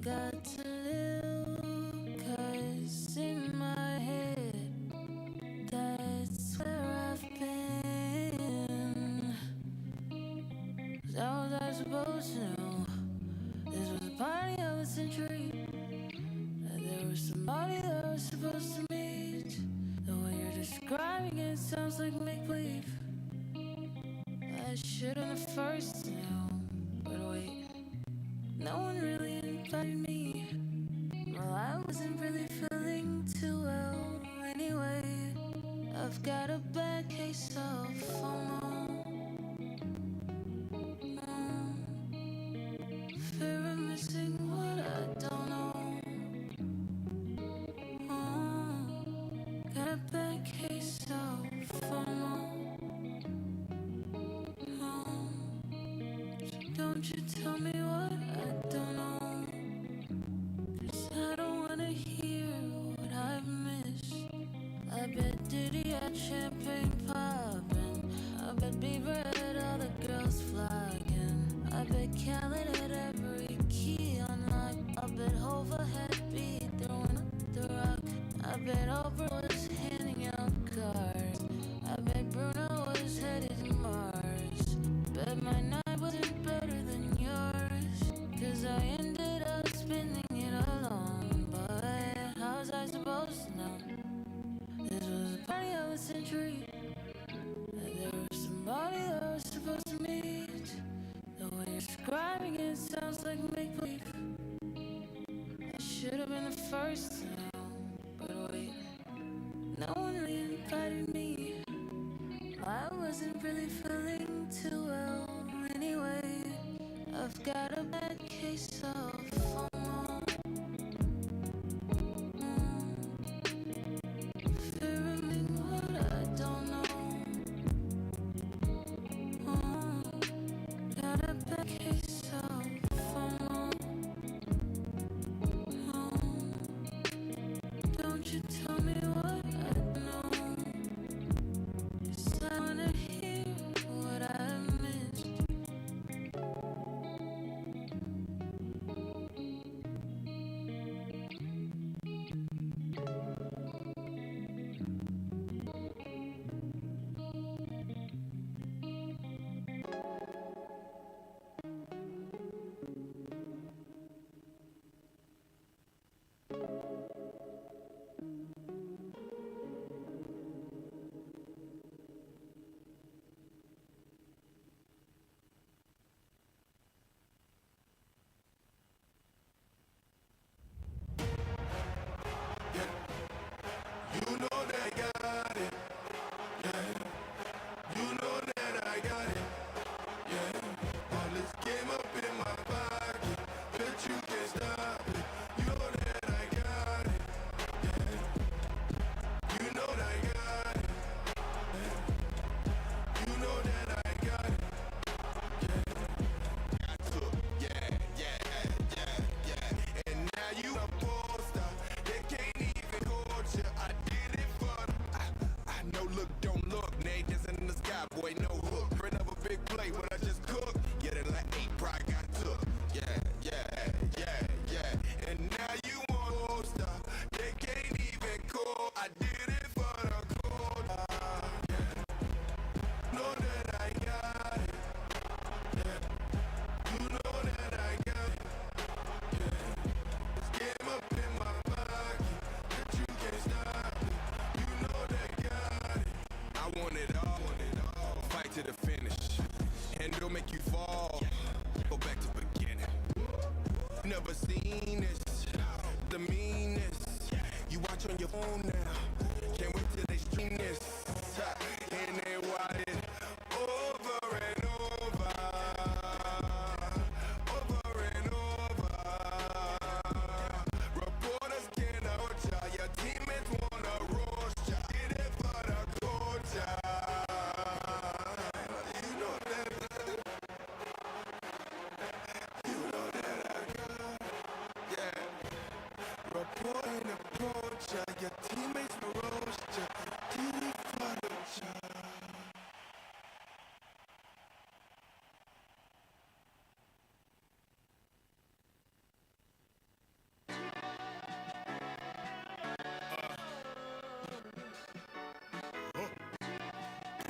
got to live, 'cause in my head, that's where I've been. 'Cause how was I supposed to know this was a party of a century? That there was somebody that I was supposed to meet. The way you're describing it sounds like make-believe. I should have the first to know, but wait, no one really invited me. Well, I wasn't really feeling too well anyway. I've got a bad case of FOMO. Fear of missing what I don't know. Got a bad case of FOMO. So don't you tell me what I don't know. 'Cause I don't wanna hear what I've missed. I bet Diddy had champagne poppin'. I bet Bieber had all the girls flagging. I bet Khaled had every key unlocked. I bet Hova had beat throwing up the rock. I bet Oprah was handing out cards. I bet Bruno was headed to Mars. Bet my night wasn't better than yours, 'cause I ended up spending it alone. But how was I supposed to know this was a party of a century? That there was somebody that I was supposed to meet. The way you're describing it sounds like make-believe. I should have been the first to know, but wait, no one really invited me. I wasn't really feeling too well anyway. I've got a bad case of FOMO. Fear of missing what I don't know. Got a bad case of FOMO. Don't you tell me what I know. 'Cause I wanna hear what I missed.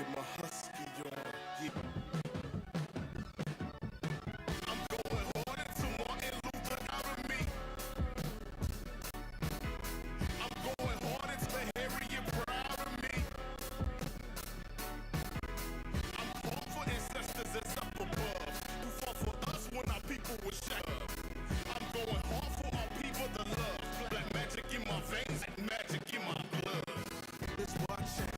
with my husky on. Yeah. I'm going hard until Martin Luther out of me. I'm going hard until Harriet proud of me. I'm hard for ancestors that's up above, who fought for us when our people were shattered. I'm going hard for our people to love. Black magic in my veins, magic in my blood. It's watching,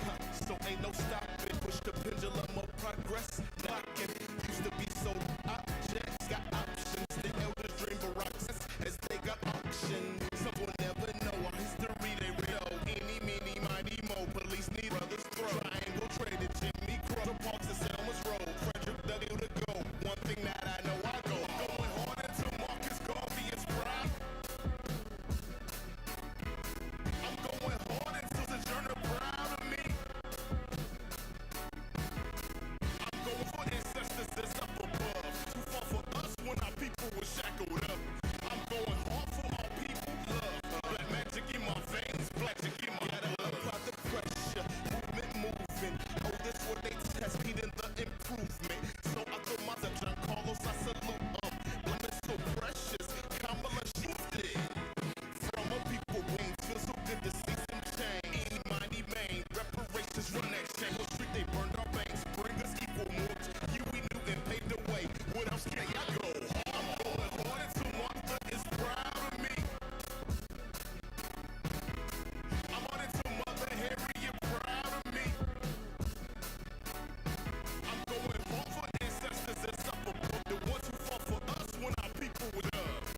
so ain't no stopping. Push the pendulum of progress, blocking. Used to be so objects, got options. The elders dream for rocks as they got auctioned. Some will never know our history, they know. Eeny, meeny, mighty, mo. Police need brothers throw. Triangle traded, Jimmy Crow. Parks and Selma's Road. Frederick W to go. One thing that I know, I go. Going hard until Marcus Garvey is proud. I'm going hard until Sojourner proud of me. I'm going for ancestors that's up above, who fought for us when our people were shackled up. I'm going hard for our people, love. Black magic in my veins, black magic in my blood. Apply the pressure, movement moving. Oh, this what they test, speeding the improvement. So I told myself, John Carlos, I salute Blood is so precious, Kamala shifted. From a people wings, feels so good to see some change. Any mighty main, reparations run that chain. On street they burned our banks, bring us equal moves. Huey Newton paved the way. What else can I go? I'm going hard until Martha is proud of me. I'm on until Mother Harriet proud of me. I'm going hard for ancestors that's up above, the ones who fought for us when our people were loved.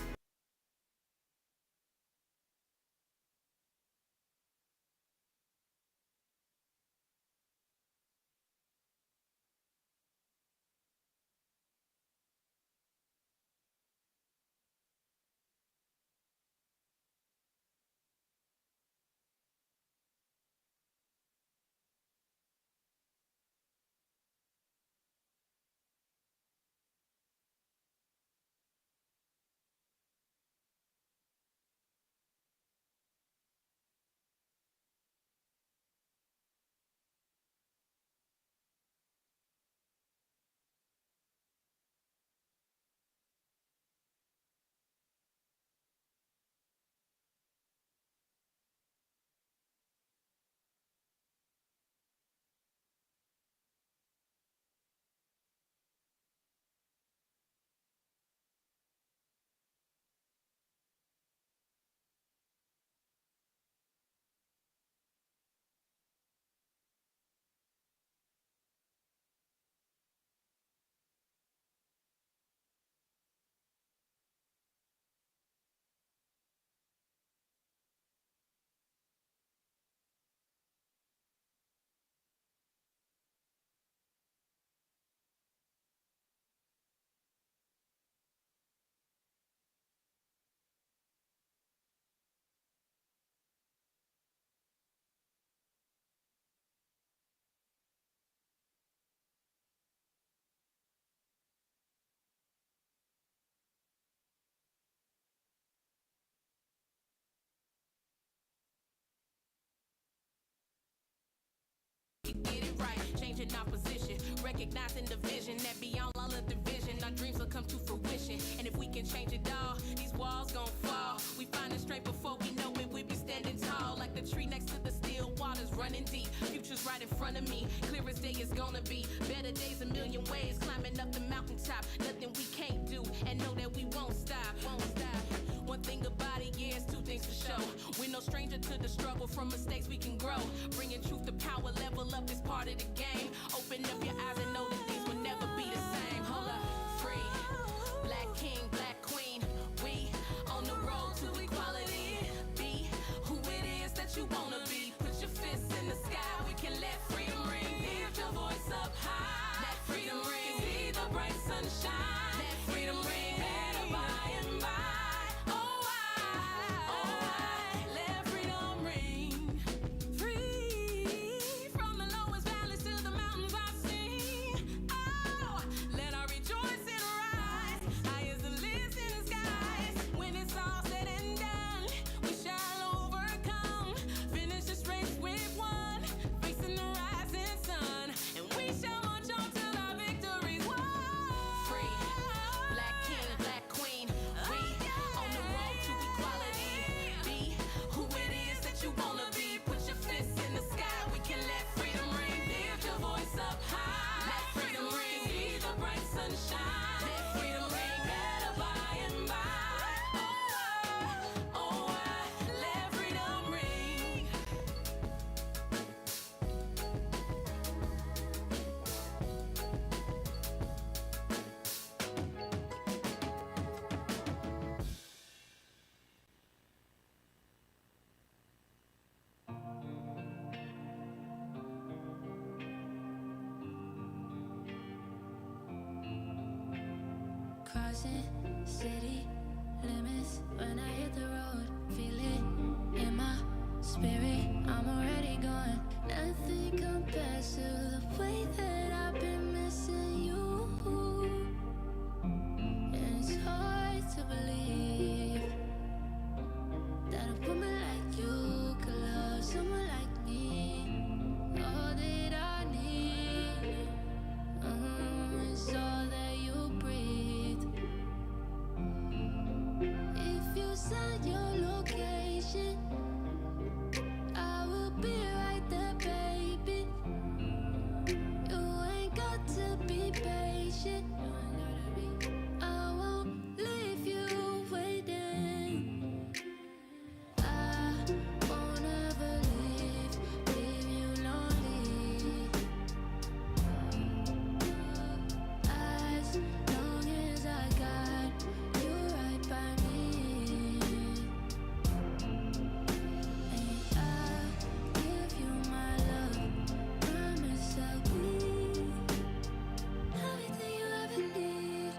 Get it right, changing our position, recognizing the vision that beyond all of division, our dreams will come to fruition. And if we can change it all, these walls gon' fall. We find it straight before we know it, we be standing tall, like the tree next to the still waters running deep. Future's right in front of me, clear as day is gonna be. Better days a million ways, climbing up the mountaintop. Nothing we can't do, and know that we won't stop, won't stop. One thing about it, yeah, it's two things for sure. We're no stranger to the struggle, from mistakes we can grow. Bringing truth to power, level up is part of the game. Open up your eyes and know that things will never be the same. Hold up, free, black king, black queen. We on the road to equality. Be who it is that you wanna be. Put your fists in the sky, we can let freedom ring. Lift your voice up high, let freedom ring. See the bright sunshine, let freedom ring. Better by and by. Let freedom ring. Free from the lowest valleys to the mountains I sing. Oh, let our rejoicing rise high as the listening skies. When it's all said and done, we shall overcome. Finish this race with one, facing the rising sun. And crossing city limits. When I hit the road, feel it in my spirit. I'm already gone. Nothing compares to the way that I've been missing you. And it's hard to believe that a woman like you could love someone like me. All that I need is all that you breathe. If you send your location, I will be right there, baby. You ain't got to be patient. I won't leave you waiting. I won't ever leave you lonely. As long as I got you right by me. And I'll give you my love. Promise I'll be everything you ever need.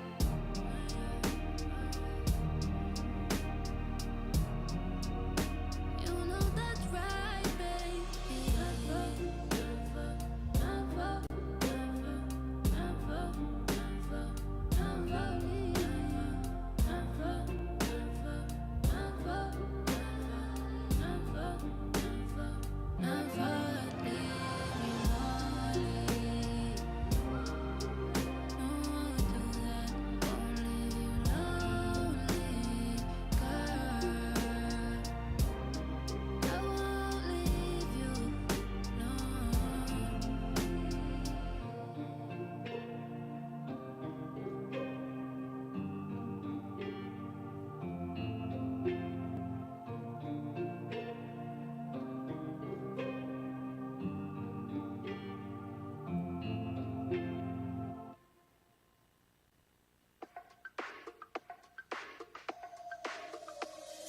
You know that's right, baby. Never, never, never, never, never, never leave. Never, never, never, never, never leave me lonely. No, I'll do that. Won't leave you lonely, girl. I won't leave you, no.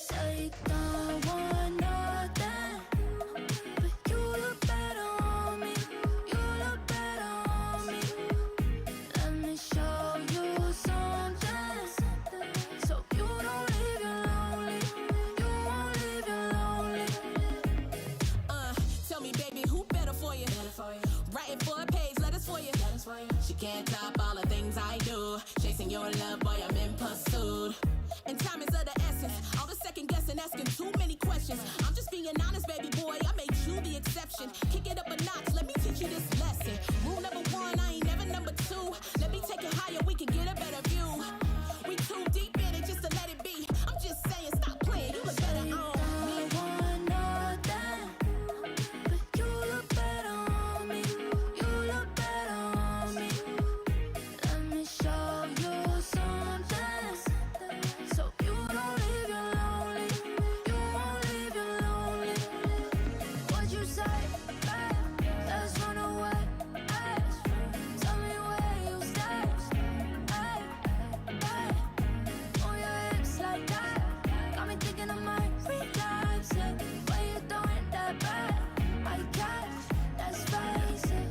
So you don't want nothing, but you look better on me. You look better on me. Let me show you something, so you don't leave you lonely. You won't leave you lonely. Tell me, baby, who better for you? Writing for a page, letters for you. She can't top all the things I do. Chasing your love, boy, I'm in pursuit. And time is of the essence. All the second guessing, asking too many questions. I'm just being honest, baby boy. I made you the exception. Kick it up a notch. Let me teach you this lesson. Rule number one, I ain't never number two. Let me take it higher. We can get a better view. We too deep in it just to let it be. I'm just saying, stop playing. You look better on me. Don't want nothing, but you look better on me. You look better on me. Let me show you something, so you don't leave you lonely. You won't leave you lonely. What you say, babe? Let's run away. Ay. Tell me where you stay. Ay, ay. On your hips like that. Got me thinking I might relapse it. Why you doing that bad? I guess that's basic.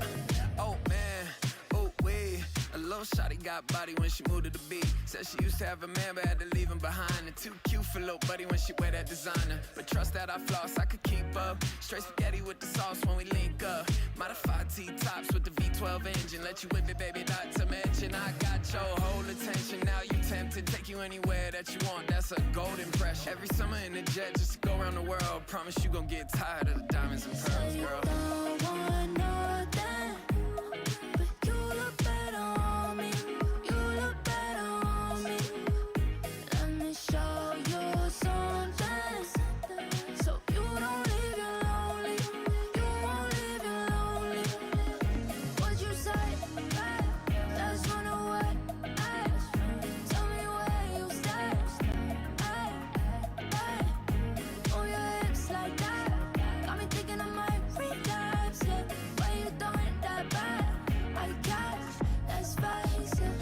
Oh man, oh wait. A little shawty got body when she moved to the beat. Said she used to have a man but had to leave him behind. And too cute for little buddy when she wear that designer. But trust that I floss, I could keep up. Straight spaghetti with the sauce when we link up. Modified T-tops with the V12 engine. Let you whip it, baby, not to mention I got your whole attention. Now you tempted, take you anywhere that you want. That's a gold impression. Every summer in the jet just to go around the world. Promise you gon' get tired of the diamonds and pearls, girl. Don't want nothing, but you look better on me. You look better on me. Let me show you something, so you don't leave you lonely. You won't leave you lonely. What you say, babe? Let's run away. Ay. Tell me where you stay. Ay, ay. On your hips like that. Got me thinking I might relapse it. Why you doing that bad? I guess that's basic.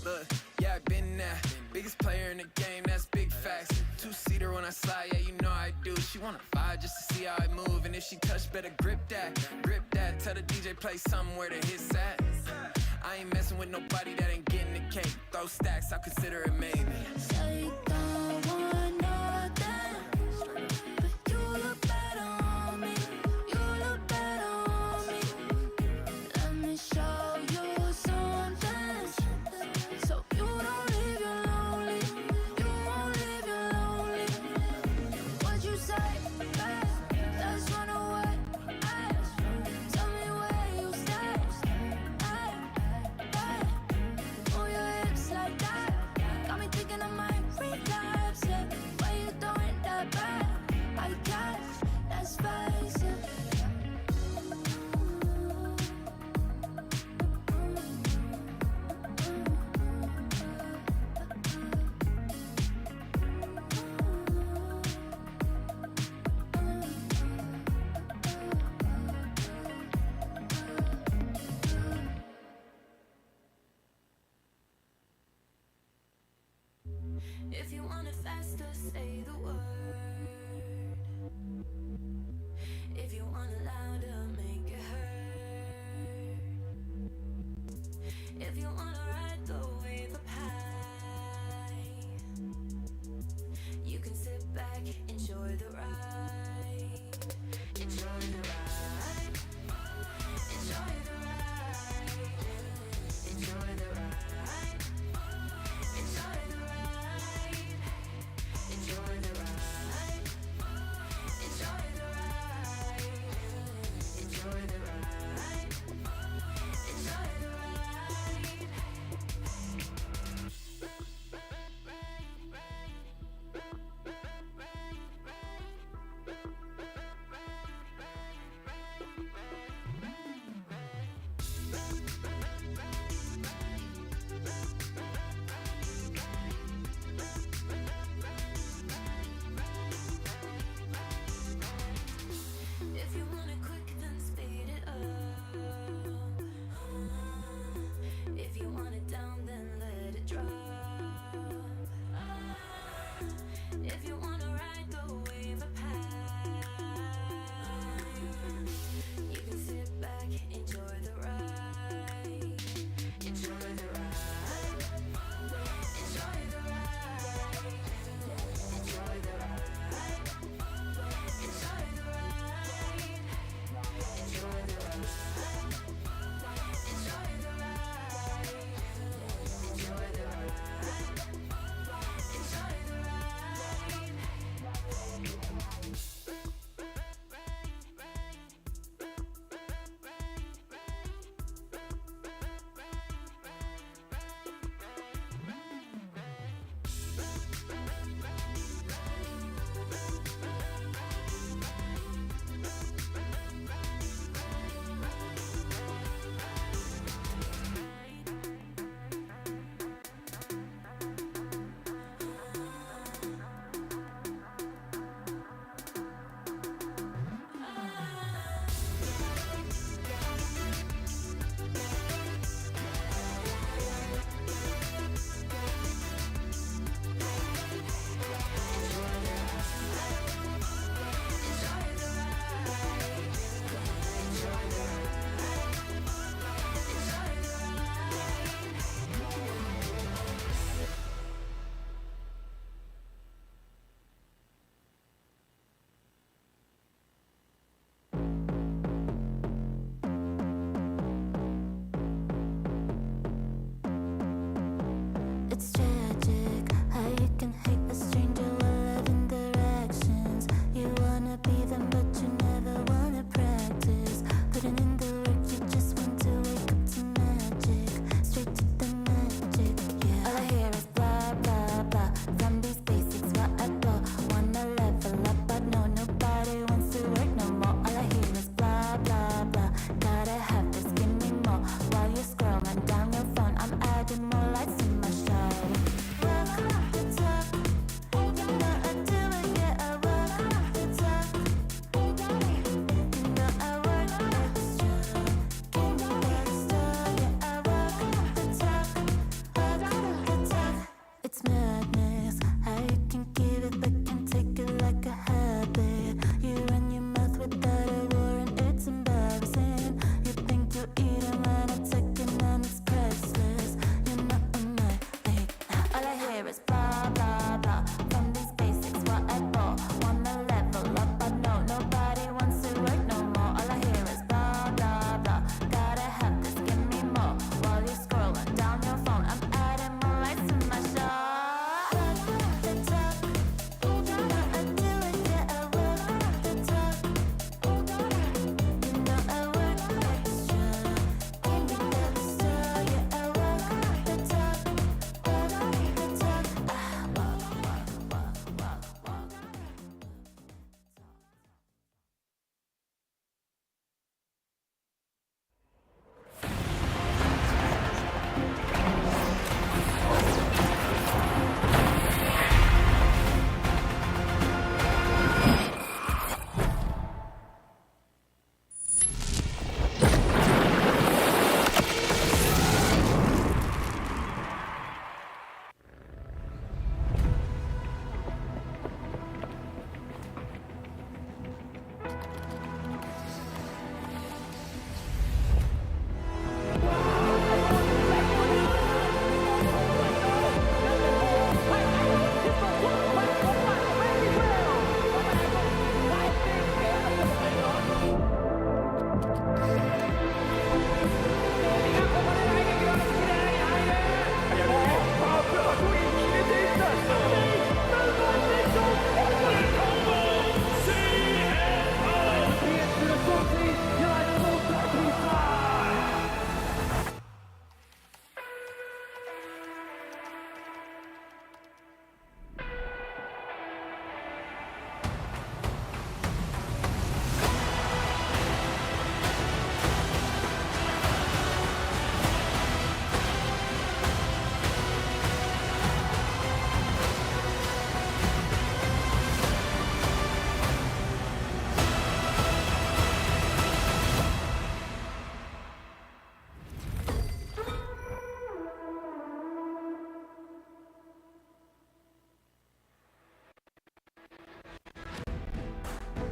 Look, yeah, I been there. Biggest player in the game, that's big facts. Two-seater when I slide, yeah, you know I do. do. She wanna vibe just to see how I move. And if she touch, better grip that, grip that. Tell the DJ play somewhere to hit that. I ain't messing with nobody that ain't getting the cake. Throw stacks, I'll consider it maybe. Say you don't want nothing, but you look better on me. You look better on me. Let me show you something, so you don't leave you lonely. You won't leave you lonely. What you say? Hey, let's run away. Hey, tell me where you stay. Hey, hey, move your hips like that. Got me thinking I might relapse. Yeah, why you doing that bad? I guess let's face it. If you want it faster, say the word. If you want it louder, make it heard. If you want to ride the wave of high, you can sit back, enjoy the ride. Enjoy the ride. Enjoy the ride. Enjoy the ride. Enjoy the ride. Enjoy the ride.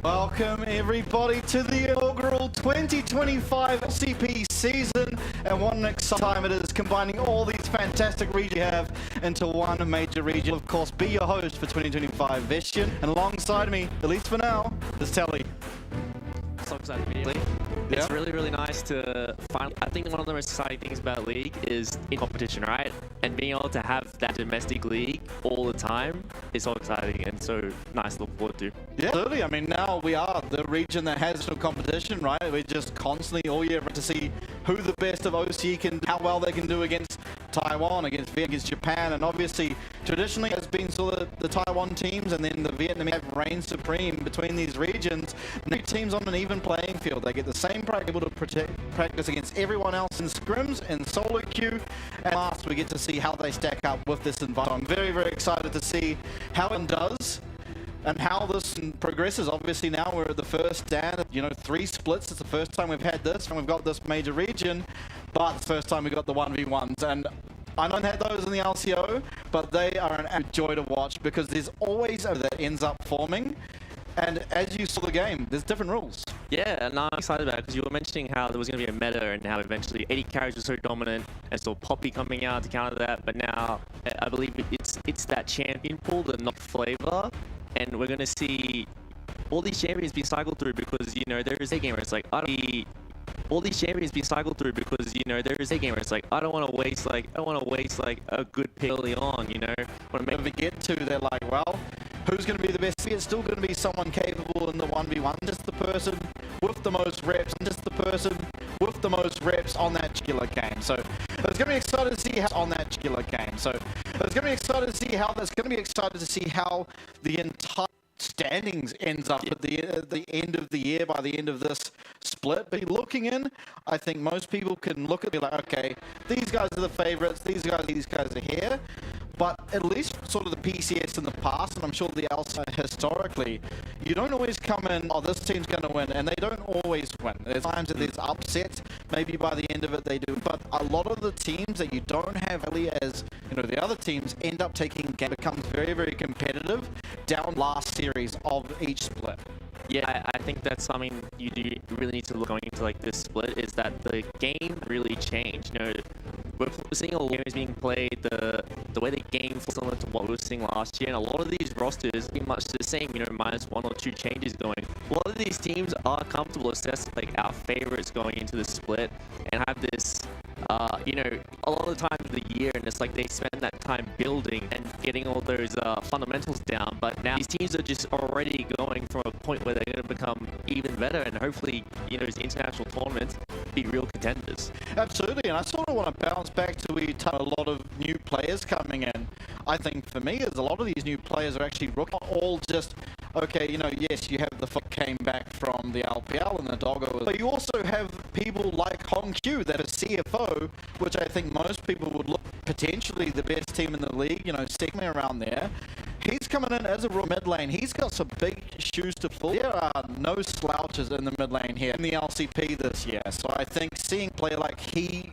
Welcome everybody to the inaugural 2025 LCP season, and what an exciting time it is, combining all these fantastic regions you have into one major region. Of course, be your host for 2025, Vestian, and alongside me, at least for now, is Telly. So excited to be here. It's really, really nice to finally. I think one of the most exciting things about League is in competition, right? And being able to have that domestic league all the time is so exciting and so nice to look forward to. Yeah, absolutely. I mean, now we are the region that has no competition, right? We're just constantly all year to see who the best of OCE can, how well they can do against Taiwan, against Vietnam, against Japan, and obviously traditionally has been sort of the Taiwan teams and then the Vietnamese have reigned supreme between these regions. New teams on an even playing field. They get the same practice, able to practice against everyone else in scrims and solo queue, and last we get to see how they stack up with this environment. I'm very, very excited to see how it does and how this progresses. Obviously now we're at the first stand, 3 splits. It's the first time we've had this, and we've got this major region, but it's the first time we got the 1v1s. And I don't have those in the LCO, but they are an absolute joy to watch because there's always a that ends up forming. And as you saw the game, there's different rules. Yeah, and I'm excited about it because you were mentioning how there was going to be a meta and how eventually 80 carries was so dominant and so Poppy coming out to counter that. But now I believe it's that champion pool, the not flavor, and we're going to see all these champions be cycled through because, there is a game where it's like, all these champions be cycled through because there is a game where it's like I don't want to waste a good pick early on, When they get to, they're like, well, who's going to be the best? It's still going to be someone capable in the 1v1, just the person with the most reps, and just the person with the most reps on that particular game. So it's going to be excited to see how on that particular game. So it's going to be excited to see how the entire standings ends up at the end of the year, by the end of this split. But looking in, I think most people can look at it like, okay, these guys are the favorites, these guys are here. But at least sort of the PCS in the past, and I'm sure the outside historically, you don't always come in, oh, this team's going to win, and they don't always win. There's times that there's upsets, maybe by the end of it they do, but a lot of the teams that you don't have really as, the other teams end up taking game, becomes very, very competitive down last series of each split. Yeah, I think that's something you really need to look going into like this split is that the game really changed. We're seeing a lot of games being played, the way the game feels similar to what we were seeing last year, and a lot of these rosters are much the same, minus 1 or 2 changes going. A lot of these teams are comfortable assessing like our favorites going into the split and have this, a lot of the time of the year, and it's like they spend that time building and getting all those fundamentals down, but now these teams are just already going from a point where they're going to become even better and hopefully, those international tournaments be real contenders. Absolutely, and I sort of want to bounce back to we touched a lot of new players coming in. I think for me, is a lot of these new players are actually all just, okay, yes, you have the came back from the LPL and the Doggo, but you also have people like Hong Q that are CFO, which I think most people would look potentially the best team in the league, sticking around there. He's coming in as a real mid lane. He's got some big shoes to fill. There are no slouches in the mid lane here in the LCP this year. So I think seeing a player like he,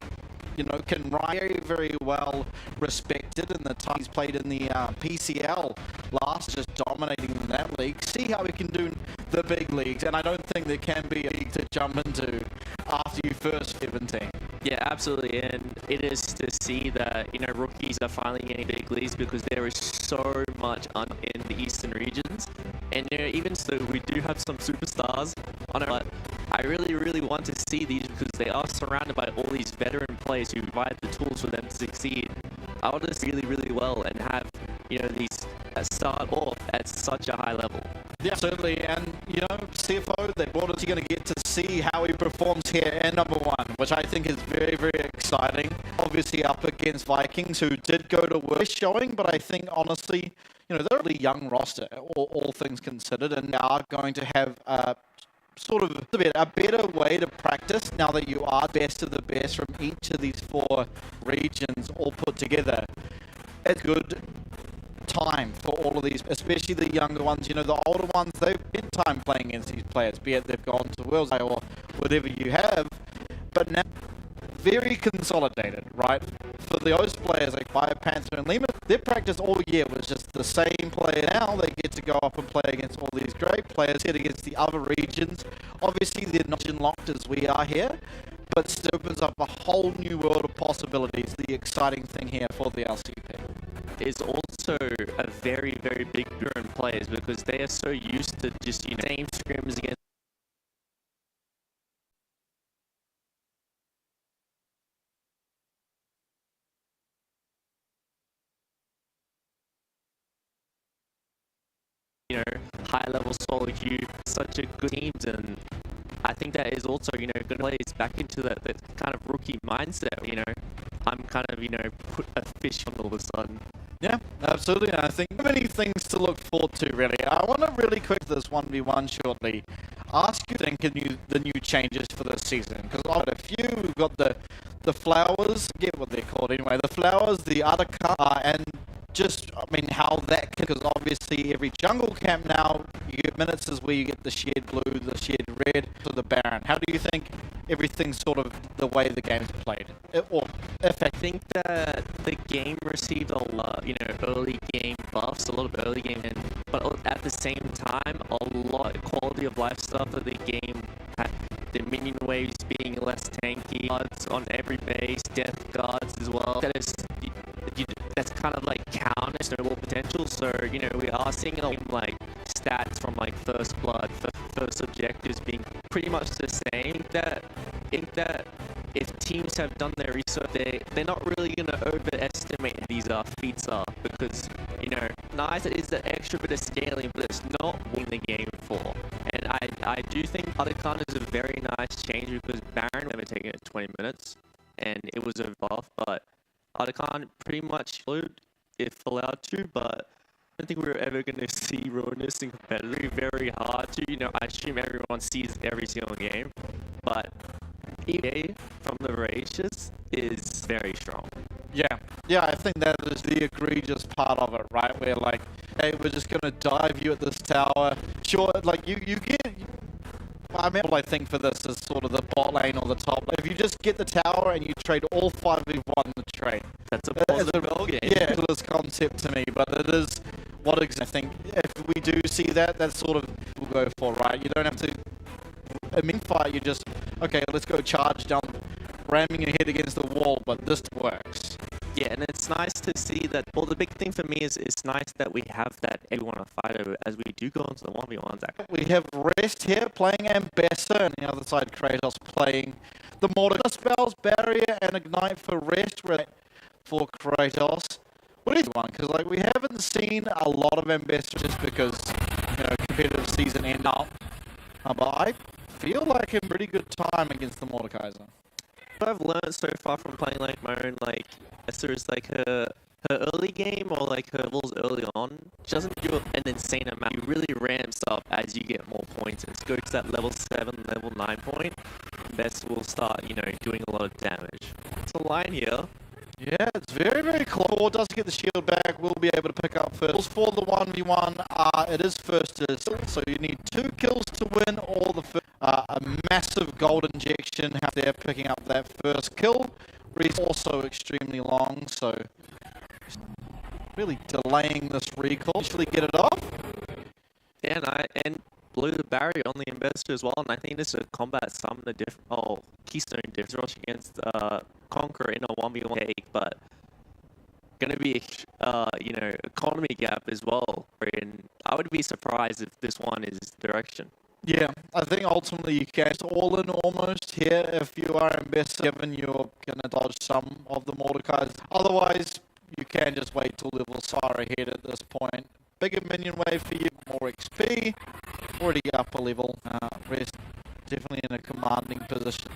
can ride very, very well respected in the time he's played in the PCL last, just dominating in that league. See how he can do the big leagues, and I don't think there can be a league to jump into after you first 17. Yeah, absolutely, and it is to see that rookies are finally getting big leagues because there is so much in the eastern regions, and even so, we do have some superstars on it. But I really, really want to see these because they are surrounded by all these veteran players who provide the tools for them to succeed. I want to see really, really well and have these start off at such a high level. Yeah, certainly, and CFO, they brought us. You're going to get to see how he performs here in number 1, which I think is very, very exciting. Obviously, up against Vikings, who did go to worse showing, but I think honestly, they're a really young roster, all things considered, and they are going to have sort of a better way to practice now that you are best of the best from each of these 4 regions all put together. It's good time for all of these, especially the younger ones. The older ones, they've been time playing against these players, be it they've gone to Worlds or whatever you have. But now very consolidated, right? For the OS players like Fire Panther and Lima, their practice all year was just the same player. Now they get to go up and play against all these great players, hit against the other regions. Obviously, they're not locked as we are here, but still opens up a whole new world of possibilities. The exciting thing here for the LCP is also a very, very big in players because they are so used to just same scrims against high-level solo queue, such a good teams, and I think that is also going to play us back into that kind of rookie mindset. I'm kind of put a fish on all of a sudden. Yeah, absolutely. And I think many things to look forward to, really. I want to really quick this 1v1 shortly. Ask you think the new changes for this season, because I've got a few. We've got the flowers, I get what they're called anyway. The flowers, the Ataka, and just, how that can, because obviously every jungle camp now, you get minutes where you get the shared blue, the shared red, to the Baron. How do you think everything's sort of the way the game's played? I think that the game received a lot, early game buffs, a lot of early game, but at the same time, a lot of quality of life stuff that the game had. The minion waves being less tanky, guards on every base, death guards as well. That's kind of like counter snowball potential. So we are seeing a lot of stats from first blood, first objectives being pretty much the same. I think that if teams have done their research, they're not really going to overestimate these feats are, because nice it is that extra bit of scaling, but it's not winning the game for. And I do think Otacon is a very nice change because Baron never taken it 20 minutes and it was a buff, but Otacon pretty much followed if allowed to, but I don't think we were ever going to see Ruinous in competitive. Very hard to, I assume everyone sees every single game, but EA from the Rages is very strong. Yeah, I think that is the egregious part of it, right? Where hey, we're just gonna dive you at this tower. Sure, you get. I think for this is sort of the bot lane or the top lane. If you just get the tower and you trade all 5v1 the trade, that's a positive goal game. Yeah, it's this concept to me, but it is what I think. If we do see that, that's sort of we'll go for, right? You don't have to. Fight, you just okay. Let's go charge down, ramming your head against the wall, but this works. Yeah, and it's nice to see that. Well, the big thing for me is it's nice that we have that everyone to fight over as we do go into the 1v1s. We have Rest here playing Ambassador, and the other side Kratos playing the Mordecai spells, Barrier and Ignite for Rest for Kratos. What do you want? Because we haven't seen a lot of Ambassador just because competitive season end up. But I feel like in pretty good time against the Mordekaiser. What I've learned so far from playing my own Esther is her early game or her levels early on, she doesn't do an insane amount. You really ramps up as you get more points and go to that level 7, level 9 point. Best will start, doing a lot of damage. It's a line here. Yeah, it's very, very close. Does get the shield back. We'll be able to pick up first. For the 1v1, it is first to still, so you need 2 kills to win, or the first. A massive gold injection out there picking up that first kill. Reese also extremely long, so really delaying this recall. Actually get it off. Yeah, and blew the barrier on the Ambassador as well, and I think this is a combat some of the Keystone difference against Conqueror in a 1v1 take, but gonna be economy gap as well, and I would be surprised if this one is direction. Yeah, I think ultimately you can all in almost here if you are Ambassador, given you're gonna dodge some of the Mordekais. Otherwise, you can just wait till level Sara ahead at this point. Bigger minion wave for you, more XP, already upper level. Rest definitely in a commanding position.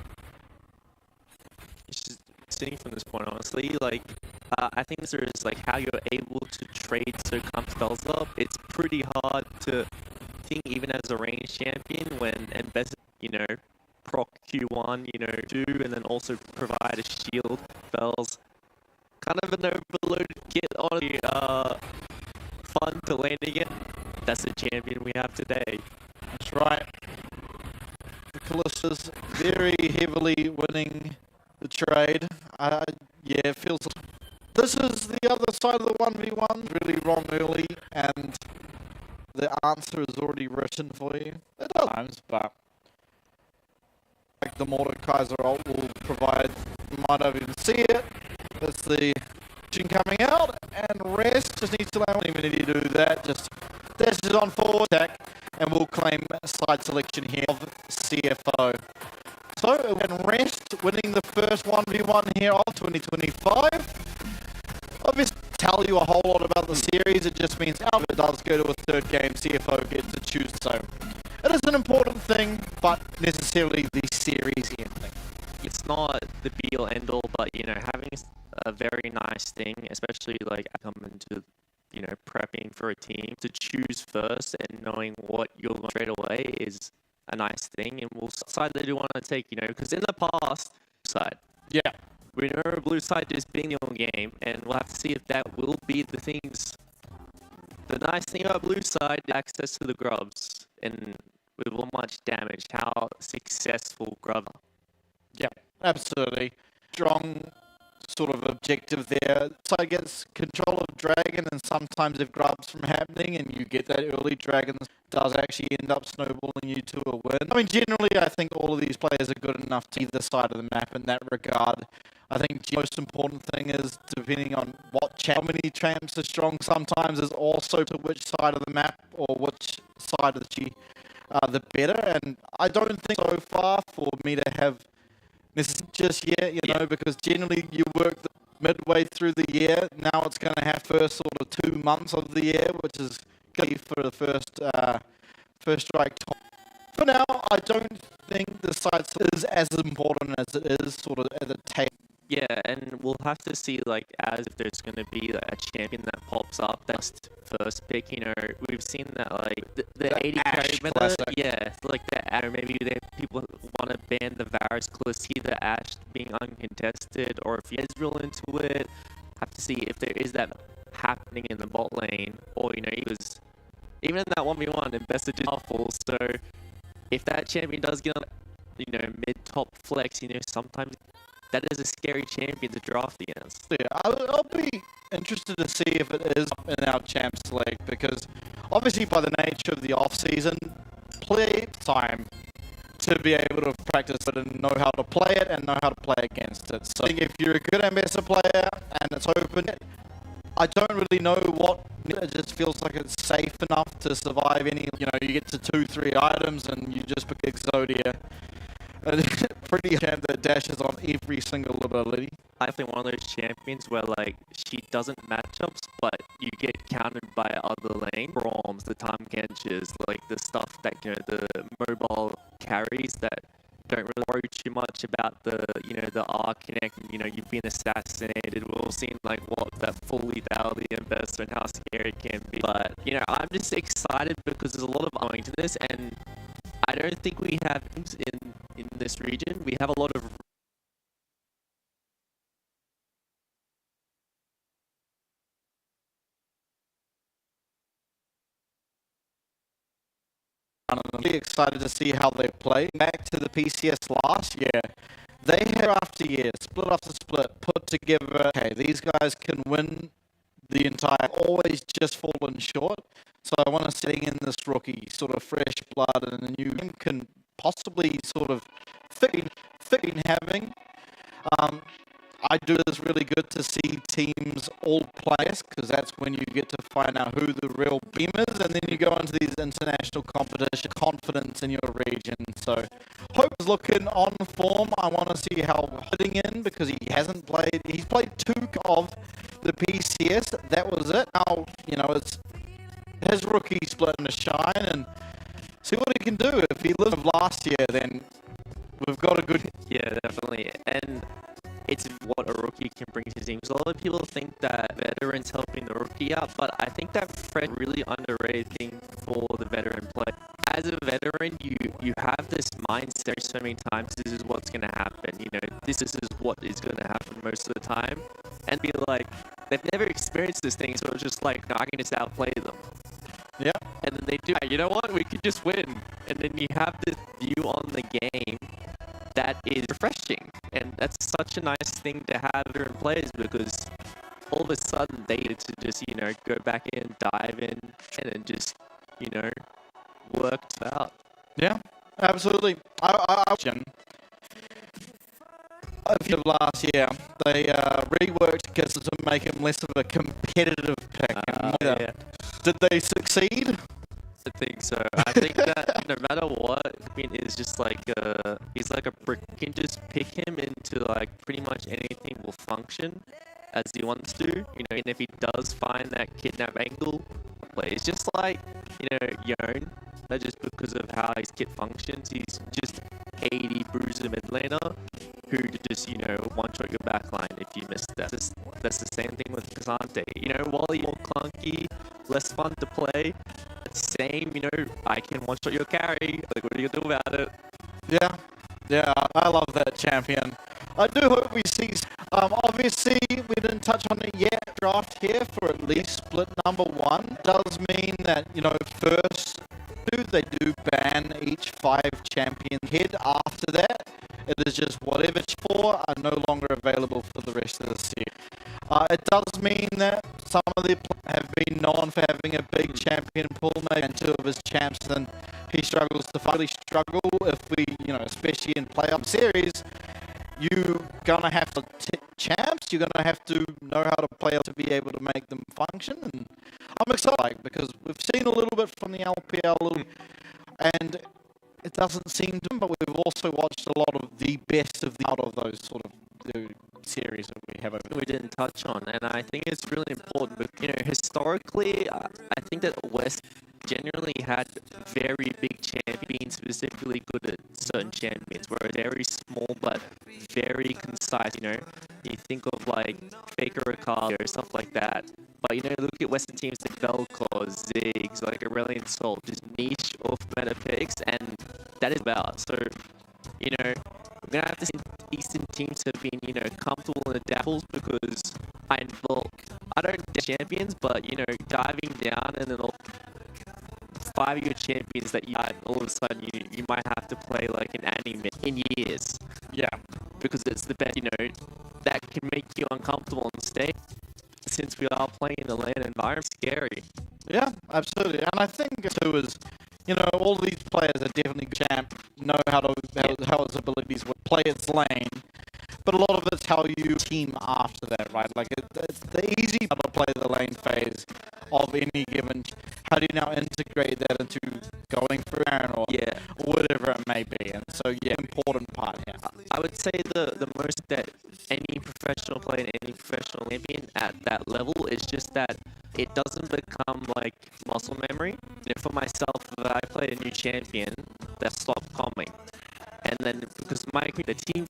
It's just sitting from this point, honestly, I think this is how you're able to trade so come spells up. It's pretty hard to think even as a range champion when Ambassador, proc Q1, do, and then also provide a shield spells. Kind of an overloaded kit on the fun to lane again. That's the champion we have today. That's right. Callista's very heavily winning the trade. other side of the 1v1 really wrong early, and the answer is already written for you. It does times, but like the Mordekaiser ult will provide, you might not even see it. That's the coming out, and Rest just needs to allow him to do that. Just dashes on forward attack, and we'll claim side selection here of CFO. So, and Rest winning the first 1v1 here of 2025. Obviously, tell you a whole lot about the series. It just means out it does go to a third game, CFO gets to choose. So, it is an important thing, but necessarily the series ending. It's not the be-all end-all, but, you know, having a very nice thing, especially like coming to, you know, prepping for a team to choose first and knowing what you're going straight away is a nice thing, and we'll decide that you want to take, you know, because in the past, side, yeah, we know blue side just being the only game, and we'll have to see if that will be the things. The nice thing about blue side, access to the grubs, and with how much damage, how successful grub. Yeah, absolutely. Strong sort of objective there. Side gets control of Dragon, and sometimes if grubs from happening and you get that early Dragon does actually end up snowballing you to a win. I mean, generally, I think all of these players are good enough to either side of the map in that regard. I think the most important thing is, depending on how many champs are strong sometimes, is also to which side of the map or which side of the better. And I don't think so far for me to have just yet, you know, because generally you work midway through the year. Now it's going to have first sort of 2 months of the year, which is key for the first strike time. For now, I don't think the site is as important as it is sort of at the tail. Yeah, and we'll have to see, like, as if there's going to be like, a champion that pops up that's first pick. You know, we've seen that, like, the 80 carry meta, yeah, like that. Or maybe people want to ban the Varus Khaleesi, the Ashe being uncontested, or if you guys real into it, have to see if there is that happening in the bot lane, or, you know, he was even in that 1v1 in best of powerful. So if that champion does get on, you know, mid-top flex, you know, sometimes that is a scary champion to draft against. Yeah, I'll be interested to see if it is in our champs league, because obviously by the nature of the off-season, play time to be able to practice it and know how to play it and know how to play against it. So I think if you're a good ambassador player and it's open, I don't really know what, it just feels like it's safe enough to survive any, you know, you get to 2-3 items and you just pick Exodia. Pretty champ that dashes on every single ability. I think one of those champions where, like, she doesn't matchups, but you get countered by other lane Broms, the time Kenches, like the stuff that, you know, the mobile carries that don't really worry too much about the, you know, the R connect, and, you know, you've been assassinated. We've all seen, like, what that full lethality investor and how scary it can be. But, you know, I'm just excited because there's a lot of going to this, and I don't think we have in this region. We have a lot of I'm really excited to see how they play. Back to the PCS last year, they year after year, split after split, put together, okay, these guys can win the entire, always just fallen short. So I want to sitting in this rookie, sort of fresh blood, and a new game can possibly sort of fit in having. I do it is really good to see teams all play, because that's when you get to find out who the real beam is, and then you go into these international competition, confidence in your region. So Hope is looking on form. I want to see how fitting in, because he hasn't played, he's played 2 of the PCS, that was it. Now, you know, it's his rookie split in the shine, and see what he can do. If he lived last year, then we've got a good... Yeah, definitely. And it's what a rookie can bring to teams. A lot of people think that veterans helping the rookie out, but I think that Fred really underrated thing for the veteran play. As a veteran, you have this mindset so many times, this is what's going to happen. You know, this is what is going to happen most of the time. And be like, they've never experienced this thing, so it's just like, no, I can just outplay them. Yeah. And then they do, you know what, we could just win. And then you have this view on the game that is refreshing. And that's such a nice thing to have during players, because all of a sudden they needed to just, you know, go back in, dive in, and then just, you know, work it out. Yeah, absolutely. I of last year, they reworked because to make him less of a competitive pick. Yeah. Did they succeed? I think so. I think that no matter what, I mean, it's just like he's like a brick. You can just pick him into like pretty much anything will function as he wants to. You know, and if he does find that kidnap angle, but it's just like, you know, Yone. That just because of how his kit functions, he's just 80 bruiser mid laner who just, you know, one-shot your backline if you miss that. That's the same thing with Kazante. You know, while he's more clunky, less fun to play, same, you know, I can one-shot your carry. Like, what are you gonna do about it? Yeah, I love that champion. I do hope we see. Obviously, we didn't touch on it yet. Draft here for at least split number 1 does mean that, you know, first they do ban each 5 champion head. After that, it is just whatever 4 are no longer available for the rest of the series. It does mean that some of the have been known for having a big champion pool, maybe, and 2 of his champs, and he struggles to finally struggle if we, you know, especially in playoff series, you're gonna have to champs, you're gonna have to know how to play to be able to make them function, and I'm excited because we've seen a little bit from the LPL, and it doesn't seem to, but we've also watched a lot of the best of the out of those sort of the series that we have over there. We didn't touch on, and I think it's really important. But you know, historically, I think that West generally had very big champions, specifically good at certain champions, whereas very small but very concise. You know, you think of like Faker Ricardo, stuff like that. But you know, look at Western teams like Velcor, Ziggs, like Aurelion Sol, just niche off meta picks, and that is about. So, you know, we're gonna have to see Eastern teams have been, you know, comfortable in the dapples because I don't champions, but you know, diving down and then 5 of your champions that you had, all of a sudden you might have to play like an anime in years. Yeah, because it's the best, you know, that can make you uncomfortable on stage. Since we are playing in the LAN environment, scary. Yeah, absolutely. And I think too is, you know, all these players are definitely champ, know how its abilities would play its lane, but a lot of it's how you team after that, right? Like it's the easy part to play the lane phase of any given. How do you now integrate that into going for Aaron or whatever it may be? And so, yeah, important part here. I would say the most that any professional player, any professional champion at that level is just that it doesn't become like muscle memory. You know, for myself, if I play a new champion, that stopped coming. And then because the team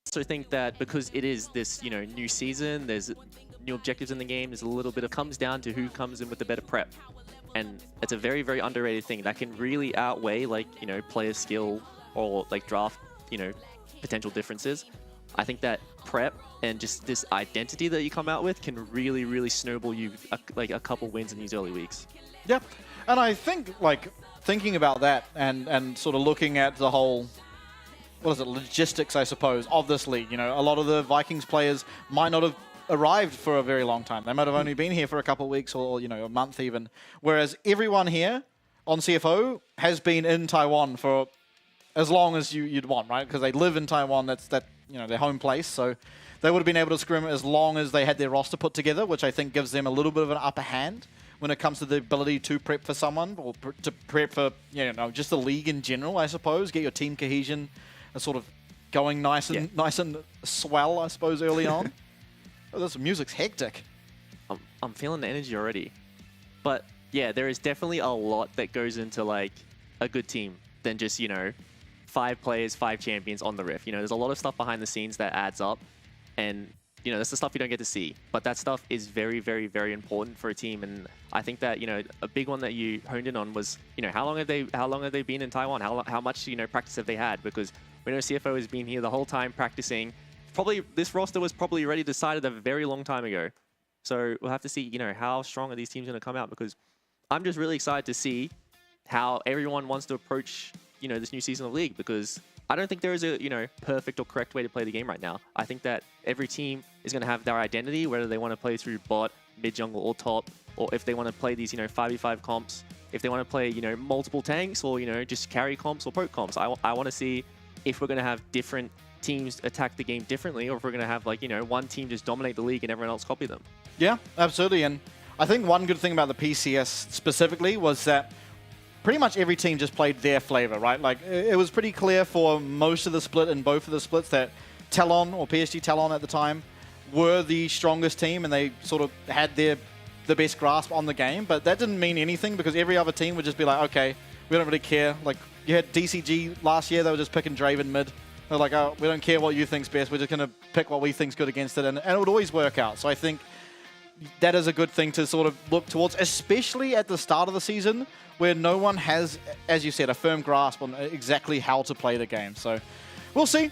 also think that because it is this, new season, there's new objectives in the game, there's a little bit of comes down to who comes in with the better prep. And it's a very, very underrated thing that can really outweigh player skill or draft, potential differences. I think that prep and just this identity that you come out with can really, really snowball you a couple wins in these early weeks. Yeah, and I think thinking about that and sort of looking at the whole, logistics, I suppose, of this league. A lot of the Vikings players might not have arrived for a very long time. They might have only been here for a couple of weeks or, a month even. Whereas everyone here on CFO has been in Taiwan for as long as you'd want, right? Because they live in Taiwan, that's their home place. So they would have been able to scrim as long as they had their roster put together, which I think gives them a little bit of an upper hand when it comes to the ability to prep for someone or to prep for, just the league in general, I suppose. Get your team cohesion and sort of going nice and swell, I suppose, early on. Oh, this music's hectic. I'm feeling the energy already. But yeah, there is definitely a lot that goes into a good team than just, 5 players, 5 champions on the Rift. There's a lot of stuff behind the scenes that adds up. And, that's the stuff you don't get to see. But that stuff is very, very, very important for a team. And I think that, a big one that you honed in on was, how long have they been in Taiwan? How much, practice have they had? Because we know CFO has been here the whole time practicing. Probably this roster was probably already decided a very long time ago. So we'll have to see, how strong are these teams going to come out, because I'm just really excited to see how everyone wants to approach, this new season of League, because I don't think there is a, perfect or correct way to play the game right now. I think that every team is going to have their identity, whether they want to play through bot, mid jungle or top, or if they want to play these, 5v5 comps, if they want to play, multiple tanks or, just carry comps or poke comps. I want to see if we're going to have different teams attack the game differently, or if we're going to have one team just dominate the league and everyone else copy them. Yeah, absolutely. And I think one good thing about the PCS specifically was that pretty much every team just played their flavor, right? It was pretty clear for most of the split and both of the splits that Talon, or PSG Talon at the time, were the strongest team, and they sort of had the best grasp on the game. But that didn't mean anything, because every other team would just be like, okay, we don't really care. You had DCG last year, they were just picking Draven mid. They're like, oh, we don't care what you think's best. We're just going to pick what we think's good against it. And it would always work out. So I think that is a good thing to sort of look towards, especially at the start of the season, where no one has, as you said, a firm grasp on exactly how to play the game. So we'll see.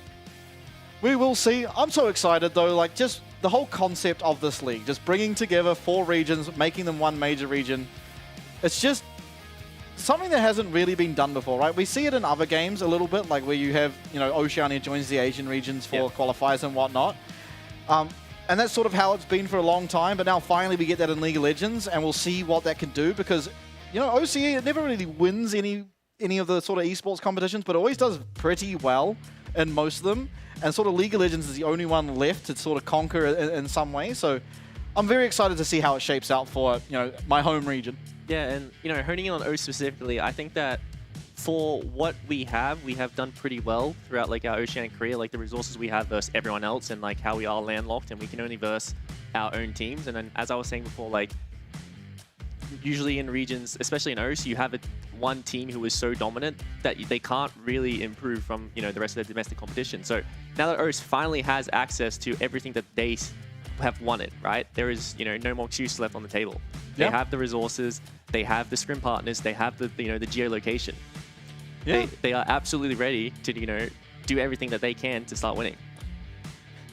We will see. I'm so excited, though. Just the whole concept of this league, just bringing together 4 regions, making them one major region. It's just something that hasn't really been done before, right? We see it in other games a little bit, where you have, Oceania joins the Asian regions for qualifiers and whatnot. And that's sort of how it's been for a long time. But now finally we get that in League of Legends, and we'll see what that can do, because, OCE, it never really wins any of the sort of esports competitions, but it always does pretty well in most of them. And sort of League of Legends is the only one left to sort of conquer in some way. So I'm very excited to see how it shapes out for, my home region. Yeah, and, honing in on O specifically, I think that for what we have done pretty well throughout our Oceanic career, the resources we have versus everyone else, and how we are landlocked and we can only verse our own teams. And then, as I was saying before, usually in regions, especially in OC, you have one team who is so dominant that they can't really improve from, the rest of the domestic competition. So now that OC finally has access to everything that they have wanted, right? There is, no more excuses left on the table. They have the resources, they have the scrim partners, they have the, the geolocation. Yeah. They are absolutely ready to, do everything that they can to start winning.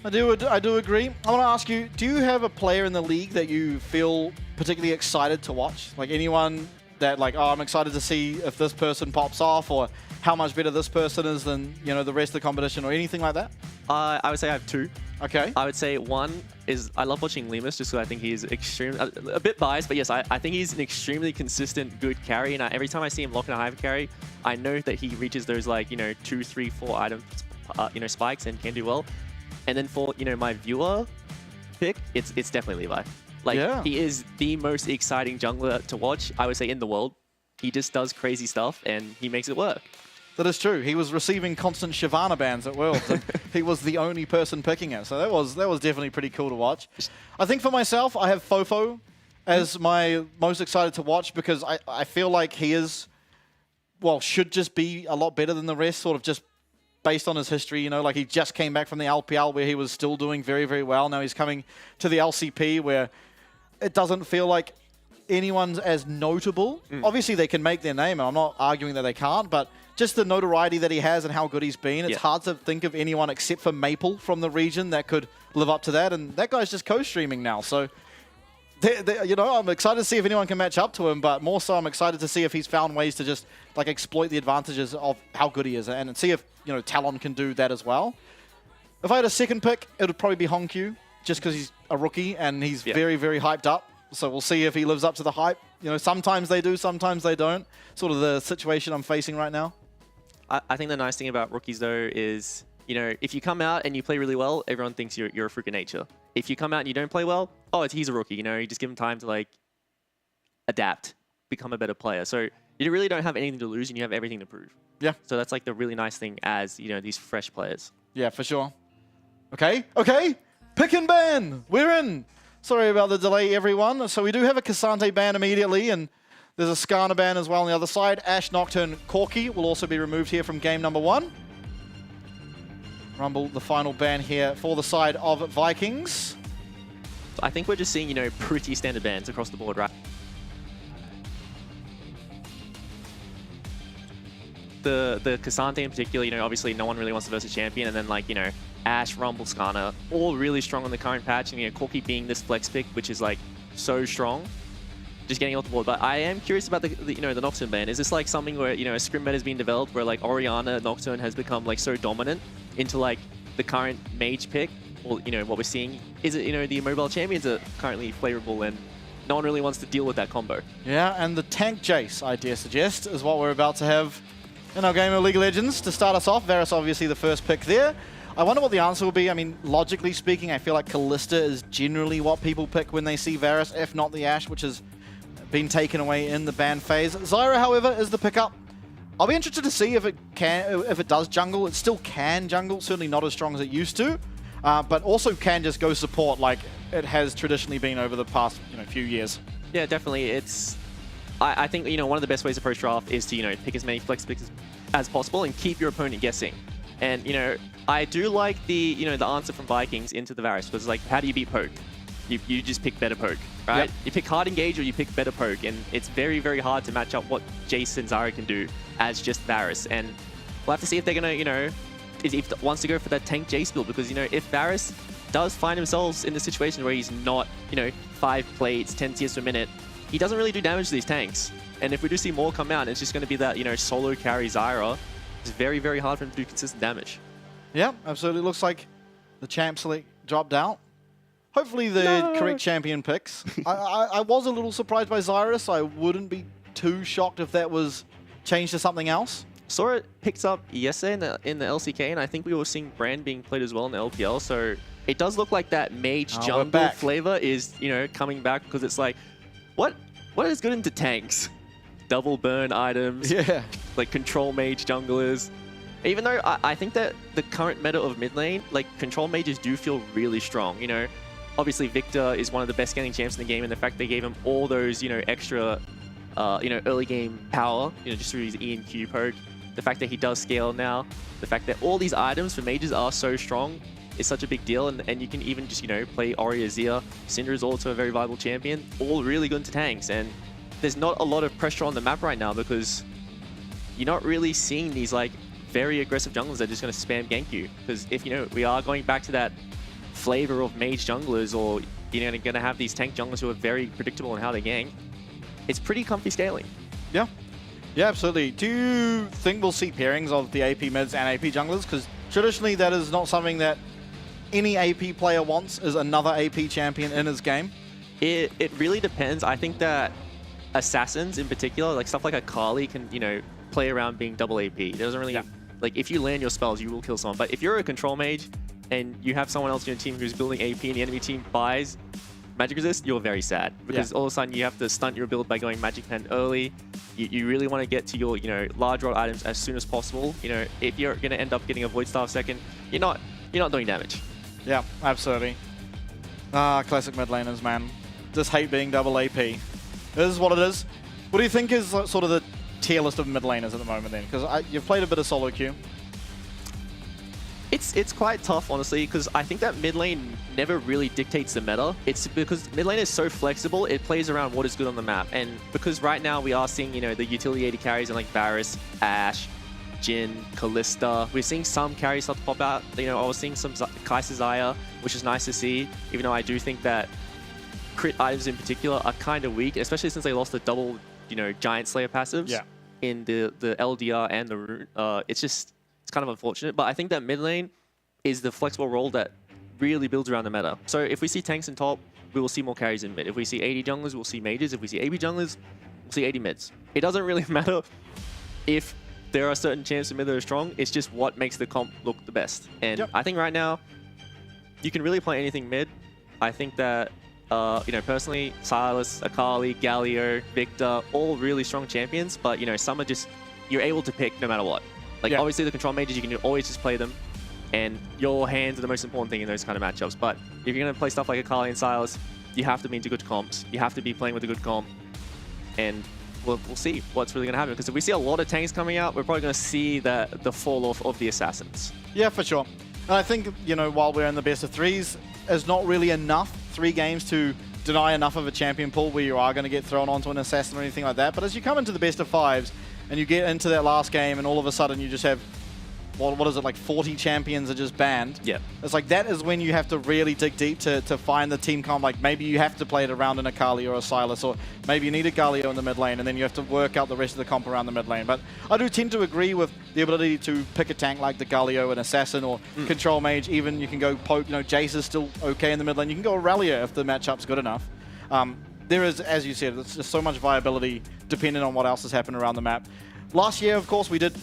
I do agree. I want to ask you, do you have a player in the league that you feel particularly excited to watch? Anyone that oh, I'm excited to see if this person pops off, or how much better this person is than, the rest of the competition, or anything like that? I would say I have 2. Okay. I would say one is I love watching Lemus, just because I think he's a bit biased, but yes, I think he's an extremely consistent, good carry. And every time I see him lock in a Hive carry, I know that he reaches those 2, 3, 4 items, spikes, and can do well. And then for, my viewer pick, it's definitely Levi. He is the most exciting jungler to watch, I would say, in the world. He just does crazy stuff, and he makes it work. That is true. He was receiving constant Shyvana bans at Worlds, and he was the only person picking it. So that was definitely pretty cool to watch. I think for myself, I have Fofo as my most excited to watch, because I feel like he is, should just be a lot better than the rest, sort of just based on his history. You know, like he just came back from the LPL where he was still doing very, very well. Now he's coming to the LCP where it doesn't feel like anyone's as notable. Obviously, they can make their name, and I'm not arguing that they can't, but just the notoriety that he has and how good he's been, it's hard to think of anyone except for Maple from the region that could live up to that, and that guy's just co-streaming now, so you know, I'm excited to see if anyone can match up to him, but more so I'm excited to see if he's found ways to just like exploit the advantages of how good he is, and see if, you know, Talon can do that as well. If I had a second pick, it would probably be Honkyu, just because he's a rookie and he's very, very hyped up. So we'll see if he lives up to the hype. You know, sometimes they do, sometimes they don't. Sort of the situation I'm facing right now. I think the nice thing about rookies, though, is, you know, if you come out and you play really well, everyone thinks you're a freak of nature. If you come out and you don't play well, oh, he's a rookie. You know, you just give him time to, like, adapt, become a better player. So you really don't have anything to lose and you have everything to prove. Yeah. So that's, like, the really nice thing as, you know, these fresh players. Yeah, for sure. Okay. Pick and ban. We're in. Sorry about the delay, everyone. So we do have a Cassante ban immediately, and there's a Skarner ban as well on the other side. Ash, Nocturne, Corki will also be removed here from game number 1. Rumble, the final ban here for the side of Vikings. I think we're just seeing, you know, pretty standard bans across the board, right? The Cassante in particular, you know, obviously no one really wants to versus champion, and then, like, you know, Ash, Rumble, Skarner, all really strong on the current patch, and, you know, Corki being this flex pick, which is, like, so strong, just getting off the board. But I am curious about the you know, the Nocturne ban. Is this, like, something where, you know, a scrim meta has been developed where, like, Orianna Nocturne has become, like, so dominant into, like, the current mage pick? Or, you know, what we're seeing? Is it, you know, the mobile champions are currently flavorable and no one really wants to deal with that combo? Yeah, and the tank Jace, I dare suggest, is what we're about to have in our game of League of Legends. To start us off, Varus obviously the first pick there. I wonder what the answer will be. I mean, logically speaking, I feel like Kalista is generally what people pick when they see Varus, if not the Ashe, which has been taken away in the ban phase. Zyra, however, is the pickup. I'll be interested to see if it does jungle. It still can jungle, certainly not as strong as it used to, but also can just go support like it has traditionally been over the past, you know, few years. Yeah, definitely. It's I think, you know, one of the best ways to approach draft is to, you know, pick as many flex picks as possible and keep your opponent guessing. And, you know, I do like the, you know, the answer from Vikings into the Varus, because, like, how do you beat poke? You just pick better poke, right? Yep. You pick hard engage or you pick better poke, and it's very, very hard to match up what Jace and Zyra can do as just Varus. And we'll have to see if they're gonna, you know, if wants to go for that tank Jace build, because, you know, if Varus does find himself in the situation where he's not, you know, 5 plates, 10 CS per minute, he doesn't really do damage to these tanks. And if we do see more come out, it's just going to be that, you know, solo carry Zyra. It's very, very hard for him to do consistent damage. Yeah, absolutely. Looks like the champ select dropped out. Hopefully the correct champion picks. I was a little surprised by Zyra, so I wouldn't be too shocked if that was changed to something else. Saw it picked up yesterday in the LCK, and I think we were seeing Brand being played as well in the LPL, so it does look like that mage jungle flavor is, you know, coming back, because it's like, what is good into tanks? Double burn items, like control mage junglers. Even though I think that the current meta of mid lane, like, control mages do feel really strong, you know. Obviously, Victor is one of the best scaling champs in the game, and the fact they gave him all those, you know, extra, you know, early game power, you know, just through his E and Q poke. The fact that he does scale now, the fact that all these items for mages are so strong is such a big deal, and you can even just, you know, play Ori Azir. Syndra is also a very viable champion, all really good into tanks, and there's not a lot of pressure on the map right now because you're not really seeing these, like, very aggressive junglers that are just going to spam gank you. Because if, you know, we are going back to that flavor of mage junglers, or, you know, going to have these tank junglers who are very predictable in how they gank, it's pretty comfy scaling. Yeah. Yeah, absolutely. Do you think we'll see pairings of the AP mids and AP junglers? Because traditionally that is not something that any AP player wants, is another AP champion in his game. It really depends. I think that assassins in particular, like stuff like a Kali, can, you know, play around being double AP. It doesn't really, like, if you land your spells, you will kill someone. But if you're a control mage and you have someone else in your team who's building AP and the enemy team buys magic resist, you're very sad, because all of a sudden you have to stunt your build by going magic pen early. You really want to get to your, you know, large rod items as soon as possible. You know, if you're going to end up getting a void staff second, you're not doing damage. Yeah, absolutely. Classic mid laners, man. Just hate being double AP. It is what it is. What do you think is sort of the tier list of mid laners at the moment then? Because you've played a bit of solo queue. It's quite tough, honestly, because I think that mid lane never really dictates the meta. It's because mid lane is so flexible, it plays around what is good on the map. And because right now we are seeing, you know, the utility AD carries in like Varus, Ashe, Jhin, Kalista. We're seeing some carries start to pop out. You know, I was seeing some Kai'Sa Xayah, which is nice to see, even though I do think that crit items in particular are kind of weak, especially since they lost the double, you know, Giant Slayer passives in the LDR and the Rune. It's kind of unfortunate, but I think that mid lane is the flexible role that really builds around the meta. So if we see tanks in top, we will see more carries in mid. If we see AD junglers, we'll see mages. If we see AB junglers, we'll see AD mids. It doesn't really matter if there are certain champs in mid that are strong. It's just what makes the comp look the best. And I think right now, you can really play anything mid. I think that, you know, personally, Sylas, Akali, Galio, Victor, all really strong champions, but, you know, some are just, you're able to pick no matter what. Like, obviously, the control mages, you can always just play them, and your hands are the most important thing in those kind of matchups. But if you're going to play stuff like Akali and Sylas, you have to be into good comps. You have to be playing with a good comp, and we'll see what's really going to happen. Because if we see a lot of tanks coming out, we're probably going to see the fall off of the assassins. Yeah, for sure. And I think, you know, while we're in the best of threes, there's not really enough 3 games to deny enough of a champion pool where you are going to get thrown onto an assassin or anything like that. But as you come into the best of 5s, and you get into that last game, and all of a sudden you just have, what is it, like 40 champions are just banned. Yeah. It's like, that is when you have to really dig deep to find the team comp. Like, maybe you have to play it around an Akali or a Sylas, or maybe you need a Galio in the mid lane, and then you have to work out the rest of the comp around the mid lane. But I do tend to agree with the ability to pick a tank like the Galio, an Assassin, or Control Mage. Even you can go poke, you know, Jace is still okay in the mid lane. You can go Aurelia if the matchup's good enough. There is, as you said, there's just so much viability depending on what else has happened around the map. Last year, of course, we did,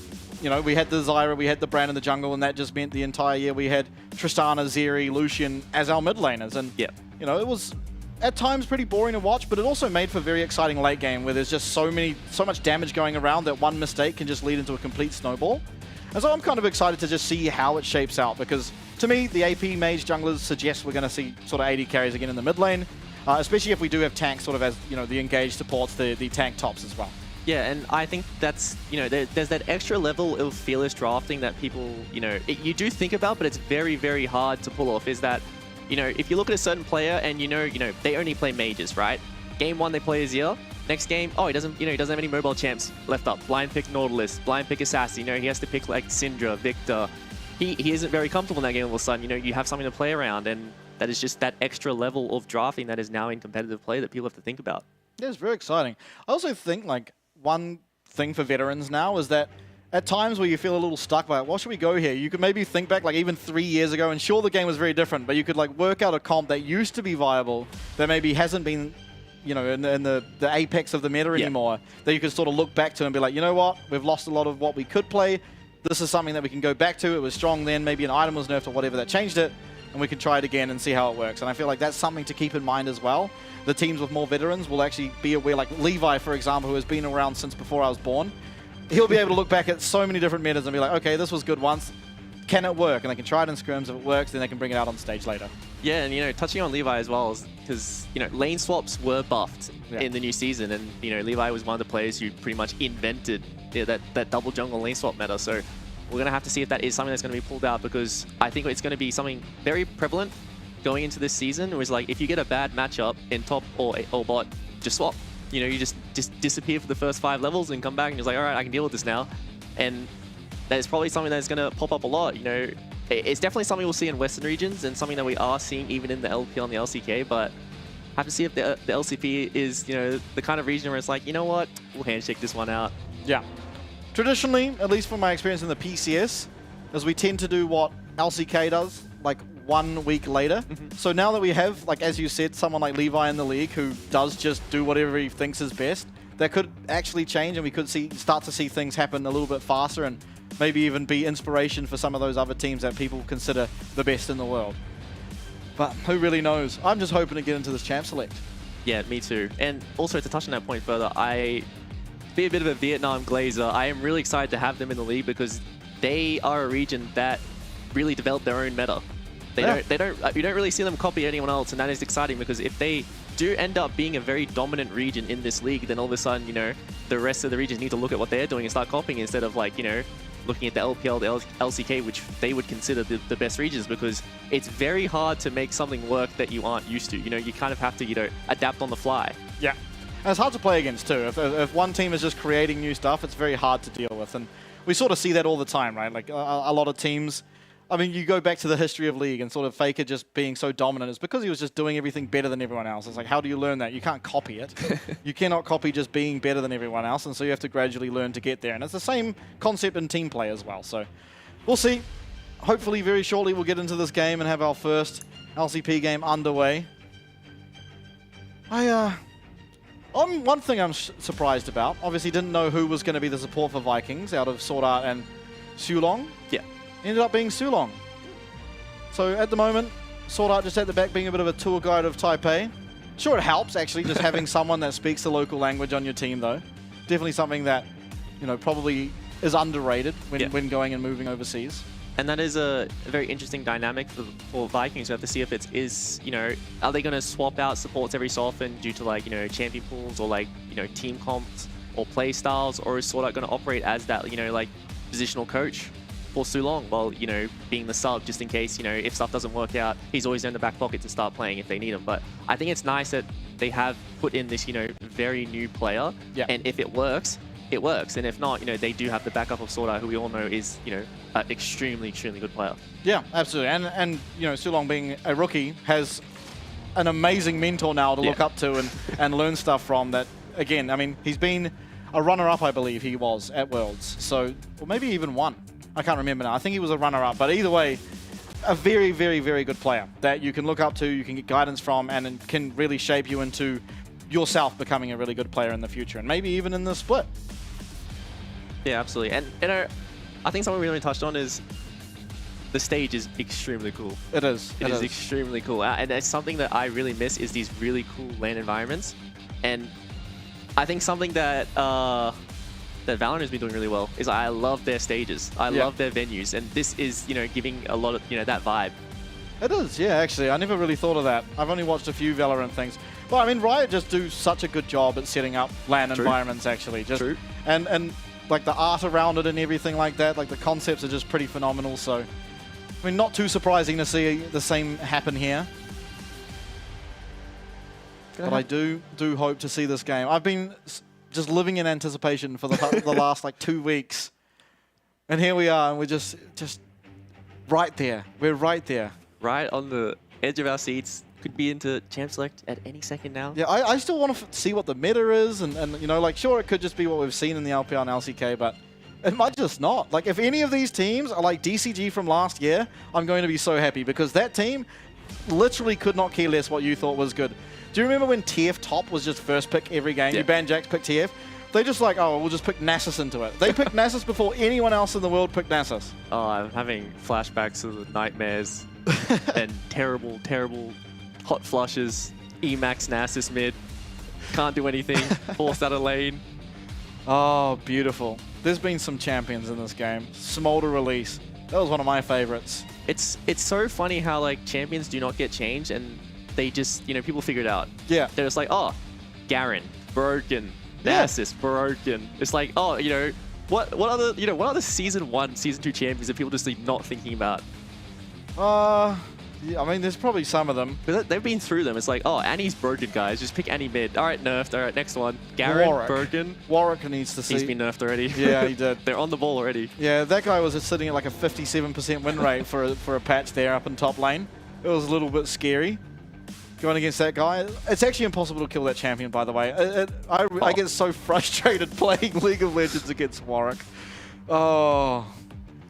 you know, we had the Zyra, we had the Brand in the jungle, and that just meant the entire year we had Tristana, Zeri, Lucian as our mid laners. And, you know, it was at times pretty boring to watch, but it also made for a very exciting late game where there's just so much damage going around that one mistake can just lead into a complete snowball. And so I'm kind of excited to just see how it shapes out, because to me, the AP mage junglers suggest we're going to see sort of AD carries again in the mid lane, especially if we do have tanks sort of as, you know, the engaged supports the tank tops as well. Yeah, and I think that's, you know, there's that extra level of fearless drafting that people, you know, you do think about, but it's very, very hard to pull off, is that, you know, if you look at a certain player and you know, they only play mages, right? Game 1, they play Azir. Next game, oh, he doesn't have any mobile champs left up. Blind pick Nautilus, blind pick Assassin, you know, he has to pick like Syndra, Victor. He isn't very comfortable in that game all of a sudden. You know, you have something to play around, and that is just that extra level of drafting that is now in competitive play that people have to think about. Yeah, it's very exciting. I also think, like, one thing for veterans now is that at times where you feel a little stuck, like, what should we go here? You could maybe think back, like, even 3 years ago, and sure, the game was very different, but you could, like, work out a comp that used to be viable that maybe hasn't been, you know, in the apex of the meta anymore, that you could sort of look back to and be like, you know what, we've lost a lot of what we could play. This is something that we can go back to. It was strong then, maybe an item was nerfed or whatever that changed it, and we can try it again and see how it works. And I feel like that's something to keep in mind as well. The teams with more veterans will actually be aware, like Levi, for example, who has been around since before I was born. He'll be able to look back at so many different metas and be like, okay, this was good once. Can it work? And they can try it in scrims. If it works, then they can bring it out on stage later. Yeah, and, you know, touching on Levi as well, because, you know, lane swaps were buffed in the new season, and, you know, Levi was one of the players who pretty much invented that double jungle lane swap meta. So we're going to have to see if that is something that's going to be pulled out, because I think it's going to be something very prevalent going into this season. It was like, if you get a bad matchup in top or bot, just swap. You know, you just disappear for the first 5 levels and come back and you're like, all right, I can deal with this now. And that is probably something that's going to pop up a lot. You know, it's definitely something we'll see in Western regions and something that we are seeing even in the LP on the LCK, but I have to see if the LCP is, you know, the kind of region where it's like, you know what, we'll handshake this one out. Yeah. Traditionally, at least from my experience in the PCS, is we tend to do what LCK does, like 1 week later. So now that we have, like, as you said, someone like Levi in the league who does just do whatever he thinks is best, that could actually change, and we could start to see things happen a little bit faster, and maybe even be inspiration for some of those other teams that people consider the best in the world. But who really knows? I'm just hoping to get into this champ select. Yeah, me too. And also, to touch on that point further, I be a bit of a Vietnam glazer. I am really excited to have them in the league because they are a region that really developed their own meta. You don't really see them copy anyone else, and that is exciting, because if they do end up being a very dominant region in this league, then all of a sudden, you know, the rest of the regions need to look at what they're doing and start copying, instead of, like, you know, looking at the LPL, the LCK, which they would consider the best regions, because it's very hard to make something work that you aren't used to. You know, you kind of have to, you know, adapt on the fly. Yeah. And it's hard to play against too. If one team is just creating new stuff, it's very hard to deal with. And we sort of see that all the time, right? Like a lot of teams, I mean, you go back to the history of League and sort of Faker just being so dominant. It's because he was just doing everything better than everyone else. It's like, how do you learn that? You can't copy it. You cannot copy just being better than everyone else. And so you have to gradually learn to get there. And it's the same concept in team play as well. So we'll see. Hopefully very shortly we'll get into this game and have our first LCP game underway. One thing I'm surprised about, obviously didn't know who was going to be the support for Vikings out of Sword Art and Sulong. Yeah. Ended up being Sulong. So at the moment, Sword Art just at the back being a bit of a tour guide of Taipei. Sure, it helps actually just having someone that speaks the local language on your team though. Definitely something that, you know, probably is underrated when going and moving overseas. And that is a very interesting dynamic for Vikings. We have to see if it is, you know, are they going to swap out supports every so often due to, like, you know, champion pools or, like, you know, team comps or play styles, or is Sword Art going to operate as that, you know, like, positional coach for Sulong while, you know, being the sub just in case, you know, if stuff doesn't work out, he's always in the back pocket to start playing if they need him. But I think it's nice that they have put in this, you know, very new player. Yeah. And if it works, it works. And if not, you know, they do have the backup of Sword Art, who we all know is, you know, an extremely, extremely good player. Yeah, absolutely. And you know, Sulong being a rookie has an amazing mentor now to look up to and learn stuff from. That, again, I mean, he's been a runner-up, I believe he was, at Worlds. So, or maybe even won. I can't remember now. I think he was a runner-up. But either way, a very, very, very good player that you can look up to, you can get guidance from, and can really shape you into yourself becoming a really good player in the future, and maybe even in the split. Yeah, absolutely. And, you know, I think something we really touched on is the stage is extremely cool. It is. It is extremely cool. And it's something that I really miss is these really cool LAN environments. And I think something that that Valorant has been doing really well is I love their stages. I love their venues. And this is, you know, giving a lot of, you know, that vibe. It is, yeah, actually. I never really thought of that. I've only watched a few Valorant things. But I mean, Riot just do such a good job at setting up LAN environments, actually. Just, and like the art around it and everything like that, like the concepts are just pretty phenomenal. So, I mean, not too surprising to see the same happen here. But I do hope to see this game. I've been just living in anticipation for the last like 2 weeks. And here we are, and we're just right there. We're right there. Right on the edge of our seats. Could be into Champ Select at any second now. Yeah, I still want to see what the meta is, and you know, like, sure, it could just be what we've seen in the LPL and LCK, but it might just not. Like, if any of these teams are like DCG from last year, I'm going to be so happy, because that team literally could not care less what you thought was good. Do you remember when TF top was just first pick every game? You ban Jax, pick TF. They just like, oh, we'll just pick Nasus into it. They picked Nasus before anyone else in the world picked Nasus. Oh, I'm having flashbacks of the nightmares and terrible, terrible hot flushes, Emax Nasus mid, can't do anything, forced out of lane. Oh, beautiful. There's been some champions in this game. Smolder release. That was one of my favorites. It's so funny how, like, champions do not get changed and they just, you know, people figure it out. Yeah. They're just like, oh, Garen, broken. Nasus, broken. It's like, oh, you know, what other Season 1, Season 2 champions are people just like, not thinking about? Yeah, I mean, there's probably some of them. But they've been through them. It's like, oh, Annie's broken, guys. Just pick Annie mid. All right, nerfed. All right, next one. Garen, Warwick. broken. Warwick needs to see. He's been nerfed already. Yeah, he did. They're on the ball already. Yeah, that guy was sitting at like a 57% win rate for a patch there up in top lane. It was a little bit scary going against that guy. It's actually impossible to kill that champion, by the way. I get so frustrated playing League of Legends against Warwick. Oh.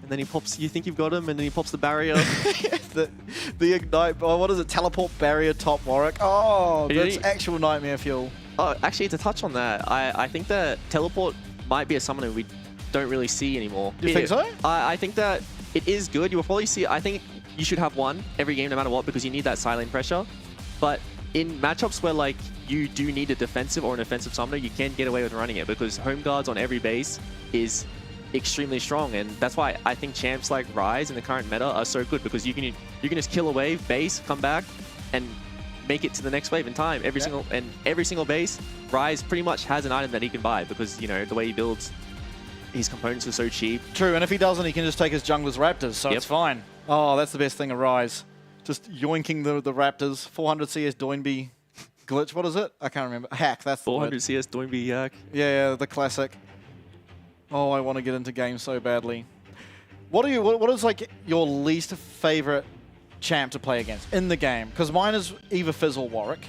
And then he pops, you think you've got him, and then he pops the barrier. the ignite, what is it, teleport barrier top Warwick. Oh, that's actual nightmare fuel. Oh, actually, to touch on that, I think that teleport might be a summoner we don't really see anymore. You think so? I think that it is good. You will probably see, I think you should have one every game no matter what, because you need that silent pressure. But in matchups where, like, you do need a defensive or an offensive summoner, you can get away with running it, because home guards on every base is extremely strong, and that's why I think champs like Ryze in the current meta are so good, because you can just kill a wave, base, come back, and make it to the next wave in time. Every single base, Ryze pretty much has an item that he can buy, because, you know, the way he builds. his components are so cheap. True, and if he doesn't, he can just take his jungler's Raptors, so it's fine. Oh, that's the best thing of Rise. Just yoinking the Raptors. 400 CS Doinby glitch. What is it? I can't remember. Hack, that's the 400 word. CS Doinby hack. Yeah, the classic. Oh, I want to get into games so badly. What is like your least favorite champ to play against in the game? Because mine is either Fizz or Warwick.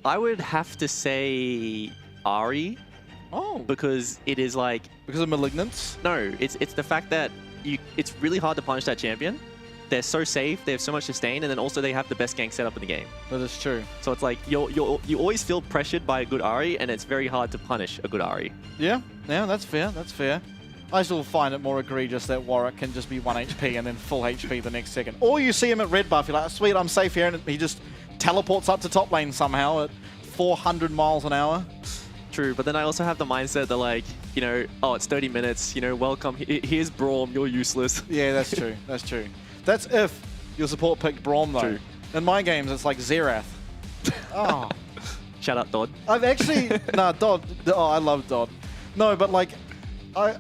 I would have to say Ahri. Oh. Because it is like... Because of Malignance? No, it's the fact that it's really hard to punish that champion. They're so safe, they have so much sustain, and then also they have the best gank setup in the game. That is true. So it's like, you always feel pressured by a good Ahri, and it's very hard to punish a good Ahri. Yeah, that's fair, that's fair. I still find it more egregious that Warwick can just be 1 HP and then full HP the next second. Or you see him at red buff, you're like, sweet, I'm safe here, and he just teleports up to top lane somehow at 400 miles an hour. True, but then I also have the mindset that like, you know, oh, it's 30 minutes, you know, welcome, here's Braum, you're useless. Yeah, that's true, that's true. That's if your support picked Braum though. True. In my games, it's like Xerath. Oh. Shout out Dodd. I've actually, nah, Dodd, oh, I love Dodd. No, but like, I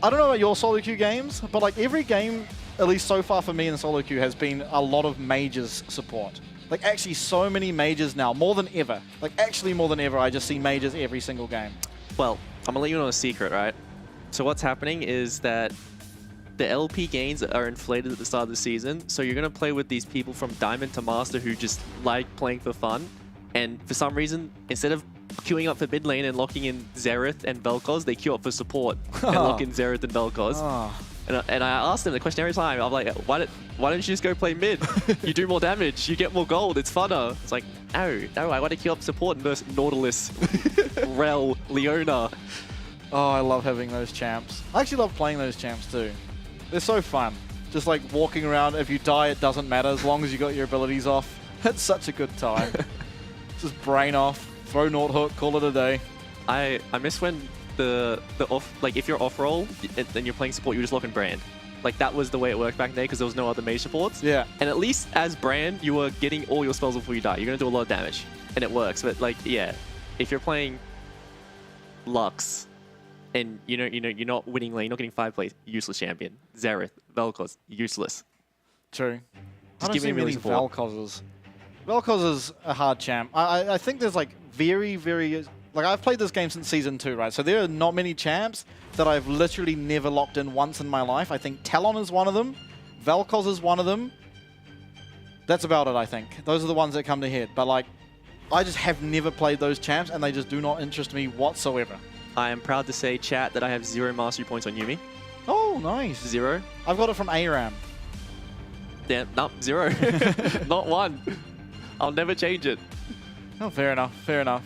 don't know about your solo queue games, but like every game, at least so far for me in solo queue, has been a lot of mages support. Like actually so many mages now, more than ever. Like actually more than ever, I just see mages every single game. Well, I'm gonna let you know a secret, right? So what's happening is that the LP gains are inflated at the start of the season, so you're gonna play with these people from Diamond to Master who just like playing for fun, and for some reason, instead of queuing up for mid lane and locking in Xerath and Vel'Koz, they queue up for support and lock in Xerath and Vel'Koz. Oh. And I asked them the question every time. I'm like, why don't you just go play mid? You do more damage, you get more gold, it's funner. It's like, no, I want to queue up support versus Nautilus, Rel, Leona. Oh, I love having those champs. I actually love playing those champs too. They're so fun. Just like walking around, if you die, it doesn't matter as long as you got your abilities off. It's such a good time. Just brain off, throw Naut Hook, call it a day. I miss when the off, like if you're off roll and you're playing support, you just lock in Brand. Like that was the way it worked back in the day because there was no other mage supports. Yeah. And at least as Brand, you were getting all your spells before you die. You're gonna do a lot of damage, and it works. But like, yeah, if you're playing Lux, and you're not winning lane, you're not getting 5 plays, useless champion. Xerath, Vel'Koz, useless. True. Just give me really support. Vel'Koz's. Vel'Koz is a hard champ. I think there's like very, like I've played this game since Season 2, right? So there are not many champs that I've literally never locked in once in my life. I think Talon is one of them. Vel'Koz is one of them. That's about it, I think. Those are the ones that come to head. But like, I just have never played those champs and they just do not interest me whatsoever. I am proud to say, chat, that I have 0 mastery points on Yuumi. Oh, nice. 0. I've got it from ARAM. Yeah, no, 0. Not 1. I'll never change it. Oh, fair enough, fair enough.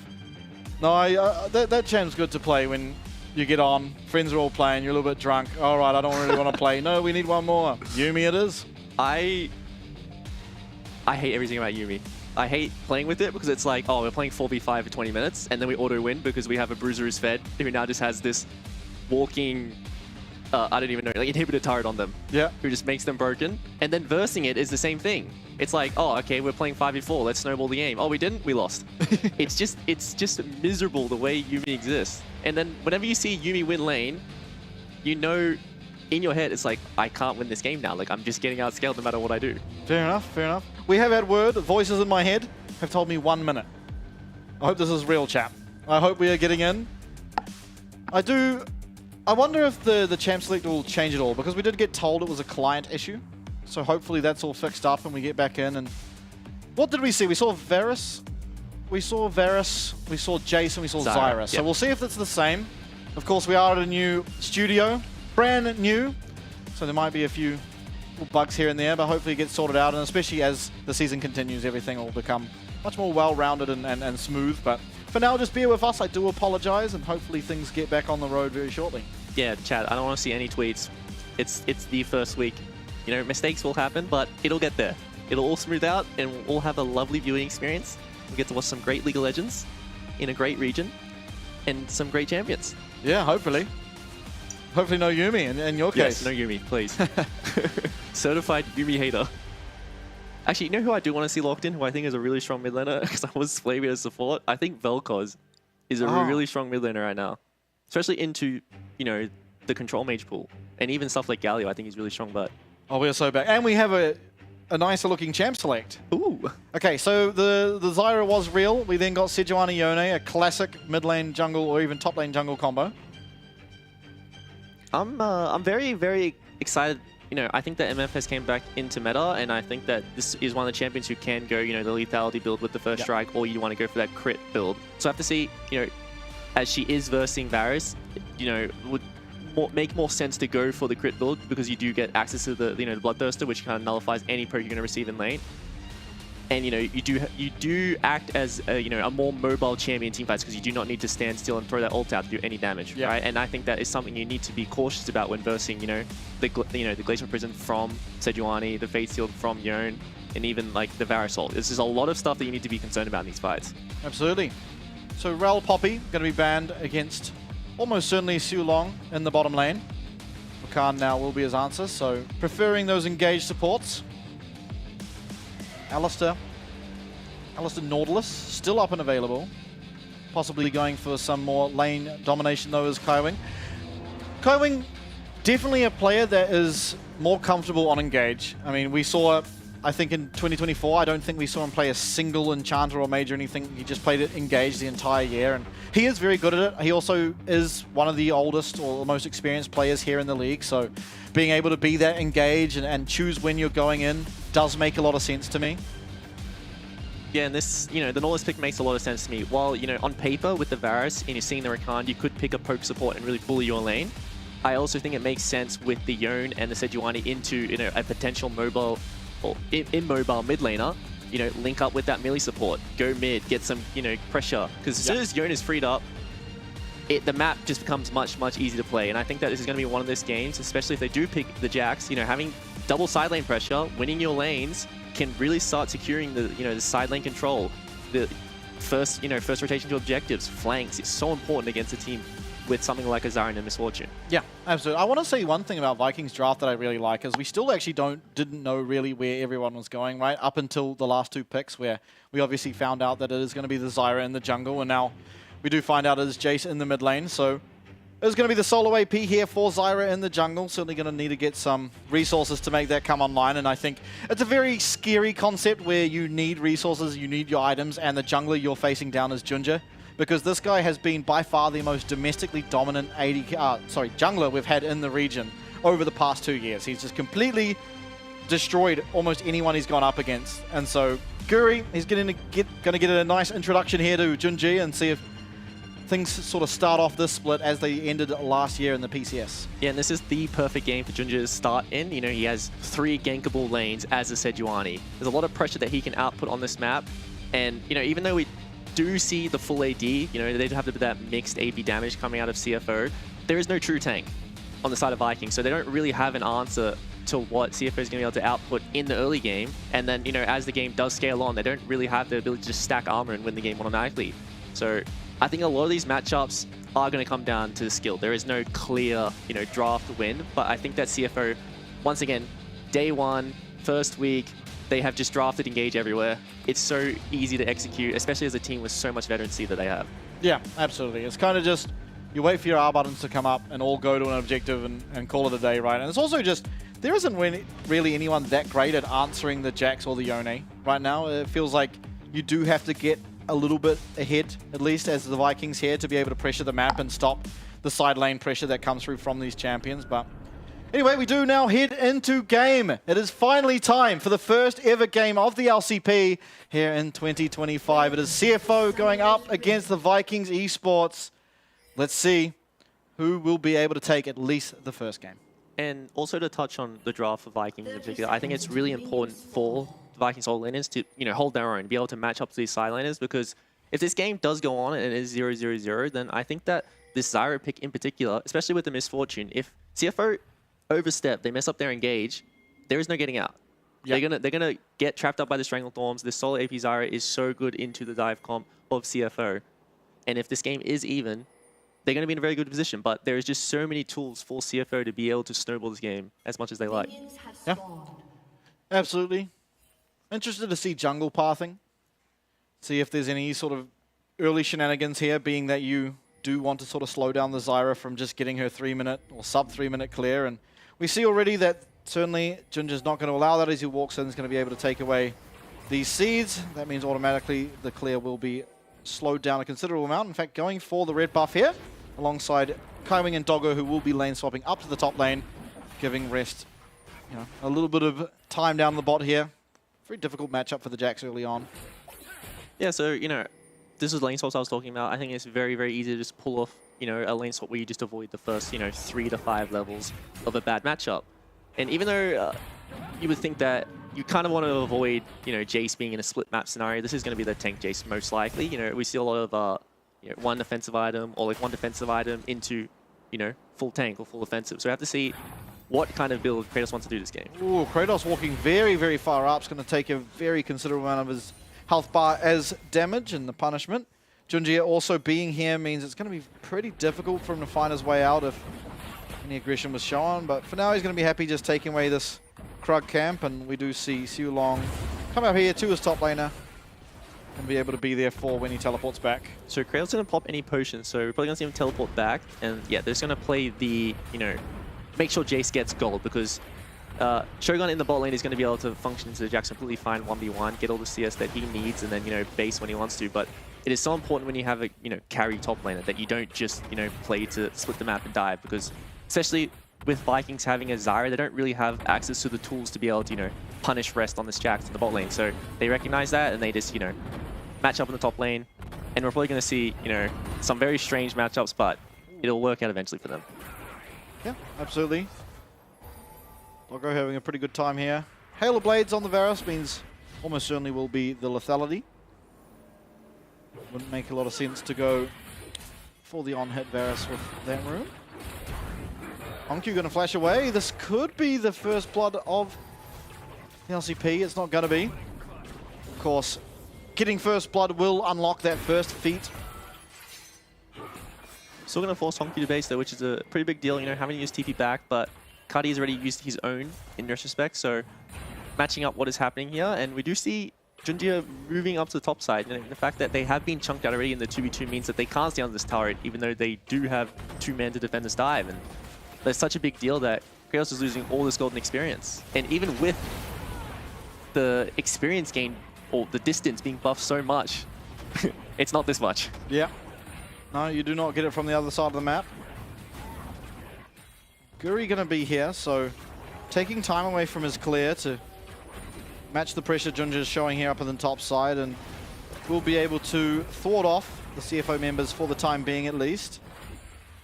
No, that champ's good to play when you get on, friends are all playing, you're a little bit drunk. All right, I don't really want to play. No, we need one more. Yuumi it is. I hate everything about Yuumi. I hate playing with it because it's like, oh, we're playing 4v5 for 20 minutes and then we auto-win because we have a bruiser who's fed who now just has this walking, I don't even know, like inhibitor turret on them. Yeah. Who just makes them broken. And then versing it is the same thing. It's like, oh, okay, we're playing 5v4, let's snowball the game. Oh, we didn't? We lost. It's just miserable the way Yuumi exists. And then whenever you see Yuumi win lane, you know in your head, it's like, I can't win this game now. Like, I'm just getting outscaled no matter what I do. Fair enough, fair enough. We have had word, voices in my head have told me 1 minute. I hope this is real, chat. I hope we are getting in. I wonder if the champ select will change it all, because we did get told it was a client issue. So hopefully that's all fixed up and we get back in. And what did we see? We saw Varus, we saw Jason, we saw Zyra. Yep. So we'll see if it's the same. Of course, we are at a new studio, brand new. So there might be a few little bugs here and there, but hopefully it gets sorted out. And especially as the season continues, everything will become much more well-rounded and smooth. But for now, just bear with us. I do apologize, and hopefully things get back on the road very shortly. Yeah, chat, I don't want to see any tweets. It's the first week. You know, mistakes will happen, but it'll get there. It'll all smooth out, and we'll all have a lovely viewing experience. We'll get to watch some great League of Legends in a great region, and some great champions. Yeah, hopefully. Hopefully no Yuumi in your case. Yes, no Yuumi, please. Certified Yuumi hater. Actually, you know who I do want to see locked in, who I think is a really strong mid laner, because I was Flavia as support? I think Vel'Koz is a really strong mid laner right now. especially into, you know, the control mage pool. And even stuff like Galio, I think he's really strong, but... Oh, we're so bad. And we have a nicer looking champ select. Ooh. Okay, so the Zyra was real. We then got Sejuani Yone, a classic mid lane jungle or even top lane jungle combo. I'm very, very excited. You know, I think that MF has came back into meta, and I think that this is one of the champions who can go, you know, the lethality build with the first strike, or you want to go for that crit build. So I have to see, you know, as she is versing Varus, you know, would make more sense to go for the crit build because you do get access to the, you know, the Bloodthirster, which kind of nullifies any poke you're going to receive in lane. And, you know, you do act as a, you know, a more mobile champion in teamfights because you do not need to stand still and throw that ult out to do any damage, right? And I think that is something you need to be cautious about when versing, you know, the Glacial Prison from Sejuani, the Fate Shield from Yone, and even like the Varus ult. This is a lot of stuff that you need to be concerned about in these fights. Absolutely. So Rel Poppy going to be banned against almost certainly Su Long in the bottom lane. Rakan now will be his answer, so preferring those engaged supports. Alistair Nautilus, still up and available. Possibly going for some more lane domination though as Kaiwing. Kaiwing, definitely a player that is more comfortable on engage. I mean, we saw, I think in 2024, I don't think we saw him play a single enchanter or mage or anything. He just played it engaged the entire year, and he is very good at it. He also is one of the oldest or the most experienced players here in the league, so being able to be that engaged and choose when you're going in does make a lot of sense to me. Yeah, and this, you know, the Nautilus pick makes a lot of sense to me. While, you know, on paper with the Varus and you're seeing the Rakan, you could pick a poke support and really bully your lane. I also think it makes sense with the Yone and the Sejuani into, you know, a potential mobile or immobile mid laner. You know, link up with that melee support, go mid, get some, you know, pressure. Because as soon as Yone is freed up, the map just becomes much, much easier to play. And I think that this is going to be one of those games, especially if they do pick the Jax, you know, having double side lane pressure, winning your lanes, can really start securing the, you know, the side lane control. The first rotation to objectives, flanks. It's so important against a team with something like a Zyra and a Misfortune. Yeah, absolutely. I want to say one thing about Vikings draft that I really like is we still actually didn't know really where everyone was going, right? Up until the last two picks where we obviously found out that it is going to be the Zyra in the jungle, and now we do find out it is Jace in the mid lane. So there's going to be the solo AP here for Zyra in the jungle. Certainly going to need to get some resources to make that come online. And I think it's a very scary concept where you need resources, you need your items, and the jungler you're facing down is Junja. Because this guy has been by far the most domestically dominant jungler we've had in the region over the past 2 years. He's just completely destroyed almost anyone he's gone up against. And so Guri, he's going to get a nice introduction here to Junji and see if things sort of start off this split as they ended last year in the PCS. Yeah, and this is the perfect game for Junja to start in. You know, he has 3 gankable lanes as a Sejuani. There's a lot of pressure that he can output on this map. And, you know, even though we do see the full AD, you know, they have that mixed AP damage coming out of CFO, there is no true tank on the side of Vikings. So they don't really have an answer to what CFO is going to be able to output in the early game. And then, you know, as the game does scale on, they don't really have the ability to just stack armor and win the game automatically. So I think a lot of these matchups are going to come down to the skill. There is no clear, you know, draft win, but I think that CFO, once again, day one, first week, they have just drafted engage everywhere. It's so easy to execute, especially as a team with so much veterancy that they have. Yeah, absolutely. It's kind of just, you wait for your R buttons to come up and all go to an objective and call it a day, right? And it's also just, there isn't really anyone that great at answering the Jax or the Yone right now. It feels like you do have to get a little bit ahead, at least as the Vikings here, to be able to pressure the map and stop the side lane pressure that comes through from these champions. But anyway, we do now head into game. It is finally time for the first ever game of the LCP here in 2025. It is CFO going up against the Vikings esports. Let's see who will be able to take at least the first game. And also to touch on the draft for Vikings in particular, I think it's really important for the Vikings solo laners to, you know, hold their own, be able to match up to these side laners, because if this game does go on and it is 0-0-0, then I think that this Zyra pick in particular, especially with the Misfortune, if CFO overstep, they mess up their engage, there is no getting out. Yep. They're gonna get trapped up by the Stranglethorns. This solo AP Zyra is so good into the dive comp of CFO. And if this game is even, they're gonna be in a very good position. But there is just so many tools for CFO to be able to snowball this game as much as they like. Yeah, absolutely. Interested to see jungle pathing. See if there's any sort of early shenanigans here, being that you do want to sort of slow down the Zyra from just getting her 3-minute or sub 3-minute clear. And we see already that certainly Ginger's not going to allow that as he walks in. He's going to be able to take away these seeds. That means automatically the clear will be slowed down a considerable amount. In fact, going for the red buff here alongside Kaiwing and Doggo, who will be lane swapping up to the top lane, giving Rest a little bit of time down the bot here. Very difficult matchup for the Jacks early on. Yeah, so, this is lane swaps I was talking about. I think it's very, very easy to just pull off, a lane swap where you just avoid the first, 3 to 5 levels of a bad matchup. And even though you would think that you kind of want to avoid, Jace being in a split map scenario, this is going to be the tank Jace most likely. We see a lot of, one defensive item or like one defensive item into, full tank or full offensive. So we have to see what kind of build Kratos wants to do this game. Ooh, Kratos walking very, very far up. It's going to take a very considerable amount of his health bar as damage and the punishment. Junjie also being here means it's going to be pretty difficult for him to find his way out if any aggression was shown. But for now, he's going to be happy just taking away this Krug camp. And we do see Siu Long come up here to his top laner and be able to be there for when he teleports back. So Kratos going to pop any potions, so we're probably going to see him teleport back. And yeah, they're just going to play the, make sure Jace gets gold, because Shogun in the bot lane is going to be able to function into the Jack's completely fine 1v1, get all the CS that he needs, and then, base when he wants to. But it is so important when you have a, carry top laner that you don't just, play to split the map and die, because especially with Vikings having a Zyra, they don't really have access to the tools to be able to, punish Rest on this Jax in the bot lane. So they recognize that and they just, match up in the top lane. And we're probably going to see, some very strange matchups, but it'll work out eventually for them. Yeah, absolutely. Doggo having a pretty good time here. Hail of Blades on the Varus means almost certainly will be the lethality. Wouldn't make a lot of sense to go for the on-hit Varus with that room. Onkyu going to flash away. This could be the first blood of the LCP. It's not going to be. Of course, getting first blood will unlock that first feat. Still going to force Honky to base though, which is a pretty big deal, having to use TP back, but Kadi has already used his own in retrospect, so matching up what is happening here, and we do see Junjie moving up to the top side. The fact that they have been chunked out already in the 2v2 means that they can't stay on this turret, even though they do have 2 men to defend this dive, and that's such a big deal that Kratos is losing all this golden experience. And even with the experience gain, or the distance being buffed so much, it's not this much. Yeah. No, you do not get it from the other side of the map. Guri going to be here, so taking time away from his clear to match the pressure Junjie is showing here up on the top side, and will be able to thwart off the CFO members for the time being at least.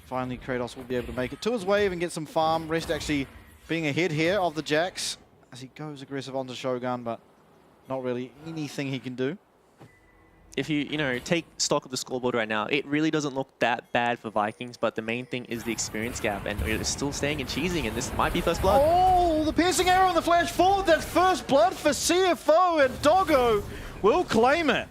Finally, Kratos will be able to make it to his wave and get some farm. Rest actually being ahead here of the Jax as he goes aggressive onto Shogun, but not really anything he can do. If you, take stock of the scoreboard right now, it really doesn't look that bad for Vikings, but the main thing is the experience gap, and it's still staying and cheesing, and this might be first blood. Oh, the piercing arrow and the flash forward. That's first blood for CFO, and Doggo will claim it.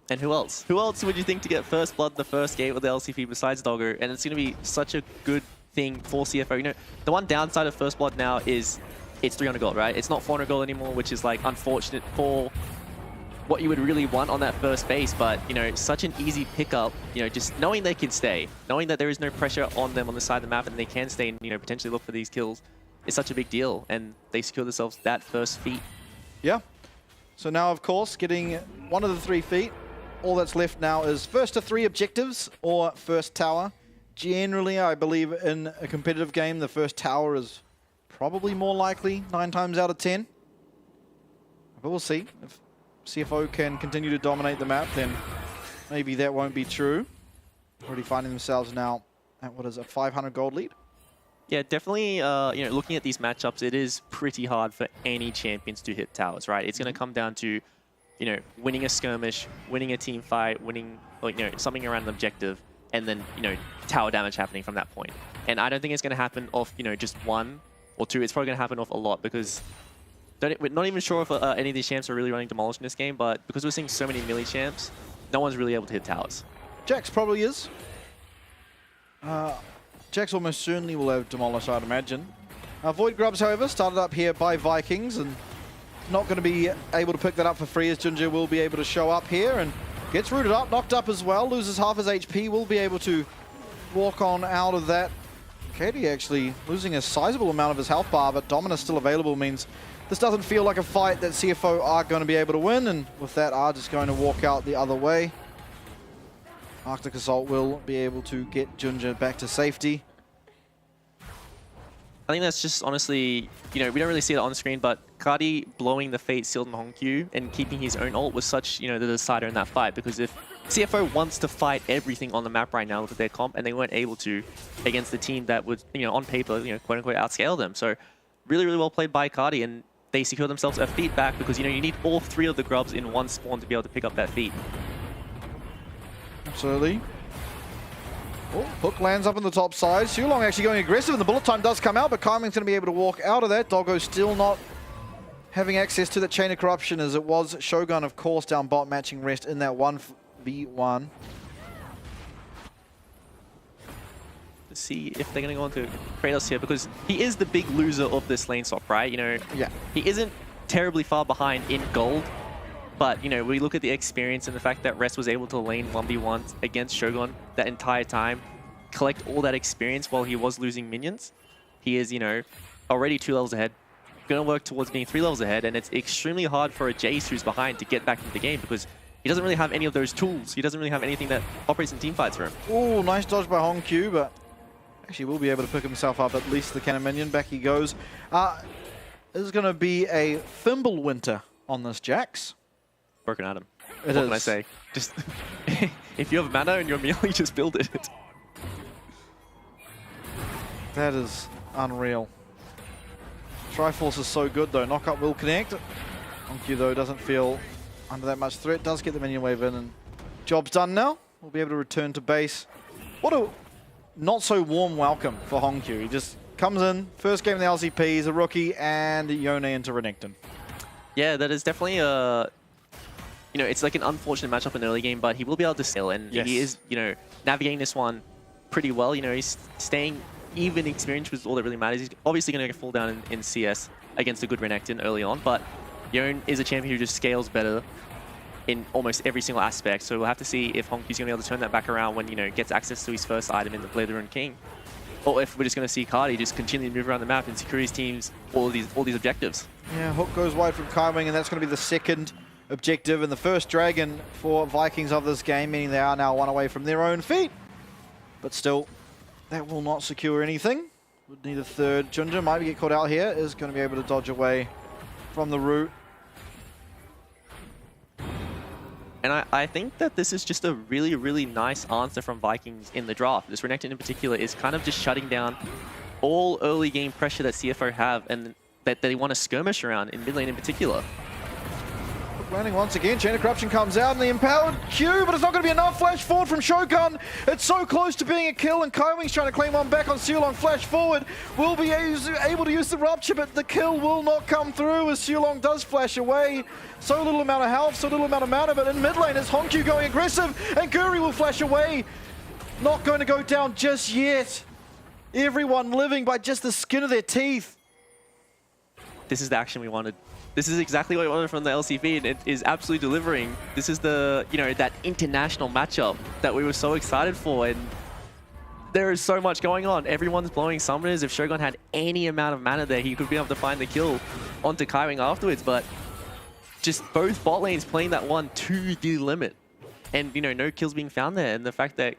And who else? Who else would you think to get first blood the first game with the LCP besides Doggo? And it's going to be such a good thing for CFO. The one downside of first blood now is it's 300 gold, right? It's not 400 gold anymore, which is like unfortunate for what you would really want on that first base, but such an easy pickup, just knowing they can stay, knowing that there is no pressure on them on the side of the map and they can stay and potentially look for these kills is such a big deal, and they secure themselves that first feat. Yeah. So now, of course, getting one of the 3 feet. All that's left now is first to 3 objectives or first tower. Generally, I believe in a competitive game, the first tower is probably more likely 9 times out of 10. But we'll see. If CFO can continue to dominate the map, then maybe that won't be true. Already finding themselves now at, what is it, 500 gold lead? Yeah, definitely, looking at these matchups, it is pretty hard for any champions to hit towers, right? It's going to come down to, winning a skirmish, winning a team fight, winning, something around an objective, and then, tower damage happening from that point. And I don't think it's going to happen off, just 1 or 2. It's probably going to happen off a lot, because we're not even sure if any of these champs are really running Demolish in this game, but because we're seeing so many melee champs, no one's really able to hit towers. Jax probably is. Jax almost certainly will have Demolish, I'd imagine. Void Grubs, however, started up here by Vikings, and not going to be able to pick that up for free, as Junjie will be able to show up here and Gets rooted up, knocked up as well, loses half his HP, will be able to walk on out of that. Katie actually losing a sizable amount of his health bar, but Dominus still available means this doesn't feel like a fight that CFO are going to be able to win, and with that are just going to walk out the other way. Arctic Assault will be able to get Junja back to safety. I think that's just honestly, we don't really see it on screen, but Kadi blowing the Fate sealed on Hongkyu and keeping his own ult was such, the decider in that fight, because if CFO wants to fight everything on the map right now with their comp, and they weren't able to against the team that would, on paper, quote unquote, outscale them. So really, really well played by Kadi, and they secure themselves a feat back because, you need all 3 of the grubs in one spawn to be able to pick up that feat. Absolutely. Oh, Hook lands up on the top side. Sulong actually going aggressive, and the bullet time does come out, but Kaiming's going to be able to walk out of that. Doggo still not having access to the Chain of Corruption, as it was Shogun, of course, down bot, matching Rest in that 1v1. Let's see if they're going to go on to Kratos here, because he is the big loser of this lane swap, right? Yeah. He isn't terribly far behind in gold, but, we look at the experience and the fact that Rest was able to lane 1v1 against Shogun that entire time, collect all that experience while he was losing minions. He is, already 2 levels ahead, going to work towards being 3 levels ahead, and it's extremely hard for a Jace who's behind to get back into the game because he doesn't really have any of those tools. He doesn't really have anything that operates in team fights for him. Oh, nice dodge by Hongkyu, but actually will be able to pick himself up at least the cannon minion. Back he goes. This is going to be a Thimble Winter on this Jax. Broken Adam. What can I say? Just if you have mana and you're melee, just build it. That is unreal. Triforce is so good though. Knockup will connect. Hongkyu though doesn't feel under that much threat. Does get the minion wave in, and job's done now. We'll be able to return to base. What a not so warm welcome for Hongkyu. He just comes in, first game in the LCP, he's a rookie, and Yone into Renekton. Yeah, that is definitely a... it's like an unfortunate matchup in the early game, but he will be able to sail, and he is, navigating this one pretty well. He's staying even experienced, which is all that really matters. He's obviously going to fall down in CS against a good Renekton early on, but Yone is a champion who just scales better in almost every single aspect. So we'll have to see if Hongkyu's going to be able to turn that back around when, gets access to his first item in the Blade of the Rune King. Or if we're just going to see Kadi just continue to move around the map and secure his teams all these objectives. Yeah, Hook goes wide from Kaiwing, and that's going to be the second objective and the first dragon for Vikings of this game, meaning they are now 1 away from their own feet. But still, that will not secure anything. Would need a third. Junja might get caught out here, is going to be able to dodge away from the root. And I think that this is just a really, really nice answer from Vikings in the draft. This Renekton in particular is kind of just shutting down all early game pressure that CFO have and that they want to skirmish around in mid lane in particular. Landing once again, Chain of Corruption comes out and the empowered Q, but it's not going to be enough. Flash forward from Shogun. It's so close to being a kill, and Kaiwing's trying to claim one back on Sulong. Flash forward, will be able to use the Rupture, but the kill will not come through as Sulong does flash away. So little amount of health, so little amount of mana, but in mid lane is Hongkyu going aggressive, and Guri will flash away. Not going to go down just yet. Everyone living by just the skin of their teeth. This is the action we wanted. This is exactly what we wanted from the LCP, and it is absolutely delivering. This is the, that international matchup that we were so excited for, and there is so much going on. Everyone's blowing summoners. If Shogun had any amount of mana there, he could be able to find the kill onto Kaiwing afterwards, but just both bot lanes playing that one to the limit. And, no kills being found there, and the fact that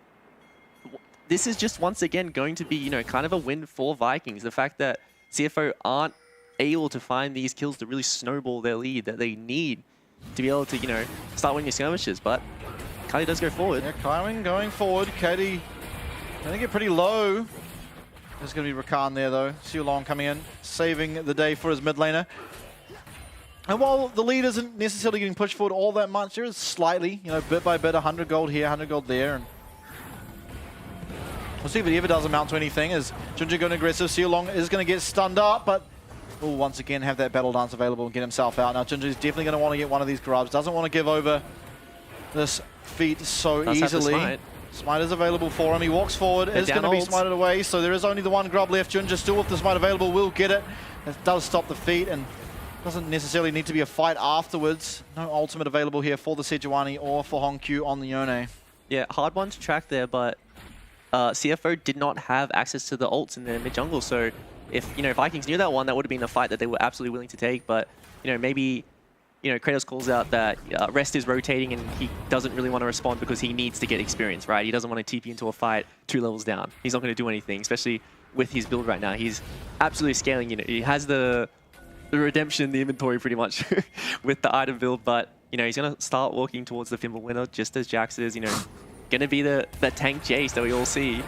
this is just once again going to be, kind of a win for Vikings. The fact that CFO aren't able to find these kills to really snowball their lead that they need to be able to, start winning your skirmishes. But Katie does go forward. Yeah, Kaiwing going forward. Katie going to get pretty low. There's going to be Rakan there though. Sulong coming in, saving the day for his mid laner. And while the lead isn't necessarily getting pushed forward all that much, there is slightly, bit by bit, 100 gold here, 100 gold there. And we'll see if it ever does amount to anything, as Junja going aggressive. Sulong is going to get stunned up, but will once again have that battle dance available and get himself out. Now Junja is definitely going to want to get one of these grubs. Doesn't want to give over this feat so easily. Smite is available for him. He walks forward, is going to be smited away, so there is only the one grub left. Junja still with the smite available, will get it. It does stop the feat, and Doesn't necessarily need to be a fight afterwards. No ultimate available here for the Sejuani or for Hongkyu on the Yone. Yeah, hard one to track there, but CFO did not have access to the ults in their mid jungle. So if Vikings knew that one, that would have been a fight that they were absolutely willing to take. But maybe Kratos calls out that Rest is rotating and he doesn't really want to respond because he needs to get experience, right? He doesn't want to TP into a fight 2 levels down. He's not going to do anything, especially with his build right now. He's absolutely scaling. He has the redemption in the inventory pretty much with the item build, but he's gonna start walking towards the Fimble winner just as Jax is gonna be the tank Jace that we all see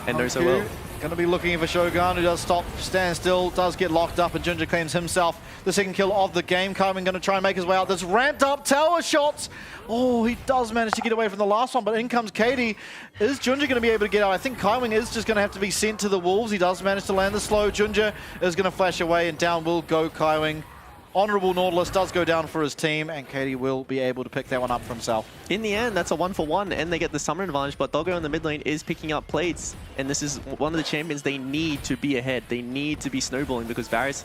and know so well. Gonna be looking for Shogun, who does stand still, does get locked up, and Ginger claims himself the second kill of the game. Kaiwing gonna try and make his way out. There's ramped up tower shots. Oh, he does manage to get away from the last one, but in comes Katie. Is Ginger gonna be able to get out? I think Kaiwing is just gonna have to be sent to the wolves. He does manage to land the slow. Ginger is gonna flash away, and down will go Kaiwing. Honorable Nautilus does go down for his team, and Katie will be able to pick that one up for himself. In the end, that's a 1-for-1, and they get the summer advantage, but Doggo in the mid lane is picking up plates, and this is one of the champions they need to be ahead. They need to be snowballing because Varus,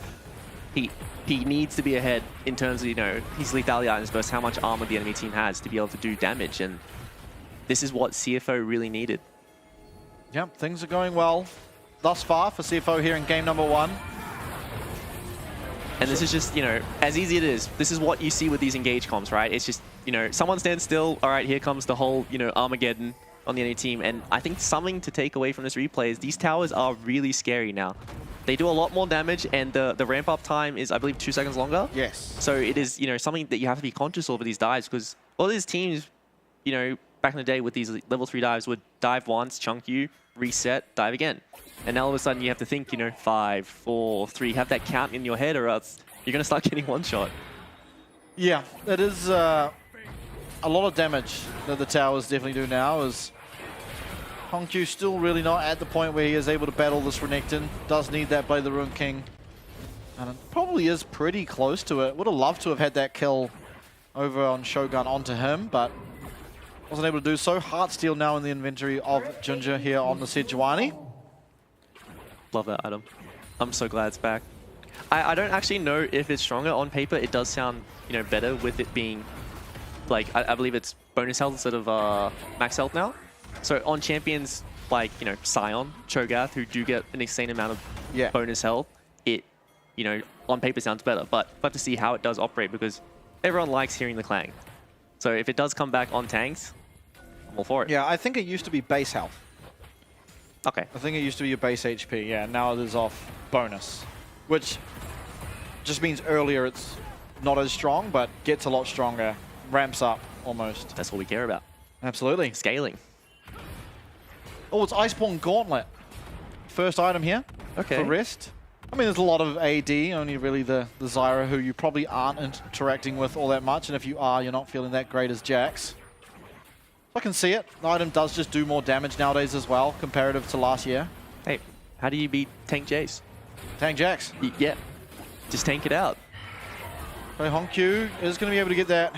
he needs to be ahead in terms of, his lethality items versus how much armor the enemy team has to be able to do damage, and this is what CFO really needed. Yep, things are going well thus far for CFO here in game number 1. And this is just, as easy it is, this is what you see with these engage comps, right? It's just, someone stands still, all right, here comes the whole, Armageddon on the enemy team. And I think something to take away from this replay is these towers are really scary now. They do a lot more damage, and the ramp-up time is, I believe, 2 seconds longer. Yes. So it is, something that you have to be conscious of with these dives, because all these teams, back in the day with these level 3 dives would dive once, chunk you, reset, dive again. And now all of a sudden you have to think, 5, 4, 3, have that count in your head, or else you're going to start getting one shot. Yeah, it is a lot of damage that the towers definitely do now, as Hongkyu still really not at the point where he is able to battle this Renekton. Does need that Blade of the Ruined King, and it probably is pretty close to it. Would have loved to have had that kill over on Shogun onto him, but wasn't able to do so. Heartsteel now in the inventory of Ginger here on the Sejuani. Love that item. I'm so glad it's back. I don't actually know if it's stronger. On paper, it does sound, better with it being, like, I believe it's bonus health instead of max health now. So on champions like, Sion, Cho'Gath, who do get an insane amount of bonus health, it, on paper sounds better. But we'll have to see how it does operate, because everyone likes hearing the clang. So if it does come back on tanks, I'm all for it. Yeah, I think it used to be base health. Okay. I think it used to be your base HP, yeah. Now it is off bonus, which just means earlier it's not as strong, but gets a lot stronger, ramps up almost. That's what we care about. Absolutely. Scaling. Oh, it's Iceborne Gauntlet. First item here for Rest. I mean, there's a lot of AD, only really the Zyra, who you probably aren't interacting with all that much, and if you are, you're not feeling that great as Jax. I can see it. The item does just do more damage nowadays as well, comparative to last year. Hey, how do you beat Tank Jace? Tank Jax. Yeah, just tank it out. So Hongkyu is going to be able to get that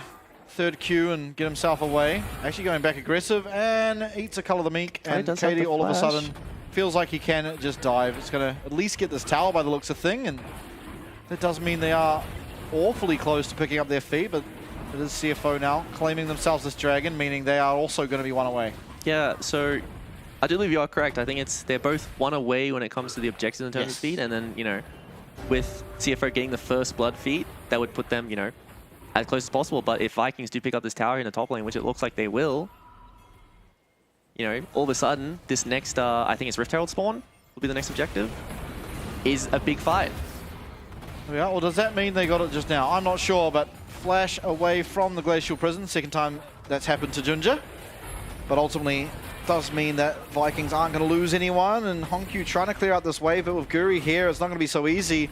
third Q and get himself away. Actually going back aggressive and eats a Color the Meek. And Katie all of a sudden feels like he can just dive. It's going to at least get this tower by the looks of thing. And that does mean they are awfully close to picking up their feet, but it is CFO now claiming themselves this dragon, meaning they are also going to be one away. Yeah, so I do believe you are correct. I think they're both one away when it comes to the objectives in terms of speed, and then, with CFO getting the first blood feat, that would put them, as close as possible. But if Vikings do pick up this tower in the top lane, which it looks like they will, all of a sudden, this next, I think it's Rift Herald spawn, will be the next objective, is a big fight. Yeah, well, does that mean they got it just now? I'm not sure, but flash away from the Glacial Prison. Second time that's happened to Ginger. But ultimately, does mean that Vikings aren't going to lose anyone, and Hongkyu trying to clear out this wave, but with Guri here, it's not going to be so easy.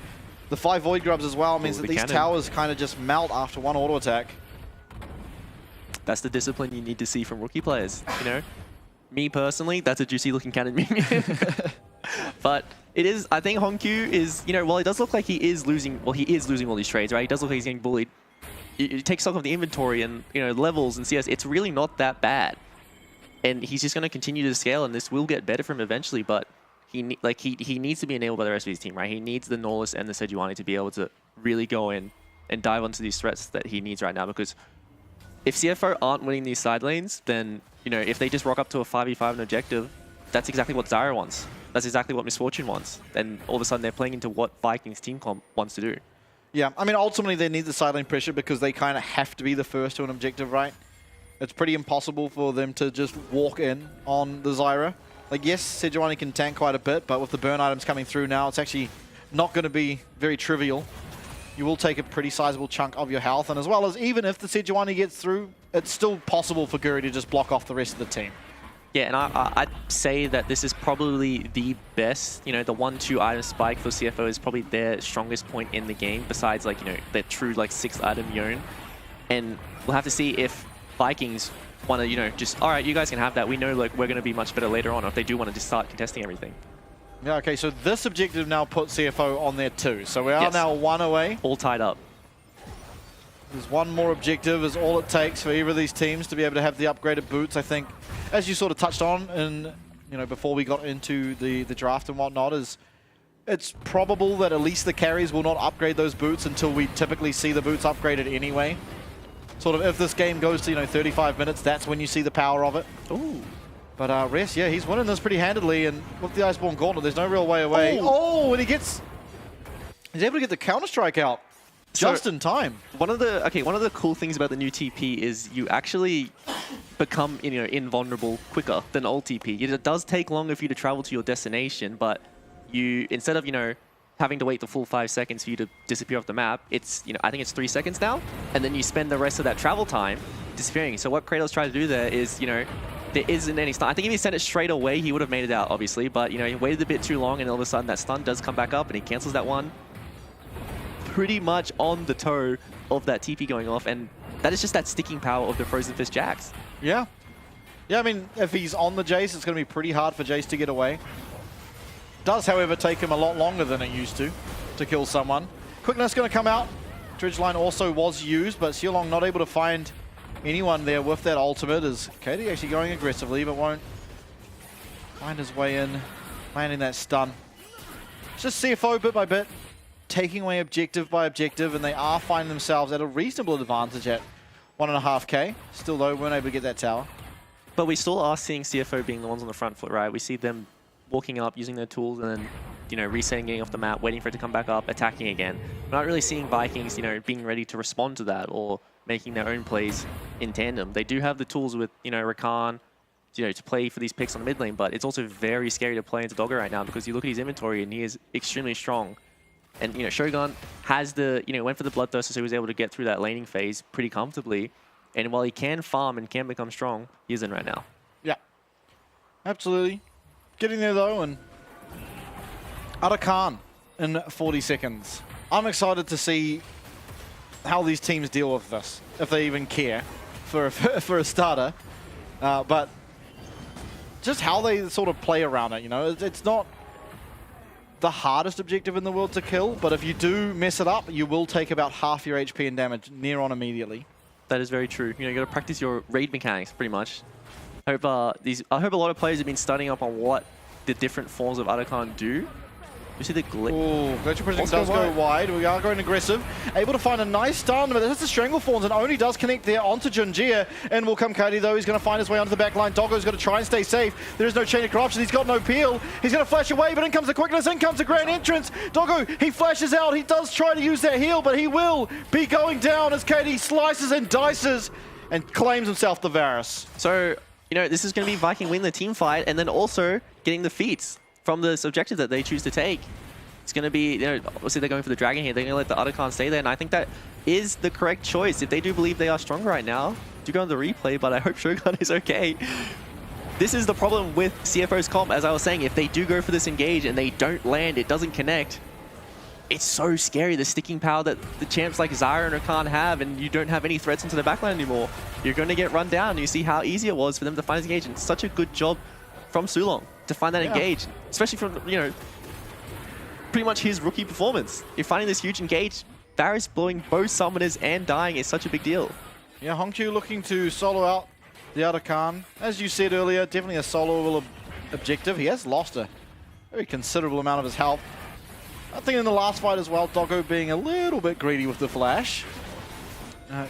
The 5 Void Grubs as well means that these towers kind of just melt after one auto attack. That's the discipline you need to see from rookie players, Me personally, that's a juicy looking cannon minion. But it is, I think Hongkyu is, while it does look like he is losing all these trades, right? He does look like he's getting bullied. You take stock of the inventory and, levels and CS, it's really not that bad. And he's just going to continue to scale, and this will get better for him eventually, but he needs to be enabled by the rest of his team, right? He needs the Norlis and the Sejuani to be able to really go in and dive onto these threats that he needs right now, because if CFO aren't winning these side lanes, then, you know, if they just rock up to a 5v5 an objective, that's exactly what Zyra wants. That's exactly what Misfortune wants. And all of a sudden they're playing into what Vikings team comp wants to do. Yeah, I mean, ultimately they need the side lane pressure because they kind of have to be the first to an objective, right? It's pretty impossible for them to just walk in on the Zyra. Like, yes, Sejuani can tank quite a bit, but with the burn items coming through now, it's actually not going to be very trivial. You will take a pretty sizable chunk of your health, and as well as even if the Sejuani gets through, it's still possible for Guri to just block off the rest of the team. Yeah, and I'd say that this is probably the best, you know, the 1-2 item spike for CFO is probably their strongest point in the game, besides, like, you know, their true, like, 6th item Yone. And we'll have to see if Vikings want to, you know, just, all right, you guys can have that. We know, like, we're going to be much better later on, or if they do want to just start contesting everything. Yeah, okay, so this objective now puts CFO on there too. So we are now 1 away. All tied up. There's one more objective is all it takes for either of these teams to be able to have the upgraded boots. I think, as you sort of touched on, in, you know, before we got into the draft and whatnot, is it's probable that at least the carries will not upgrade those boots until we typically see the boots upgraded anyway. Sort of if this game goes to, you know, 35 minutes, that's when you see the power of it. Ooh. But Res, yeah, he's winning this pretty handedly, and with the Iceborne Gauntlet, there's no real way away. Oh, and he's able to get the Counter-Strike out just in time. One of the cool things about the new TP is you actually become, you know, invulnerable quicker than old TP. It does take longer for you to travel to your destination, but you, instead of, you know, having to wait the full 5 seconds for you to disappear off the map, it's, you know, I think it's 3 seconds now, and then you spend the rest of that travel time disappearing. So what Kratos tried to do there is, you know, there isn't any stun. I think if he sent it straight away, he would have made it out, obviously, but, you know, he waited a bit too long, and all of a sudden that stun does come back up, and he cancels that one pretty much on the toe of that TP going off, and that is just that sticking power of the Frozen Fist Jax. Yeah. Yeah, I mean, if he's on the Jace, it's going to be pretty hard for Jace to get away. Does, however, take him a lot longer than it used to kill someone. Quickness going to come out. Dredge line also was used, but Sealong not able to find anyone there with that ultimate, as Katie actually going aggressively, but won't find his way in, landing that stun. It's just CFO bit by bit, taking away objective by objective, and they are finding themselves at a reasonable advantage at 1.5k. Still, though, weren't able to get that tower. But we still are seeing CFO being the ones on the front foot, right? We see them walking up, using their tools, and then, you know, resetting, getting off the map, waiting for it to come back up, attacking again. We're not really seeing Vikings, you know, being ready to respond to that or making their own plays in tandem. They do have the tools with, you know, Rakan, you know, to play for these picks on the mid lane, but it's also very scary to play into Doggo right now because you look at his inventory and he is extremely strong. And, you know, Shogun has the, you know, went for the Bloodthirster, so he was able to get through that laning phase pretty comfortably. And while he can farm and can become strong, he isn't right now. Yeah, absolutely. Getting there, though, and Arakan in 40 seconds. I'm excited to see how these teams deal with this, if they even care, for a starter. But just how they sort of play around it, you know. It's not the hardest objective in the world to kill, but if you do mess it up, you will take about half your HP and damage near on immediately. That is very true. You know, you got to practice your raid mechanics, pretty much. I hope a lot of players have been studying up on what the different forms of Arakan do. You see the glitch. Oh, Glitcher Prison does go wide. We are going aggressive. Able to find a nice stun, but that's the Stranglethorns, and only does connect there onto Junjia. And will come Cody, though. He's going to find his way onto the back line. Doggo's got to try and stay safe. There is no chain of corruption. He's got no peel. He's going to flash away, but in comes the quickness. In comes the grand entrance. Doggo, he flashes out. He does try to use that heal, but he will be going down as Katie slices and dices and claims himself the Varus. So, you know, this is going to be Viking winning the team fight and then also getting the feats from this objective that they choose to take. It's going to be, you know, obviously they're going for the dragon here. They're going to let the Arakan stay there, and I think that is the correct choice. If they do believe they are strong right now, do go on the replay, but I hope Shogun is okay. This is the problem with CFO's comp, as I was saying. If they do go for this engage and they don't land, it doesn't connect, it's so scary, the sticking power that the champs like Zyra and Rakan have, and you don't have any threats into the backline anymore. You're going to get run down. You see how easy it was for them to find this engage, and such a good job from Sulong to find that engage, especially from, you know, pretty much his rookie performance. You're finding this huge engage. Varus blowing both summoners and dying is such a big deal. Yeah, Hongqiu looking to solo out the Arakan. As you said earlier, definitely a soloable objective. He has lost a very considerable amount of his health. I think in the last fight as well, Doggo being a little bit greedy with the flash.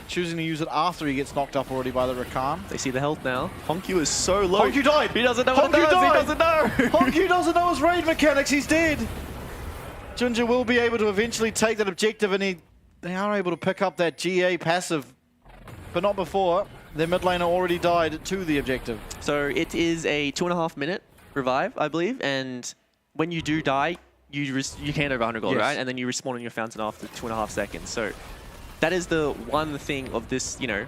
Choosing to use it after he gets knocked up already by the Rakan. They see the health now. Honku is so low. Honku died! He doesn't know what it Honku does. died! He doesn't know! Honku doesn't know his raid mechanics. He's dead. Junja will be able to eventually take that objective, and they are able to pick up that GA passive, but not before. Their mid laner already died to the objective. So it is a 2.5 minute revive, I believe, and when you do die, you can over 100 gold, yes. right? And then you respawn in your fountain after 2.5 seconds. So that is the one thing of this, you know,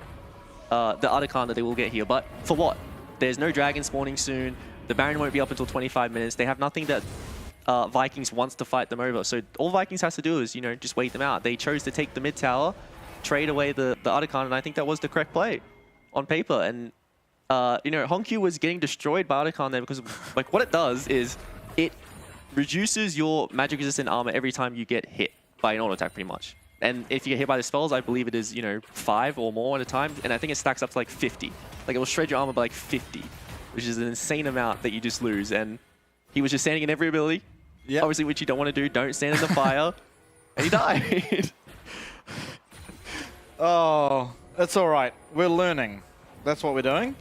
the other card that they will get here. But for what? There's no dragon spawning soon. The Baron won't be up until 25 minutes. They have nothing that Vikings wants to fight them over. So all Vikings has to do is, you know, just wait them out. They chose to take the mid tower, trade away the other card, and I think that was the correct play on paper. And, you know, Honku was getting destroyed by Otacon there because, like, what it does is it reduces your magic resistant armor every time you get hit by an auto attack, pretty much. And if you get hit by the spells, I believe it is, you know, 5 or more at a time. And I think it stacks up to like 50. Like, it will shred your armor by like 50, which is an insane amount that you just lose. And he was just standing in every ability. Yep. Obviously, which you don't want to do. Don't stand in the fire. And he died. Oh, that's all right. We're learning. That's what we're doing.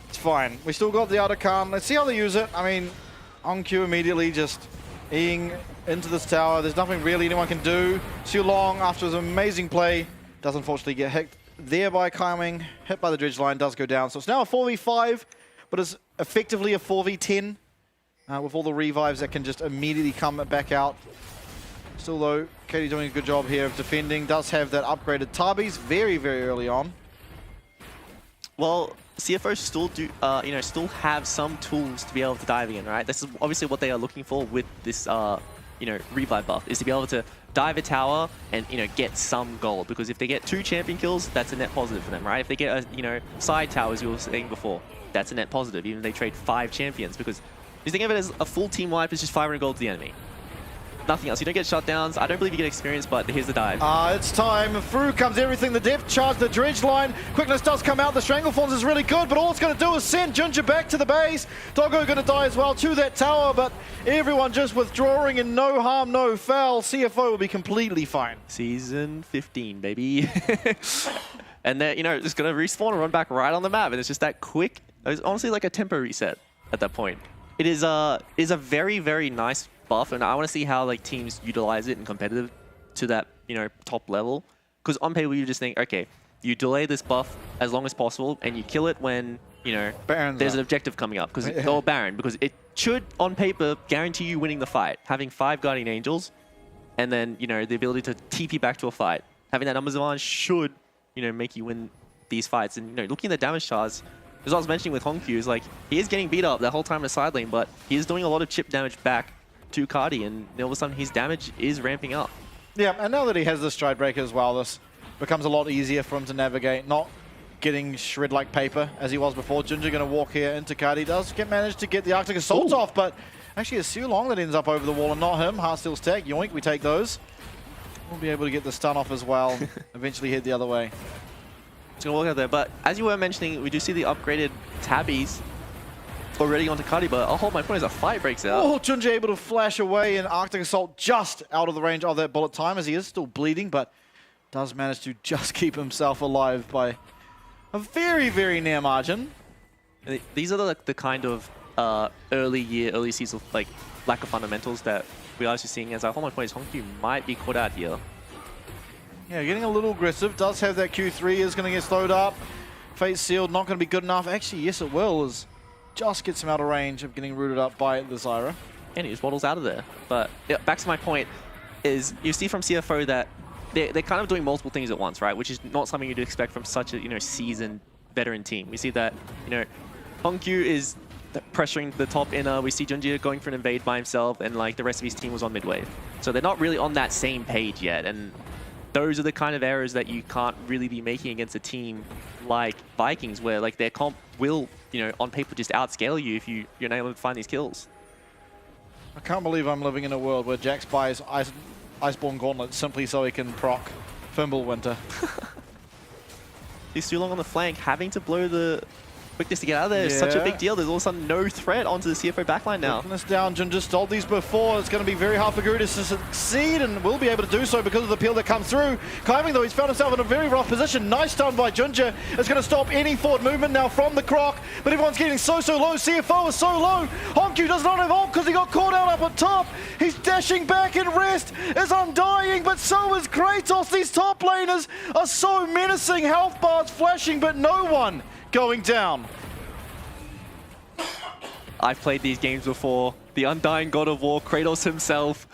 It's fine. We still got the Otacon. Let's see how they use it. I mean, Honku immediately just eating into this tower. There's nothing really anyone can do. Xiu Long, after his amazing play, does unfortunately get hit there by Kaiming. Hit by the dredge line, does go down. So it's now a 4v5, but it's effectively a 4v10 with all the revives that can just immediately come back out. Still though, Katie doing a good job here of defending. Does have that upgraded Tabis very, very early on. Well, CFO still do, you know, still have some tools to be able to dive in, right? This is obviously what they are looking for with this, you know, revive buff, is to be able to dive a tower and, you know, get some gold. Because if they get 2 champion kills, that's a net positive for them, right? If they get, you know, side towers, you were saying before, that's a net positive, even if they trade 5 champions. Because you think of it as a full team wipe, it's just 500 gold to the enemy. Nothing else. You don't get shutdowns. I don't believe you get experience, but here's the dive. It's time. Through comes everything. The depth charge, the dredge line. Quickness does come out. The Strangleforms is really good, but all it's going to do is send Junja back to the base. Doggo going to die as well to that tower, but everyone just withdrawing and no harm, no foul. CFO will be completely fine. Season 15, baby. And they're, you know, just going to respawn and run back right on the map. And it's just that quick. It's honestly like a tempo reset at that point. It is a very, very nice buff, and I want to see how like teams utilize it in competitive to that, you know, top level. Because on paper you just think, okay, you delay this buff as long as possible and you kill it when, you know, there's an objective coming up, because or Baron, because it should on paper guarantee you winning the fight. Having 5 Guardian Angels and then, you know, the ability to TP back to a fight, having that numbers advantage should, you know, make you win these fights. And, you know, looking at the damage charts, as I was mentioning with Honku, is like he is getting beat up the whole time in the side lane, but he is doing a lot of chip damage back to Cardi, and all of a sudden his damage is ramping up. Yeah, and now that he has the Stride Breaker as well, this becomes a lot easier for him to navigate, not getting shred like paper as he was before. Junja going to walk here into Cardi. Does manage to get the Arctic Assault off, but actually it's Xiu Long that ends up over the wall and not him. Heartsteel's tag, yoink, we take those. We'll be able to get the stun off as well, eventually head the other way. It's going to walk out there, but as you were mentioning, we do see the upgraded Tabbies already onto Cardi, but I'll hold my point as a fight breaks out. Oh, Junja able to flash away, and Arctic Assault just out of the range of that bullet time as he is still bleeding, but does manage to just keep himself alive by a very, very near margin. These are the kind of early season like lack of fundamentals that we are actually seeing. As I hold my point, is Honku might be caught out here. Yeah, getting a little aggressive. Does have that Q3, is going to get slowed up. Fate Sealed, not going to be good enough. Actually, yes it will, as just gets him out of range of getting rooted up by the Zyra. And he just waddles out of there. But yeah, back to my point, is you see from CFO that they're kind of doing multiple things at once, right? Which is not something you'd expect from such a, you know, seasoned veteran team. We see that, you know, Honku is pressuring the top inner. We see Junji going for an invade by himself, and like the rest of his team was on mid wave. So they're not really on that same page yet. And those are the kind of errors that you can't really be making against a team like Vikings, where like their comp will, you know, on paper just outscale you if you're not able to find these kills. I can't believe I'm living in a world where Jax buys Iceborne Gauntlet simply so he can proc Fimbulwinter. He's too long on the flank, having to blow the quickness to get out of there is such a big deal. There's all of a sudden no threat onto the CFO backline now. This down, Ginger stole these before. It's going to be very hard for Garudas to succeed, and will be able to do so because of the peel that comes through. Climbing though, he's found himself in a very rough position. Nice stun by Ginger. It's going to stop any forward movement now from the Croc, but everyone's getting so low. CFO is so low. Honku does not have ult because he got caught out up on top. He's dashing back, and Rest is undying, but so is Kratos. These top laners are so menacing. Health bars flashing, but no one going down. I've played these games before. The undying god of war, Kratos himself.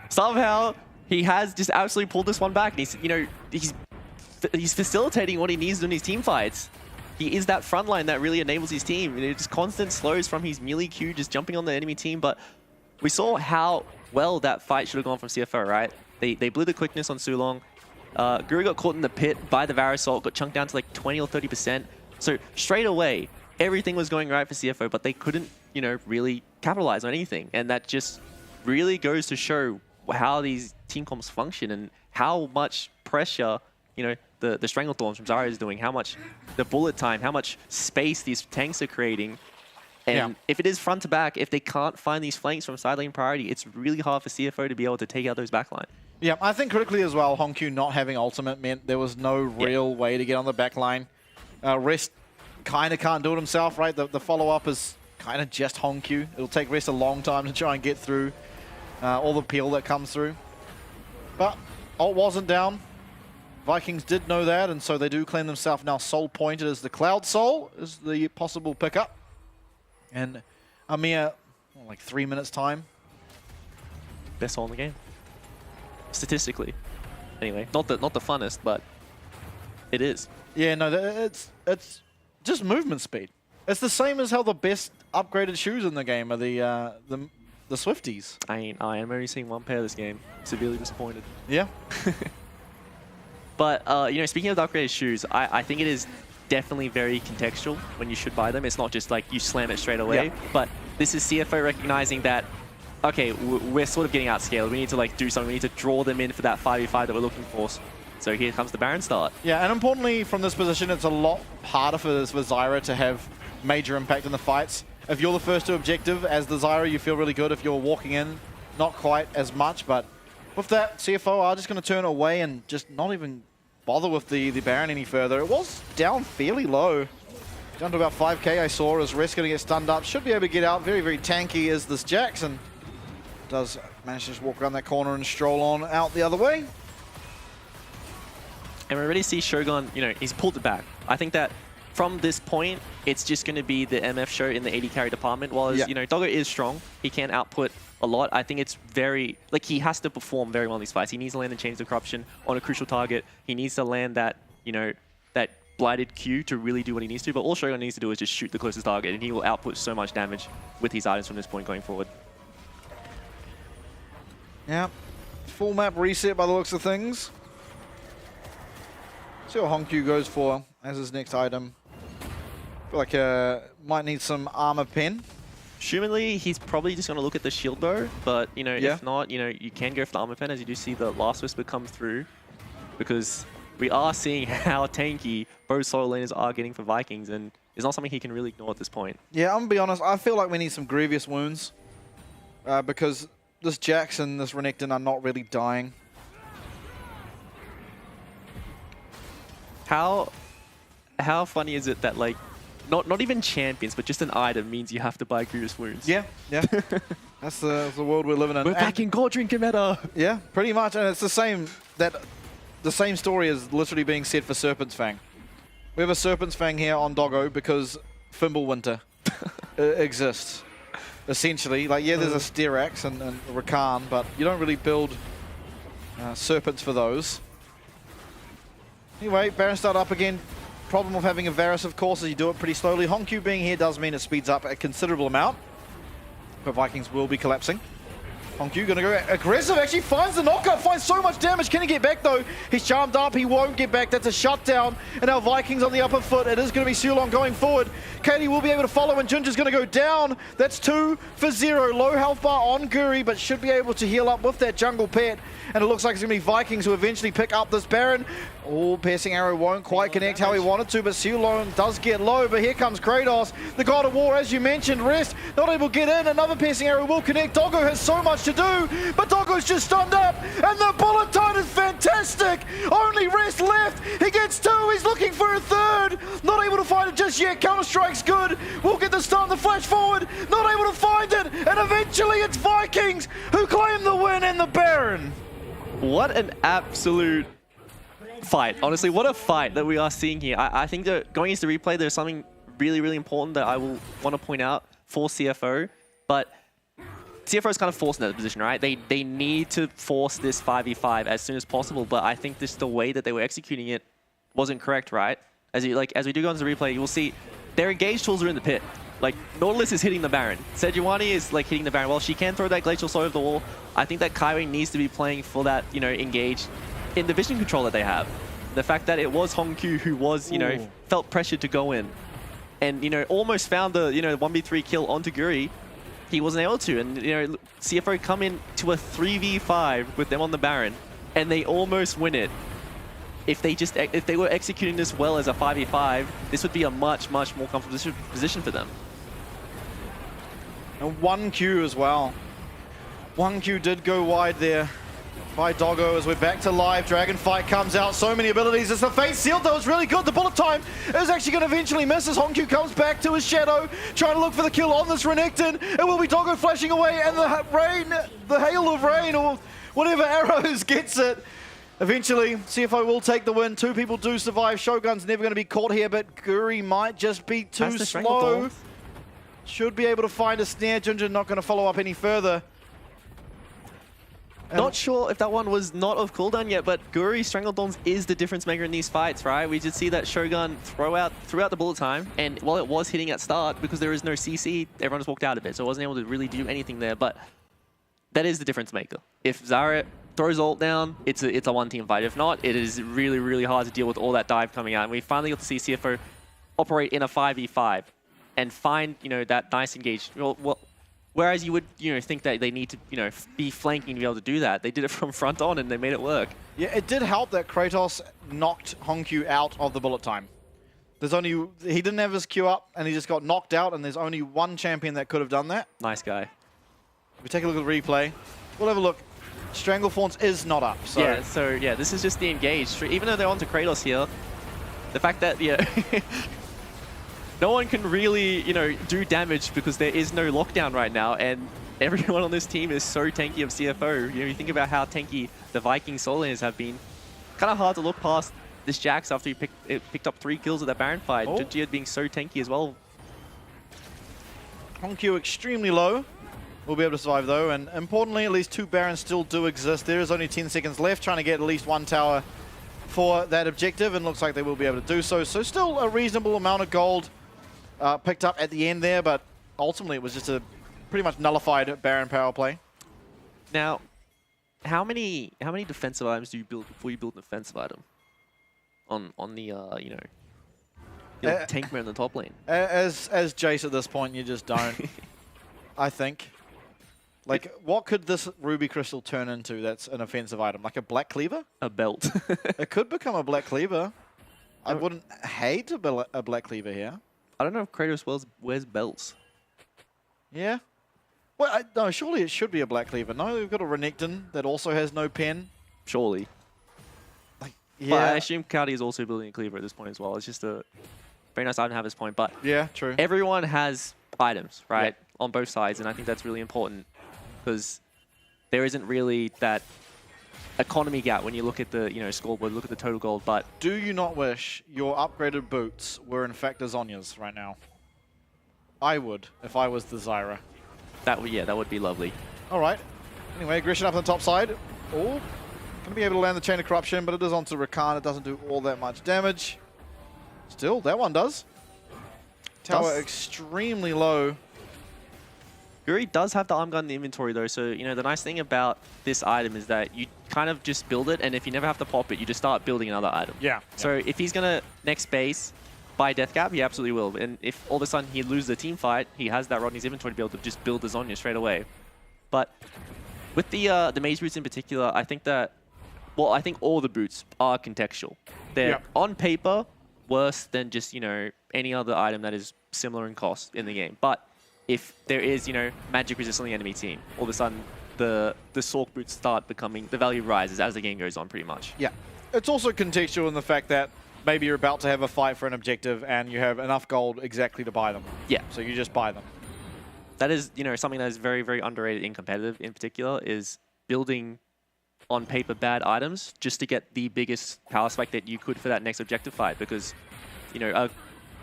Somehow he has just absolutely pulled this one back. And he's, you know, he's facilitating what he needs in his team fights. He is that front line that really enables his team. You know, just constant slows from his melee Q, just jumping on the enemy team. But we saw how well that fight should have gone from CFO, right? They blew the quickness on Sulong. Guru got caught in the pit by the Varasalt, got chunked down to like 20 or 30%. So straight away, everything was going right for CFO, but they couldn't, you know, really capitalize on anything. And that just really goes to show how these team comps function and how much pressure, you know, the Stranglethorns from Zarya is doing, how much the bullet time, how much space these tanks are creating. And if it is front to back, if they can't find these flanks from side lane priority, it's really hard for CFO to be able to take out those backline. Yeah, I think critically as well, Honku not having ultimate meant there was no real way to get on the back line. Rest kind of can't do it himself, right? The follow-up is kind of just Honku. It'll take Rest a long time to try and get through all the peel that comes through. But ult wasn't down. Vikings did know that, and so they do claim themselves now soul pointed as the Cloud Soul is the possible pickup. And a mere, like 3 minutes time. Best soul in the game. Statistically. Anyway, not the funnest, but it is. Yeah, no, it's just movement speed. It's the same as how the best upgraded shoes in the game are the Swifties. I am only seeing one pair this game. Severely disappointed. Yeah. But, you know, speaking of the upgraded shoes, I think it is definitely very contextual when you should buy them. It's not just like you slam it straight away. But this is CFO recognizing that, okay, we're sort of getting outscaled. We need to like do something. We need to draw them in for that 5v5 that we're looking for. So here comes the Baron start. Yeah, and importantly, from this position, it's a lot harder for Zyra to have major impact in the fights. If you're the first to objective, as the Zyra, you feel really good. If you're walking in, not quite as much. But with that, CFO are just going to turn away and just not even bother with the Baron any further. It was down fairly low. Down to about 5k I saw as Rest going to get stunned up. Should be able to get out. Very, very tanky is this Jackson. Does manage to just walk around that corner and stroll on out the other way. And we already see Shogun, you know, he's pulled it back. I think that from this point, it's just going to be the MF show in the AD carry department. While, you know, Doggo is strong, he can output a lot. I think it's very, like, he has to perform very well in these fights. He needs to land and change the corruption on a crucial target. He needs to land that, you know, that blighted Q to really do what he needs to. But all Shogun needs to do is just shoot the closest target, and he will output so much damage with his items from this point going forward. Yeah, full map reset by the looks of things. See what Honku goes for as his next item. Feel like might need some armor pen. Assumedly, he's probably just going to look at the shield bow, but, you know, if not, you know, you can go for the armor pen as you do see the Last Whisper come through, because we are seeing how tanky both solo laners are getting for Vikings, and it's not something he can really ignore at this point. Yeah, I'm going to be honest, I feel like we need some grievous wounds, because this Jax and this Renekton are not really dying. How funny is it that, like, not even champions, but just an item means you have to buy Grievous Wounds? Yeah, yeah. That's the world we're living in. We're back in God Drinker meta. Yeah, pretty much. And it's the same story is literally being said for Serpent's Fang. We have a Serpent's Fang here on Doggo because Fimbulwinter exists. Essentially, like, yeah, there's a Styrax and a Rakan, but you don't really build Serpents for those. Anyway, Baron start up again. Problem of having a Varus, of course, is you do it pretty slowly. Honku being here does mean it speeds up a considerable amount, but Vikings will be collapsing. Hongkyu gonna go aggressive, actually finds the knockup, finds so much damage. Can he get back though? He's charmed up, he won't get back. That's a shutdown. And now Vikings on the upper foot. It is gonna be Sulong going forward. Katie will be able to follow and Junja's gonna go down. That's 2 for 0. Low health bar on Guri, but should be able to heal up with that jungle pet. And it looks like it's gonna be Vikings who eventually pick up this Baron. Oh, piercing arrow won't quite connect how he wanted to, but Sulong does get low. But here comes Kratos, the God of War, as you mentioned. Rest not able to get in. Another piercing arrow will connect. Doggo has so much to do, but Doggo's just stunned up, and the bullet time is fantastic. Only Rest left. He gets 2. He's looking for a 3rd. Not able to find it just yet. Counter-Strike's good. We'll get the stun, the flash forward. Not able to find it, and eventually it's Vikings who claim the win and the Baron. What an absolute fight. Honestly, what a fight that we are seeing here. I think that going into the replay, there's something really, really important that I will want to point out for CFO. But CFO is kind of forced in that position, right? They need to force this 5v5 as soon as possible, but I think this the way that they were executing it wasn't correct, right? As we do go into the replay, you will see their engaged tools are in the pit. Like, Nautilus is hitting the Baron. Sejuani is like hitting the Baron. Well, she can throw that Glacial Soul over the wall. I think that Kaiwing needs to be playing for that, you know, engaged in the vision control that they have. The fact that it was Hongkyu who was, you know, felt pressured to go in and, you know, almost found the, you know, 1v3 kill onto Guri. He wasn't able to. And, you know, CFO come in to a 3v5 with them on the Baron and they almost win it. If they were executing this well as a 5v5, this would be a much, much more comfortable position for them. And 1Q as well. 1Q did go wide there by Doggo as we're back to live. Dragon Fight comes out. So many abilities. It's the Fate Seal though. It's really good. The bullet time is actually going to eventually miss as Hongkyu comes back to his shadow, trying to look for the kill on this Renekton. It will be Doggo flashing away, and the hail of rain, or whatever arrows gets it. Eventually, CFO will take the win. 2 people do survive. Shogun's never going to be caught here, but Guri might just be too slow. Should be able to find a snare. Junja not going to follow up any further. Not sure if that one was not of cooldown yet, but Guri Strangledawns is the difference maker in these fights, right? We did see that Shogun throughout the bullet time, and while it was hitting at start, because there is no CC, everyone just walked out of it, so it wasn't able to really do anything there, but that is the difference maker. If Zara throws ult down, it's a one-team fight. If not, it is really, really hard to deal with all that dive coming out, and we finally got to see CFO operate in a 5v5 and find, you know, that nice engage. Well, whereas you would, you know, think that they need to, you know, be flanking to be able to do that. They did it from front on and they made it work. Yeah, it did help that Kratos knocked Hongkyu out of the bullet time. He didn't have his Q up and he just got knocked out, and there's only one champion that could have done that. Nice guy. If we take a look at the replay, we'll have a look. Stranglethorns is not up. So. Yeah, this is just the engage. Even though they're onto Kratos here, the fact that, yeah, no one can really, you know, do damage because there is no lockdown right now, and everyone on this team is so tanky of CFO. You know, you think about how tanky the Viking Solars have been. Kind of hard to look past this Jax after he picked up 3 kills at that Baron fight. Oh. Jia being so tanky as well. Hongkyu extremely low. We'll be able to survive though, and importantly, at least 2 Barons still do exist. There is only 10 seconds left, trying to get at least 1 tower for that objective, and looks like they will be able to do so. So still a reasonable amount of gold picked up at the end there, but ultimately it was just a pretty much nullified Baron power play. Now, how many defensive items do you build before you build an offensive item on the you know, the tankman in the top lane? As Jace at this point, you just don't. I think. Like, what could this Ruby Crystal turn into that's an offensive item? Like a Black Cleaver? A belt. It could become a Black Cleaver. I wouldn't hate a Black Cleaver here. I don't know if Kratos wears belts. Yeah. Well, no, surely it should be a Black Cleaver. No, we've got a Renekton that also has no pen. Surely. Like, yeah. But I assume Cloudy is also building a Cleaver at this point as well. It's just a very nice item to have at this point. But yeah, true. Everyone has items, right? Yeah. On both sides, and I think that's really important because there isn't really that economy gap when you look at the, you know, scoreboard, look at the total gold. But do you not wish your upgraded boots were in fact Azonia's right now? I would if I was the Zyra. That would be lovely. All right. Anyway, aggression up on the top side. Oh, going to be able to land the Chain of Corruption, but it is onto Rakan. It doesn't do all that much damage. Still, that one does. Tower extremely low. Yuri does have the arm gun in the inventory though, so you know the nice thing about this item is that you kind of just build it, and if you never have to pop it, you just start building another item. Yeah. So if he's gonna next base buy Death Gap, he absolutely will. And if all of a sudden he loses a team fight, he has that rod in his inventory to be able to just build the Zhonya straight away. But with the Maze boots in particular, I think that, well, I think all the boots are contextual. They're on paper worse than just, you know, any other item that is similar in cost in the game. But if there is, you know, magic resist on the enemy team, all of a sudden the Sork boots start becoming, the value rises as the game goes on pretty much. Yeah. It's also contextual in the fact that maybe you're about to have a fight for an objective and you have enough gold exactly to buy them. Yeah. So you just buy them. That is, you know, something that is very, very underrated in competitive in particular, is building on paper bad items just to get the biggest power spike that you could for that next objective fight. Because, you know,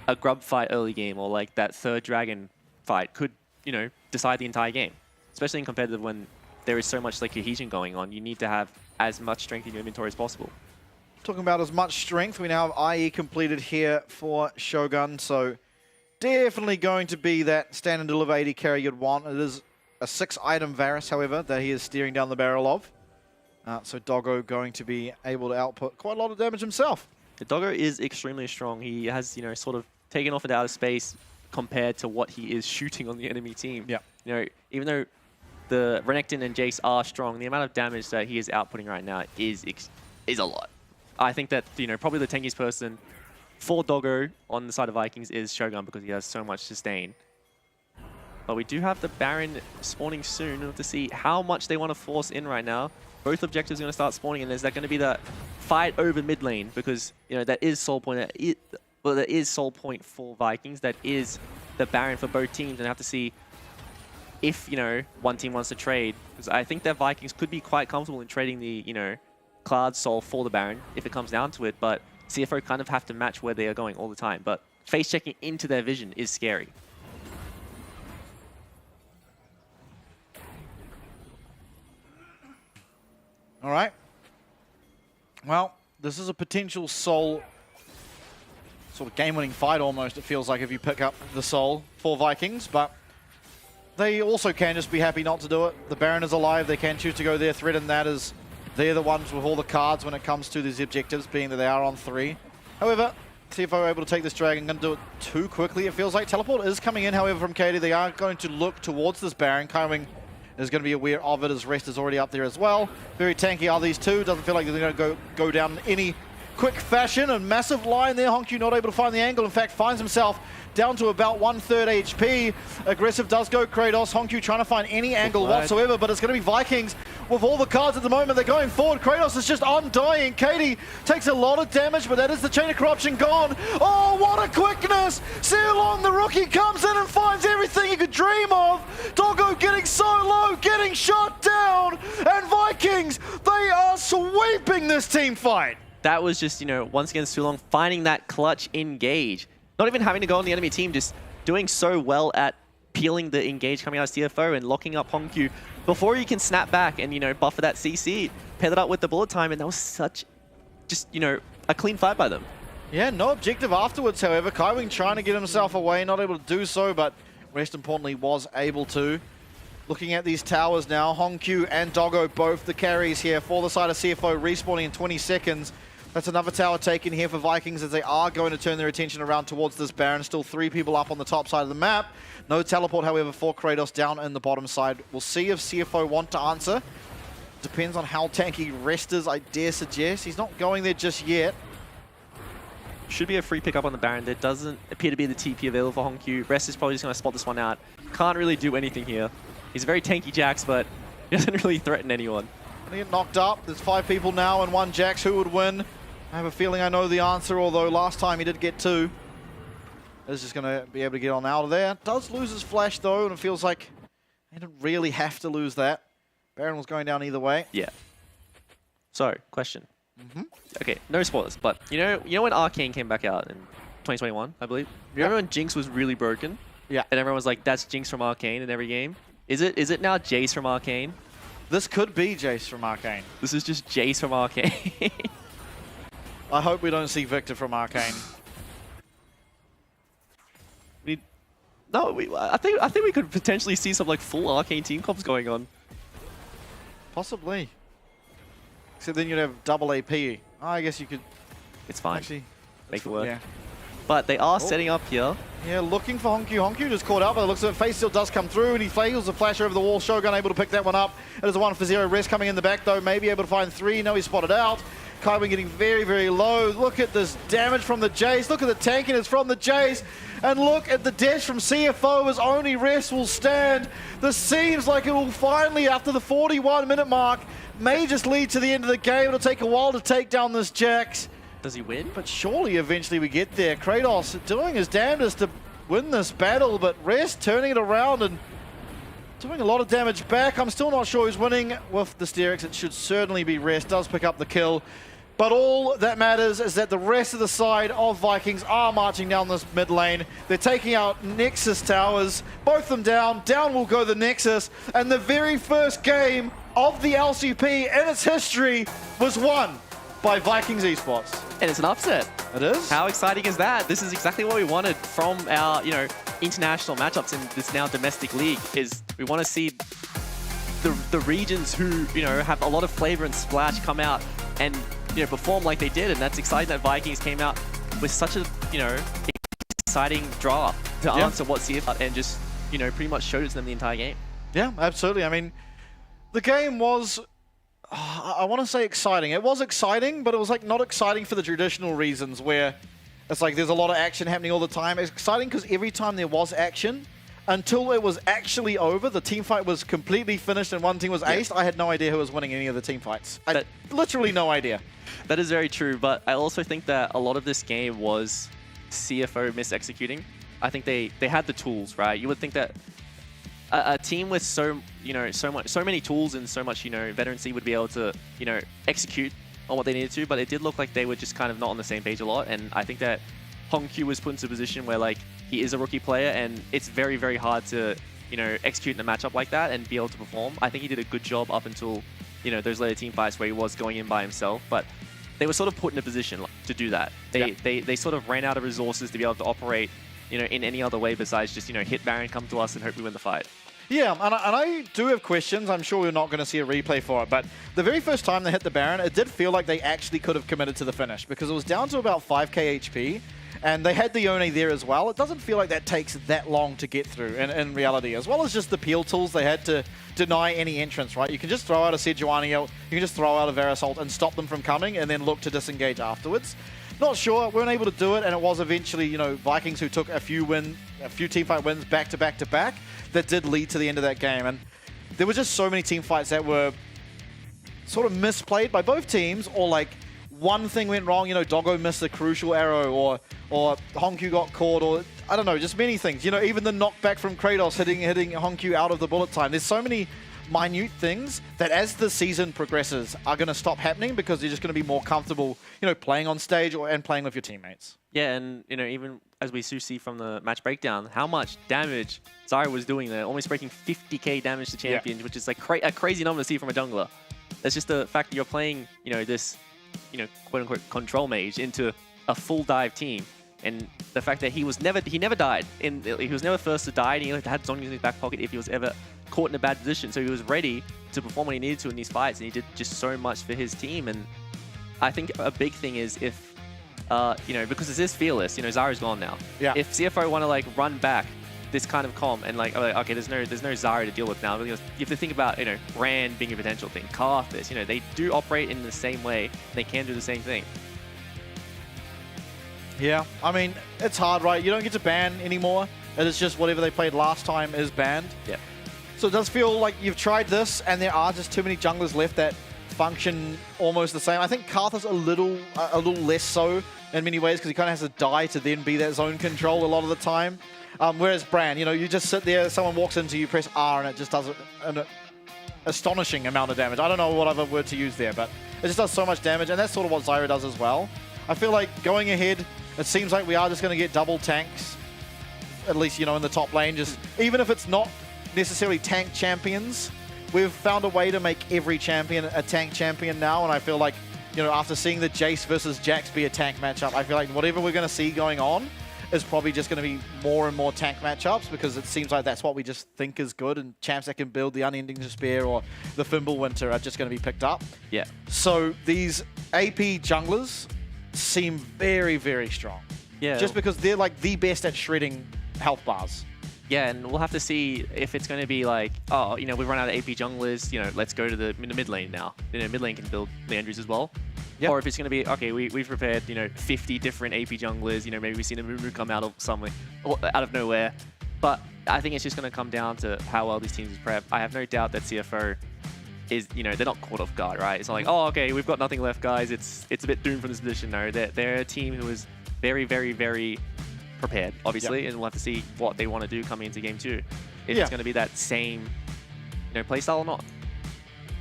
a grub fight early game or like that third dragon fight could, you know, decide the entire game. Especially in competitive when there is so much like cohesion going on, you need to have as much strength in your inventory as possible. Talking about as much strength, we now have IE completed here for Shogun, so definitely going to be that stand and deliver 80 carry you'd want. It is a 6-item Varus, however, that he is steering down the barrel of. So Doggo going to be able to output quite a lot of damage himself. The Doggo is extremely strong. He has, you know, sort of taken off into outer space compared to what he is shooting on the enemy team. Yeah. You know, even though the Renekton and Jace are strong, the amount of damage that he is outputting right now is a lot. I think that, you know, probably the tankiest person for Doggo on the side of Vikings is Shogun because he has so much sustain. But we do have the Baron spawning soon. We'll have to see how much they want to force in right now. Both objectives are going to start spawning, and is that going to be the fight over mid lane? Because, you know, that is Soul Point. Well, that is Soul Point for Vikings. That is the Baron for both teams, and I have to see if, you know, one team wants to trade. Because I think that Vikings could be quite comfortable in trading the, you know, Cloud Soul for the Baron if it comes down to it, but CFO kind of have to match where they are going all the time. But face checking into their vision is scary. All right. Well, this is a potential Soul sort of game-winning fight almost, it feels like, if you pick up the Soul for Vikings, but they also can just be happy not to do it. The Baron is alive. They can choose to go there. Threat in that is they're the ones with all the cards when it comes to these objectives, being that they are on 3. However, CFO able to take this dragon. Going to do it too quickly, it feels like. Teleport is coming in, however, from Katie. They are going to look towards this Baron. Kaiwing is going to be aware of it, as Rest is already up there as well. Very tanky are these two. Doesn't feel like they're going to go down in any quick fashion. A massive line there. Honku not able to find the angle. In fact, finds himself down to about 1/3 HP. Aggressive does go Kratos. Honku trying to find any angle whatsoever, but it's going to be Vikings with all the cards at the moment. They're going forward. Kratos is just undying. Katie takes a lot of damage, but that is the Chain of Corruption gone. Oh, what a quickness! Sealong, the rookie, comes in and finds everything you could dream of. Doggo getting so low, getting shot down, and Vikings, they are sweeping this team fight. That was just, you know, once again, Sulong finding that clutch engage. Not even having to go on the enemy team, just doing so well at peeling the engage coming out of CFO and locking up Honku before he can snap back and, you know, buffer that CC, pair that up with the bullet time, and that was such, just, you know, a clean fight by them. Yeah, no objective afterwards, however. Kaiwing trying to get himself away, not able to do so, but Rest importantly was able to. Looking at these towers now, Honku and Doggo both the carries here for the side of CFO, respawning in 20 seconds. That's another tower taken here for Vikings, as they are going to turn their attention around towards this Baron. Still 3 people up on the top side of the map. No teleport, however, for Kratos down in the bottom side. We'll see if CFO want to answer. Depends on how tanky Rest is, I dare suggest. He's not going there just yet. Should be a free pickup on the Baron. There doesn't appear to be the TP available for Honku. Rest is probably just going to spot this one out. Can't really do anything here. He's a very tanky Jax, but he doesn't really threaten anyone. Gonna get knocked up. There's 5 people now and 1 Jax. Who would win? I have a feeling I know the answer, although last time he did get 2. Is just going to be able to get on out of there. Does lose his flash, though, and it feels like he didn't really have to lose that. Baron was going down either way. Yeah. So, question. Okay, no spoilers, but you know when Arcane came back out in 2021, I believe? Remember when Jinx was really broken? Yeah. And everyone was like, that's Jinx from Arcane in every game? Is it now Jace from Arcane? This could be Jace from Arcane. This is just Jace from Arcane. I hope we don't see Victor from Arcane. No, I think we could potentially see some like full Arcane team comps going on. Possibly. So then you'd have double AP. Oh, I guess you could. It's fine. Actually, Make it work. Yeah. But they are setting up here. Yeah, looking for Honku. Honku just caught up, but it looks like Face Seal does come through, and he fails the flash over the wall. Shogun able to pick that one up. It is a 1-for-0 rest coming in the back, though. Maybe able to find 3. No, he's spotted out. Kaiwin getting very, very low. Look at this damage from the Jace. Look at the tankiness from the Jace. And look at the dash from CFO as only rest will stand. This seems like it will finally, after the 41-minute mark, may just lead to the end of the game. It'll take a while to take down this Jax. Does he win? But surely eventually we get there. Kratos doing his damnedest to win this battle, but Rest turning it around and doing a lot of damage back. I'm still not sure who's winning with the Sterix. It should certainly be Rest. Does pick up the kill. But all that matters is that the rest of the side of Vikings are marching down this mid lane. They're taking out Nexus towers, both of them down. Down will go the Nexus. And the very first game of the LCP in its history was won by Vikings Esports. And it's an upset. It is. How exciting is that? This is exactly what we wanted from our, international matchups in this now domestic league. Is we want to see the regions who, have a lot of flavor and splash come out and, perform like they did. And that's exciting that Vikings came out with such a, exciting draft to answer what CFO and just, pretty much showed it to them the entire game. Yeah, absolutely. I mean, the game was, I want to say exciting. It was exciting, but it was like not exciting for the traditional reasons where it's like there's a lot of action happening all the time. It's exciting because every time there was action, until it was actually over, the team fight was completely finished and one team was aced. I had no idea who was winning any of the team fights. I had literally no idea. That is very true, but I also think that a lot of this game was CFO mis-executing. I think they had the tools, right? You would think that a team with so many tools and so much veterancy would be able to execute on what they needed to, but it did look like they were just kind of not on the same page a lot. And I think that Hongkyu was put into a position where like he is a rookie player and it's very, very hard to execute in a matchup like that and be able to perform. I think he did a good job up until those later team fights where he was going in by himself, but they were sort of put in a position to do that. They sort of ran out of resources to be able to operate in any other way besides just hit Baron, come to us and hope we win the fight. Yeah, and I do have questions. I'm sure we're not going to see a replay for it, but the very first time they hit the Baron, it did feel like they actually could have committed to the finish because it was down to about 5k HP, and they had the Yone there as well. It doesn't feel like that takes that long to get through in reality, as well as just the peel tools they had to deny any entrance, right? You can just throw out a Sejuani ult, you can just throw out a Varus ult and stop them from coming and then look to disengage afterwards. Not sure, weren't able to do it, and it was eventually, Vikings who took a few teamfight wins back to back to back that did lead to the end of that game. And there were just so many team fights that were sort of misplayed by both teams, or like one thing went wrong, Doggo missed a crucial arrow, or Hongkyu got caught, or I don't know, just many things. Even the knockback from Kratos hitting Hongkyu out of the bullet time. There's so many minute things that as the season progresses are going to stop happening because you're just going to be more comfortable, playing on stage and playing with your teammates. Yeah, and even as we see from the match breakdown, how much damage Zyra was doing there, almost breaking 50k damage to champions, which is like a crazy number to see from a jungler. That's just the fact that you're playing, this, quote unquote control mage into a full dive team, and the fact that he never died, he was never first to die, and he had Zhong in his back pocket if he was ever caught in a bad position, so he was ready to perform when he needed to in these fights, and he did just so much for his team. And I think a big thing is if because this is fearless, Zyra's gone now. Yeah. If CFO want to like run back this kind of comp and like, okay, there's no Zyra to deal with now. You have to think about Rand being a potential thing, Karthus, they do operate in the same way. They can do the same thing. Yeah, I mean, it's hard, right? You don't get to ban anymore. It is just whatever they played last time is banned. Yeah. So it does feel like you've tried this, and there are just too many junglers left that function almost the same. I think Karthus a little less so in many ways because he kind of has to die to then be that zone control a lot of the time. Whereas Bran, you just sit there, someone walks into you, press R, and it just does an astonishing amount of damage. I don't know what other word to use there, but it just does so much damage, and that's sort of what Zyra does as well. I feel like going ahead, it seems like we are just going to get double tanks, at least, in the top lane. Just even if it's not necessarily tank champions, we've found a way to make every champion a tank champion now, and I feel like, after seeing the Jace versus Jax be a tank matchup, I feel like whatever we're going to see going on is probably just going to be more and more tank matchups because it seems like that's what we just think is good, and champs that can build the Unending Despair or the Fimbulwinter are just going to be picked up. Yeah. So these AP junglers seem very, very strong. Yeah. Just because they're like the best at shredding health bars. Yeah, and we'll have to see if it's going to be like, oh, you know, we've run out of AP junglers, you know, let's go to the mid lane now. You know, mid lane can build Leandries as well. Yep. Or if it's going to be, okay, we've prepared, you know, 50 different AP junglers, you know, maybe we've seen a Mumu come out of somewhere, or out of nowhere. But I think it's just going to come down to how well these teams prep. I have no doubt that CFO is, you know, they're not caught off guard, right? It's not like, oh, okay, we've got nothing left, guys. It's a bit doomed from this position. No, they're a team who is very, very, very prepared, obviously, and we'll have to see what they want to do coming into game 2. If it's going to be that same, you know, playstyle or not.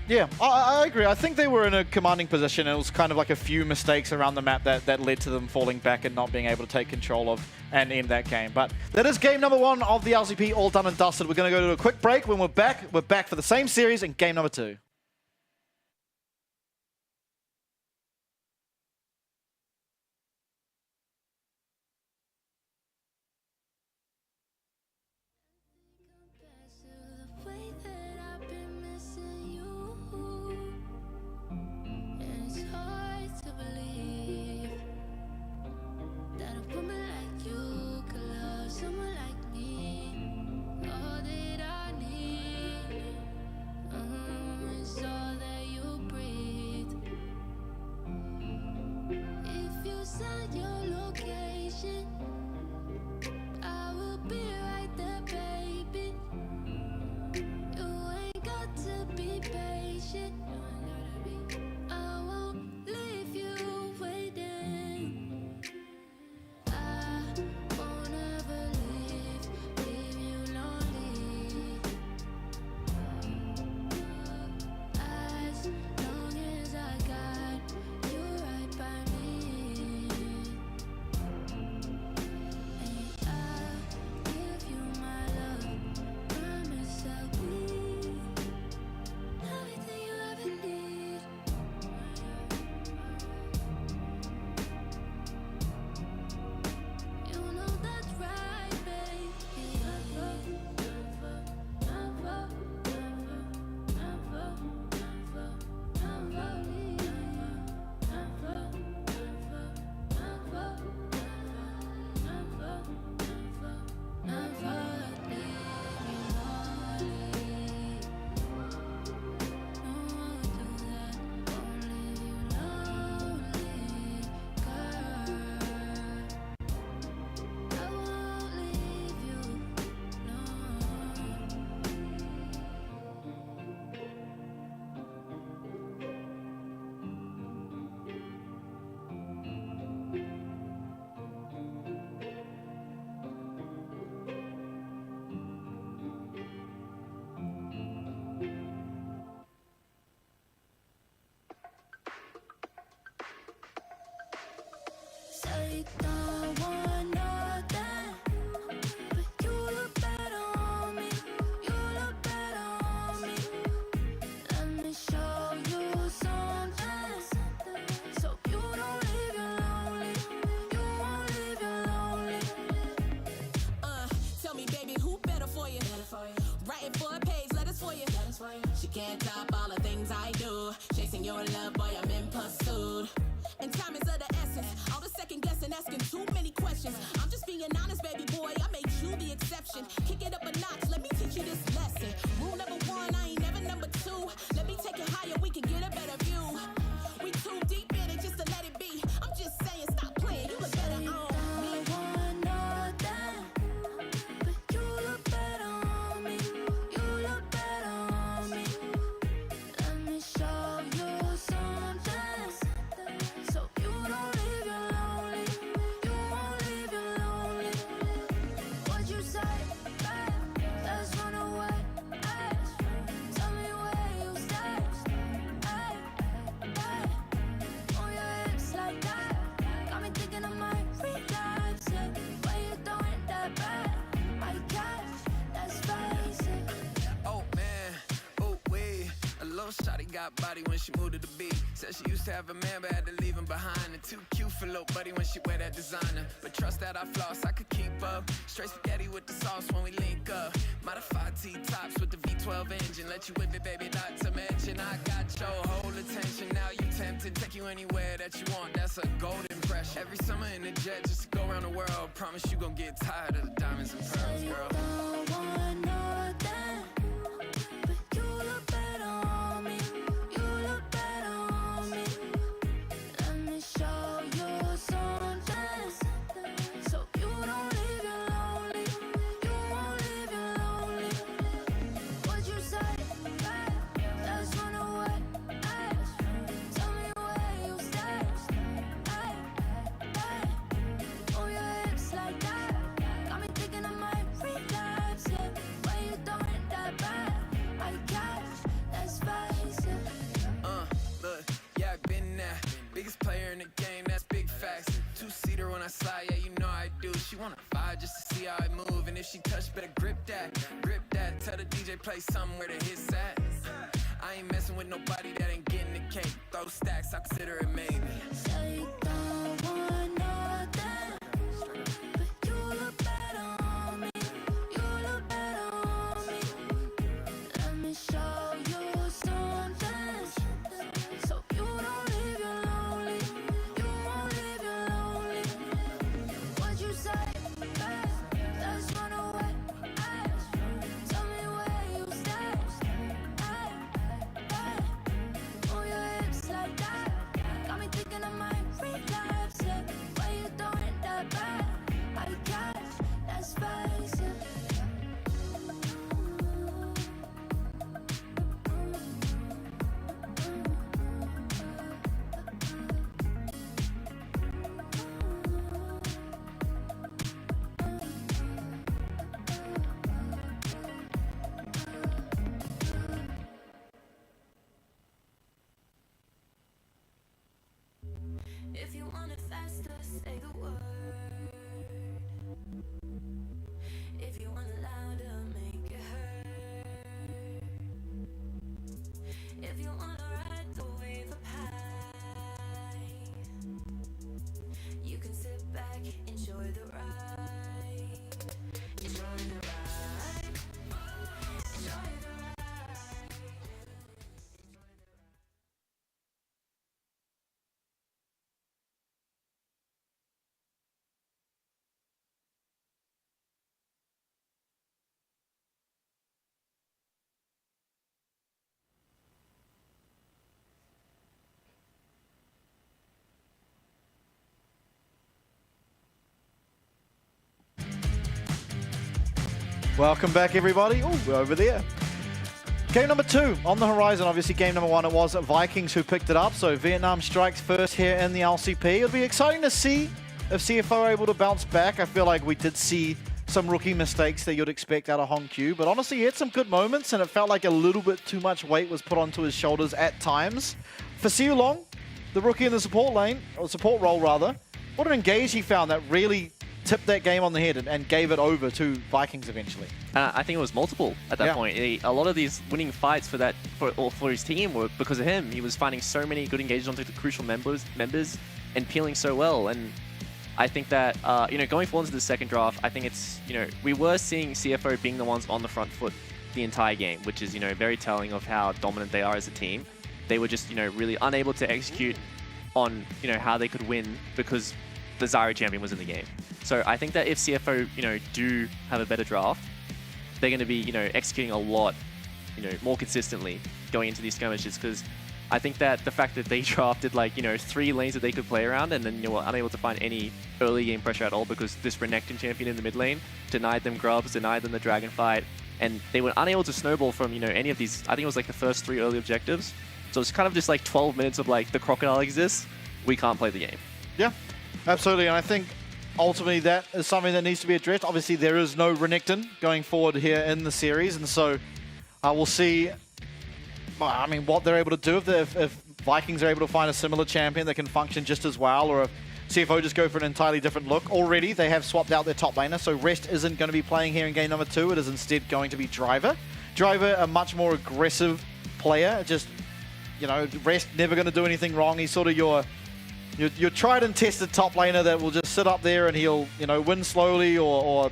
Yeah, I agree. I think they were in a commanding position. It was kind of like a few mistakes around the map that led to them falling back and not being able to take control of and end that game. But that is game number 1 of the LCP, all done and dusted. We're going to go to a quick break. When we're back for the same series in game number 2. She can't top all the things I do. Chasing your love, boy, I'm in pursuit. And time is of the essence. All the second guessing, asking too many questions. I'm just being honest, baby boy. I made you the exception. Kick it up a notch. Let me teach you this lesson. Rule number 1, I ain't never number 2. Let me take it higher. We can get a better view. We too deep in it just to let it be. I'm just saying, stop playing. You look better on me. Show you something, so you don't got body when she moved to the beat. Said she used to have a man but had to leave him behind. And too cute for little buddy when she wear that designer. But trust that I floss, I could keep up. Straight spaghetti with the sauce when we link up. Modified T-tops with the V12 engine. Let you whip it, baby, not to mention I got your whole attention. Now you tempted, take you anywhere that you want. That's a golden impression. Every summer in the jet just to go around the world. Promise you gon' get tired of the diamonds and pearls, girl. Don't want nothing, but you look better on me. You look better on me. Let me show you something, so you don't leave you lonely. You won't leave you lonely. What you say? Let's run away. Tell me where you stay. Move your hips like that. Got me thinking I might relapse. Yeah, when you throwing that back, my gosh, let's face it. Look, yeah, I've been there. Biggest player in the game, that's big facts. Two-seater when I slide, yeah, you know I do. She wanna vibe just to see how I move. And if she touch, better grip that. Grip that, tell the DJ play somewhere to hit that. I ain't messing with nobody that ain't getting the cake. Throw stacks, I consider it maybe. Say you don't want nothing, but you look better on me. You look better on me. Let me show you something, so you don't leave you lonely. You won't leave you lonely. What you say? Let's run away. Tell me where you stay. Move your hips like that. Got me thinking I might relapse. Yeah, when you throwing that back, my gosh, let's face it. If you want it faster, say the word. If you want it louder, make it hurt. If you want to ride the wave of high, you can sit back, enjoy the ride. Enjoy the ride. Enjoy the ride. Welcome back, everybody. Oh, we're over there. Game number 2 on the horizon. Obviously, game number 1, it was Vikings who picked it up. So Vietnam strikes first here in the LCP. It'll be exciting to see if CFO are able to bounce back. I feel like we did see some rookie mistakes that you'd expect out of Hong Q. But honestly, he had some good moments, and it felt like a little bit too much weight was put onto his shoulders at times. For Siu Long, the rookie in the support lane, or support role rather, what an engage he found that really tipped that game on the head and gave it over to Vikings eventually. I think it was multiple at that point. A lot of these winning fights for his team were because of him. He was finding so many good engages onto the crucial members and peeling so well. And I think that going forward into the second draft, I think it's we were seeing CFO being the ones on the front foot the entire game, which is very telling of how dominant they are as a team. They were just really unable to execute on how they could win because the Zyra champion was in the game. So I think that if CFO do have a better draft, they're going to be executing a lot more consistently going into these skirmishes, because I think that the fact that they drafted 3 lanes that they could play around and then were unable to find any early game pressure at all because this Renekton champion in the mid lane denied them grubs, denied them the dragon fight, and they were unable to snowball from any of these. I think it was the first 3 early objectives. So it's kind of just 12 minutes of the crocodile exists, we can't play the game. Yeah, absolutely. And I think ultimately that is something that needs to be addressed. Obviously there is no Renekton going forward here in the series, and so we'll see what they're able to do if Vikings are able to find a similar champion that can function just as well, or if CFO just go for an entirely different look. Already they have swapped out their top laner, so Rest isn't going to be playing here in game number 2. It is instead going to be Driver. Driver, a much more aggressive player, just you know, Rest never going to do anything wrong. He's sort of your tried and tested top laner that will just sit up there and he'll, you know, win slowly or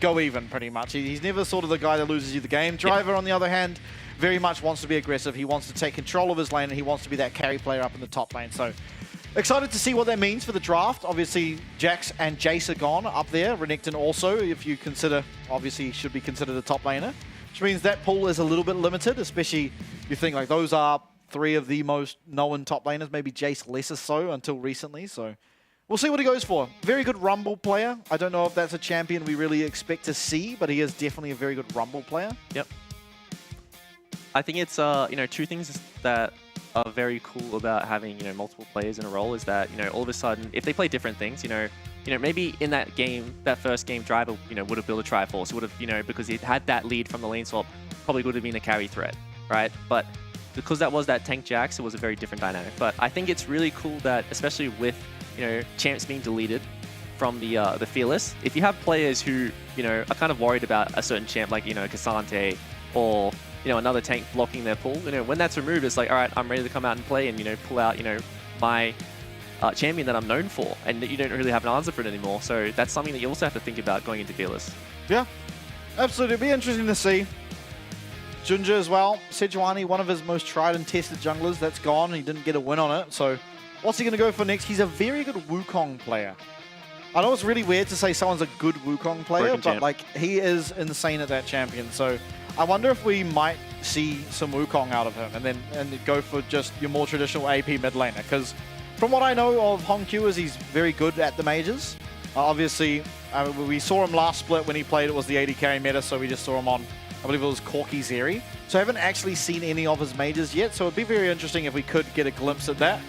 go even pretty much. He's never sort of the guy that loses you the game. Driver, on the other hand, very much wants to be aggressive. He wants to take control of his lane and he wants to be that carry player up in the top lane. So excited to see what that means for the draft. Obviously, Jax and Jace are gone up there. Renekton also, if you consider, obviously should be considered a top laner, which means that pool is a little bit limited, especially you think like those are 3 of the most known top laners, maybe Jace lesser so until recently. So we'll see what he goes for. Very good Rumble player. I don't know if that's a champion we really expect to see, but he is definitely a very good Rumble player. Yep. I think it's, you know, 2 things that are very cool about having, you know, multiple players in a role is that, you know, all of a sudden, if they play different things, you know, maybe in that game, that first game, Driver, you know, would have built a Triforce, would have, you know, because he had that lead from the lane swap, probably would have been a carry threat, right? But because that was that tank Jax, it was a very different dynamic. But I think it's really cool that, especially with, you know, champs being deleted from the Fearless, if you have players who, you know, are kind of worried about a certain champ, like, you know, Cassante or, you know, another tank blocking their pull, you know, when that's removed, it's like, all right, I'm ready to come out and play and, you know, pull out, you know, my champion that I'm known for, and you don't really have an answer for it anymore. So that's something that you also have to think about going into Fearless. Yeah, absolutely. It'll be interesting to see. Junja as well. Sejuani, one of his most tried and tested junglers, that's gone. He didn't get a win on it. So what's he going to go for next? He's a very good Wukong player. I know it's really weird to say someone's a good Wukong player, but like he is insane at that champion. So I wonder if we might see some Wukong out of him and go for just your more traditional AP mid laner. Because from what I know of Hongqiu is he's very good at the mages. Obviously, we saw him last split when he played. It was the 80 carry meta, so we just saw him on, I believe it was Corki Zeri. So I haven't actually seen any of his mages yet, so it'd be very interesting if we could get a glimpse at that.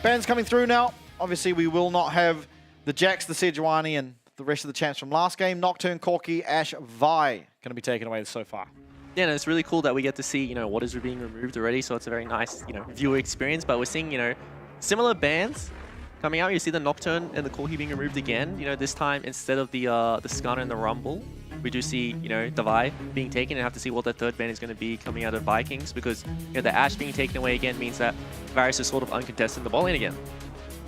Bans coming through now. Obviously, we will not have the Jax, the Sejuani, and the rest of the champs from last game. Nocturne, Corki, Ashe, Vi going to be taken away so far. Yeah, and it's really cool that we get to see, you know, what is being removed already, so it's a very nice, you know, viewer experience. But we're seeing, you know, similar bans coming out. You see the Nocturne and the Corki being removed again. You know, this time instead of the Skarner and the Rumble, we do see, you know, the Vi being taken, and have to see what the third ban is going to be coming out of Vikings, because, you know, the Ashe being taken away again means that Varus is sort of uncontested in the bot lane again.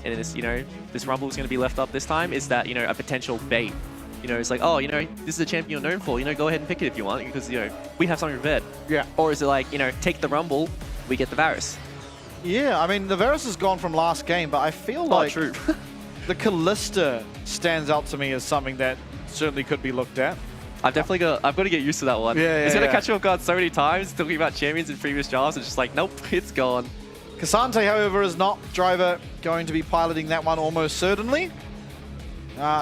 And this, you know, this Rumble is going to be left up this time. Is that, you know, a potential bait? You know, it's like, oh, you know, this is a champion you're known for. You know, go ahead and pick it if you want, because, you know, we have something red. Yeah. Or is it like, you know, take the Rumble, we get the Varus? Yeah, I mean, the Varus is gone from last game, but I feel like true. the Callista stands out to me as something that certainly could be looked at. I've got to get used to that one. Yeah, it's going to catch you off guard so many times, talking about champions in previous drafts. It's just like, nope, it's gone. Cassante, however, is not. Driver going to be piloting that one almost certainly.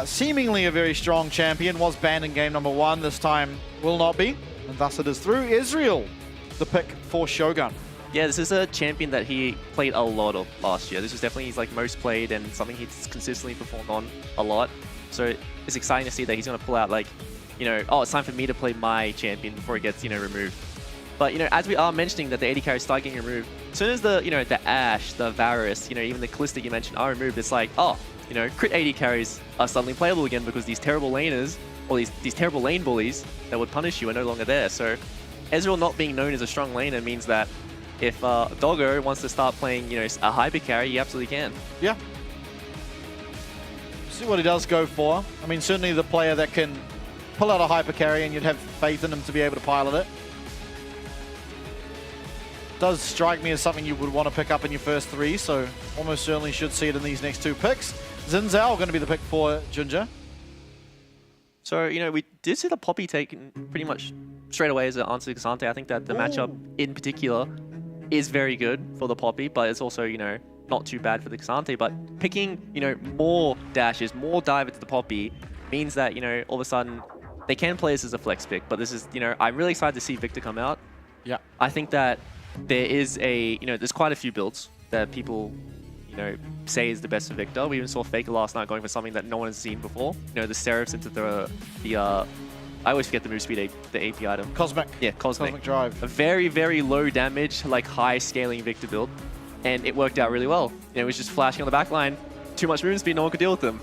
Seemingly a very strong champion, was banned in game number 1. This time will not be, and thus it is through. Israel, the pick for Shogun. Yeah, this is a champion that he played a lot of last year. This was definitely his like most played and something he's consistently performed on a lot. So it's exciting to see that he's going to pull out, like, you know, oh, it's time for me to play my champion before it gets, you know, removed. But, you know, as we are mentioning that the 80 carries start getting removed, as soon as the, you know, the Ashe, the Varus, you know, even the Callista you mentioned are removed, it's like, oh, you know, crit 80 carries are suddenly playable again because these terrible laners, or these terrible lane bullies that would punish you are no longer there. So Ezreal not being known as a strong laner means that if Doggo wants to start playing, you know, a hyper carry, he absolutely can. Yeah. See what he does go for. I mean, certainly the player that can pull out a hyper carry, and you'd have faith in him to be able to pilot it. Does strike me as something you would want to pick up in your first 3, so almost certainly should see it in these next 2 picks. Xin Zhao going to be the pick for Junja. So, you know, we did see the Poppy taken pretty much straight away as an answer to Cassante. I think that the matchup in particular is very good for the Poppy, but it's also, you know, not too bad for the Cassante. But picking, you know, more dashes, more dive into the Poppy means that, you know, all of a sudden they can play this as a flex pick. But this is, you know, I'm really excited to see Victor come out. Yeah. I think that there is a, you know, there's quite a few builds that people, you know, say is the best for Victor. We even saw Faker last night going for something that no one has seen before. You know, the Seraphs into the I always forget the move speed, the AP item. Cosmic. Yeah, Cosmic Drive. A very, very low damage, like high scaling Victor build. And it worked out really well. You know, it was just flashing on the back line. Too much move speed, no one could deal with them.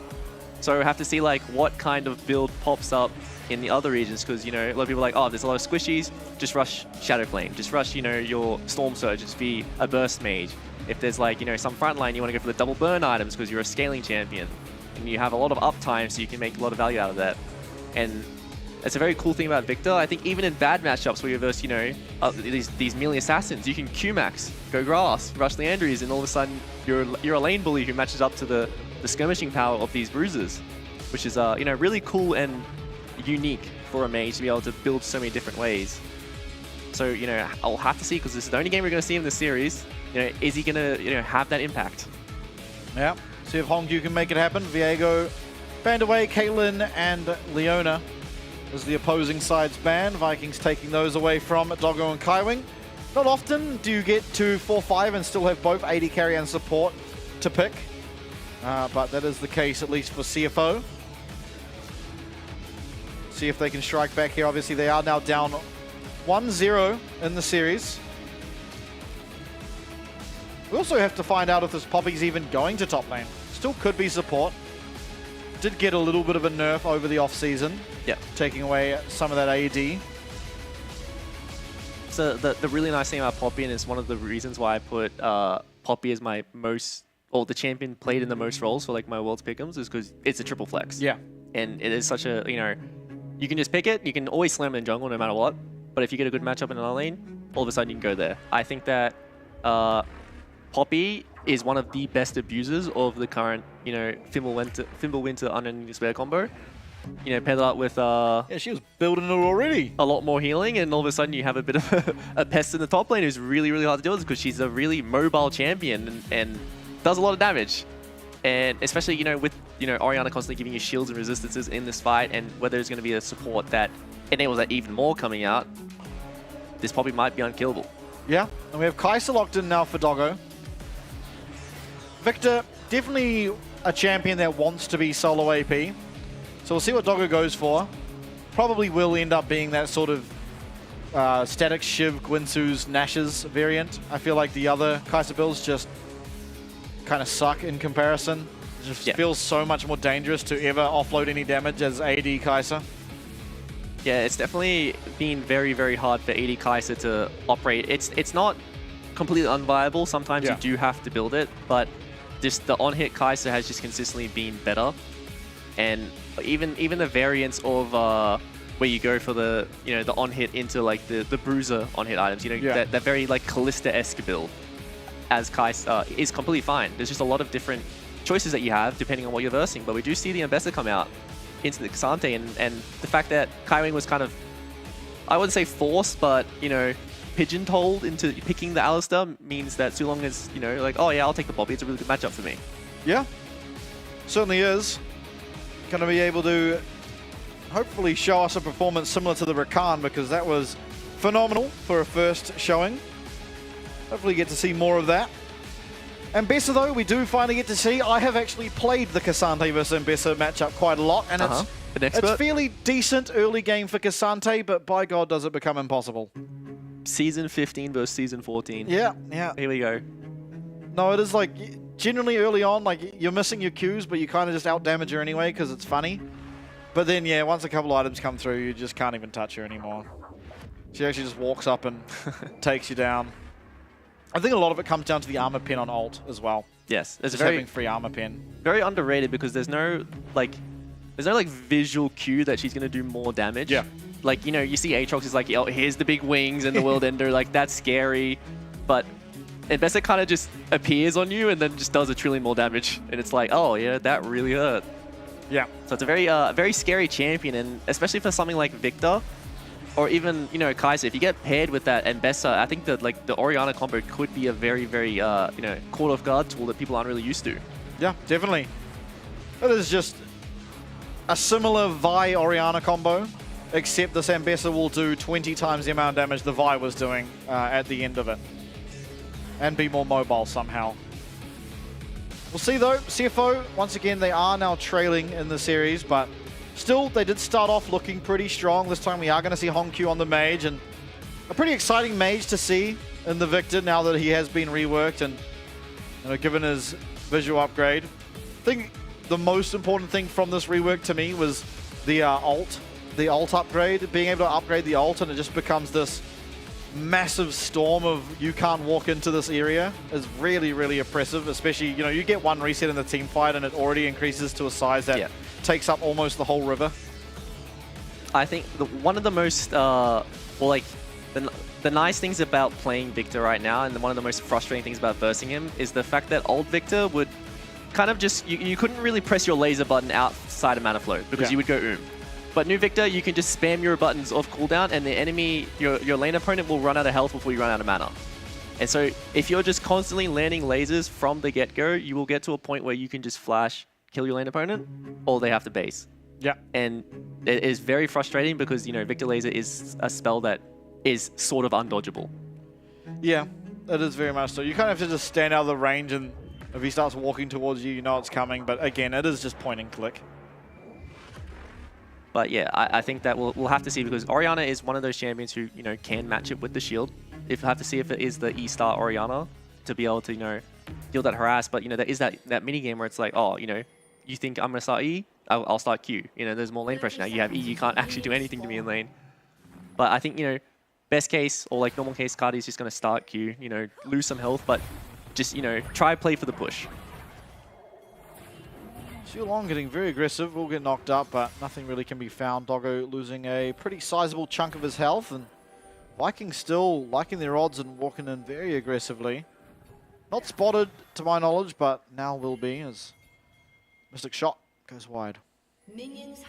So we have to see like what kind of build pops up in the other regions, because, you know, a lot of people are like, oh, there's a lot of squishies, just rush Shadow Flame, just rush, you know, your Storm Surge, just be a burst mage. If there's like, you know, some frontline, you want to go for the double burn items because you're a scaling champion, and you have a lot of uptime, so you can make a lot of value out of that. And it's a very cool thing about Victor. I think even in bad matchups where you verse, you know, these melee assassins, you can Q-max, go grass, rush Leandries, and all of a sudden you're a lane bully who matches up to the skirmishing power of these bruisers, which is, you know, really cool and unique for a mage to be able to build so many different ways. So, you know, I'll have to see, because this is the only game we're going to see in the series. You know, is he going to, you know, have that impact? Yeah, see if Hongyu can make it happen. Viego banned away, Caitlyn and Leona as the opposing side's banned. Vikings taking those away from Doggo and Kaiwing. Not often do you get to 4-5 and still have both AD carry and support to pick, but that is the case at least for CFO. See if they can strike back here. Obviously, they are now down 1-0 in the series. We also have to find out if this Poppy's even going to top lane. Still could be support. Did get a little bit of a nerf over the off-season. Yeah. Taking away some of that AD. So the really nice thing about Poppy, and it's one of the reasons why I put Poppy as my most, or the champion played in the most roles for like my Worlds Pick'ems, is because it's a triple flex. Yeah. And it is such a, you know, you can just pick it, you can always slam it in jungle no matter what, but if you get a good matchup in another lane, all of a sudden you can go there. I think that Poppy is one of the best abusers of the current, you know, Fimbulwinter Unending Spare combo. You know, pair that up with Yeah, she was building it already. a lot more healing, and all of a sudden you have a bit of a pest in the top lane who's really, really hard to deal with, because she's a really mobile champion and does a lot of damage. And especially, you know, with, you know, Orianna constantly giving you shields and resistances in this fight, and whether there's going to be a support that enables that even more coming out, this Poppy might be unkillable. Yeah, and we have Kai'Sa locked in now for Doggo. Victor, definitely a champion that wants to be solo AP. So we'll see what Doggo goes for. Probably will end up being that sort of static Shiv, Gwinsu's, Nash's variant. I feel like the other Kai'Sa builds just kind of suck in comparison. It just feels so much more dangerous to ever offload any damage as AD Kai'Sa. Yeah, it's definitely been very, very hard for AD Kai'Sa to operate. It's not completely unviable. Sometimes you do have to build it, but just the on-hit Kai'Sa has just consistently been better. And even the variants of where you go for the, you know, the on-hit into like the bruiser on-hit items, you know, that very like Callista-esque build as Kai'Sa is completely fine. There's just a lot of different choices that you have depending on what you're versing, but we do see the Ambessa come out into the K'Sante, and the fact that Kaiwing was kind of, I wouldn't say forced, but, you know, pigeonholed into picking the Alistar means that so long as, you know, like, oh yeah, I'll take the Poppy, it's a really good matchup for me. Yeah, certainly is. Going to be able to hopefully show us a performance similar to the Rakan, because that was phenomenal for a first showing. Hopefully get to see more of that. Ambessa, though, we do finally get to see. I have actually played the K'Sante versus Ambessa matchup quite a lot, and it's fairly decent early game for K'Sante, but by God, does it become impossible. Season 15 versus Season 14. Yeah. Here we go. No, it is like, generally early on, like, you're missing your Qs, but you kind of just out-damage her anyway because it's funny. But then, yeah, once a couple items come through, you just can't even touch her anymore. She actually just walks up and takes you down. I think a lot of it comes down to the armor pin on ult as well. Yes, it's just having free armor pin. Very underrated, because there's no like visual cue that she's gonna do more damage. Yeah. Like, you know, you see Aatrox is like, oh, here's the big wings and the world ender, like that's scary. But Ambessa kind of just appears on you and then just does a trillion more damage, and it's like, oh yeah, that really hurt. Yeah. So it's a very scary champion, and especially for something like Victor, or even, you know, Kai'Sa, if you get paired with that Ambessa, I think that like the Orianna combo could be a very, you know, caught off guard tool that people aren't really used to. Yeah, definitely. It is just a similar Vi Orianna combo, except this Ambessa will do 20 times the amount of damage the Vi was doing at the end of it, and be more mobile somehow. We'll see though. CFO, once again, they are now trailing in the series, but still, they did start off looking pretty strong. This time we are going to see Hongyu on the mage, and a pretty exciting mage to see in the Victor now that he has been reworked and, you know, given his visual upgrade. I think the most important thing from this rework to me was the ult. the ult upgrade, being able to upgrade the ult, and it just becomes this massive storm of you can't walk into this area is really, really oppressive. Especially, you know, you get one reset in the team fight and it already increases to a size that takes up almost the whole river. I think one of the most, well, like, the nice things about playing Victor right now, and one of the most frustrating things about versing him, is the fact that old Victor would kind of just, you couldn't really press your laser button outside of mana flow because you would go But new Victor, you can just spam your buttons off cooldown and the enemy, your lane opponent will run out of health before you run out of mana. And so if you're just constantly landing lasers from the get-go, you will get to a point where you can just flash, kill your lane opponent, or they have to base. Yeah. And it is very frustrating because, you know, Victor Laser is a spell that is sort of undodgeable. Yeah, it is very much so. You kind of have to just stand out of the range, and if he starts walking towards you, you know it's coming. But again, it is just point and click. But yeah, I think that we'll have to see, because Orianna is one of those champions who, you know, can match it with the shield. We'll have to see if it is the E-Star Orianna to be able to, you know, deal that harass. But, you know, there is that mini game where it's like, oh, you know, you think I'm going to start E? I'll start Q. You know, there's more lane pressure now. You have E, you can't actually do anything to me in lane. But I think, you know, best case, or like normal case, Cardi is just going to start Q, you know, lose some health, but just, you know, try play for the push. Long getting very aggressive, will get knocked up, but nothing really can be found. Doggo losing a pretty sizable chunk of his health, and Vikings still liking their odds and walking in very aggressively. Not spotted to my knowledge, but now will be as Mystic Shot goes wide.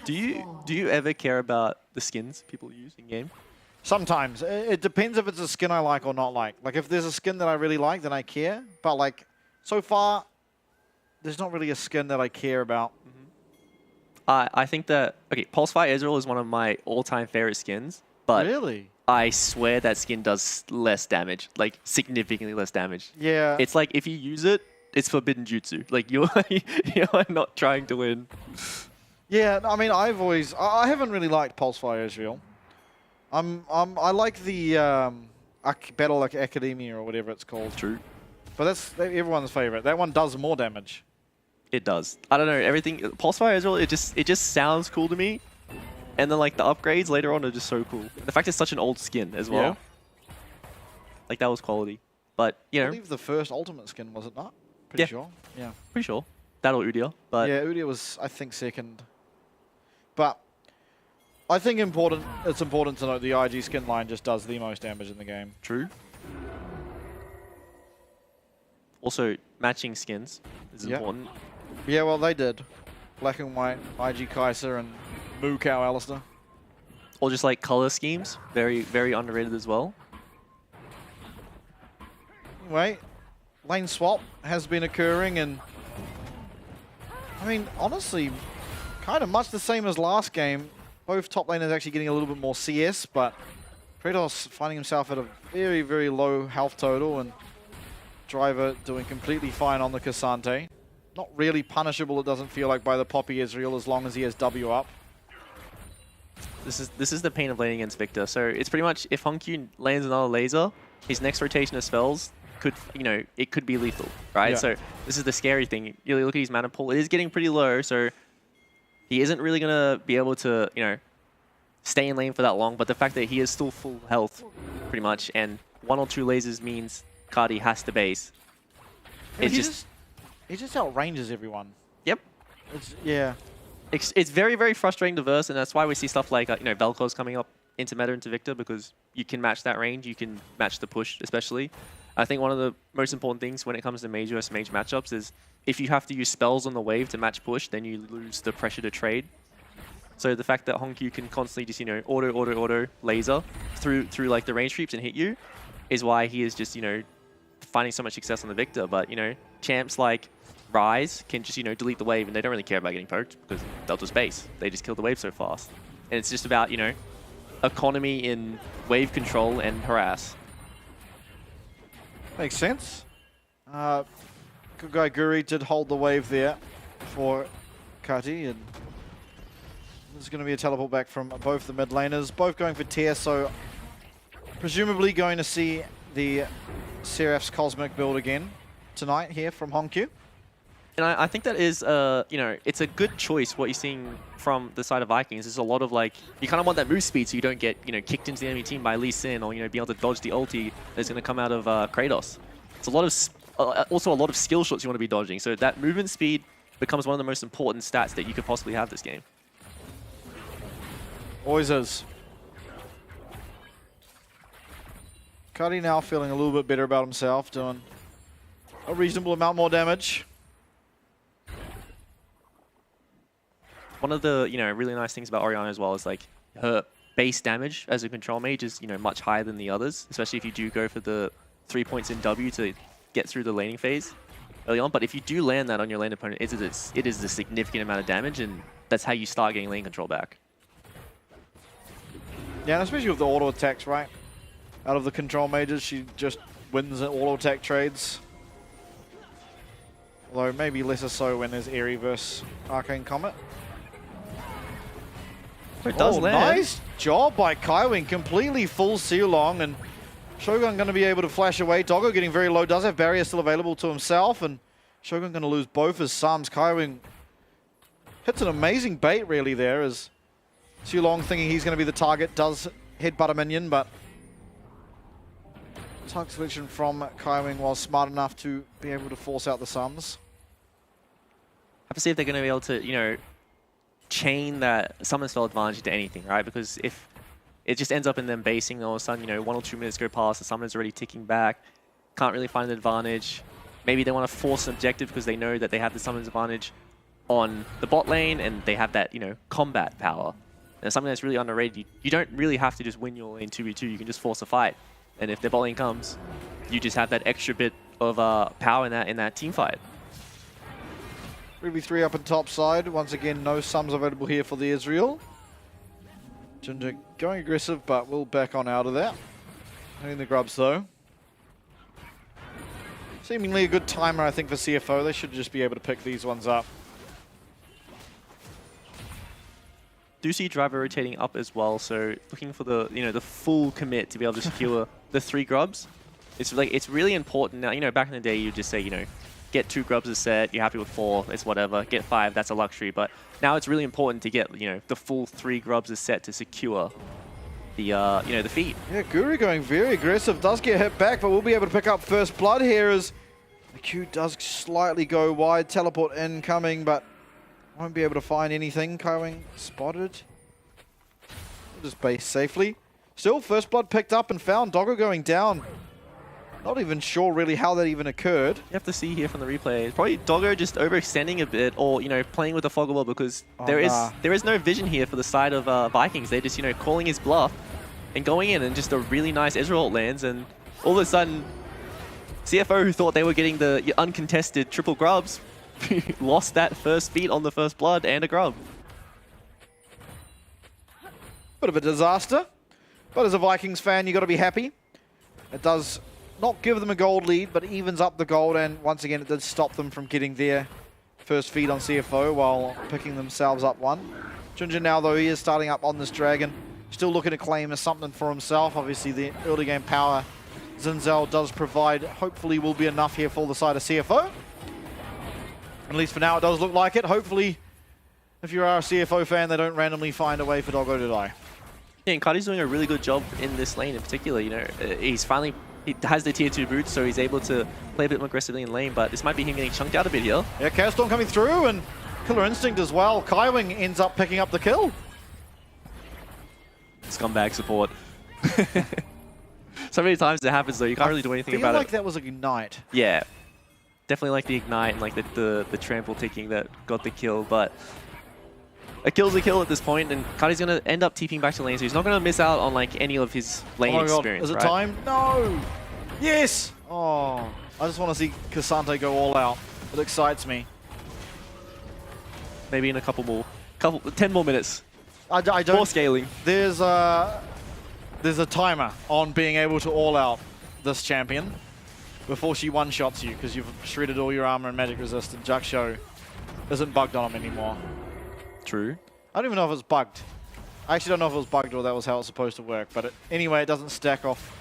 Do you ever care about the skins people use in game? Sometimes. It depends if it's a skin I like or not like. Like if there's a skin that I really like, then I care. But like so far, there's not really a skin that I care about. I think that, okay, Pulsefire Ezreal is one of my all-time favorite skins, but really? I swear that skin does less damage, like significantly less damage. Yeah. It's like if you use it, it's forbidden jutsu. Like you're not trying to win. Yeah, I mean, I haven't really liked Pulsefire Ezreal. I like the Battle like Academia or whatever it's called. True. But that's everyone's favorite. That one does more damage. It does. I don't know, everything, Pulsefire Ezreal, it just sounds cool to me. And then like the upgrades later on are just so cool. The fact it's such an old skin as well. Yeah. Like that was quality. But, you know. I believe the first ultimate skin, was it not? Pretty sure. Yeah. Pretty sure. That or Udyr. But yeah, Udyr was, I think, second. But I think it's important to note the IG skin line just does the most damage in the game. True. Also, matching skins is important. Yeah, well, they did. Black and white, IG Kai'Sa and Moo Cow Alistair. Or just like color schemes, very, very underrated as well. Anyway, lane swap has been occurring, and I mean, honestly, kind of much the same as last game. Both top laners actually getting a little bit more CS, but Kratos finding himself at a very, very low health total, and Driver doing completely fine on the Cassante. Not really punishable, it doesn't feel like, by the Poppy Ezreal as long as he has W up. This is the pain of laning against Victor. So it's pretty much if Honkyun lands another laser, his next rotation of spells could, you know, it could be lethal, right? Yeah. So this is the scary thing. You look at his mana pool, it is getting pretty low, so he isn't really going to be able to, you know, stay in lane for that long. But the fact that he is still full health, pretty much, and 1 or 2 lasers means Cardi has to base. Yeah, he just outranges everyone. Yep. Yeah. It's very, very frustrating to verse, and that's why we see stuff like, you know, Vel'Koz coming up into meta into Victor, because you can match that range, you can match the push especially. I think one of the most important things when it comes to mage versus mage matchups is if you have to use spells on the wave to match push, then you lose the pressure to trade. So the fact that Honkyun can constantly just, you know, auto laser through like the range creeps and hit you is why he is just, you know, finding so much success on the Victor. But, you know, champs like Rise can just, you know, delete the wave, and they don't really care about getting poked because they'll just base. They just kill the wave so fast. And it's just about, you know, economy in wave control and harass. Makes sense. Good guy Guri did hold the wave there for Kati, and there's going to be a teleport back from both the mid laners, both going for tier, so presumably going to see the Seraph's Cosmic build again tonight here from Honkyun. And I think that is, you know, it's a good choice what you're seeing from the side of Vikings. There's a lot of like, you kind of want that move speed so you don't get, you know, kicked into the enemy team by Lee Sin or, you know, be able to dodge the ulti that's going to come out of Kratos. It's a lot of, also a lot of skill shots you want to be dodging. So that movement speed becomes one of the most important stats that you could possibly have this game. Always is. Cuddy now feeling a little bit better about himself, doing a reasonable amount more damage. One of the, you know, really nice things about Orianna as well is like her base damage as a control mage is, you know, much higher than the others, especially if you do go for the 3 points in W to get through the laning phase early on. But if you do land that on your lane opponent, it is a significant amount of damage, and that's how you start getting lane control back. Yeah, and especially with the auto attacks, right? Out of the control mages, she just wins at auto attack trades. Although maybe lesser so when there's Aerie versus Arcane Comet. It does land. Nice job by Kaiwing. Completely full Sealong, and Shogun going to be able to flash away. Doggo getting very low. Does have barrier still available to himself, and Shogun going to lose both his sums. Kaiwing hits an amazing bait really there as Sealong thinking he's going to be the target. Does headbutt a minion, but target selection from Kaiwing was smart enough to be able to force out the sums. Have to see if they're going to be able to, you know, chain that summon spell advantage to anything, right? Because if it just ends up in them basing, all of a sudden, you know, 1 or 2 minutes go past, the summoner's already ticking back, can't really find an advantage. Maybe they want to force an objective because they know that they have the summon's advantage on the bot lane and they have that, you know, combat power. And something that's really underrated, you don't really have to just win your lane 2v2, you can just force a fight. And if their bot lane comes, you just have that extra bit of power in that team fight. 3v3 up on top side. Once again, no sums available here for the Israel. Ginger going aggressive, but will back on out of that. Hitting the grubs though. Seemingly a good timer, I think, for CFO. They should just be able to pick these ones up. Do see driver rotating up as well, so looking for the, you know, the full commit to be able to secure the 3 grubs. It's like, it's really important now. You know, back in the day, you just say, you know, get 2 grubs a set, you're happy with 4, it's whatever. Get 5, that's a luxury. But now it's really important to get, you know, the full 3 grubs a set to secure the, you know, the feat. Yeah, Guru going very aggressive. Does get hit back, but we'll be able to pick up first blood here as the Q does slightly go wide. Teleport incoming, but won't be able to find anything. Kaiwing spotted. Just base safely. Still, first blood picked up and found. Doggo going down. Not even sure really how that even occurred. You have to see here from the replay. It's probably Doggo just overextending a bit, or, you know, playing with the fog of war, because there is no vision here for the side of Vikings. They're just, you know, calling his bluff and going in, and just a really nice Ezreal lands, and all of a sudden, CFO, who thought they were getting the uncontested triple grubs, lost that first feat on the first blood and a grub. Bit of a disaster, but as a Vikings fan, you got to be happy. It does not give them a gold lead, but evens up the gold, and once again, it did stop them from getting their first feed on CFO while picking themselves up one. Ginger now, though, he is starting up on this dragon, still looking to claim something for himself. Obviously, the early game power Zinzel does provide, hopefully will be enough here for the side of CFO. At least for now, it does look like it. Hopefully, if you are a CFO fan, they don't randomly find a way for Doggo to die. Yeah, and Cardi's doing a really good job in this lane in particular. You know, he has the tier 2 boots, so he's able to play a bit more aggressively in lane, but this might be him getting chunked out a bit here. Yeah, Chaos Storm coming through, and Killer Instinct as well. Kaiwing ends up picking up the kill. Scumbag support. So many times it happens, though, you can't really do anything about it. I feel like that was Ignite. Yeah. Definitely like the Ignite and like the trample ticking that got the kill, but a kill's a kill at this point, and Cardi's going to end up TPing back to lane, so he's not going to miss out on like any of his lane experience. Is it time? No! Yes! Oh, I just want to see Cassante go all out. It excites me. Maybe in a couple 10 more minutes. I don't. More scaling. There's a timer on being able to all out this champion before she one-shots you, because you've shredded all your armor and magic resist, and Jaksho isn't bugged on him anymore. True. I don't even know if it's bugged. I actually don't know if it was bugged or that was how it's supposed to work, but anyway, it doesn't stack off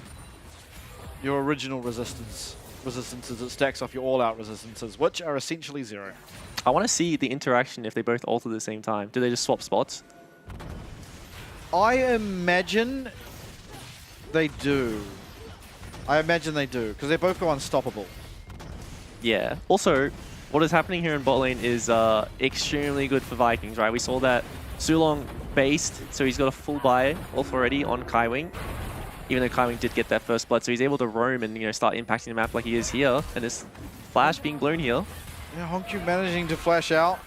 your original resistance. resistances, it stacks off your all-out resistances, which are essentially 0. I want to see the interaction if they both ult at the same time. Do they just swap spots? I imagine they do. I imagine they do, because they both go unstoppable. Yeah. Also, what is happening here in bot lane is extremely good for Vikings, right? We saw that Sulong based, so he's got a full buy off already on Kaiwing. Even though Kaiwing did get that first blood, so he's able to roam and, you know, start impacting the map like he is here. And this flash being blown here. Yeah, Honku managing to flash out.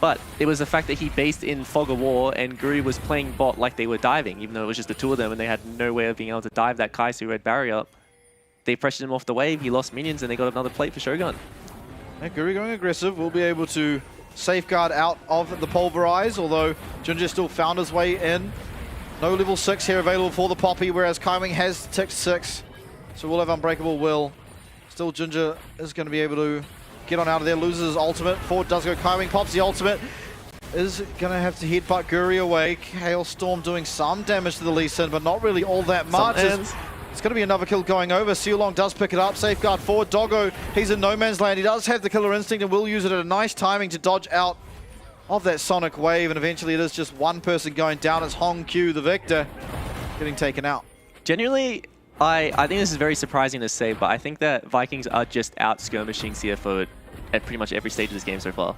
But it was the fact that he based in Fog of War and Guri was playing bot like they were diving, even though it was just the two of them and they had no way of being able to dive that Kai'Su red barrier up. They pressured him off the wave, he lost minions, and they got another plate for Shogun. Yeah, Guri going aggressive, will be able to safeguard out of the Pulverize, although Ginger still found his way in. No level 6 here available for the Poppy, whereas Kaiwing has ticked 6. So we'll have Unbreakable Will. Still Ginger is going to be able to get on out of there, loses his ultimate. Forward does go Kaiwing, pops the ultimate. Is going to have to headbutt Guri away. Hailstorm doing some damage to the Lee Sin, but not really all that much. It's going to be another kill going over. Sealong does pick it up. Safeguard forward. Doggo, he's in no man's land. He does have the killer instinct and will use it at a nice timing to dodge out of that sonic wave. And eventually it is just one person going down. It's Hong Q, the victor, getting taken out. Genuinely, I think this is very surprising to say, but I think that Vikings are just out skirmishing CFO at pretty much every stage of this game so far.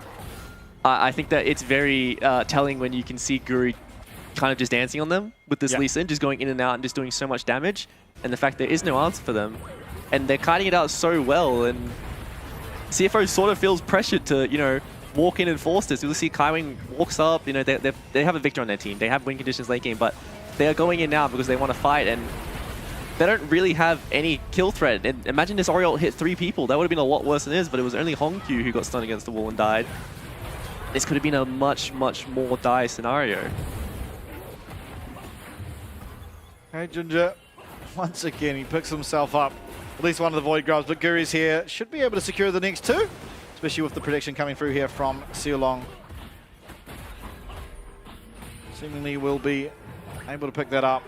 I think that it's very telling when you can see Guri kind of just dancing on them with this Lee Sin, just going in and out and just doing so much damage. And the fact there is no answer for them. And they're kiting it out so well. And CFO sort of feels pressured to, you know, walk in and force this. You'll see Kaiwing walks up, you know, they have a victor on their team. They have win conditions late game, but they are going in now because they want to fight. And they don't really have any kill threat. And imagine this Oriole hit 3 people. That would have been a lot worse than it is, but it was only Hongkyu who got stunned against the wall and died. This could have been a much, much more dire scenario. Hey, Ginger. Once again, he picks himself up. At least one of the Void Grubs, but Guri's here. Should be able to secure the next 2, especially with the prediction coming through here from Sealong. Seemingly will be able to pick that up.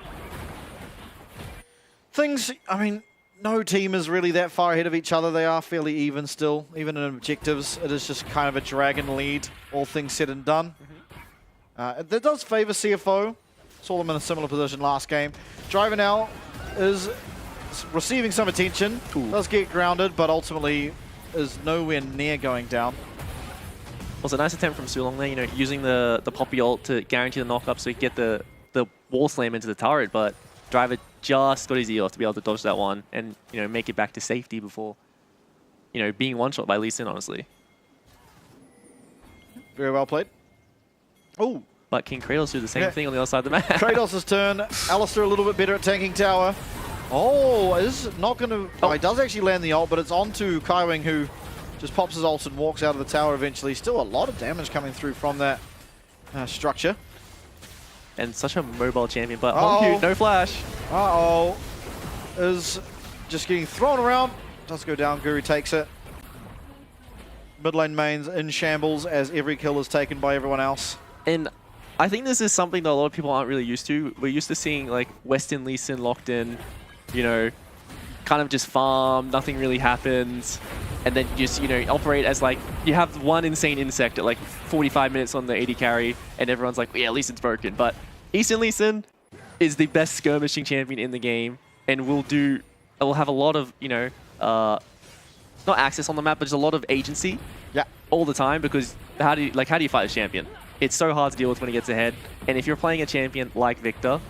Things, I mean, no team is really that far ahead of each other. They are fairly even still. Even in objectives, it is just kind of a dragon lead, all things said and done. That does favor CFO. Saw them in a similar position last game. Driver now is receiving some attention. Does get grounded, but ultimately is nowhere near going down. Was a nice attempt from Sulong there, you know, using the Poppy ult to guarantee the knock-up so he could get the wall slam into the turret, but Driver just got his ear off to be able to dodge that one and, you know, make it back to safety before, you know, being one-shot by Lee Sin, honestly. Very well played. Oh. But King Kratos do the same thing on the other side of the map. Kratos' turn. Alistair a little bit better at tanking tower. Oh, is not going to... Oh, he does actually land the ult, but it's onto Kaiwing, who just pops his ult and walks out of the tower eventually. Still a lot of damage coming through from that structure. And such a mobile champion, but Hongkyu, no flash. Uh-oh. Is just getting thrown around. Does go down. Guri takes it. Mid lane mains in shambles as every kill is taken by everyone else. And I think this is something that a lot of people aren't really used to. We're used to seeing like Western Lee Sin locked in, you know, kind of just farm, nothing really happens. And then just, you know, operate as like, you have one insane insect at like 45 minutes on the AD carry, and everyone's like, yeah, Lee Sin's broken. But Eastern Lee Sin is the best skirmishing champion in the game, and will have a lot of, you know, not access on the map, but just a lot of agency all the time, because how do you fight a champion? It's so hard to deal with when he gets ahead. And if you're playing a champion like Victor,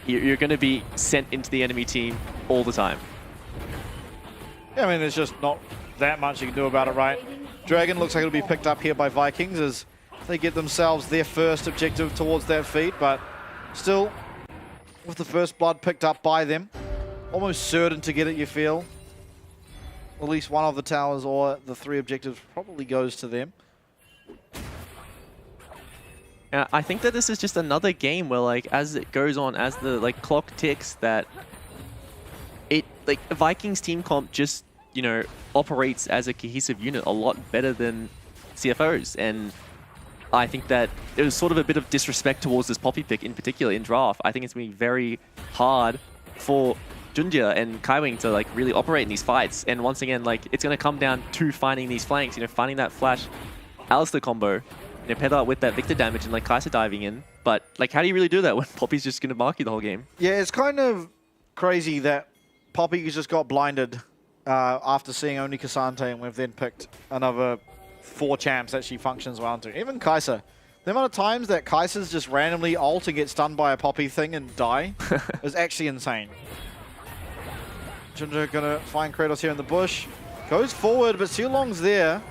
you're going to be sent into the enemy team all the time. Yeah, I mean, there's just not that much you can do about it, right? Dragon looks like it'll be picked up here by Vikings as they get themselves their first objective towards that feed, but still, with the first blood picked up by them, almost certain to get it, you feel. At least one of the towers or the 3 objectives probably goes to them. I think that this is just another game where, like, as it goes on, as the clock ticks, that Vikings team comp just, you know, operates as a cohesive unit a lot better than CFOs, and I think that it was sort of a bit of disrespect towards this Poppy pick in particular in draft. I think it's going to be very hard for Junjia and Kaiwing to like really operate in these fights. And once again, like it's going to come down to finding these flanks, you know, finding that flash Alistair combo, you know, pair that with that Victor damage and like Kai'Sa diving in. But like, how do you really do that when Poppy's just going to mark you the whole game? Yeah, it's kind of crazy that Poppy just got blinded after seeing only K'Sante, and we've then picked another 4 champs that she functions well into. Even Kai'Sa. The amount of times that Kai'Sa's just randomly ult and get stunned by a Poppy thing and die is actually insane. Junjia gonna find Kratos here in the bush. Goes forward, but Sealong's there.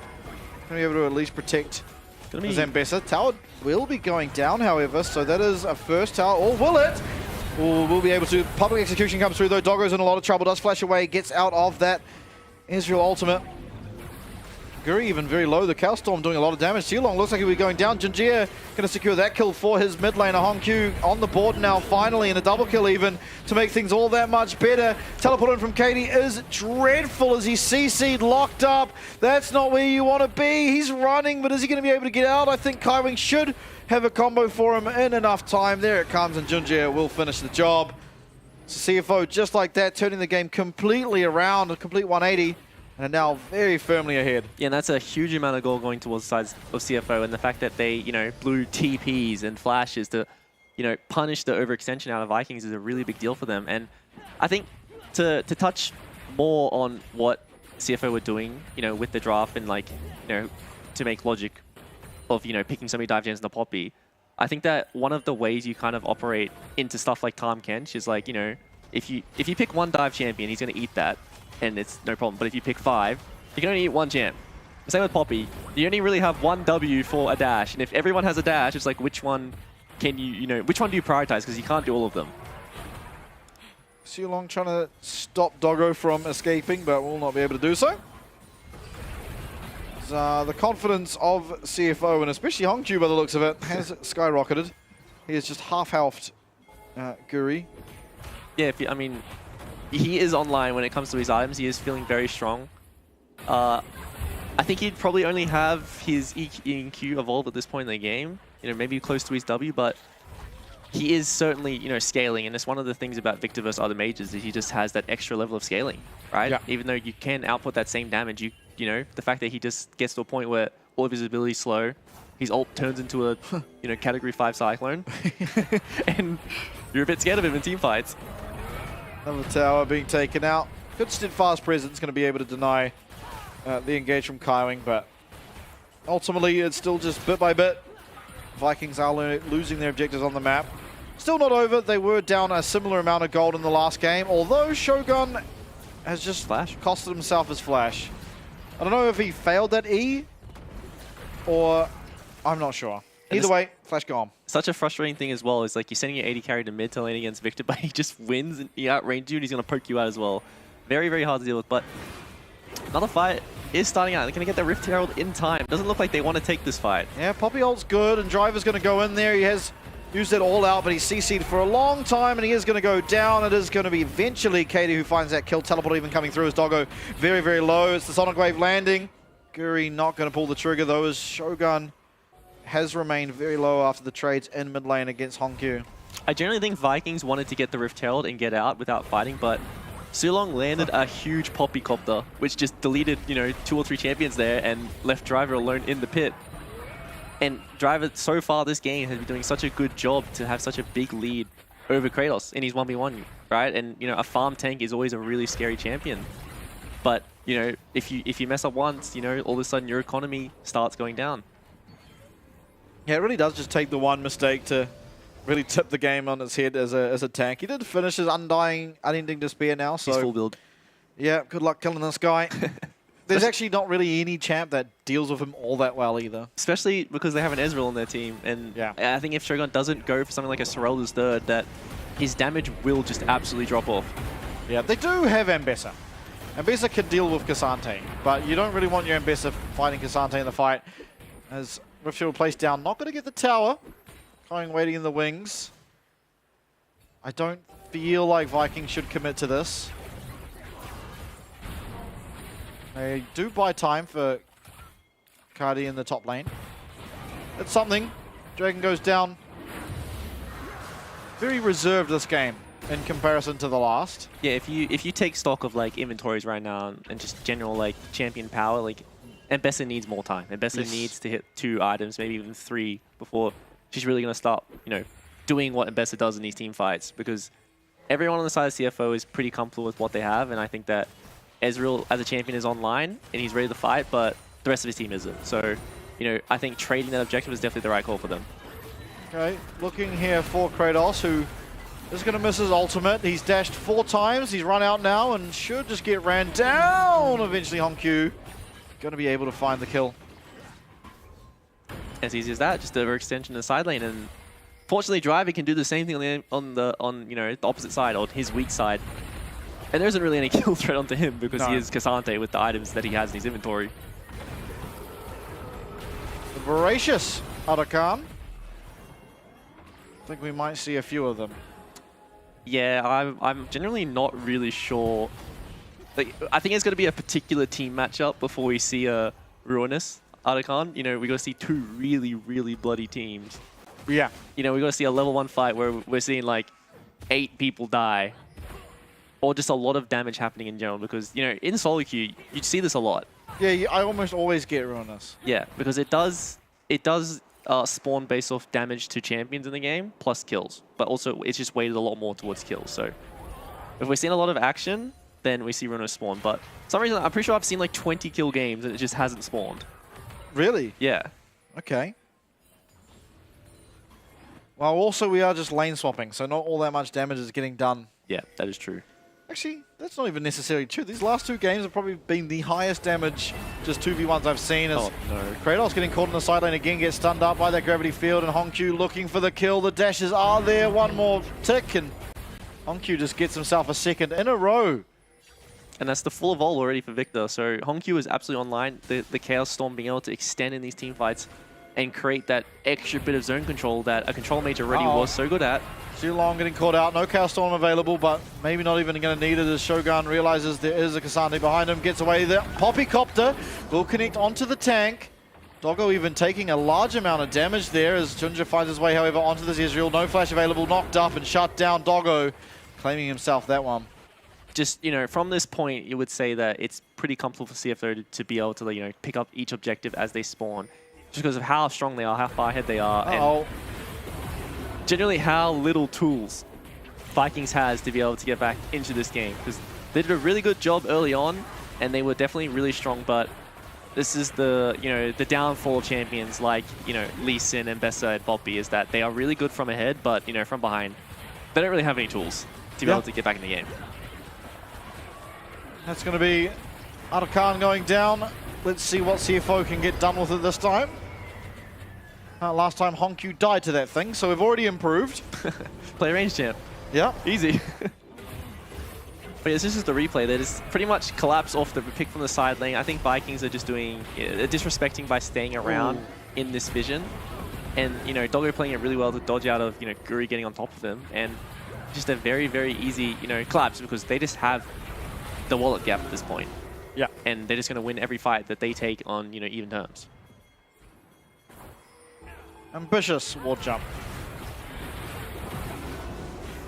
Gonna be able to at least protect Zambessa. Tower will be going down, however, so that is a first tower. Or will it? We'll be able to. Public execution comes through, though. Doggo's in a lot of trouble. Does flash away, gets out of that Israel ultimate. Guri even very low. The Cowstorm doing a lot of damage. Sealong looks like he'll be going down. Junjia going to secure that kill for his mid laner. Hongkyu on the board now, finally, and a double kill even to make things all that much better. Teleport in from Katie is dreadful as he's CC'd, locked up. That's not where you want to be. He's running, but is he going to be able to get out? I think Kaiwing should have a combo for him in enough time. There it comes, and Junjia will finish the job. So CFO, just like that, turning the game completely around, a complete 180. And are now very firmly ahead. Yeah, and that's a huge amount of goal going towards the sides of CFO, and the fact that they, you know, blew TPs and flashes to, you know, punish the overextension out of Vikings is a really big deal for them. And I think to touch more on what CFO were doing, you know, with the draft and like, you know, to make logic of, you know, picking so many dive gems in the Poppy, I think that one of the ways you kind of operate into stuff like Tahm Kench is like, you know, if you pick one dive champion, he's going to eat that, and it's no problem. But if you pick 5, you can only eat 1 champ. Same with Poppy. You only really have 1 W for a dash, and if everyone has a dash, it's like which one can you know, which one do you prioritize? Because you can't do all of them. Sealong trying to stop Doggo from escaping, but will not be able to do so. The confidence of CFO, and especially Hongkyu by the looks of it, has skyrocketed. He is just half-healthed Guri. Yeah, I mean, he is online when it comes to his items. He is feeling very strong. I think he'd probably only have his E and Q evolved at this point in the game. You know, maybe close to his W, but he is certainly, you know, scaling. And it's one of the things about Victor versus other mages is he just has that extra level of scaling, right? Yeah. Even though you can output that same damage, you know, the fact that he just gets to a point where all of his abilities slow, his ult turns into a, you know, category 5 cyclone, and you're a bit scared of him in team fights. Another tower being taken out. Good steadfast presence, going to be able to deny the engage from Kaiwing, but ultimately it's still just bit by bit. Vikings are losing their objectives on the map. Still not over. They were down a similar amount of gold in the last game, although Shogun has just costed himself his flash. I don't know if he failed that E, or I'm not sure. Either way, flash gone. Such a frustrating thing as well is like you're sending your 80 carry to mid to lane against Victor, but he just wins and he outranges you and he's going to poke you out as well. Very, very hard to deal with, but another fight is starting out. They're going to get the Rift Herald in time. Doesn't look like they want to take this fight. Yeah, Poppy ult's good, and Driver's going to go in there. He has used it all out, but he's CC'd for a long time, and he is going to go down. It is going to be eventually Katie who finds that kill. Teleport even coming through as Doggo very, very low. It's the Sonic Wave landing. Guri not going to pull the trigger, though, as Shogun has remained very low after the trades in mid lane against Hongkyu. I generally think Vikings wanted to get the Rift Herald and get out without fighting, but Sealong landed a huge Poppy Copter, which just deleted, you know, 2 or 3 champions there and left Driver alone in the pit. And Driver, so far this game, has been doing such a good job to have such a big lead over Kratos in his 1v1, right? And, you know, a farm tank is always a really scary champion. But, you know, if you mess up once, you know, all of a sudden your economy starts going down. Yeah, it really does just take the one mistake to really tip the game on its head as a tank. He did finish his unending despair now, so he's full build. Yeah, good luck killing this guy. There's actually not really any champ that deals with him all that well either. Especially because they have an Ezreal on their team, and yeah. I think if Shogun doesn't go for something like a Sorelda's third, that his damage will just absolutely drop off. Yeah, they do have Ambessa. Ambessa can deal with K'Sante, but you don't really want your Ambessa fighting K'Sante in the fight. As Riftfield placed down, not going to get the tower. Going waiting in the wings. I don't feel like Vikings should commit to this. They do buy time for Cardi in the top lane. It's something. Dragon goes down. Very reserved this game. in comparison to the last. Yeah, if you take stock of like inventories right now and just general like champion power, like Mbessa needs more time. Mbessa needs to hit 2 items, maybe even 3 before she's really going to start, doing what Mbessa does in these team fights, because everyone on the side of CFO is pretty comfortable with what they have, and I think that Ezreal as a champion is online and he's ready to fight, but the rest of his team isn't. So, I think trading that objective is definitely the right call for them. Okay, looking here for Kratos, who is going to miss his ultimate. He's dashed 4 times. He's run out now and should just get ran down. Eventually, Honkyu going to be able to find the kill. As easy as that, just overextension in the side lane, and fortunately, Driver can do the same thing on the opposite side, on his weak side. And there isn't really any kill threat onto him because he is Cassante with the items that he has in his inventory. The voracious Arakan. I think we might see a few of them. Yeah, I'm generally not really sure. Like, I think it's going to be a particular team matchup before we see a Ruinous Arakan. We're going to see 2 really, really bloody teams. Yeah. We're going to see a level 1 fight where we're seeing like 8 people die. Or just a lot of damage happening in general, because, in solo queue, you see this a lot. Yeah, I almost always get Ruinous. Yeah, because it does spawn based off damage to champions in the game, plus kills. But also, it's just weighted a lot more towards kills. So, if we're seeing a lot of action, then we see Ruinous spawn. But for some reason, I'm pretty sure I've seen like 20 kill games and it just hasn't spawned. Really? Yeah. Okay. Well, also, we are just lane swapping, so not all that much damage is getting done. Yeah, that is true. Actually, that's not even necessarily true. These last 2 games have probably been the highest damage, just 2v1s I've seen. As Kratos getting caught in the side lane again, gets stunned up by that gravity field, and Honkyu looking for the kill. The dashes are there. 1 more tick, and Honkyu just gets himself a 2nd in a row. And that's the full evolve already for Victor. So Honkyu is absolutely online. The Chaos Storm being able to extend in these team fights and create that extra bit of zone control that a control mage already was so good at. Too long getting caught out. No Chaos Storm available, but maybe not even going to need it as Shogun realizes there is a Cassante behind him. Gets away. The Poppycopter will connect onto the tank. Doggo even taking a large amount of damage there as Junja finds his way, however, onto this Israel. No flash available. Knocked up and shut down. Doggo claiming himself that one. Just, from this point, you would say that it's pretty comfortable for CFO to be able to, pick up each objective as they spawn. Just because of how strong they are, how far ahead they are, and generally how little tools Vikings has to be able to get back into this game. Because they did a really good job early on, and they were definitely really strong, but this is the, the downfall of champions like, Lee Sin and Bessa and Boppy, is that they are really good from ahead, but, from behind, they don't really have any tools to be able to get back in the game. That's going to be Arakan going down. Let's see what CFO can get done with it this time. Last time Honkyu died to that thing, so we've already improved. Play range champ. Yeah. Easy. But yes, this is the replay. They just pretty much collapse off the pick from the side lane. I think Vikings are just doing disrespecting by staying around in this vision. And, Doggo playing it really well to dodge out of, Guri getting on top of them. And just a very, very easy, collapse because they just have the wallet gap at this point. Yeah. And they're just going to win every fight that they take on, even terms. Ambitious ward jump.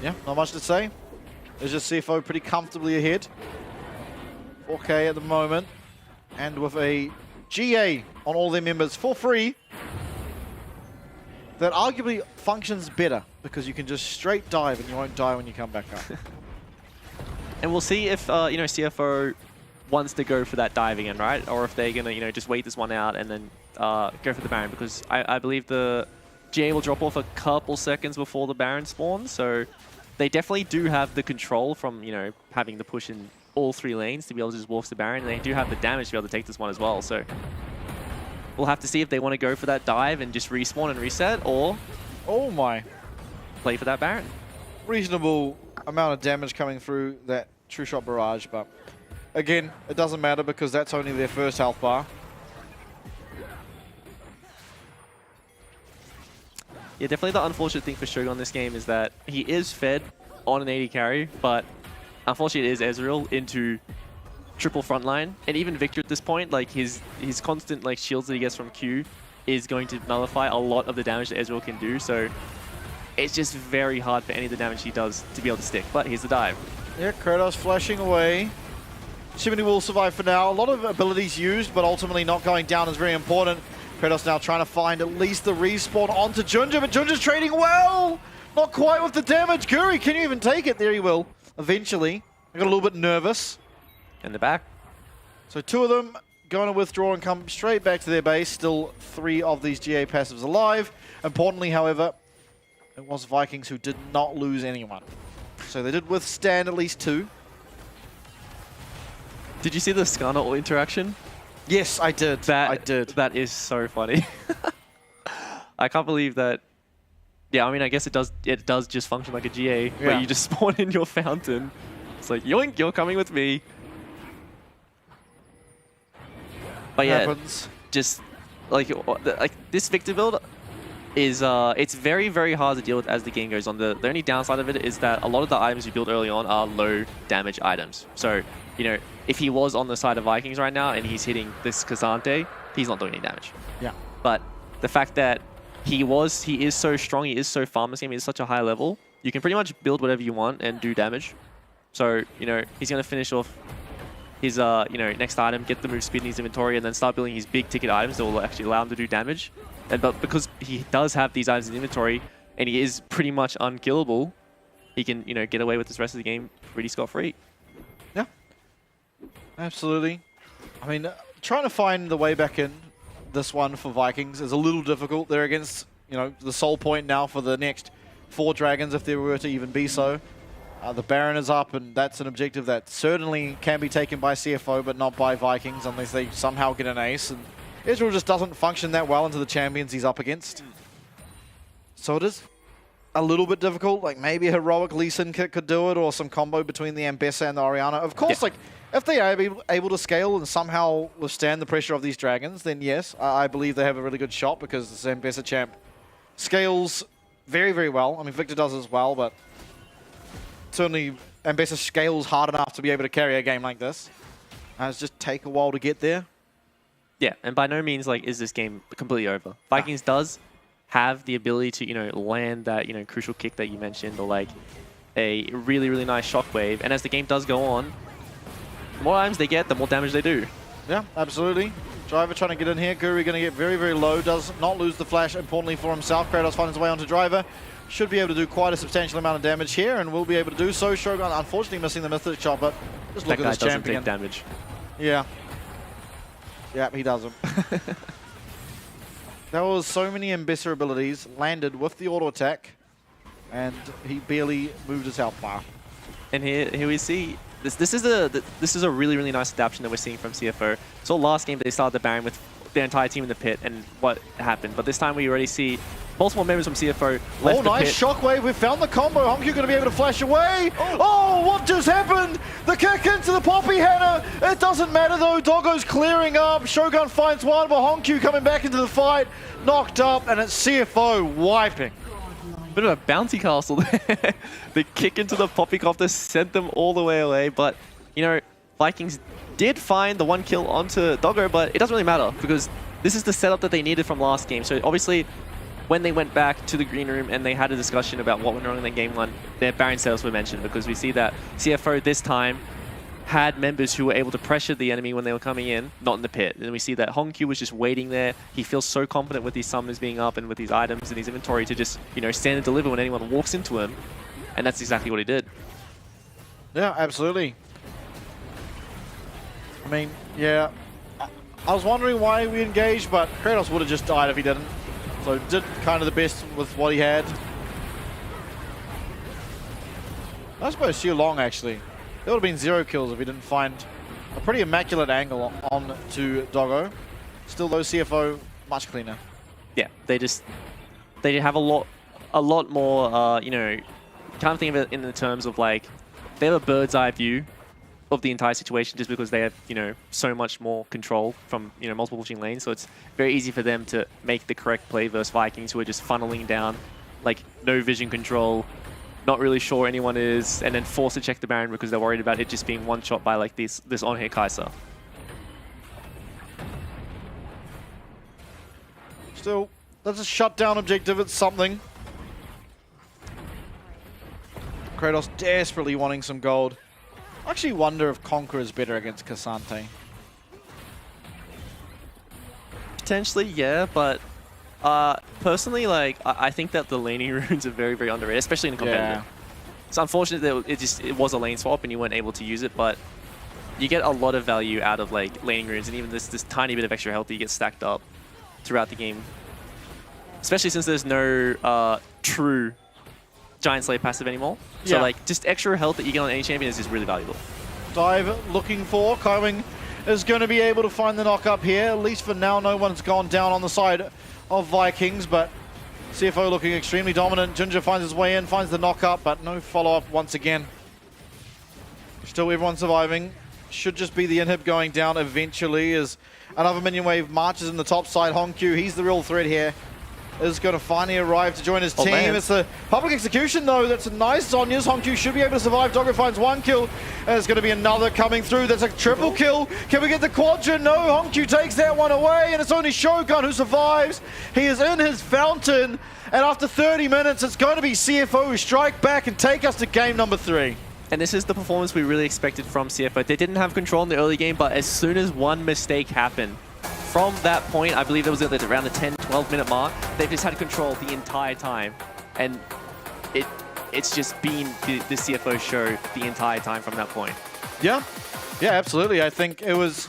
Yeah, not much to say. There's just CFO pretty comfortably ahead. 4K at the moment. And with a GA on all their members for free. That arguably functions better because you can just straight dive and you won't die when you come back up. And we'll see if, CFO wants to go for that diving in, right? Or if they're going to, just wait this one out and then go for the Baron, because I believe the GA will drop off a couple seconds before the Baron spawns, so they definitely do have the control from, having to push in all 3 lanes to be able to just wolf the Baron, and they do have the damage to be able to take this one as well, so we'll have to see if they want to go for that dive and just respawn and reset, or play for that Baron. Reasonable amount of damage coming through that True Shot Barrage, but again, it doesn't matter because that's only their first health bar. Yeah, definitely the unfortunate thing for Shogun this game is that he is fed on an 80 carry, but unfortunately it is Ezreal into triple frontline. And even Victor at this point, like his constant shields that he gets from Q is going to nullify a lot of the damage that Ezreal can do. So it's just very hard for any of the damage he does to be able to stick. But here's the dive. Yeah, Kratos flashing away. Shimini will survive for now. A lot of abilities used, but ultimately not going down is very important. Kratos now trying to find at least the respawn onto Junja, but Junja's trading well! Not quite with the damage. Guri, can you even take it? There he will, eventually. I got a little bit nervous. In the back. So 2 of them going to withdraw and come straight back to their base. Still 3 of these GA passives alive. Importantly, however, it was Vikings who did not lose anyone. So they did withstand at least 2. Did you see the Skarner interaction? Yes, I did. I did. That is so funny. I can't believe that. Yeah, I mean, I guess it does just function like a GA, where you just spawn in your fountain. It's like, yoink, you're coming with me. But yeah, just like this Victor build is it's very, very hard to deal with as the game goes on. The only downside of it is that a lot of the items you build early on are low damage items. So, you know, if he was on the side of Vikings right now and he's hitting this Kazante, he's not doing any damage. Yeah. But the fact that he is so strong, he is so farm this game, he's such a high level, you can pretty much build whatever you want and do damage. So, you know, he's going to finish off his, you know, next item, get the move speed in his inventory, and then start building his big ticket items that will actually allow him to do damage. But because he does have these items in inventory, and he is pretty much unkillable, he can, you know, get away with this rest of the game pretty scot-free. Yeah, absolutely. I mean, trying to find the way back in this one for Vikings is a little difficult. They're against, you know, the soul point now for the next 4 dragons, if there were to even be so. The Baron is up, and that's an objective that certainly can be taken by CFO, but not by Vikings unless they somehow get an ace. And Israel just doesn't function that well into the champions he's up against. So it is a little bit difficult. Like maybe a heroic Lee Sin kit could do it, or some combo between the Ambessa and the Orianna. Of course, like if they are able to scale and somehow withstand the pressure of these dragons, then yes, I believe they have a really good shot, because this Ambessa champ scales very, very well. I mean, Victor does as well, but certainly Ambessa scales hard enough to be able to carry a game like this. It's just take a while to get there. Yeah, and by no means like is this game completely over. Vikings does have the ability to, you know, land that, you know, crucial kick that you mentioned, or like a really, really nice shockwave. And as the game does go on, the more items they get, the more damage they do. Yeah, absolutely. Driver trying to get in here. Guri going to get very, very low. Does not lose the flash, importantly for himself. Kratos finds his way onto Driver. Should be able to do quite a substantial amount of damage here, and will be able to do so. Shogun unfortunately missing the Mythic shot, but just look at this champion. Take damage. Yeah. Yeah, he doesn't. There was so many Ambessa abilities landed with the auto attack, and he barely moved his health bar. And here we see this is a really, really nice adaptation that we're seeing from CFO. So last game they started the Baron with their entire team in the pit, and what happened. But this time we already see multiple members from CFO left the nice pit. shockwave. We found the combo. Honku going to be able to flash away. Oh, what just happened? The kick into the Poppy Hannah. It doesn't matter though. Doggo's clearing up. Shogun finds one, but Honku coming back into the fight. Knocked up, and it's CFO wiping. Bit of a bouncy castle there. The kick into the Poppycopter sent them all the way away, but, you know, Vikings did find the 1 kill onto Doggo, but it doesn't really matter, because this is the setup that they needed from last game. So obviously, when they went back to the green room and they had a discussion about what went wrong in game 1, their Baron setups were mentioned, because we see that CFO this time had members who were able to pressure the enemy when they were coming in, not in the pit. And we see that Honku was just waiting there. He feels so confident with these summoners being up and with these items and his inventory to just, you know, stand and deliver when anyone walks into him. And that's exactly what he did. Yeah, absolutely. I mean, yeah. I was wondering why we engaged, but Kratos would have just died if he didn't. So did kind of the best with what he had. I suppose Xiu Long actually. There would have been 0 kills if he didn't find a pretty immaculate angle on to Doggo. Still though, CFO much cleaner. Yeah, they have a lot more, you know, kind of think of it in the terms of like, they have a bird's eye view of the entire situation, just because they have, you know, so much more control from, you know, multiple pushing lanes. So it's very easy for them to make the correct play versus Vikings, who are just funneling down, like no vision control, not really sure where anyone is, and then forced to check the Baron because they're worried about it just being one shot by like this on-hit Kai'Sa. Still, that's a shutdown objective. It's something. Kratos desperately wanting some gold. I actually wonder if Conqueror is better against Cassante. Potentially, yeah, but personally, like, I think that the laning runes are very, very underrated, especially in competitive. It's unfortunate that it was a lane swap and you weren't able to use it, but you get a lot of value out of like laning runes, and even this tiny bit of extra health that you get stacked up throughout the game. Especially since there's no true Giant Slayer passive anymore. So like just extra health that you get on any champion is just really valuable. Dive looking for, Kowing is going to be able to find the knock up here. At least for now, no one's gone down on the side of Vikings, but CFO looking extremely dominant. Ginger finds his way in, finds the knock up, but no follow-up once again. Still everyone surviving. Should just be the inhib going down eventually as another minion wave marches in the top side. Honkyu, he's the real threat here, is going to finally arrive to join his team. Man. It's the public execution though. That's a nice Zhonya's. Honkyu should be able to survive. Doggo finds one kill. There's going to be another coming through. That's a triple kill. Can we get the quadra? No, Honkyu takes that one away, and it's only Shogun who survives. He is in his fountain, and after 30 minutes, it's going to be CFO who strike back and take us to game number 3. And this is the performance we really expected from CFO. They didn't have control in the early game, but as soon as one mistake happened, from that point, I believe it was at around the 10-12 minute mark, they've just had control the entire time. And it's just been the CFO show the entire time from that point. Yeah, absolutely. I think it was,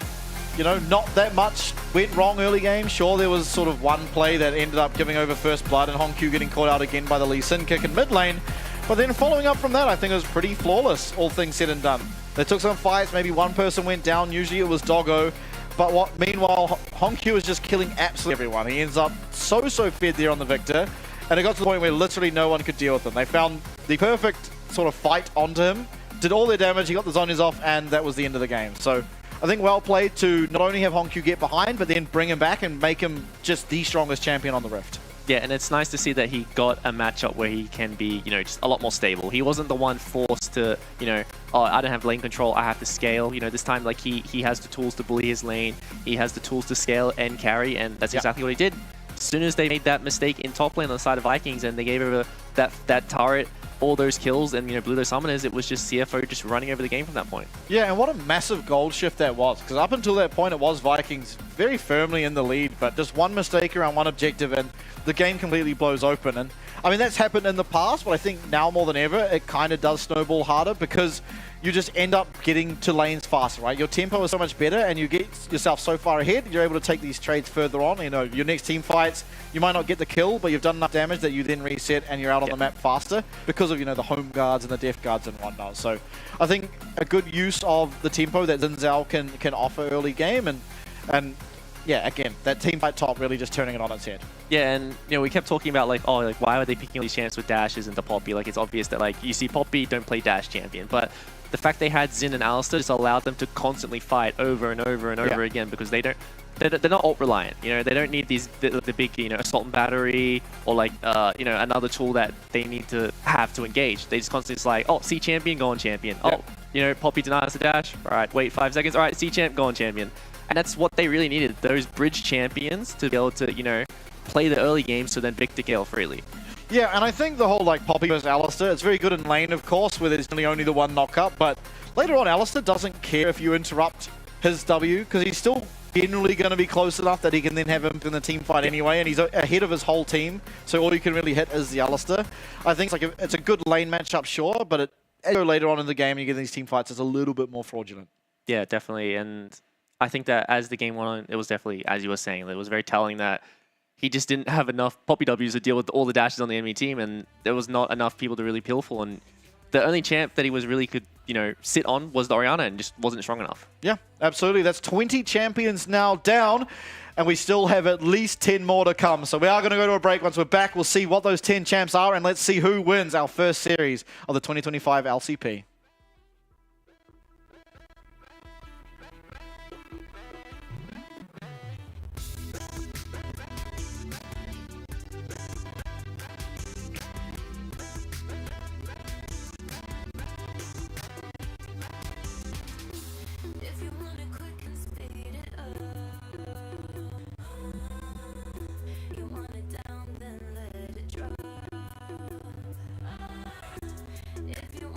you know, not that much went wrong early game. Sure, there was sort of one play that ended up giving over first blood and Honkyu getting caught out again by the Lee Sin kick in mid lane. But then following up from that, I think it was pretty flawless, all things said and done. They took some fights, maybe one person went down, usually it was Doggo. But meanwhile, Honkyu is just killing absolutely everyone. He ends up so fed there on the Victor, and it got to the point where literally no one could deal with him. They found the perfect sort of fight onto him, did all their damage, he got the Zhonya's off, and that was the end of the game. So I think well played to not only have Honkyu get behind, but then bring him back and make him just the strongest champion on the Rift. Yeah, and it's nice to see that he got a matchup where he can be, you know, just a lot more stable. He wasn't the one forced to, you know, oh, I don't have lane control, I have to scale. You know, this time, like, he has the tools to bully his lane. He has the tools to scale and carry, and that's exactly what he did. As soon as they made that mistake in top lane on the side of Vikings and they gave over that turret all those kills and, you know, blew those summoners, it was just CFO just running over the game from that point. Yeah, and what a massive gold shift that was, because up until that point it was Vikings very firmly in the lead, but just one mistake around one objective and the game completely blows open. And I mean, that's happened in the past, but I think now more than ever it kind of does snowball harder because you just end up getting to lanes faster, right? Your tempo is so much better and you get yourself so far ahead, you're able to take these trades further on. You know, your next team fights, you might not get the kill, but you've done enough damage that you then reset and you're out on the map faster because of, you know, the home guards and the def guards and whatnot. So I think a good use of the tempo that Xin Zhao can offer early game, and yeah, again, that team fight top really just turning it on its head. Yeah, and you know, we kept talking about like, oh, like why are they picking all these champs with dashes into Poppy? Like, it's obvious that like you see Poppy, don't play dash champion, but the fact they had Xin and Alistar just allowed them to constantly fight over and over and over again because they're not ult reliant. You know, they don't need the big, you know, assault and battery or like you know, another tool that they need to have to engage. They just constantly just like, oh, C champion, go on champion. Oh, you know, Poppy denies the dash. All right, wait 5 seconds. All right, C champ, go on champion. And that's what they really needed, those bridge champions to be able to, you know, play the early game so then Victor kill freely. Yeah, and I think the whole like Poppy versus Alistar, it's very good in lane, of course, where there's only the one knock up, but later on Alistar doesn't care if you interrupt his W because he's still generally going to be close enough that he can then have him in the team fight anyway, and he's ahead of his whole team, so all you can really hit is the Alistar. I think it's a good lane matchup, sure, but as you go later on in the game and you get these team fights, it's a little bit more fraudulent. Yeah, definitely, and I think that as the game went on, it was definitely, as you were saying, it was very telling that he just didn't have enough Poppy Ws to deal with all the dashes on the enemy team, and there was not enough people to really peel for, and the only champ that he was really could, you know, sit on was the Orianna and just wasn't strong enough. Yeah, absolutely. That's 20 champions now down, and we still have at least 10 more to come. So we are going to go to a break. Once we're back, we'll see what those 10 champs are, and let's see who wins our first series of the 2025 LCP. If you want it quick and speed it up, you want it down, then let it drop. If you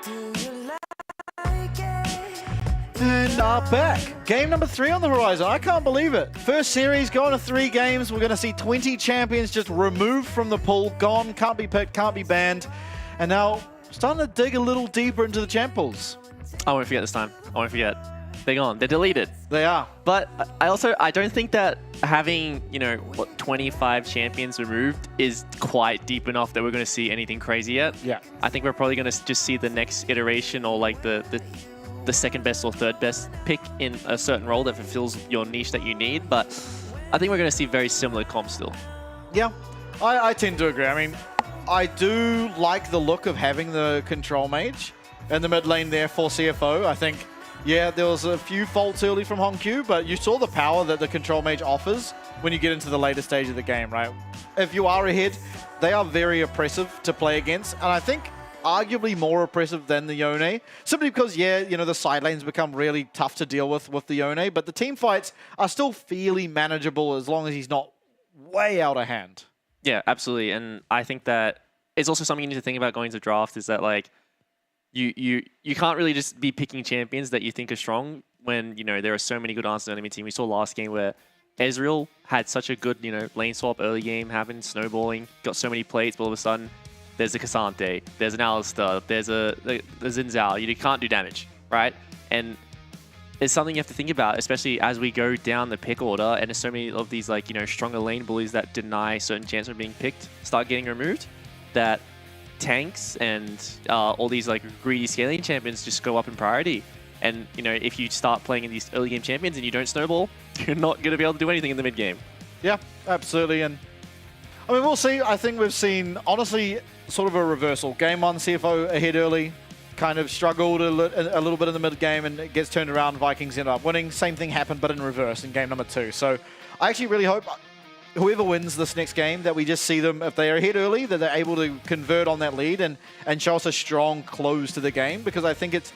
Do you like it? And are back. Game number 3 on the horizon. I can't believe it. First series, going to 3 games. We're going to see 20 champions just removed from the pool, gone, can't be picked, can't be banned. And now starting to dig a little deeper into the champ pools. I won't forget this time. I won't forget. They're gone. They're deleted. They are. But I don't think that having, 25 champions removed is quite deep enough that we're going to see anything crazy yet. Yeah. I think we're probably going to just see the next iteration or like the second best or third best pick in a certain role that fulfills your niche that you need. But I think we're going to see very similar comps still. Yeah, I tend to agree. I mean, I do like the look of having the control mage in the mid lane there for CFO. I think, yeah, there was a few faults early from Hongq, but you saw the power that the control mage offers when you get into the later stage of the game, right? If you are ahead, they are very oppressive to play against, and I think arguably more oppressive than the Yone, simply because, yeah, the side lanes become really tough to deal with the Yone, but the team fights are still fairly manageable as long as he's not way out of hand. Yeah, absolutely. And I think that it's also something you need to think about going to draft is that, like, you can't really just be picking champions that you think are strong when, there are so many good answers on the enemy team. We saw last game where Ezreal had such a good, lane swap early game, happened, snowballing, got so many plates, but all of a sudden, there's a Cassante, there's an Alistar, there's a Xin Zhao. You can't do damage, right? And it's something you have to think about, especially as we go down the pick order and there's so many of these, like, stronger lane bullies that deny certain chances of being picked start getting removed, that tanks and all these, like, greedy scaling champions just go up in priority. And, if you start playing in these early game champions and you don't snowball, you're not going to be able to do anything in the mid game. Yeah, absolutely. And I mean, we'll see. I think we've seen, honestly, sort of a reversal. Game 1, CFO ahead early, kind of struggled a little bit in the mid game, and it gets turned around. Vikings end up winning. Same thing happened, but in reverse in game number 2. So I actually really hope whoever wins this next game, that we just see them, if they are ahead early, that they're able to convert on that lead and show us a strong close to the game, because I think it's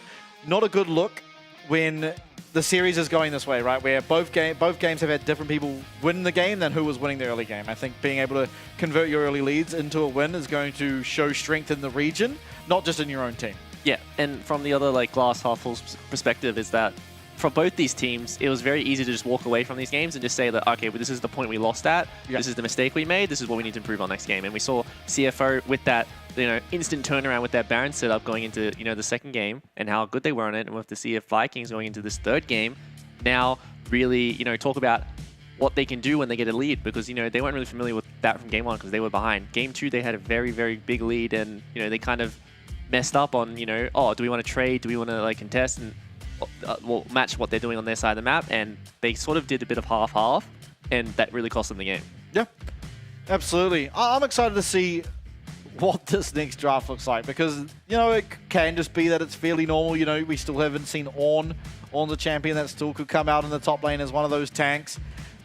not a good look when the series is going this way, right? Where both games have had different people win the game than who was winning the early game. I think being able to convert your early leads into a win is going to show strength in the region, not just in your own team. Yeah, and from the other, like, glass half full perspective is that for both these teams, it was very easy to just walk away from these games and just say that, okay, well, this is the point we lost at. Yeah. This is the mistake we made. This is what we need to improve on next game. And we saw CFO with that, instant turnaround with that Baron setup going into, the second game and how good they were on it. And with the CF Vikings going into this third game, now really, talk about what they can do when they get a lead, because, they weren't really familiar with that from game 1 because they were behind. Game 2, they had a very, very big lead, and, they kind of messed up on, oh, do we want to trade? Do we want to, like, contest? And will match what they're doing on their side of the map, and they sort of did a bit of half-half, and that really cost them the game. Yeah, absolutely. I'm excited to see what this next draft looks like, because, it can just be that it's fairly normal. We still haven't seen Ornn the champion that still could come out in the top lane as one of those tanks.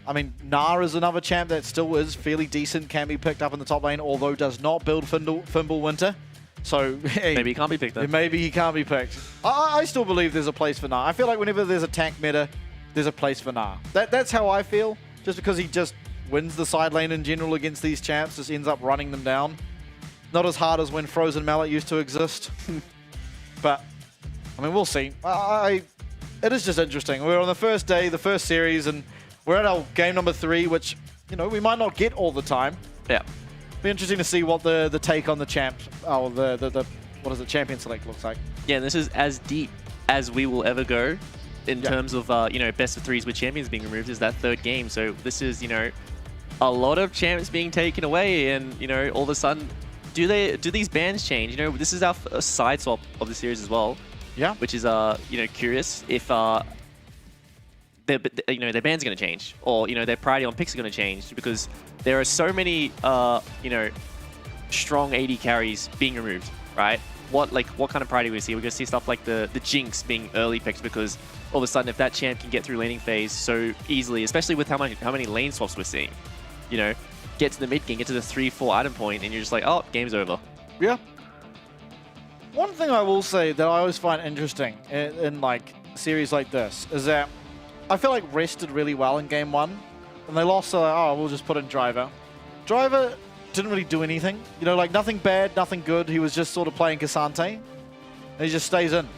I mean, Gnar is another champ that still is fairly decent, can be picked up in the top lane, although does not build Fimbulwinter. So hey, maybe he can't be picked up. Maybe he can't be picked. I still believe there's a place for Gnar. I feel like whenever there's a tank meta, there's a place for Gnar. That's how I feel. Just because he just wins the side lane in general against these champs, just ends up running them down. Not as hard as when Frozen Mallet used to exist. But, I mean, we'll see. It is just interesting. We're on the first day, the first series, and we're at our game number 3, which, we might not get all the time. Yeah. Be interesting to see what the take on the champs, what is it, champion select looks like. Yeah, and this is as deep as we will ever go in terms of, best of 3s with champions being removed, is that third game. So this is, a lot of champs being taken away, and, all of a sudden, do these bans change? This is our side swap of the series as well. Yeah. Which is, curious if, their ban's going to change, or, their priority on picks are going to change, because there are so many, strong AD carries being removed, right? What kind of priority we see? We're going to see stuff like the Jinx being early picked, because all of a sudden, if that champ can get through laning phase so easily, especially with how many lane swaps we're seeing, get to the mid game, get to the 3-4 item point, and you're just like, oh, game's over. Yeah. One thing I will say that I always find interesting in like series like this is that I feel like Rest did really well in game 1, and they lost, so we'll just put in Driver. Driver didn't really do anything. Like, nothing bad, nothing good. He was just sort of playing Cassante. And he just stays in.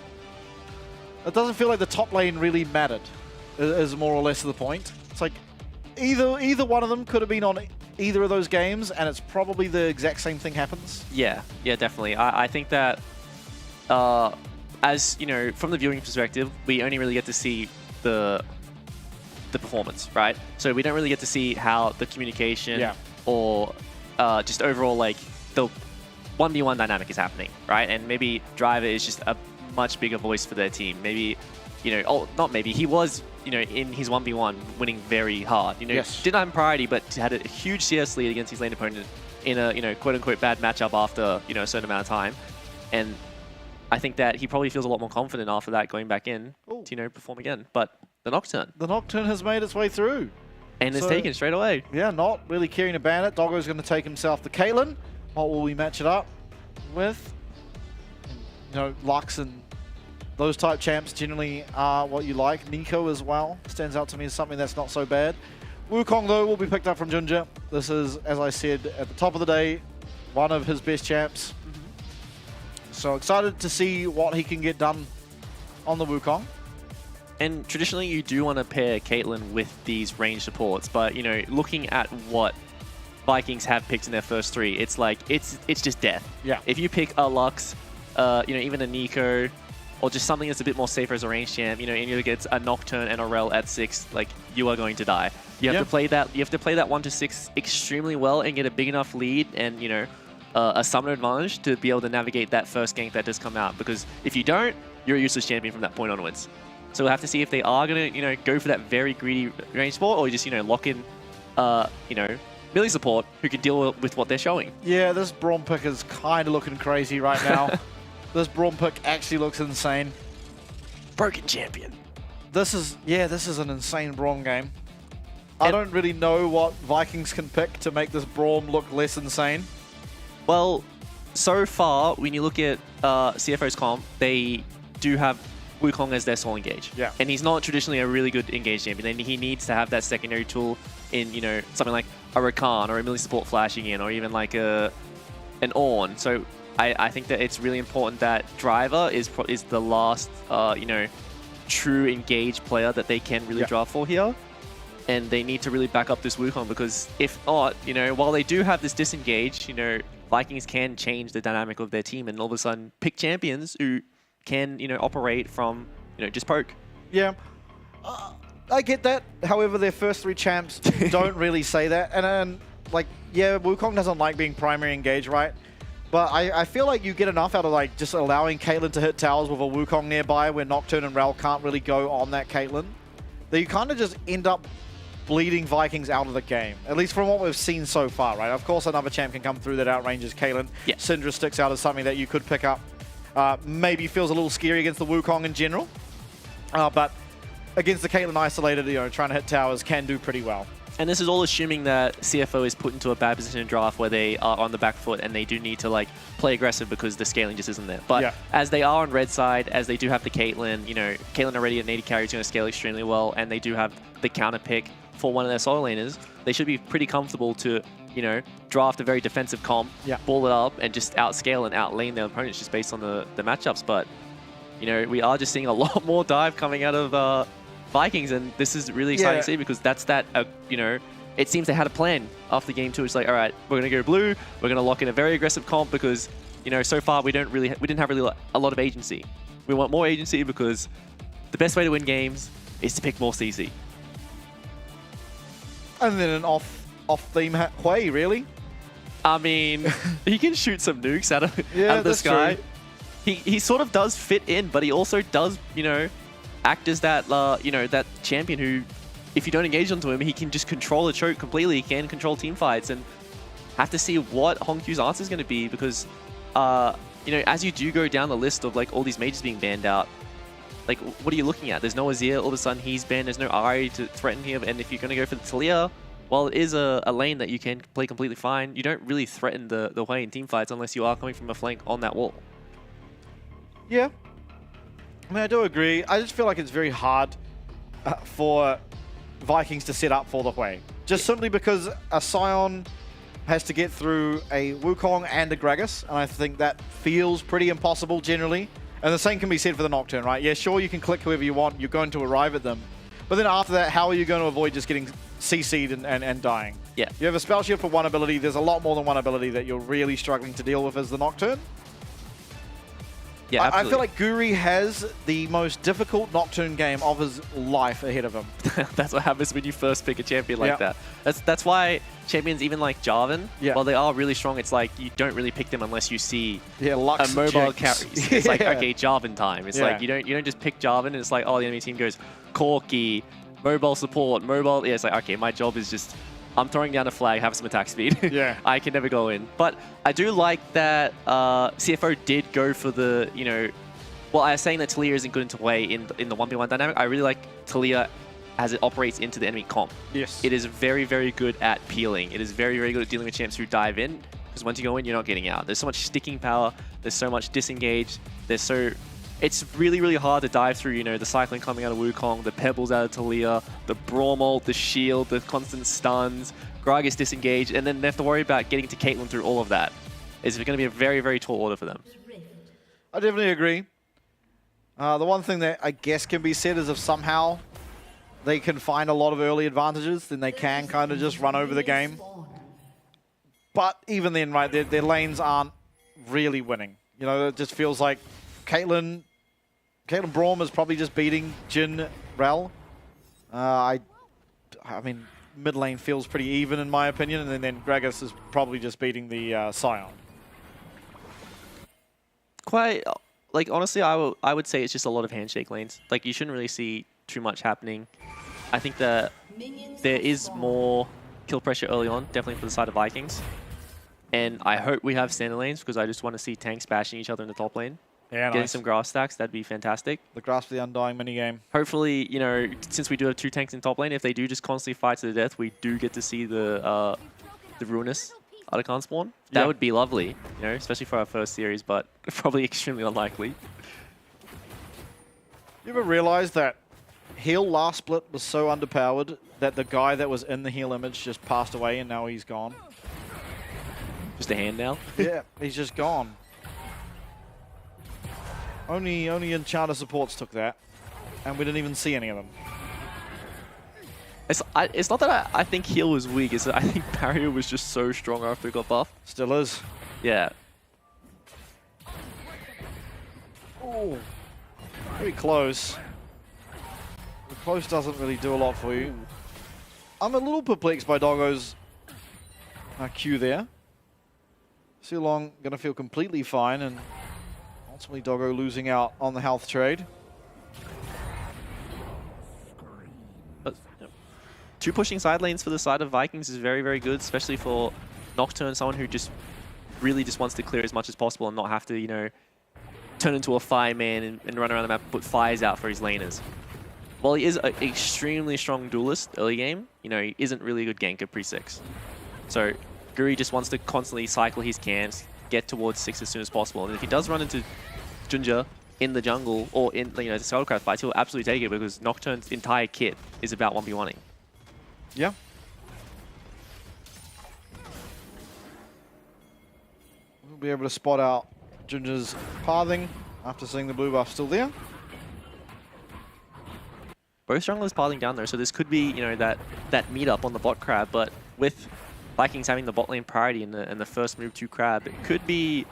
It doesn't feel like the top lane really mattered, is more or less the point. It's like either one of them could have been on either of those games, and it's probably the exact same thing happens. Yeah, definitely. I think that, as you know, from the viewing perspective, we only really get to see the performance, right? So we don't really get to see how the communication or just overall like the 1v1 dynamic is happening, right? And maybe Driver is just a much bigger voice for their team. Maybe, you know, oh, not maybe, he was, you know, in his 1v1 winning very hard. You know, didn't have priority, but had a huge CS lead against his lane opponent in a, you know, quote-unquote bad matchup after, you know, a certain amount of time. And I think that he probably feels a lot more confident after that going back in to, you know, perform again. But the Nocturne. The Nocturne has made its way through. And it's taken straight away. Yeah, not really carrying a bandit. Doggo's going to take himself the Caitlyn. What will we match it up with? You know, Lux and those type champs generally are what you like. Nico as well stands out to me as something that's not so bad. Wukong, though, will be picked up from Ginger. This is, as I said, at the top of the day, one of his best champs. So excited to see what he can get done on the Wukong. And traditionally, you do want to pair Caitlyn with these range supports, but, you know, looking at what Vikings have picked in their first three, it's like, it's just death. Yeah. If you pick a Lux, you know, even a Nico, or just something that's a bit more safer as a range champ, you know, and you get a Nocturne and a Rel at 6, like, you are going to die. You have to play that. You have to play that 1 to 6 extremely well and get a big enough lead and, you know, a summoner advantage to be able to navigate that first gank that does come out. Because if you don't, you're a useless champion from that point onwards. So we'll have to see if they are going to, you know, go for that very greedy range support, or just, you know, lock in, you know, melee support who can deal with what they're showing. Yeah, this Braum pick is kind of looking crazy right now. This Braum pick actually looks insane. Broken champion. This is an insane Braum game. I don't really know what Vikings can pick to make this Braum look less insane. Well, so far, when you look at CFO's comp, they do have Wukong as their sole engage. Yeah. And he's not traditionally a really good engage champion, and he needs to have that secondary tool in, you know, something like a Rakan or a melee support flashing in, or even like an Ornn. So I think that it's really important that Driver is the last, you know, true engage player that they can really draft for here. And they need to really back up this Wukong, because if not, you know, while they do have this disengage, you know, Vikings can change the dynamic of their team and all of a sudden pick champions who can, you know, operate from, you know, just poke. Yeah, I get that. However, their first 3 champs don't really say that. And like, yeah, Wukong doesn't like being primary engage, right? But I feel like you get enough out of like just allowing Caitlyn to hit towers with a Wukong nearby where Nocturne and Rel can't really go on that Caitlyn, that you kind of just end up bleeding Vikings out of the game, at least from what we've seen so far, right? Of course, another champ can come through that outranges Caitlyn. Yeah. Syndra sticks out as something that you could pick up. Maybe feels a little scary against the Wukong in general, but against the Caitlyn isolated, you know, trying to hit towers can do pretty well. And this is all assuming that CFO is put into a bad position in draft where they are on the back foot and they do need to like play aggressive because the scaling just isn't there. But as they are on red side, as they do have the Caitlyn, you know, Caitlyn already at 80 carry is going to scale extremely well, and they do have the counter pick for one of their solo laners, they should be pretty comfortable to, you know, draft a very defensive comp, ball it up, and just outscale and outlane their opponents just based on the matchups. But, you know, we are just seeing a lot more dive coming out of Vikings, and this is really exciting to see, because that's that, you know, it seems they had a plan after game 2. It's like, all right, we're going to go blue, we're going to lock in a very aggressive comp, because, you know, so far we didn't have really a lot of agency. We want more agency because the best way to win games is to pick more CC. And then an off-theme Hui, really? I mean, he can shoot some nukes out of this guy. True. He sort of does fit in, but he also does, you know, act as that, you know, that champion who, if you don't engage onto him, he can just control the choke completely. He can control team fights, and have to see what Hongq's answer is going to be, because, you know, as you do go down the list of like all these mages being banned out, like, what are you looking at? There's no Azir, all of a sudden he's banned, there's no Ahri to threaten him, and if you're going to go for the Talia, while it is a lane that you can play completely fine, you don't really threaten the Hui in team fights unless you are coming from a flank on that wall. Yeah. I mean, I do agree. I just feel like it's very hard for Vikings to set up for the Hui. Just simply because a Sion has to get through a Wukong and a Gragas, and I think that feels pretty impossible generally. And the same can be said for the Nocturne, right? Yeah, sure, you can click whoever you want. You're going to arrive at them. But then after that, how are you going to avoid just getting CC'd and dying? Yeah. You have a spell shield for one ability. There's a lot more than one ability that you're really struggling to deal with as the Nocturne. Yeah, I feel like Guri has the most difficult Nocturne game of his life ahead of him. That's what happens when you first pick a champion like that. That's why champions even like Jarvan, while they are really strong, it's like you don't really pick them unless you see Lux a mobile Jinx. carry. It's like, okay, Jarvan time. It's like you don't just pick Jarvan and it's like, oh, the enemy team goes Corki, mobile support, mobile. Yeah, it's like, okay, my job is just I'm throwing down a flag, have some attack speed. Yeah. I can never go in. But I do like that CFO did go for the, well, I was saying that Talia isn't good into way in the 1v1 dynamic. I really like Talia as it operates into the enemy comp. Yes. It is very, very good at peeling. It is very, very good at dealing with champs who dive in, because once you go in, you're not getting out. There's so much sticking power. There's so much disengage. It's really, really hard to dive through, the cycling coming out of Wukong, the pebbles out of Talia, the Braum ult, the shield, the constant stuns, Gragas disengaged, and then they have to worry about getting to Caitlyn through all of that. It's going to be a very, very tall order for them. I definitely agree. The one thing that I guess can be said is if somehow they can find a lot of early advantages, then they can kind of just run over the game. But even then, right, their lanes aren't really winning. It just feels like Caitlyn Braum is probably just beating Jhin Rel. I mean, mid lane feels pretty even in my opinion, and then Gragas is probably just beating the Scion. Quite, honestly, I would say it's just a lot of handshake lanes. You shouldn't really see too much happening. I think that there is more kill pressure early on, definitely for the side of Vikings. And I hope we have standard lanes, because I just want to see tanks bashing each other in the top lane. Yeah, Getting some grass stacks, that'd be fantastic. The Grasp of the Undying minigame. Hopefully, since we do have 2 tanks in top lane, if they do just constantly fight to the death, we do get to see the Ruinous Artican spawn. That would be lovely, especially for our first series, but probably extremely unlikely. You ever realize that heal last split was so underpowered that the guy that was in the heal image just passed away and now he's gone? Just a hand now? Yeah, he's just gone. Only Enchanter supports took that, and we didn't even see any of them. It's not that I think heal was weak, it's that I think barrier was just so strong after it got buffed. Still is. Yeah. Oh, very close. The close doesn't really do a lot for you. I'm a little perplexed by Doggo's Q there. Silong going to feel completely fine, and ultimately Doggo losing out on the health trade. But, 2 pushing side lanes for the side of Vikings is very, very good, especially for Nocturne, someone who just really just wants to clear as much as possible and not have to, turn into a fireman and run around the map and put fires out for his laners. While he is an extremely strong duelist early game, he isn't really a good ganker pre-6. So Guri just wants to constantly cycle his cans, get towards 6 as soon as possible. And if he does run into Junja in the jungle or in the Scuttlecraft fights, he'll absolutely take it, because Nocturne's entire kit is about 1v1ing. Yeah. We'll be able to spot out Junja's pathing after seeing the blue buff still there. Both junglers pathing down there, so this could be, that meet-up on the bot crab, but with Vikings having the bot lane priority in the first move to crab, it could be,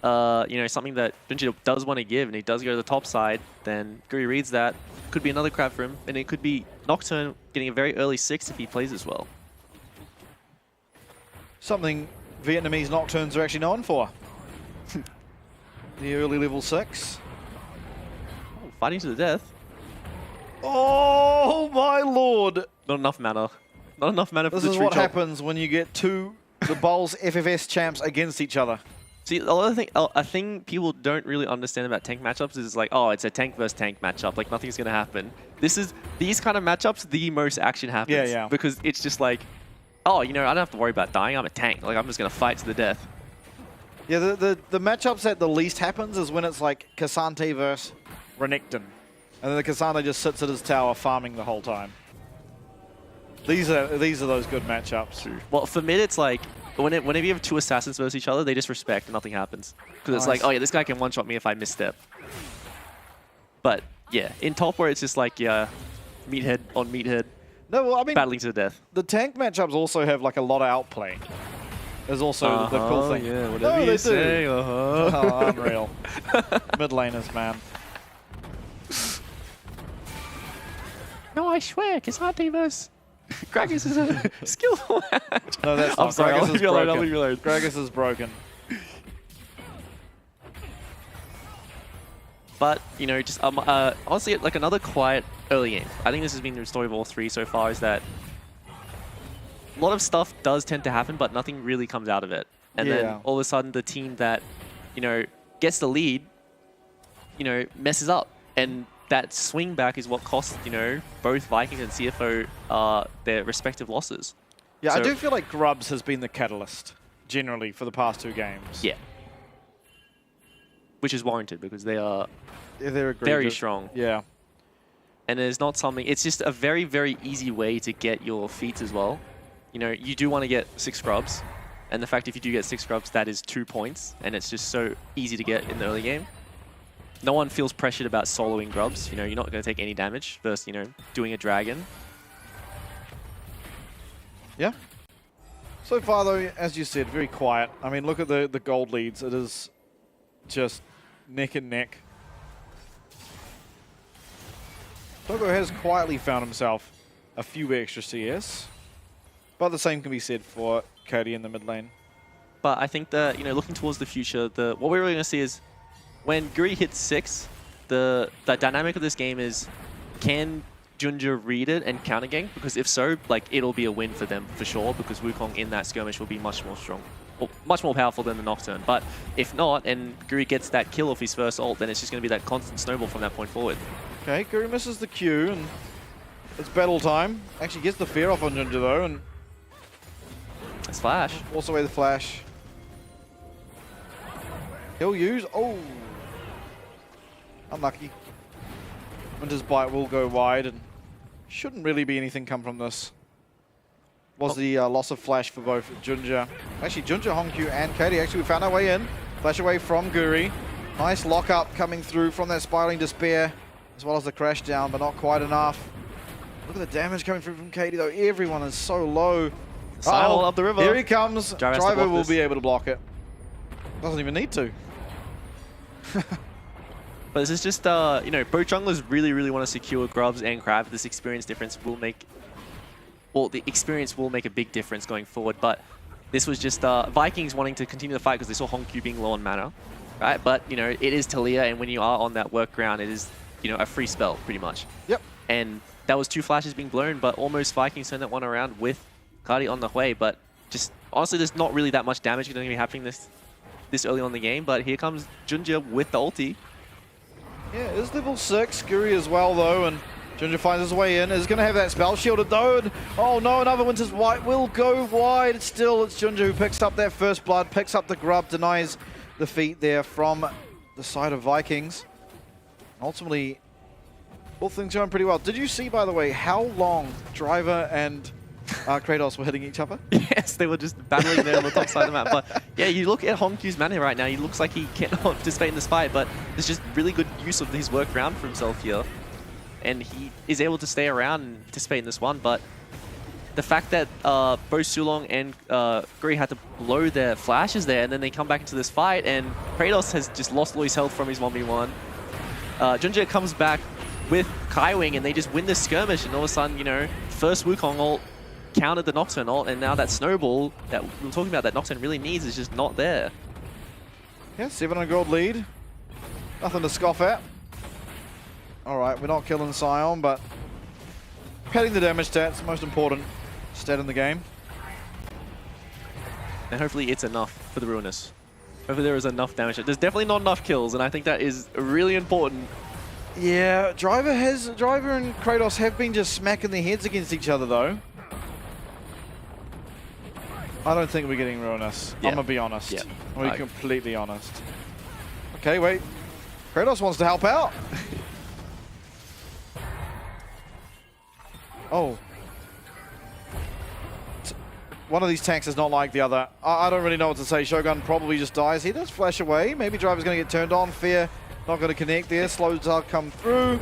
something that Junji does want to give, and he does go to the top side, then Guri reads that, could be another crab for him, and it could be Nocturne getting a very early 6 if he plays as well. Something Vietnamese Nocturnes are actually known for. The early level 6. Oh, fighting to the death. Oh my lord! Not enough mana. Not enough mana for This the is true what chop. happens when you get the Bulls FFS champs against each other. See, a thing people don't really understand about tank matchups is oh, it's a tank versus tank matchup. Nothing's going to happen. These kind of matchups, the most action happens. Yeah. Because it's just oh, I don't have to worry about dying. I'm a tank. I'm just going to fight to the death. Yeah, the matchups that the least happens is when it's Cassante versus Renekton. And then the Cassante just sits at his tower farming the whole time. These are those good matchups. Well, for mid, it's whenever you have two assassins versus each other, they just respect and nothing happens. Because it's like, oh yeah, this guy can one-shot me if I misstep. But yeah, in top where it's just like, yeah, meathead on meathead, No, well, I mean, battling to the death. the tank matchups also have like a lot of outplay. Is also the cool thing. Yeah, whatever you they say. do. Oh, unreal. Mid laners, man. No, I swear, Cassandra Gragas is a skillful match. No, that's I'm not. sorry, Gragas I'll is leave you alone, broken. I'll leave you alone. Gragas is broken. But, you know, just honestly, like another quiet early game. I think this has been the story of all three so far, is that a lot of stuff does tend to happen, but nothing really comes out of it. And then all of a sudden, the team that, you know, gets the lead, you know, messes up. And that swing back is what cost, you know, both Vikings and CFO their respective losses. Yeah, So- I do feel like Grubs has been the catalyst, generally, for the past two games. Yeah. Which is warranted because they are Yeah, they're very egregious. strong. Yeah. And it's not something, it's just a very, very easy way to get your feats as well. You know, you do want to get 6 scrubs. And the fact if you do get 6 scrubs, that is 2 points. And it's just so easy to get in the early game. No one feels pressured about soloing grubs. You know, you're not going to take any damage versus, you know, doing a dragon. Yeah. So far, though, as you said, very quiet. I mean, look at the gold leads. It is just neck and neck. Togo has quietly found himself a few extra CS. But the same can be said for Cody in the mid lane. But I think that, you know, looking towards the future, what we're really going to see is when Guri hits 6, the dynamic of this game is, can Junja read it and counter gank? Because if so, like, it'll be a win for them for sure, because Wukong in that skirmish will be much more strong. Well, much more powerful than the Nocturne. But if not, and Guri gets that kill off his first ult, then it's just going to be that constant snowball from that point forward. Okay, Guri misses the Q, and it's battle time. Actually gets the fear off on Junja, though, and It's Flash. force away the flash. He'll use... Oh! Unlucky. Winter's Bite will go wide, and shouldn't really be anything come from this. Was the loss of flash for both Junja. Actually, Junja, Hongkyu, and Katie. Actually, we found our way in. Flash away from Guri. Nice lock-up coming through from that Spiraling Despair, as well as the crash down, but not quite enough. Look at the damage coming through from Katie, though. Everyone is so low. Sile up the river. Here he comes. Driver has to Driver block will this. be able to block it. Doesn't even need to. But this is just, you know, both junglers really, really want to secure Grubs and Crab. This experience difference will make... Well, the experience will make a big difference going forward, but this was just Vikings wanting to continue the fight because they saw Hongkyu being low on mana, right? But, you know, it is Talia, and when you are on that work ground, it is, you know, a free spell, pretty much. Yep. And that was 2 flashes being blown, but almost Vikings turned that one around with Cardi on the way, but just, honestly, there's not really that much damage going to be happening this early on in the game, but here comes Junja with the ulti. Yeah, it is level 6. Guri as well, though, and Junja finds his way in. Is going to have that spell shielded, though. And, oh, no, another Winter's White will go wide. Still, it's Junja who picks up that first blood, picks up the grub, denies the feat there from the side of Vikings. Ultimately, all things going pretty well. Did you see, by the way, how long Driver and Kratos were hitting each other? Yes, they were just battling there on the top side of the map. But yeah, you look at Hongkyu's mana right now, he looks like he cannot participate in this fight, but there's just really good use of his work around for himself here. And he is able to stay around and participate in this one, but the fact that both Sulong and Guri had to blow their flashes there, and then they come back into this fight, and Kratos has just lost all his health from his 1v1. Junja comes back with Kaiwing, and they just win this skirmish, and all of a sudden, you know, first Wukong ult countered the Nocturne ult, and now that snowball that we were talking about that Nocturne really needs is just not there. Yeah, 700 gold lead. Nothing to scoff at. Alright, we're not killing Sion, but padding the damage stats, most important stat in the game. And hopefully it's enough for the Ruinous. Hopefully there is enough damage. There's definitely not enough kills, and I think that is really important. Yeah, Driver and Kratos have been just smacking their heads against each other, though. I don't think we're getting Ruinous. Yeah. I'm gonna be honest. Yeah. I'm gonna be completely honest. Okay, wait. Kratos wants to help out. Oh. one of these tanks is not like the other. I don't really know what to say. Shogun probably just dies. He does flash away. Maybe Driver's going to get turned on. Fear not going to connect there. Slow Dart come through.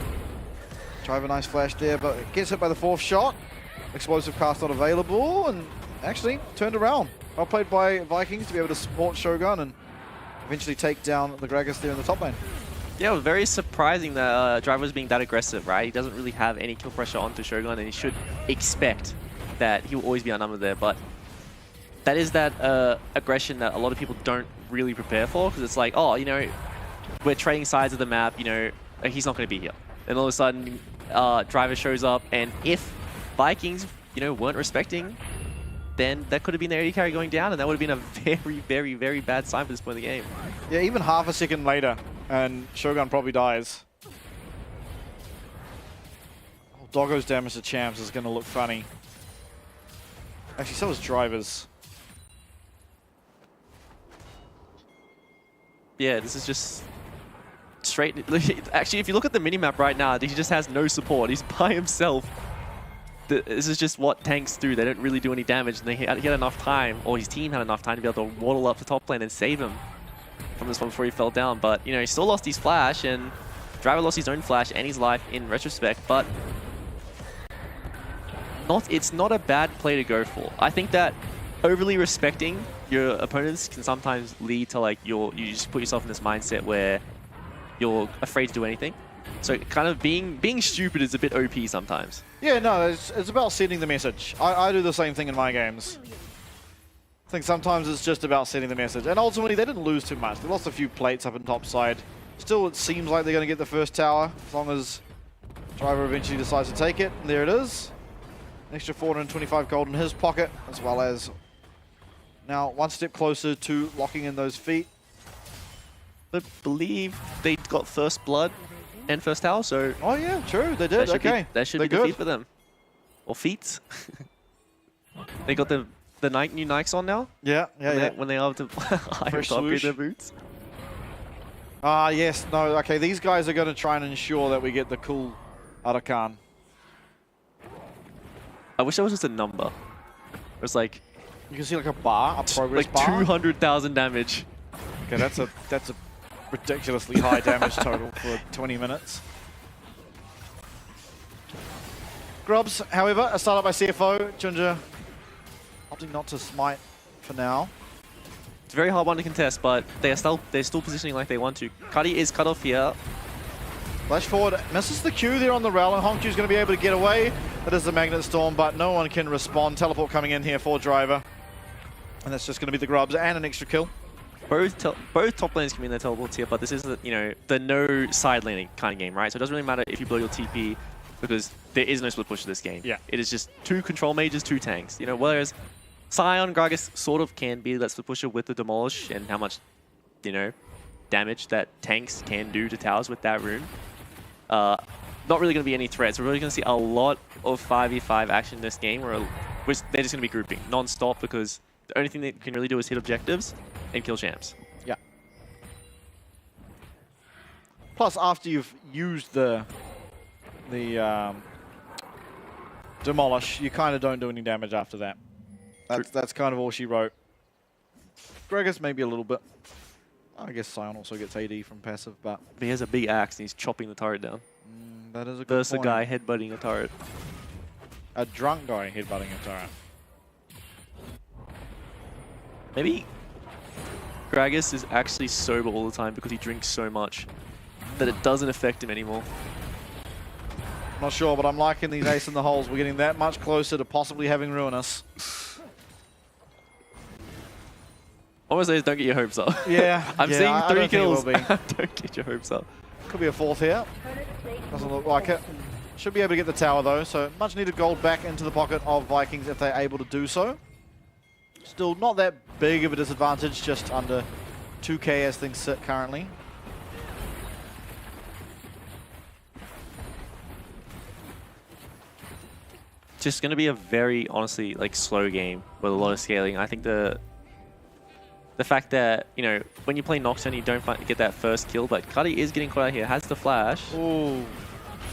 Driver, nice flash there, but gets hit by the 4th shot. Explosive cast not available, and actually turned around. Well played by Vikings to be able to support Shogun and eventually take down the Gragas there in the top lane. Yeah, it was very surprising that Driver was being that aggressive, right? He doesn't really have any kill pressure onto Shogun, and he should expect that he will always be outnumbered there. But that is that aggression that a lot of people don't really prepare for, because it's like, oh, you know, we're trading sides of the map, you know, he's not going to be here. And all of a sudden, Driver shows up, and if Vikings, you know, weren't respecting, then that could have been their AD carry going down, and that would have been a very, very, very bad sign for this point of the game. Yeah, even half a second later, and Shogun probably dies. Oh, Doggo's damage to Champs is going to look funny. Actually, so is Driver's. Yeah, this is just straight. Actually, if you look at the minimap right now, he just has no support. He's by himself. This is just what tanks do. They don't really do any damage, and he had enough time, or his team had enough time to be able to waddle up the top lane and save him from this one before he fell down. But, you know, he still lost his flash, and Driver lost his own flash and his life in retrospect, but it's not a bad play to go for. I think that overly respecting your opponents can sometimes lead to, like, you just put yourself in this mindset where you're afraid to do anything. So kind of being stupid is a bit OP sometimes. Yeah, no, it's about sending the message. I do the same thing in my games. I think sometimes it's just about sending the message. And ultimately, they didn't lose too much. They lost a few plates up in top side. Still, it seems like they're going to get the first tower, as long as Driver eventually decides to take it. And there it is. An extra 425 gold in his pocket, as well as now one step closer to locking in those feet. I believe they got first blood and first tower, so... Oh yeah, true, they did, okay. That should be the feat for them. Or feats. They got the new Nikes on now? Yeah. When they are to upgrade their boots. Ah, yes, no, okay, these guys are going to try and ensure that we get the cool Arakan. I wish that was just a number. It was like... You can see like a bar, a progress like bar. 200,000 damage. Okay, that's a ridiculously high damage total for 20 minutes. Grubs, however, a startup by CFO. Ginger opting not to smite for now. It's a very hard one to contest, but they're still positioning like they want to. Cuddy is cut off here. Flash forward, misses the Q there on the rail, and Hongchu's going to be able to get away. That is the Magnet Storm, but no one can respond. Teleport coming in here for Driver. And that's just going to be the Grubs and an extra kill. Both top lanes can be in their teleports here, but this is, you know, the no side laning kind of game, right? So it doesn't really matter if you blow your TP, because there is no split push in this game. Yeah. It is just 2 control mages, 2 tanks. You know, whereas Sion, Gragas sort of can be that split pusher with the Demolish and how much, you know, damage that tanks can do to towers with that rune. Not really going to be any threats. We're really going to see a lot of 5v5 action in this game, where they're just going to be grouping non-stop, because the only thing they can really do is hit objectives and kill champs. Yeah. Plus, after you've used the Demolish, you kind of don't do any damage after that. That's kind of all she wrote. Gragas maybe a little bit. I guess Sion also gets AD from passive, but... He has a big axe and he's chopping the turret down. That is a good Versus point. a guy headbutting a turret. A drunk guy headbutting a turret. Maybe Gragas is actually sober all the time because he drinks so much that it doesn't affect him anymore. Not sure, but I'm liking these ace in the holes. We're getting that much closer to possibly having Ruinous. All I say is don't get your hopes up. Yeah. I'm seeing 3 kills. Don't Get your hopes up. Could be a 4th here. Doesn't look like it. Should be able to get the tower though, so much needed gold back into the pocket of Vikings if they're able to do so. Still not that big of a disadvantage, just under 2k as things sit currently. Just going to be a very, honestly, like, slow game with a lot of scaling. I think the fact that, you know, when you play Nocturne, you don't get that first kill, but Cuddy is getting caught out here, has the flash. Ooh,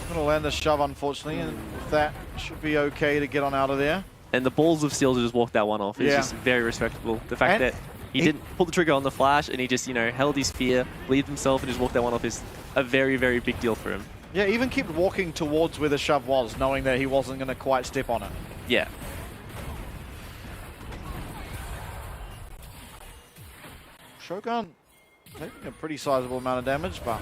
gonna land the shove unfortunately, and that should be okay to get on out of there. And the balls of steel to just walk that one off is just very respectable. The fact that he didn't pull the trigger on the flash and he just, you know, held his fear, believed himself, and just walked that one off is a very, very big deal for him. Yeah, even kept walking towards where the shove was, knowing that he wasn't going to quite step on it. Yeah. Shogun taking a pretty sizable amount of damage, but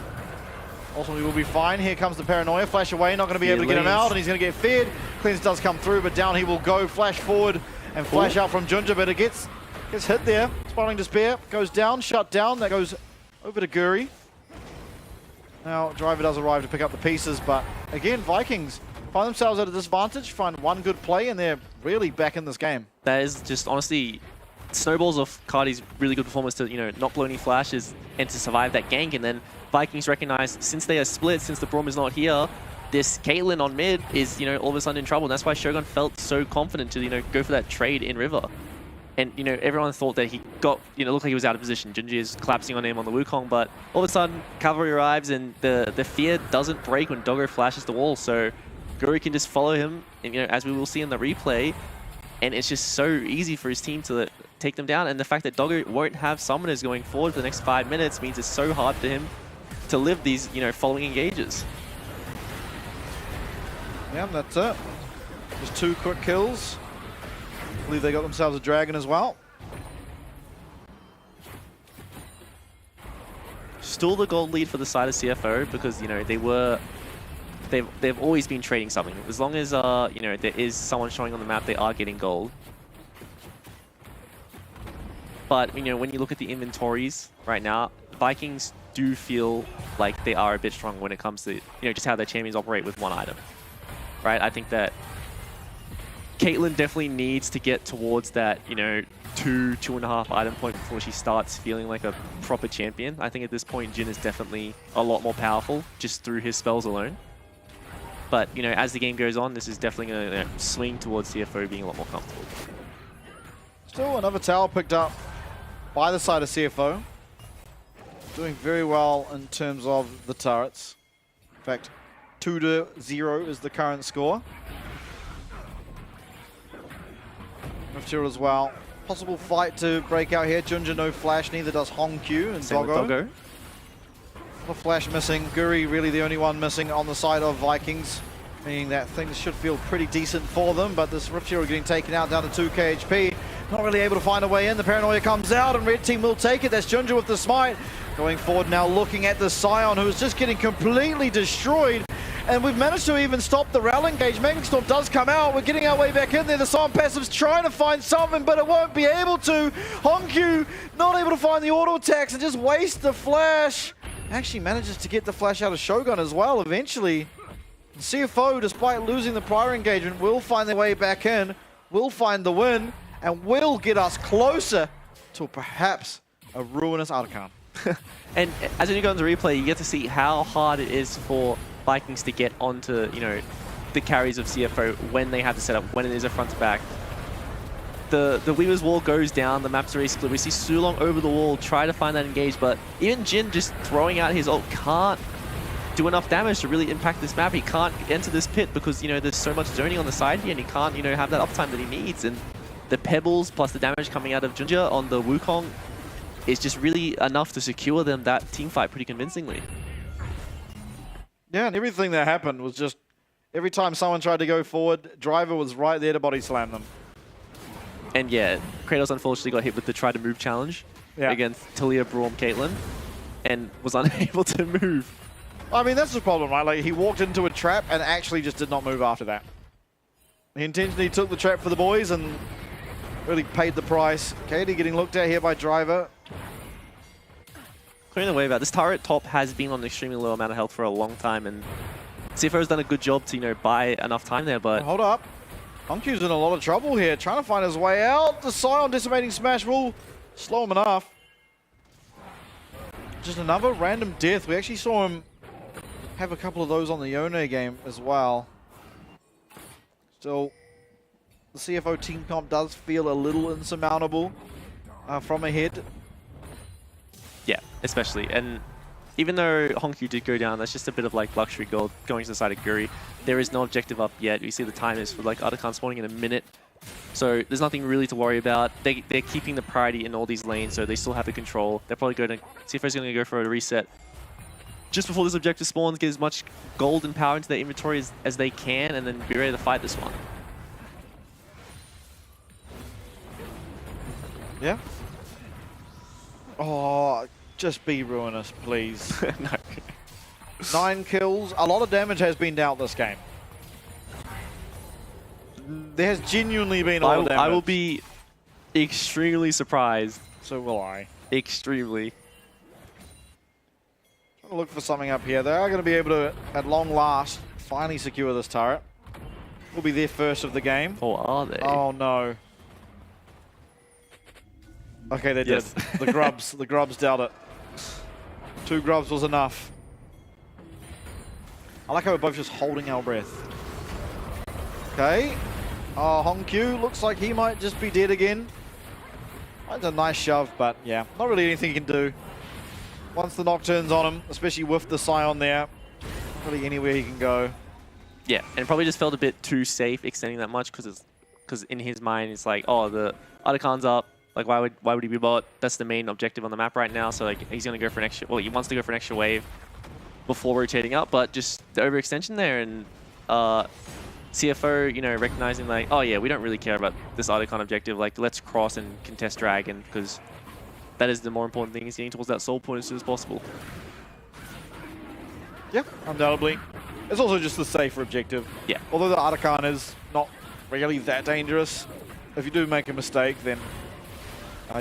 ultimately will be fine. Here comes the paranoia. Flash away, not going to be able to get him out, and he's going to get feared. Cleanse does come through, but down he will go. Flash forward and flash out from Junja, but it gets hit there. Spiraling Despair goes down, shut down. That goes over to Guri. Now, Driver does arrive to pick up the pieces, but again, Vikings find themselves at a disadvantage, find one good play, and they're really back in this game. That is just, honestly, snowballs off Cardi's really good performance to, you know, not blow any flashes and to survive that gank, and then Vikings recognize, since they are split, since the Braum is not here, this Caitlyn on mid is, you know, all of a sudden in trouble, and that's why Shogun felt so confident to, you know, go for that trade in River. And, you know, everyone thought that he got, you know, looked like he was out of position. Junji is collapsing on him on the Wukong, but all of a sudden, cavalry arrives and the fear doesn't break when Doggo flashes the wall. So Guri can just follow him, and, you know, as we will see in the replay, and it's just so easy for his team to take them down. And the fact that Doggo won't have summoners going forward for the next 5 minutes means it's so hard for him to live these, you know, following engages. Yeah, that's it. Just 2 quick kills. I believe they got themselves a dragon as well. Still the gold lead for the side of CFO because, you know, they've always been trading something. As long as you know, there is someone showing on the map, they are getting gold. But, you know, when you look at the inventories right now, Vikings do feel like they are a bit strong when it comes to, you know, just how their champions operate with one item. Right? I think that Caitlyn definitely needs to get towards that, you know, 2.5 item point before she starts feeling like a proper champion. I think at this point, Jin is definitely a lot more powerful just through his spells alone. But, you know, as the game goes on, this is definitely going to swing towards CFO being a lot more comfortable. Still another tower picked up by the side of CFO. Doing very well in terms of the turrets. In fact, 2-0 is the current score. Sure as well. Possible fight to break out here. Junja no flash, neither does Hongq and Doggo. The flash missing. Guri really the only one missing on the side of Vikings, meaning that things should feel pretty decent for them, but this Rift Hero getting taken out down to 2 KHP. Not really able to find a way in. The Paranoia comes out and Red Team will take it. That's Junja with the smite. Going forward now, looking at the Scion, who is just getting completely destroyed. And we've managed to even stop the Rail engage. Magnetic Storm does come out. We're getting our way back in there. The Scion passive's trying to find something, but it won't be able to. Hongq not able to find the auto attacks and just waste the flash. Actually manages to get the flash out of Shogun as well eventually. CFO, despite losing the prior engagement, will find their way back in, will find the win, and will get us closer to perhaps a ruinous outcome. And as you go into replay, you get to see how hard it is for Vikings to get onto, you know, the carries of CFO when they have to set up, when it is a front to back. The Weaver's wall goes down, the map's already split. We see Sulong over the wall, try to find that engage, but even Jin just throwing out his ult can't do enough damage to really impact this map. He can't enter this pit because, you know, there's so much zoning on the side here and he can't, you know, have that uptime that he needs. And the pebbles plus the damage coming out of Junja on the Wukong is just really enough to secure them that team fight pretty convincingly. Yeah, and everything that happened was just, every time someone tried to go forward, Driver was right there to body slam them. And yeah, Kratos unfortunately got hit with the try to move challenge against Talia, Braum, Caitlyn, and was unable to move. I mean, that's the problem, right? Like, he walked into a trap and actually just did not move after that. He intentionally took the trap for the boys and really paid the price. Katie getting looked at here by Driver. Clearing the wave out. This turret top has been on an extremely low amount of health for a long time, and CFO has done a good job to, you know, buy enough time there, but... Hold up. Hongq's in a lot of trouble here, trying to find his way out. The Scion Decimating Smash will slow him enough. Just another random death. We actually saw him have a couple of those on the Yone game as well. Still, the CFO team comp does feel a little insurmountable from ahead. Yeah, especially. And even though Hongq did go down, that's just a bit of like luxury gold going to the side of Guri. There is no objective up yet. You see the time is for like Otacon spawning in a minute. So there's nothing really to worry about. They're keeping the priority in all these lanes, so they still have the control. They're probably going to... CFO's going to go for a reset just before this objective spawns, get as much gold and power into their inventory as they can, and then be ready to fight this one. Yeah. Oh, just be ruinous, please. No. 9 kills. A lot of damage has been dealt this game. There has genuinely been a lot of damage. I will be extremely surprised. So will I. Extremely. Trying to look for something up here. They are going to be able to, at long last, finally secure this turret. Will be their first of the game. Or are they? Oh no. Okay, they Yes. did. The grubs dealt it. 2 grubs was enough. I like how we're both just holding our breath. Okay. Oh, Hongq looks like he might just be dead again. That's a nice shove, but yeah, not really anything he can do. Once the Nocturne's on him, especially with the Scion there, not really anywhere he can go. Yeah, and probably just felt a bit too safe extending that much because in his mind it's like, oh, the Otacons up. Like, why would he be bought? That's the main objective on the map right now. So like, he's gonna go for an extra. Well, he wants to go for an extra wave before rotating up, but just the overextension there and CFO, you know, recognizing like, oh yeah, we don't really care about this Otacon objective. Like, let's cross and contest Dragon because that is the more important thing. Is getting towards that soul point as soon as possible. Yeah, undoubtedly. It's also just the safer objective. Yeah. Although the Otacon is not really that dangerous, if you do make a mistake, then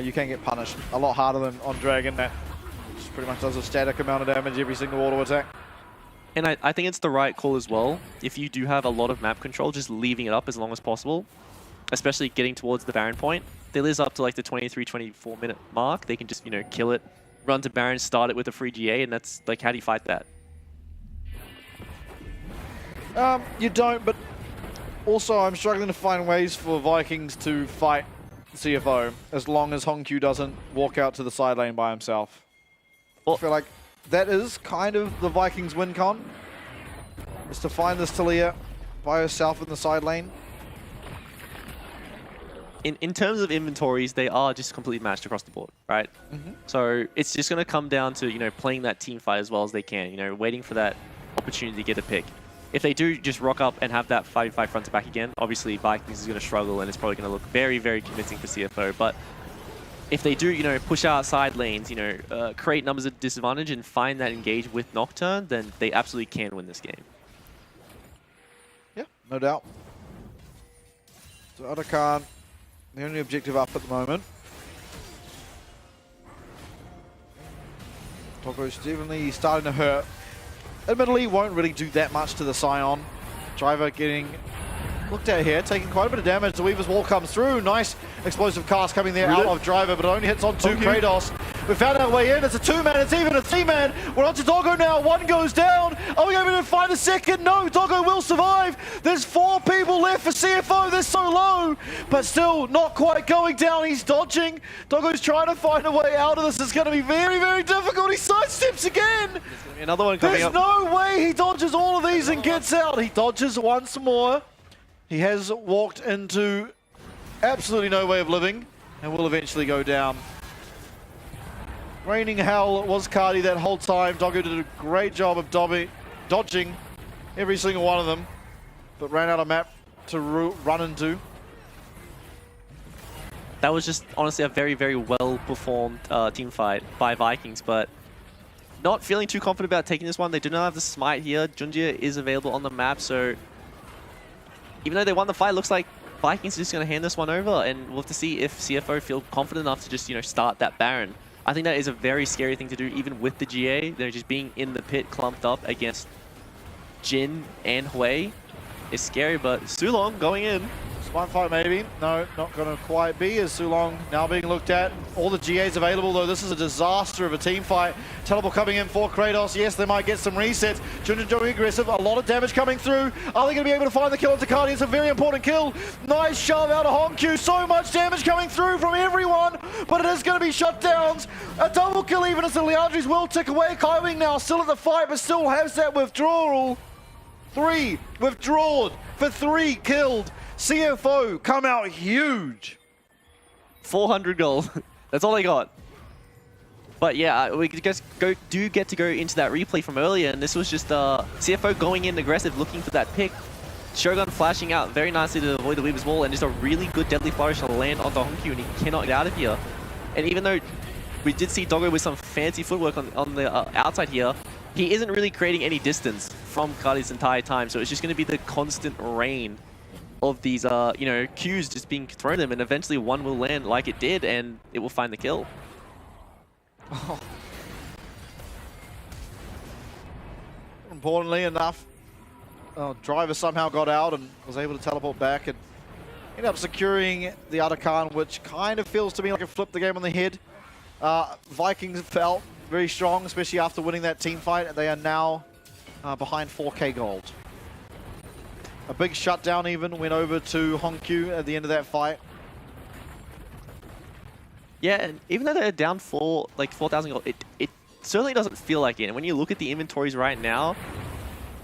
you can get punished a lot harder than on Dragon. That just pretty much does a static amount of damage every single auto attack. And I think it's the right call as well. If you do have a lot of map control, just leaving it up as long as possible, especially getting towards the Baron point. If they live up to like the 23, 24 minute mark, they can just, you know, kill it, run to Baron, start it with a free GA, and that's like, how do you fight that? You don't, but also I'm struggling to find ways for Vikings to fight CFO as long as Hongq doesn't walk out to the side lane by himself. Well, I feel like that is kind of the Vikings win con, is to find this Talia by herself in the side lane. in terms of inventories, they are just completely matched across the board, right? So it's just going to come down to, you know, playing that team fight as well as they can, you know, waiting for that opportunity to get a pick. If they do just rock up and have that 5v5 front to back again, obviously Vikings is going to struggle and it's probably going to look very, very convincing for CFO. But if they do, you know, push out side lanes, you know, create numbers of disadvantage and find that engage with Nocturne, then they absolutely can win this game. Yeah, no doubt. So Otacon, the only objective up at the moment. Toko's definitely starting to hurt. Admittedly, won't really do that much to the Scion. Driver getting looked at here, taking quite a bit of damage. The Weaver's Wall comes through. Nice explosive cast coming there out of Driver, but it only hits on 2 Kratos. We found our way in. It's a 2-man. It's even a 3-man. We're on to Doggo now. 1 goes down. Are we going to find a second? No, Doggo will survive. There's 4 people left for CFO. They're so low, but still not quite going down. He's dodging. Doggo's trying to find a way out of this. It's going to be very, very difficult. He sidesteps again. Another one coming up. There's no way he dodges all of these and gets out. He dodges once more. He has walked into absolutely no way of living and will eventually go down. Raining hell was Cardi that whole time. Doggo did a great job of dodging every single one of them, but ran out of map to run into. That was just honestly a very, very well performed team fight by Vikings, but not feeling too confident about taking this one. They do not have the smite here. Junjia is available on the map, so even though they won the fight, looks like Vikings are just going to hand this one over, and we'll have to see if CFO feel confident enough to just, you know, start that Baron. I think that is a very scary thing to do, even with the GA. They're just being in the pit, clumped up against Jin and Hui is scary, but Sulong going in. Smart fight maybe. No, not going to quite be, as Sulong now being looked at. All the GAs available, though. This is a disaster of a team fight. Teleport coming in for Kratos. Yes, they might get some resets. Junjin going aggressive. A lot of damage coming through. Are they going to be able to find the kill on Takadi? It's a very important kill. Nice shove out of Hongq. So much damage coming through from everyone, but it is going to be shutdowns. A double kill even as the Leandris will tick away. Kaiwing now still at the fight, but still has that withdrawal. 3 withdrawn for 3 killed. CFO come out huge. 400 gold. That's all they got. But yeah, we just do get to go into that replay from earlier, and this was just CFO going in aggressive, looking for that pick. Shogun flashing out very nicely to avoid the Weaver's Wall, and just a really good Deadly Flourish to land onto Honkyu, and he cannot get out of here. And even though we did see Doggo with some fancy footwork on the outside here, he isn't really creating any distance from Kali this entire time, so it's just going to be the constant rain of these, you know, Qs just being thrown at them, and eventually one will land like it did, and it will find the kill. Oh. Importantly enough, Driver somehow got out and was able to teleport back and ended up securing the Atakan, which kind of feels to me like it flipped the game on the head. Vikings felt very strong, especially after winning that team fight. They are now behind 4K gold. A big shutdown even went over to Honkyu at the end of that fight. Yeah, and even though they're down 4,000 gold, it certainly doesn't feel like it. And when you look at the inventories right now,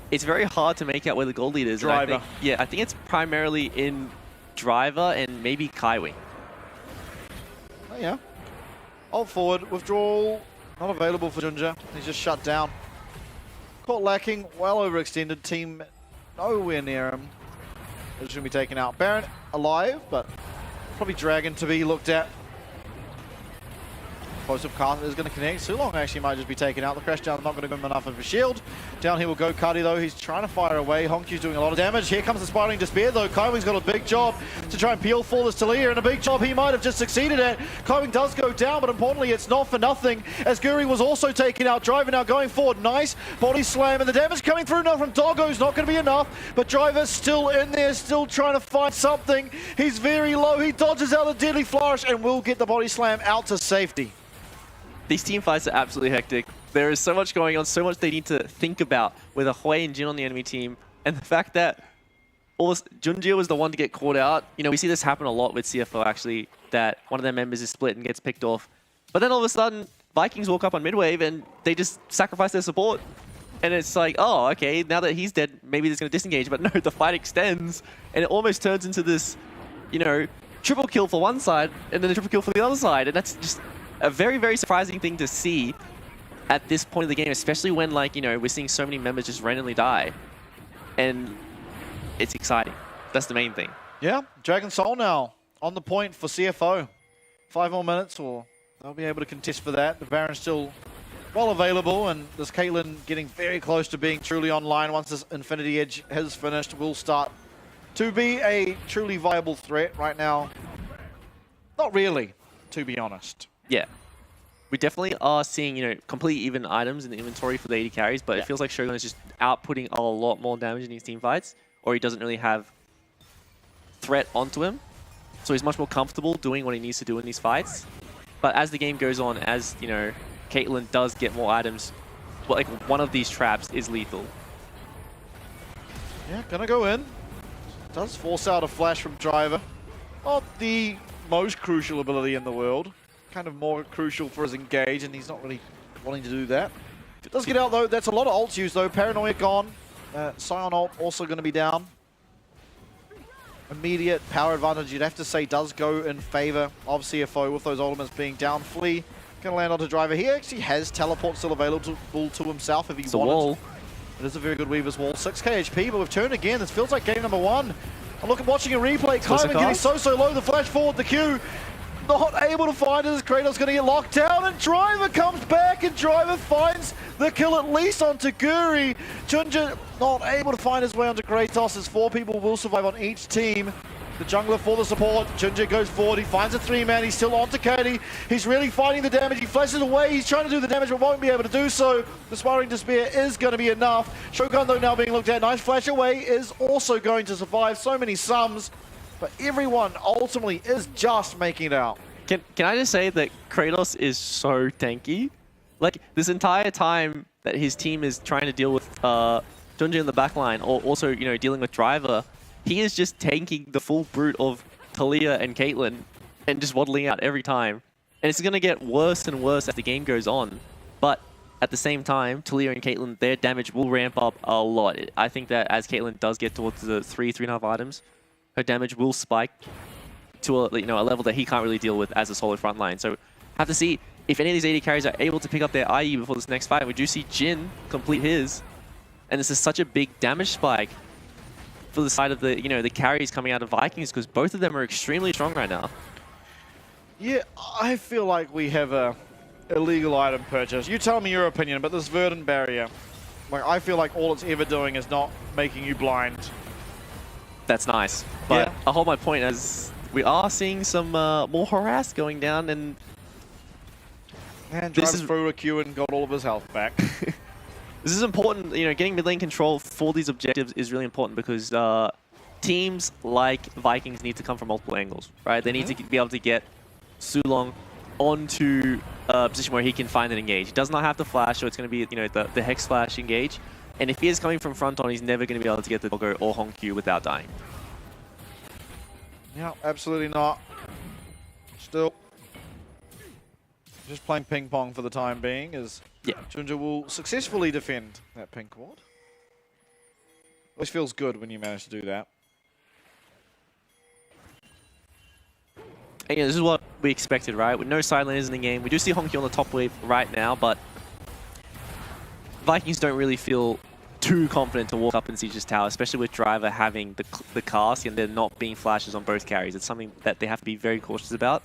it's very hard to make out where the gold lead is. Driver. I think it's primarily in Driver and maybe Kaiwi. Oh yeah. Ult forward, withdrawal, not available for Junja. He's just shut down. Caught lacking, well overextended, team nowhere near him. They're just going to be taken out. Baron alive, but probably Dragon to be looked at. Explosive cast is going to connect. Sulong actually might just be taken out. The crash down not going to give him enough of a shield. Down here will go Cuddy though. He's trying to fire away. Honkyu's doing a lot of damage. Here comes the Spiraling Despair though. Kaiwing's got a big job to try and peel for this Talia, and a big job he might have just succeeded at. Kaiwing does go down, but importantly it's not for nothing, as Guri was also taken out. Driver now going forward. Nice body slam, and the damage coming through now from Doggo's not going to be enough, but Driver's still in there, still trying to find something. He's very low. He dodges out a Deadly Flourish and will get the body slam out to safety. These team fights are absolutely hectic. There is so much going on, so much they need to think about with a Hui and Jin on the enemy team. And the fact that Junjia was the one to get caught out. You know, we see this happen a lot with CFO actually, that one of their members is split and gets picked off. But then all of a sudden, Vikings walk up on mid-wave and they just sacrifice their support. And it's like, oh, okay, now that he's dead, maybe it's going to disengage. But no, the fight extends and it almost turns into this, you know, triple kill for one side and then a triple kill for the other side. And that's just a very, very surprising thing to see at this point of the game, especially when, like, you know, we're seeing so many members just randomly die. And it's exciting. That's the main thing. Yeah, Dragon Soul now on the point for CFO. 5 more minutes or they'll be able to contest for that. The Baron's still well available, and this Caitlyn getting very close to being truly online. Once this Infinity Edge has finished, will start to be a truly viable threat right now. Not really, to be honest. Yeah. We definitely are seeing, you know, complete even items in the inventory for the AD carries, but it feels like Shogun is just outputting a lot more damage in these team fights, or he doesn't really have threat onto him. So he's much more comfortable doing what he needs to do in these fights. But as the game goes on, as, you know, Caitlyn does get more items, well, like one of these traps is lethal. Yeah, gonna go in. Does force out a flash from Driver. Not the most crucial ability in the world. Kind of more crucial for his engage, and he's not really wanting to do that. If it does get out though, that's a lot of ults used though. Paranoia gone. Scion ult also going to be down. Immediate power advantage, you'd have to say, does go in favor of CFO with those ultimates being down. Flea going to land onto Driver. He actually has teleport still available to himself if he wanted. Wall. It is a very good Weaver's Wall. 6k HP, but we've turned again. This feels like game number 1. I'm watching a replay. Kaiman getting so low. The flash forward, the Q. Not able to find it as Kratos going to get locked down, and Driver comes back, and Driver finds the kill at least onto Guri. Junja not able to find his way onto Kratos, as 4 people will survive on each team. The jungler for the support. Junja goes forward, he finds a 3-man, he's still onto Katie. He's really fighting the damage, he flashes away, he's trying to do the damage but won't be able to do so. The Spiraling Despair is going to be enough. Shogun though now being looked at, nice flash away, is also going to survive. So many sums. But everyone ultimately is just making it out. Can I just say that Kratos is so tanky? Like, this entire time that his team is trying to deal with Junji in the backline, or also, you know, dealing with Driver, he is just tanking the full brute of Talia and Caitlyn and just waddling out every time. And it's going to get worse and worse as the game goes on. But at the same time, Talia and Caitlyn, their damage will ramp up a lot. I think that as Caitlyn does get towards the 3.5 items, her damage will spike to a level that he can't really deal with as a solo frontline. So have to see if any of these AD carries are able to pick up their IE before this next fight. We do see Jin complete his, and this is such a big damage spike for the side of the the carries coming out of Vikings, because both of them are extremely strong right now. Yeah, I feel like we have a illegal item purchase. You tell me your opinion, but this verdant barrier, like, I feel like all it's ever doing is not making you blind. That's nice, but yeah. I hold my point as we are seeing some more harass going down, and this is through a Q and got all of his health back. This is important. Getting mid lane control for these objectives is really important, because teams like Vikings need to come from multiple angles, right? They need to be able to get Sulong onto a position where he can find and engage. He does not have to flash, so it's going to be the Hex Flash engage. And if he is coming from front on, he's never going to be able to get the Doggo or Hongq without dying. Yeah, absolutely not. Still just playing ping pong for the time being, as Junja will successfully defend that pink ward. Always feels good when you manage to do that. And this is what we expected, right? With no side laners in the game. We do see Hongq on the top wave right now, but Vikings don't really feel too confident to walk up and Siege's tower, especially with Driver having the cast and there not being flashes on both carries. It's something that they have to be very cautious about.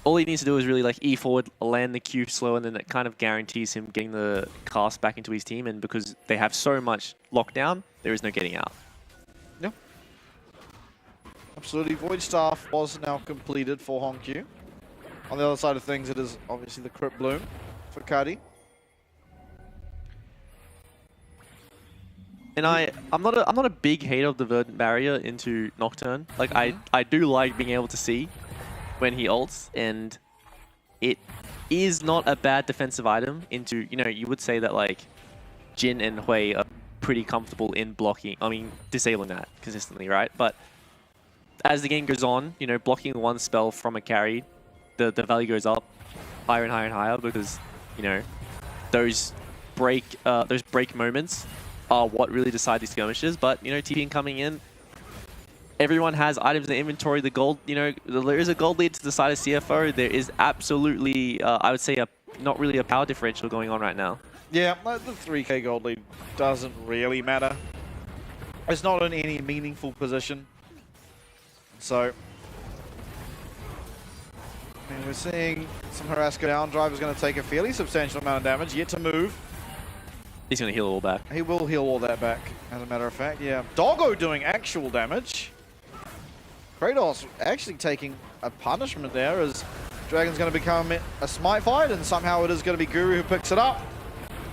All he needs to do is really E forward, land the Q slow, and then it kind of guarantees him getting the cast back into his team. And because they have so much lockdown, there is no getting out. Yeah. Absolutely. Void Staff was now completed for Hongq. On the other side of things, it is obviously the Crypt Bloom for Kadi. And I'm not a big hater of the Verdant Barrier into Nocturne. I do like being able to see when he ults, and it is not a bad defensive item into, you would say that Jin and Hui are pretty comfortable in disabling that consistently, right? But as the game goes on, blocking one spell from a carry, the value goes up higher and higher and higher, because, those break moments are what really decide these skirmishes. But, TPing coming in, everyone has items in the inventory. The gold, there is a gold lead to the side of CFO. There is absolutely, I would say, not really a power differential going on right now. Yeah, the 3k gold lead doesn't really matter. It's not in any meaningful position. So, we're seeing some harass go down. Driver's going to take a fairly substantial amount of damage, yet to move. He's going to heal it all back. He will heal all that back, as a matter of fact, yeah. Doggo doing actual damage. Kratos actually taking a punishment there, as Dragon's going to become a smite fight, and somehow it is going to be Guru who picks it up.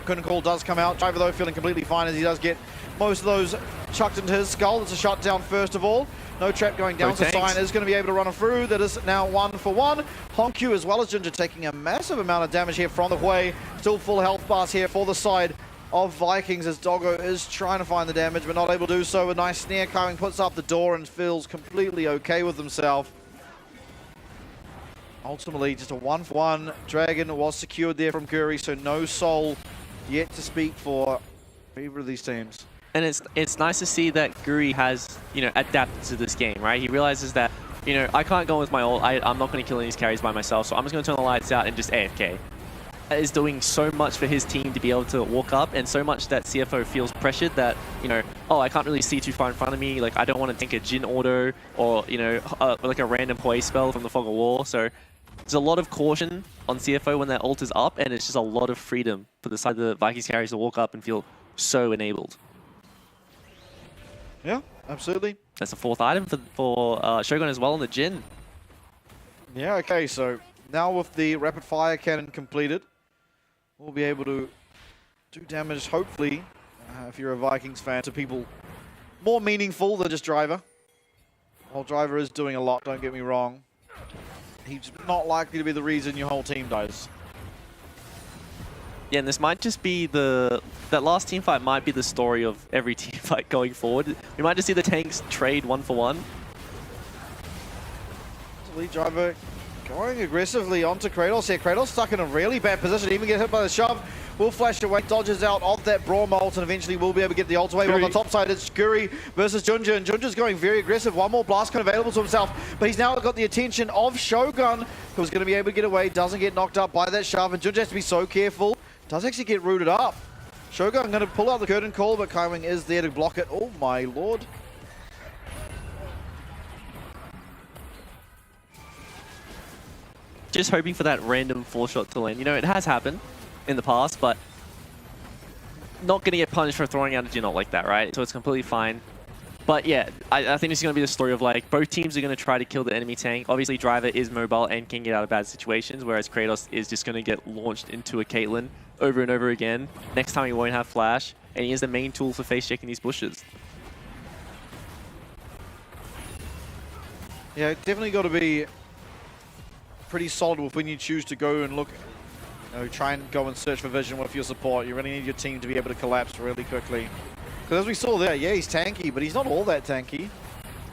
Couldn't Call does come out. Driver, though, feeling completely fine, as he does get most of those chucked into his skull. It's a shutdown first of all. No trap going down, so Cyan is going to be able to run through. That is now 1-for-1. Hongq as well as Ginger taking a massive amount of damage here from the Hui. Still full health bars here for the side of Vikings, as Doggo is trying to find the damage but not able to do so. A nice snare coming, puts up the door and feels completely okay with himself. Ultimately, just a 1-for-1. Dragon was secured there from Guri, so no soul yet to speak for either of these teams. And it's nice to see that Guri has, adapted to this game, right? He realizes that, I can't go with my ult. I'm not going to kill any of these carries by myself, so I'm just going to turn the lights out and just AFK. That is doing so much for his team to be able to walk up, and so much that CFO feels pressured that, oh, I can't really see too far in front of me. I don't want to take a Jin auto or, a random Hui spell from the Fog of War. So there's a lot of caution on CFO when that ult is up, and it's just a lot of freedom for the side of the Vikings carries to walk up and feel so enabled. Yeah, absolutely. That's the fourth item for Shogun as well on the Jin. Yeah, okay, so now with the rapid fire cannon completed, we'll be able to do damage, hopefully, if you're a Vikings fan, to people more meaningful than just Driver. While Driver is doing a lot, don't get me wrong, he's not likely to be the reason your whole team dies. Yeah, and this might just be that last team fight might be the story of every team fight going forward. We might just see the tanks trade 1-for-1. Lead Driver going aggressively onto Kratos here. Kratos stuck in a really bad position, even get hit by the shove. will flash away, dodges out of that Brawl ult, and eventually will be able to get the ult away. But on the top side, it's Scurry versus Junja, and Junja's going very aggressive. One more blast cone available to himself, but he's now got the attention of Shogun, who's going to be able to get away, doesn't get knocked up by that shove, and Junja has to be so careful. Does actually get rooted up. Shogun going to pull out the curtain call, but Kaiwing is there to block it. Oh my lord. Just hoping for that random 4-shot to land. You know, it has happened in the past, but not going to get punished for throwing out a Genot like that, right? So it's completely fine. But yeah, I think this is going to be the story of like both teams are going to try to kill the enemy tank. Obviously, Driver is mobile and can get out of bad situations, whereas Kratos is just going to get launched into a Caitlyn over and over again. Next time he won't have flash, and he is the main tool for face checking these bushes. Yeah, definitely got to be pretty solid with when you choose to go and look, you know, try and go and search for vision with your support. You really need your team to be able to collapse really quickly. Because as we saw there, yeah, he's tanky, but he's not all that tanky.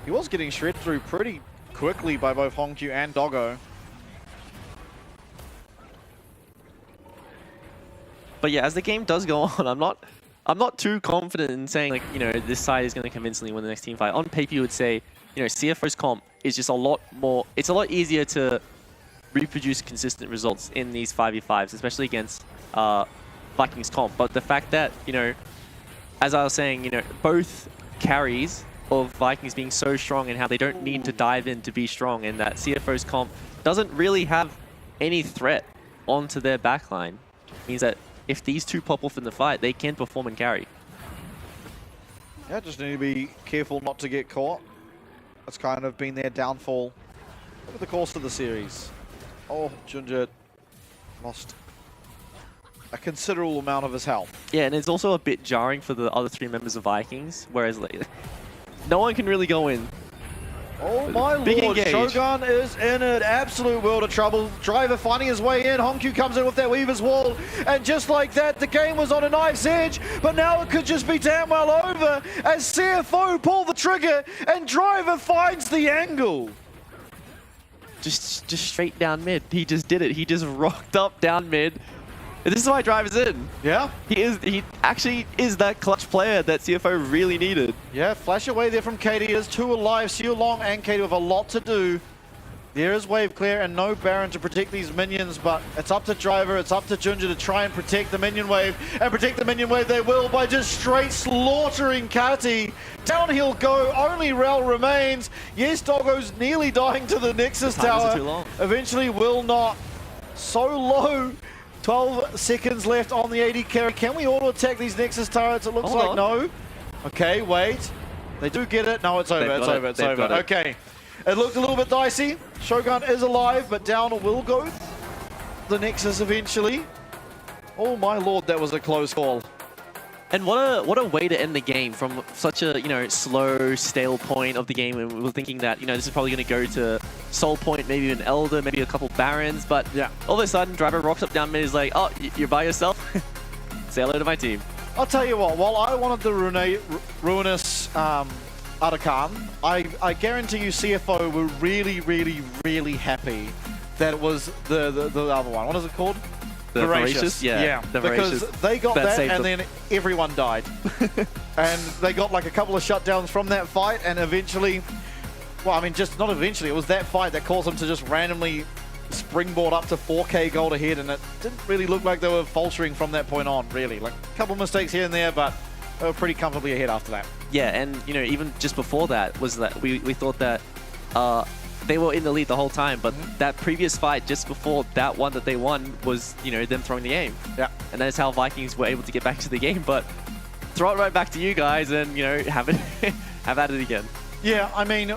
He was getting shredded through pretty quickly by both Hongkyu and Doggo. But yeah, as the game does go on, I'm not too confident in saying like, you know, this side is going to convincingly win the next team fight. On paper, you would say, you know, CFO's comp is just a lot more. It's a lot easier to reproduce consistent results in these 5v5s, especially against Vikings comp. But the fact that, you know, as I was saying, you know, both carries of Vikings being so strong and how they don't need to dive in to be strong, and that CFO's comp doesn't really have any threat onto their backline, means that if these two pop off in the fight, they can perform and carry. Yeah, just need to be careful not to get caught. That's kind of been their downfall over the course of the series. Oh, Junja lost a considerable amount of his health. Yeah, and it's also a bit jarring for the other three members of Vikings, whereas like, no one can really go in. Oh my Big lord, engage. Shogun is in an absolute world of trouble. Driver finding his way in. Hongkyu comes in with that Weaver's Wall. And just like that, the game was on a knife's edge. But now it could just be damn well over as CFO pull the trigger and Driver finds the angle. Just straight down mid. He just did it. He just rocked up down mid. And this is why Driver's in. Yeah. He actually is that clutch player that CFO really needed. Yeah, flash away there from Katie. There's two alive. Siu Long and Katie with a lot to do. There is wave clear and no Baron to protect these minions, but it's up to Driver, it's up to Junja to try and protect the minion wave. And protect the minion wave they will by just straight slaughtering Kati. Down he'll go, only Rel remains. Yes, Doggo's nearly dying to the Nexus Tower. Too long. Eventually will not. So low. 12 seconds left on the AD carry. Can we auto attack these Nexus turrets? It looks Hold like on. no. Okay, wait. They do get it. No, it's over. They've It's got it. over. It's They've over. got it. Okay. It looked a little bit dicey. Shogun is alive, but down will go the Nexus eventually. Oh my lord, that was a close call. And what a way to end the game from such a, you know, slow, stale point of the game. And we were thinking that, you know, this is probably going to go to Soul Point, maybe an Elder, maybe a couple Barons. But yeah, all of a sudden, Driver rocks up down mid, is like, oh, you're by yourself? Say hello to my team. I'll tell you what, while I wanted the ruinous Arakan, I guarantee you CFO were really, really, really happy that it was the other one. What is it called? The Voracious? Yeah, the because Voracious. they got that saved and them. then everyone died. And they got like a couple of shutdowns from that fight and eventually, well, I mean, just not eventually, it was that fight that caused them to just randomly springboard up to 4K gold ahead, and it didn't really look like they were faltering from that point on, really. Like a couple of mistakes here and there, but they were pretty comfortably ahead after that. Yeah, and, you know, even just before that was that we thought that they were in the lead the whole time, but that previous fight just before that one that they won was, you know, them throwing the game. Yeah. And that is how Vikings were able to get back to the game, but throw it right back to you guys and, you know, have at it again. Yeah, I mean,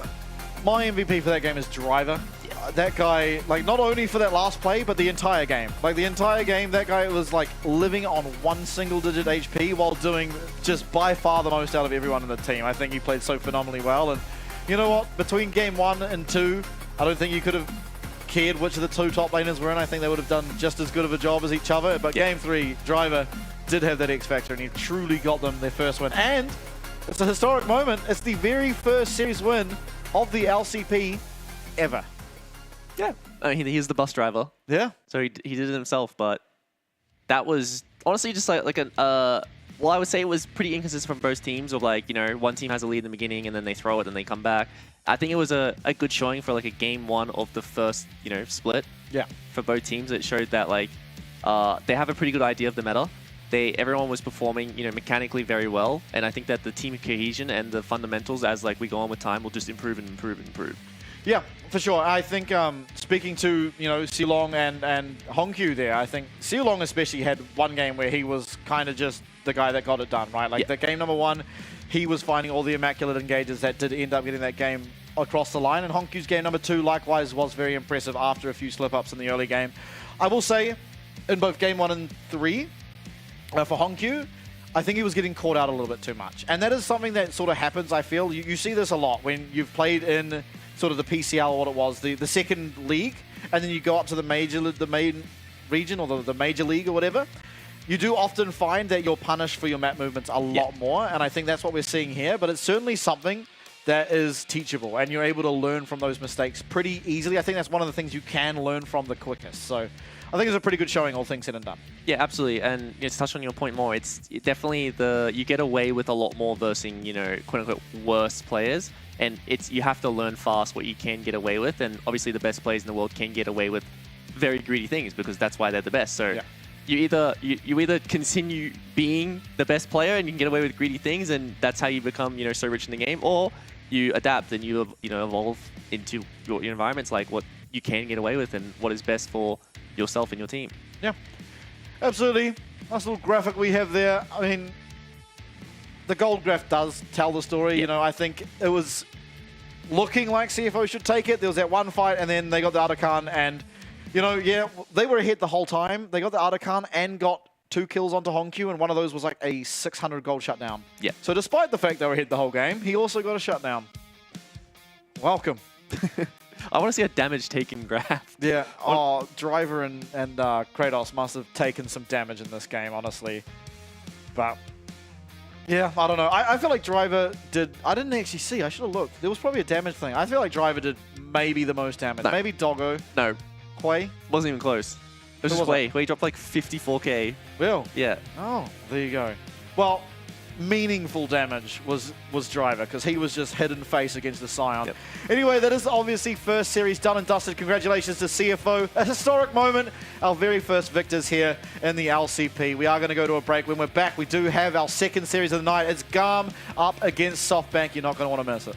my MVP for that game is Driver. That guy, like, not only for that last play, but the entire game. Like, the entire game, that guy was, like, living on one single-digit HP while doing just by far the most out of everyone in the team. I think he played so phenomenally well, and you know what? Between game 1 and 2, I don't think you could have cared which of the two top laners were in. I think they would have done just as good of a job as each other. But game 3, Driver did have that X factor, and he truly got them their first win. And it's a historic moment. It's the very first series win of the LCP ever. Yeah. I mean, he's the bus driver. Yeah. So he did it himself, but that was honestly just like an well, I would say it was pretty inconsistent from both teams. Of like, you know, one team has a lead in the beginning and then they throw it and they come back. I think it was a good showing for like a game one of the first, you know, split. Yeah. For both teams, it showed that like they have a pretty good idea of the meta. Everyone was performing, you know, mechanically very well, and I think that the team cohesion and the fundamentals as like we go on with time will just improve and improve and improve. Yeah, for sure. I think speaking to, you know, Silong and Hongkyu there, I think Silong especially had one game where he was kind of just the guy that got it done, right? Like the game number one, he was finding all the immaculate engages that did end up getting that game across the line, and Hongkyu's game number two likewise was very impressive after a few slip-ups in the early game. I will say, in both game 1 and 3, for Hongkyu, I think he was getting caught out a little bit too much. And that is something that sort of happens, I feel. You see this a lot when you've played in sort of the PCL, or what it was, the second league, and then you go up to the main region, or the major league or whatever. You do often find that you're punished for your map movements a lot more, and I think that's what we're seeing here. But it's certainly something that is teachable, and you're able to learn from those mistakes pretty easily. I think that's one of the things you can learn from the quickest. So I think it's a pretty good showing, all things said and done. Yeah, absolutely. And to touch on your point more, it's definitely you get away with a lot more versus, you know, quote unquote worse players. And you have to learn fast what you can get away with. And obviously the best players in the world can get away with very greedy things because that's why they're the best. So you either continue being the best player and you can get away with greedy things, and that's how you become, you know, so rich in the game, or you adapt and you know, evolve into your environments, like what you can get away with and what is best for yourself and your team. Yeah, absolutely. Nice little graphic we have there. I mean, the gold graph does tell the story. You know, I think it was looking like CFO should take it. There was that one fight, and then they got the Arakan, and, you know, yeah, they were ahead the whole time. They got the Arakan and got 2 kills onto Hongkyu, and one of those was like a 600 gold shutdown. Yeah. So despite the fact they were ahead the whole game, he also got a shutdown. Welcome. I want to see a damage taken graph. Yeah. Oh, Driver and Kratos must have taken some damage in this game, honestly. But yeah, I don't know. I feel like Driver did... I didn't actually see. I should have looked. There was probably a damage thing. I feel like Driver did maybe the most damage. No. Maybe Doggo. No. Quay? Wasn't even close. It was just Quay. Quay dropped like 54k. Will? Yeah. Oh, there you go. Well, meaningful damage was Driver, because he was just hidden face against the Scion. Yep. Anyway, that is obviously first series done and dusted. Congratulations to CFO. A historic moment. Our very first victors here in the LCP. We are going to go to a break. When we're back, we do have our second series of the night. It's GAM up against SoftBank. You're not going to want to miss it.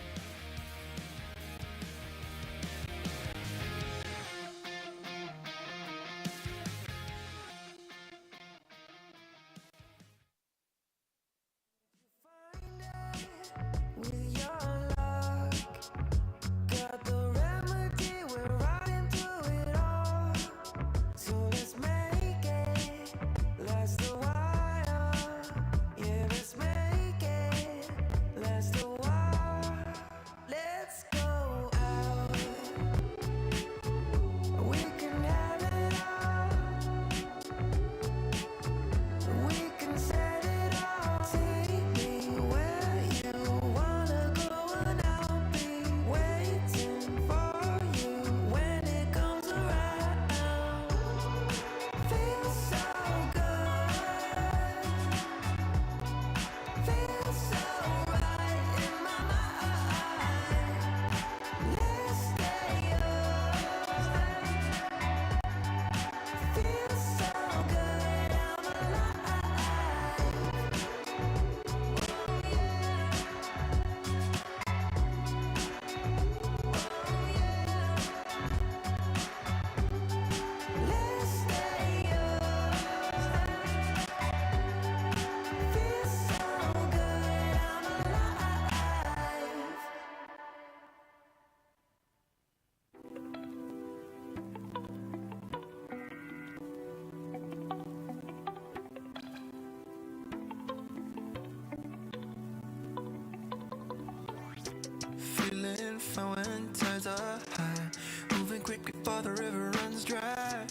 When times are high, moving quick before the river runs dry.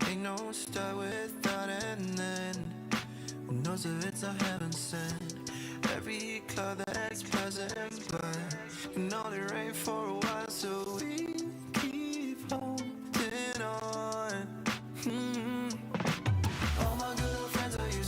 Ain't no start without an end. Who knows if it's a heaven sent? Every cloud that's present, but can only rain for a while, so we keep holding on. All my good friends are you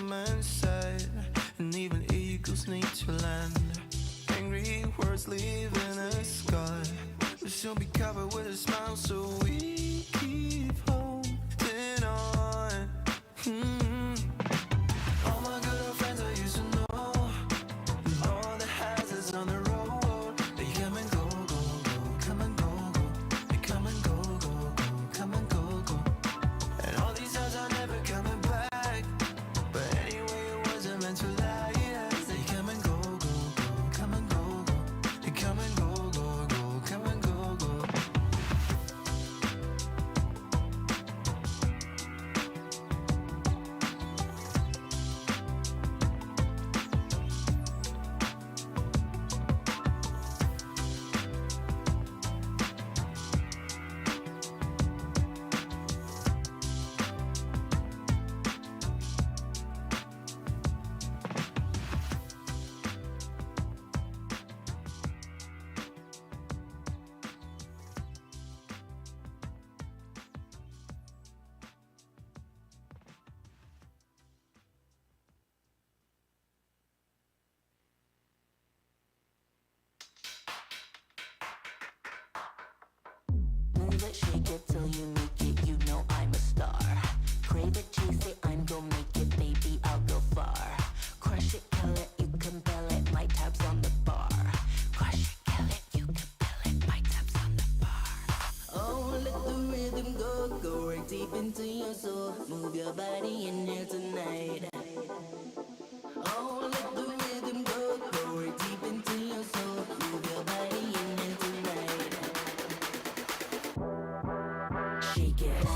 man said, and even eagles need to land. Angry words leaving a scar, but she'll be covered with a smile, so we keep holding on. All my good old friends I used to know, and all the hazards on the road, they come and go, go, go, come and go, go. They come and go, go, go, come and go, go. And all these times are never coming back, but anyway it wasn't meant to last. They come and go, go, go, come and go, go. They come and go, go, go, come and go, go. Move it, shake it till you make it, you know I'm a star. Crave it, chase it, I'm gon' make it, baby, I'll go far. Crush it, kill it, you compel it, my tab's on the bar. Crush it, kill it, you compel it, my tab's on the bar. Oh, let the rhythm go, go right deep into your soul. Move your body in here tonight. Oh, let the rhythm go, go right deep into your soul. Move your body in here tonight. Shake it.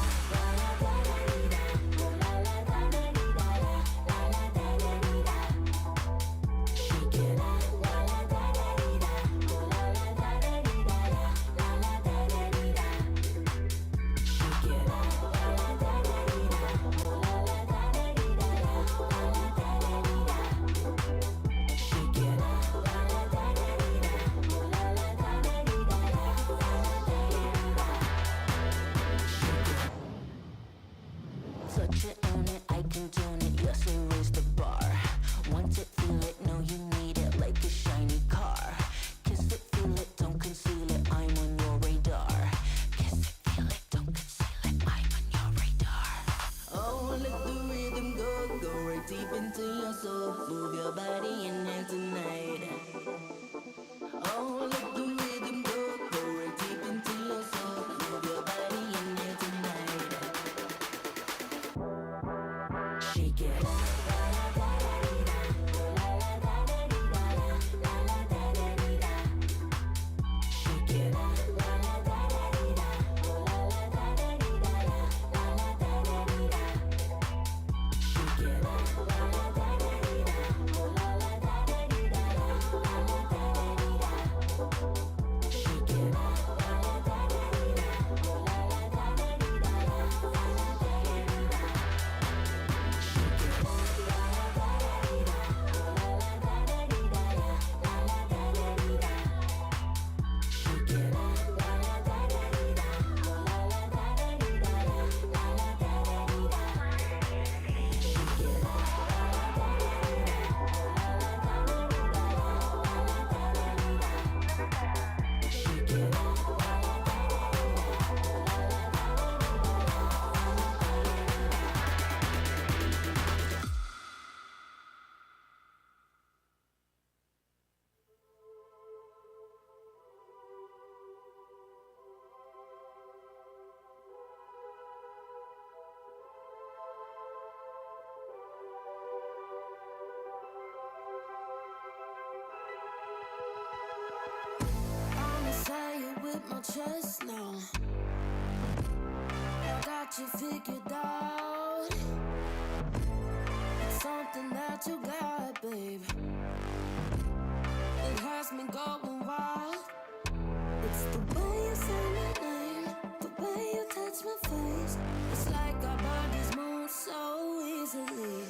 Touch it, own it, I can tune it, yes, I raise the bar. Want it, feel it, know you need it, like a shiny car. Kiss it, feel it, don't conceal it, I'm on your radar. Kiss it, feel it, don't conceal it, I'm on your radar. Oh, let the rhythm go, go right deep into your soul. Move your body in here tonight. Oh, let the rhythm go, go right deep into your soul. Move your body in here tonight. Shake it. Shake it. I'ma say it with my chest now. I got you figured out. It's something that you got, babe. It has me going wild. It's the way you say my name, the way you touch my face. It's like our bodies move so easily.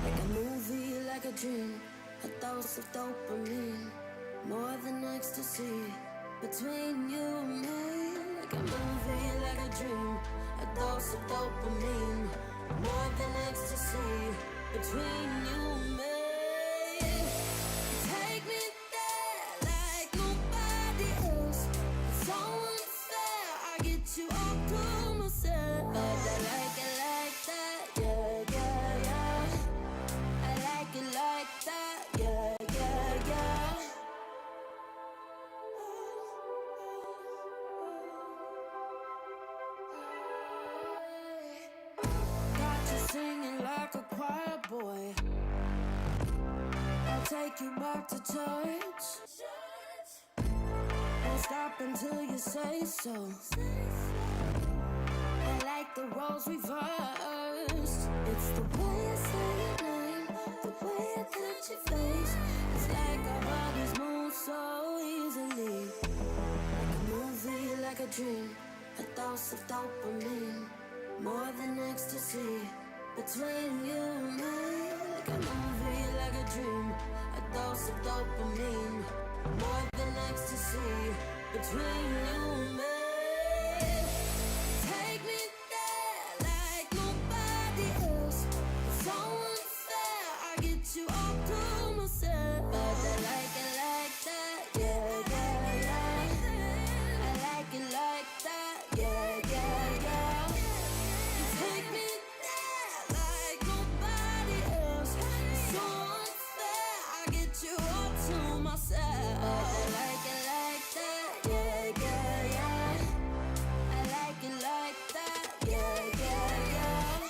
Like a movie, like a dream. A dose of dopamine, more than ecstasy. Between you and me, like a movie, like a dream. A dose of dopamine, more than ecstasy. between you and me. Take me there like nobody else. It's so unfair, I get you all to myself. But I like it like that, yeah, yeah, yeah. I like it like that, yeah, yeah, yeah. Got you singing like a choir boy. I'll take you back to church. Won't stop until you say so. I like the roles reversed. It's the way you say your name, the way you touch your face. It's like our bodies move so easily. Like a movie, like a dream. A dose of dopamine, more than ecstasy. Between you and me, like a movie, like a dream. A dose of dopamine, more than ecstasy. Between you and me. Take me there like nobody else. It's so unfair, I get you all to myself. But I like it like that, yeah, yeah, yeah. I like it like that, yeah, yeah, yeah. Take me there like nobody else. It's so unfair, I get you all to myself. But I like it like that, yeah, yeah, yeah. I like it like that, yeah, yeah, yeah.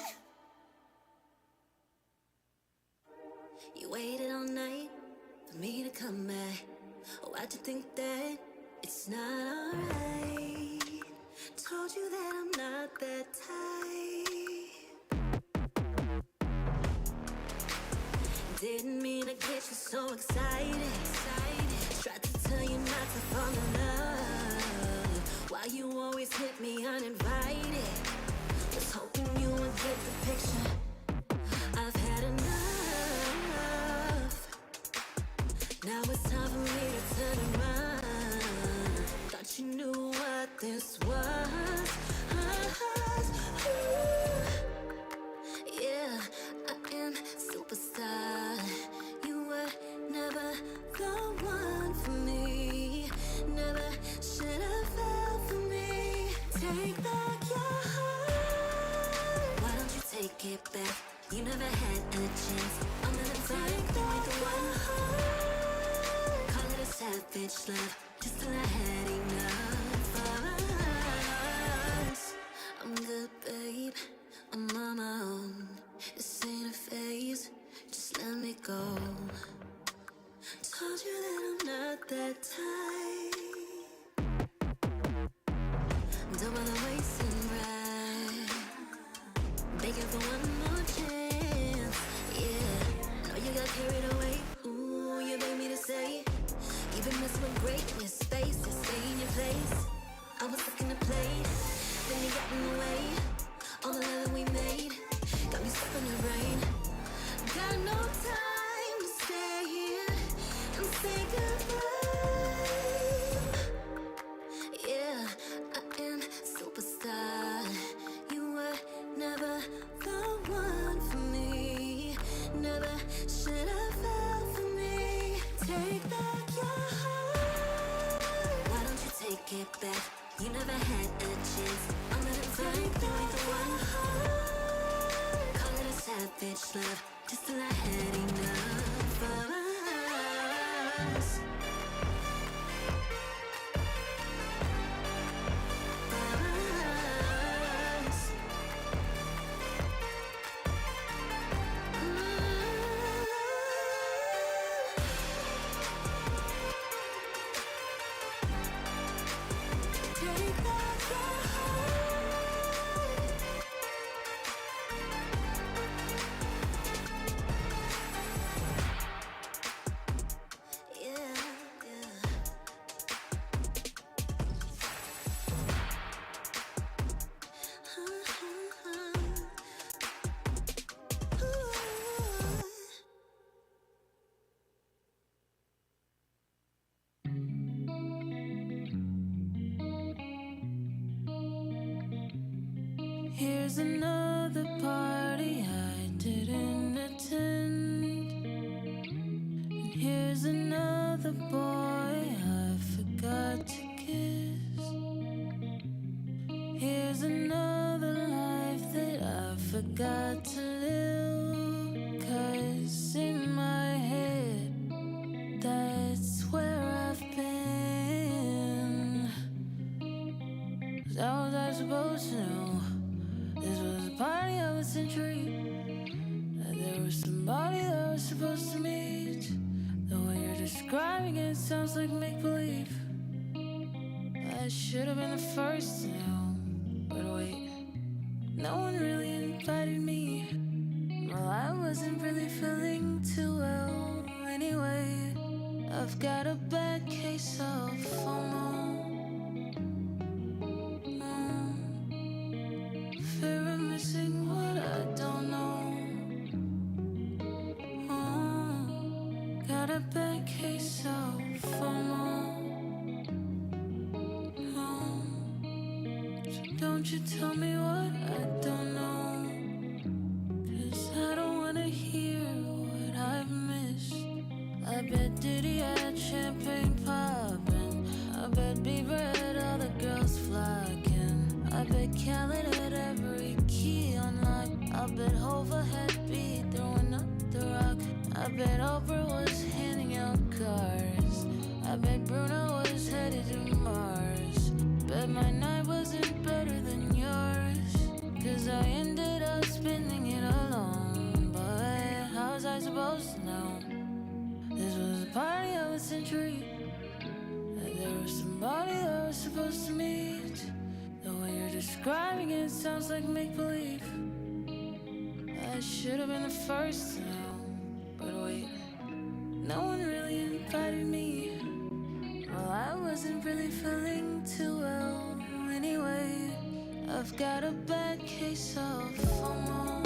You waited all night for me to come back. Why'd you think that it's not alright? Told you that I'm not that type. Didn't mean to get you so excited. Tried to tell you not to fall in love. Why you always hit me uninvited? Was hoping you would get the picture. I've had enough. Now it's time for me to turn around. Thought you knew what this was. Yeah, I am superstar. You were never the one for me. Never should have fell for me. Take back your heart. Why don't you take it back? You never had a chance. I'm gonna take back the one heart. Call it a savage love, just till I had enough of us. I'm good, babe. I'm on my own. This ain't a phase. Just let me go. Told you that I'm not that type. Don't bother wasting breath. Begging for one more chance. Yeah, know you got carried away. Ooh, you made me to say you've been messing with greatness. Spaces, stay in your place. I was looking to play, then you got in the way. All the love that we made got me stuck in the rain. Got no time to stay here and say goodbye. Yeah, I am superstar. You were never the one for me. Never should have fell for me. Take back your heart. Why don't you take it back? You never had a chance. I'm gonna take back the one heart. Call it a savage love, just till I had enough of us. Take back your heart. Yeah, yeah. Here's another party I didn't attend. And here's another boy I forgot to kiss. Here's another life that I forgot to live. 'Cause in my head, that's where I've been. 'Cause how was I supposed to know this was a party of a century? That there was somebody that I was supposed to meet. The way you're describing it sounds like make-believe. I should have been the first to know. But wait, no one really invited me. Well, I wasn't really feeling too well anyway. I've got a bad case of FOMO. Fear of missing what I don't know. Got a bad case of FOMO. So don't you tell me what I don't know. 'Cause I don't wanna hear what I've missed. I bet Diddy had champagne poppin'. I bet Bieber had all the girls flocking. I bet Khaled had every key unlocked. I bet Hova had beat throwing up the rock. I bet Oprah was handing out cards. I bet Bruno was headed to Mars. Bet my night wasn't better than yours. 'Cause I ended up spending it alone. But how was I supposed to know this was a party of a century? That there was somebody that I was supposed to meet. The way you're describing it sounds like make-believe. I should have been the first to know. But wait, no one really invited me. Well, I wasn't really feeling too well anyway. I've got a bad case of FOMO.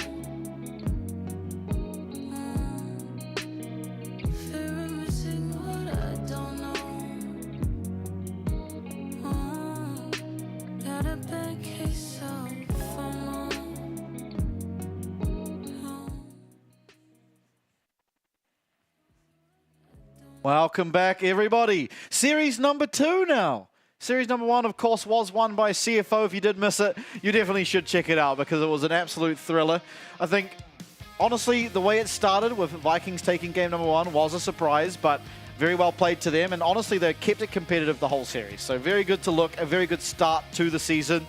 Fear of missing what I don't know. Got a bad case of FOMO. Welcome back, everybody. Series number 2 now. Series number 1, of course, was won by CFO. If you did miss it, you definitely should check it out because it was an absolute thriller. I think, honestly, the way it started with Vikings taking game number 1 was a surprise, but very well played to them. And honestly, they kept it competitive the whole series. So very good to look, a very good start to the season.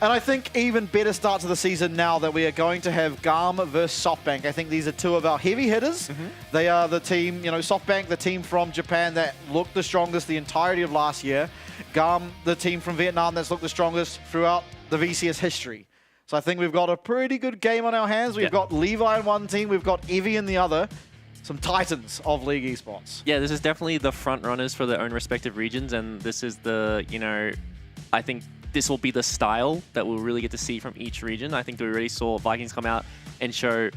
And I think even better start to the season now that we are going to have GAM versus SoftBank. I think these are two of our heavy hitters. They are the team, you know, SoftBank, the team from Japan that looked the strongest the entirety of last year. GAM, the team from Vietnam that's looked the strongest throughout the VCS history. So I think we've got a pretty good game on our hands. We've got Levi in one team, we've got Evie in the other. Some titans of League Esports. Yeah, this is definitely the front runners for their own respective regions, and this is the, you know, I think this will be the style that we'll really get to see from each region. I think we already saw Vikings come out and show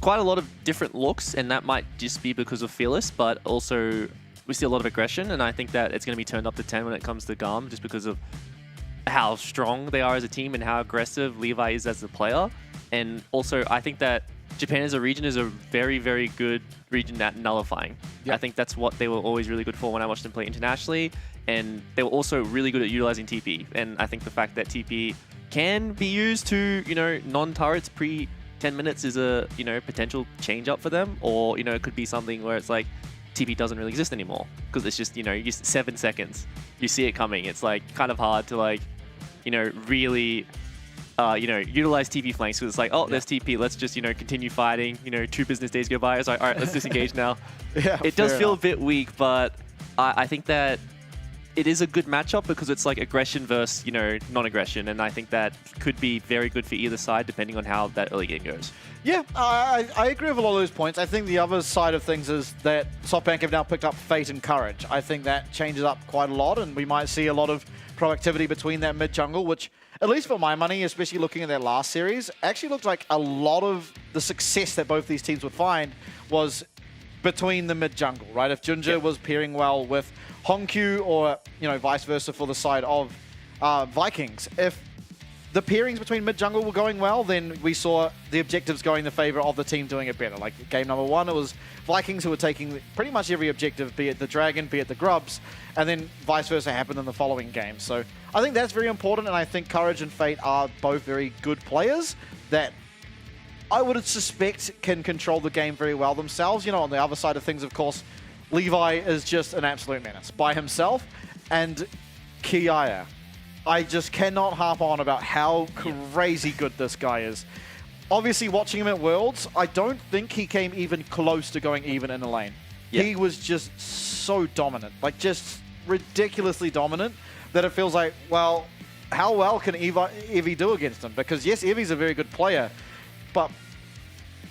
quite a lot of different looks, and that might just be because of Fearless, but also we see a lot of aggression, and I think that it's going to be turned up to 10 when it comes to GAM, just because of how strong they are as a team and how aggressive Levi is as a player. And also, I think that Japan as a region is a very, very good region at nullifying. I think that's what they were always really good for when I watched them play internationally. And they were also really good at utilizing TP. And I think the fact that TP can be used to, you know, non-turrets pre 10 minutes is a, you know, potential change up for them. Or, you know, it could be something where it's like TP doesn't really exist anymore because it's just, you know, 7 seconds. You see it coming. It's like kind of hard to like, you know, really, you know, utilize TP flanks because it's like, oh, there's TP. Let's just, you know, continue fighting. You know, 2 business days go by. It's like, all right, let's disengage now. It does feel a bit weak, but I think that it is a good matchup because it's like aggression versus, you know, non-aggression. And I think that could be very good for either side depending on how that early game goes. Yeah, I agree with a lot of those points. I think the other side of things is that SoftBank have now picked up Fate and Courage. I think that changes up quite a lot, and we might see a lot of proactivity between that mid-jungle, which, at least for my money, especially looking at their last series, actually looked like a lot of the success that both these teams would find was between the mid-jungle, right? If Junja was pairing well with Honkyu or, you know, vice versa for the side of Vikings. If the pairings between mid-jungle were going well, then we saw the objectives going in the favor of the team doing it better. Like game number 1, it was Vikings who were taking pretty much every objective, be it the Dragon, be it the Grubs, and then vice versa happened in the following game. So I think that's very important, and I think Courage and Fate are both very good players that I would suspect can control the game very well themselves. You know, on the other side of things, of course, Levi is just an absolute menace by himself, and Kiaya. I just cannot harp on about how crazy good this guy is. Obviously, watching him at Worlds, I don't think he came even close to going even in the lane. Yep. He was just so dominant, like just ridiculously dominant, that it feels like, well, how well can Evie do against him? Because yes, Evie's a very good player, but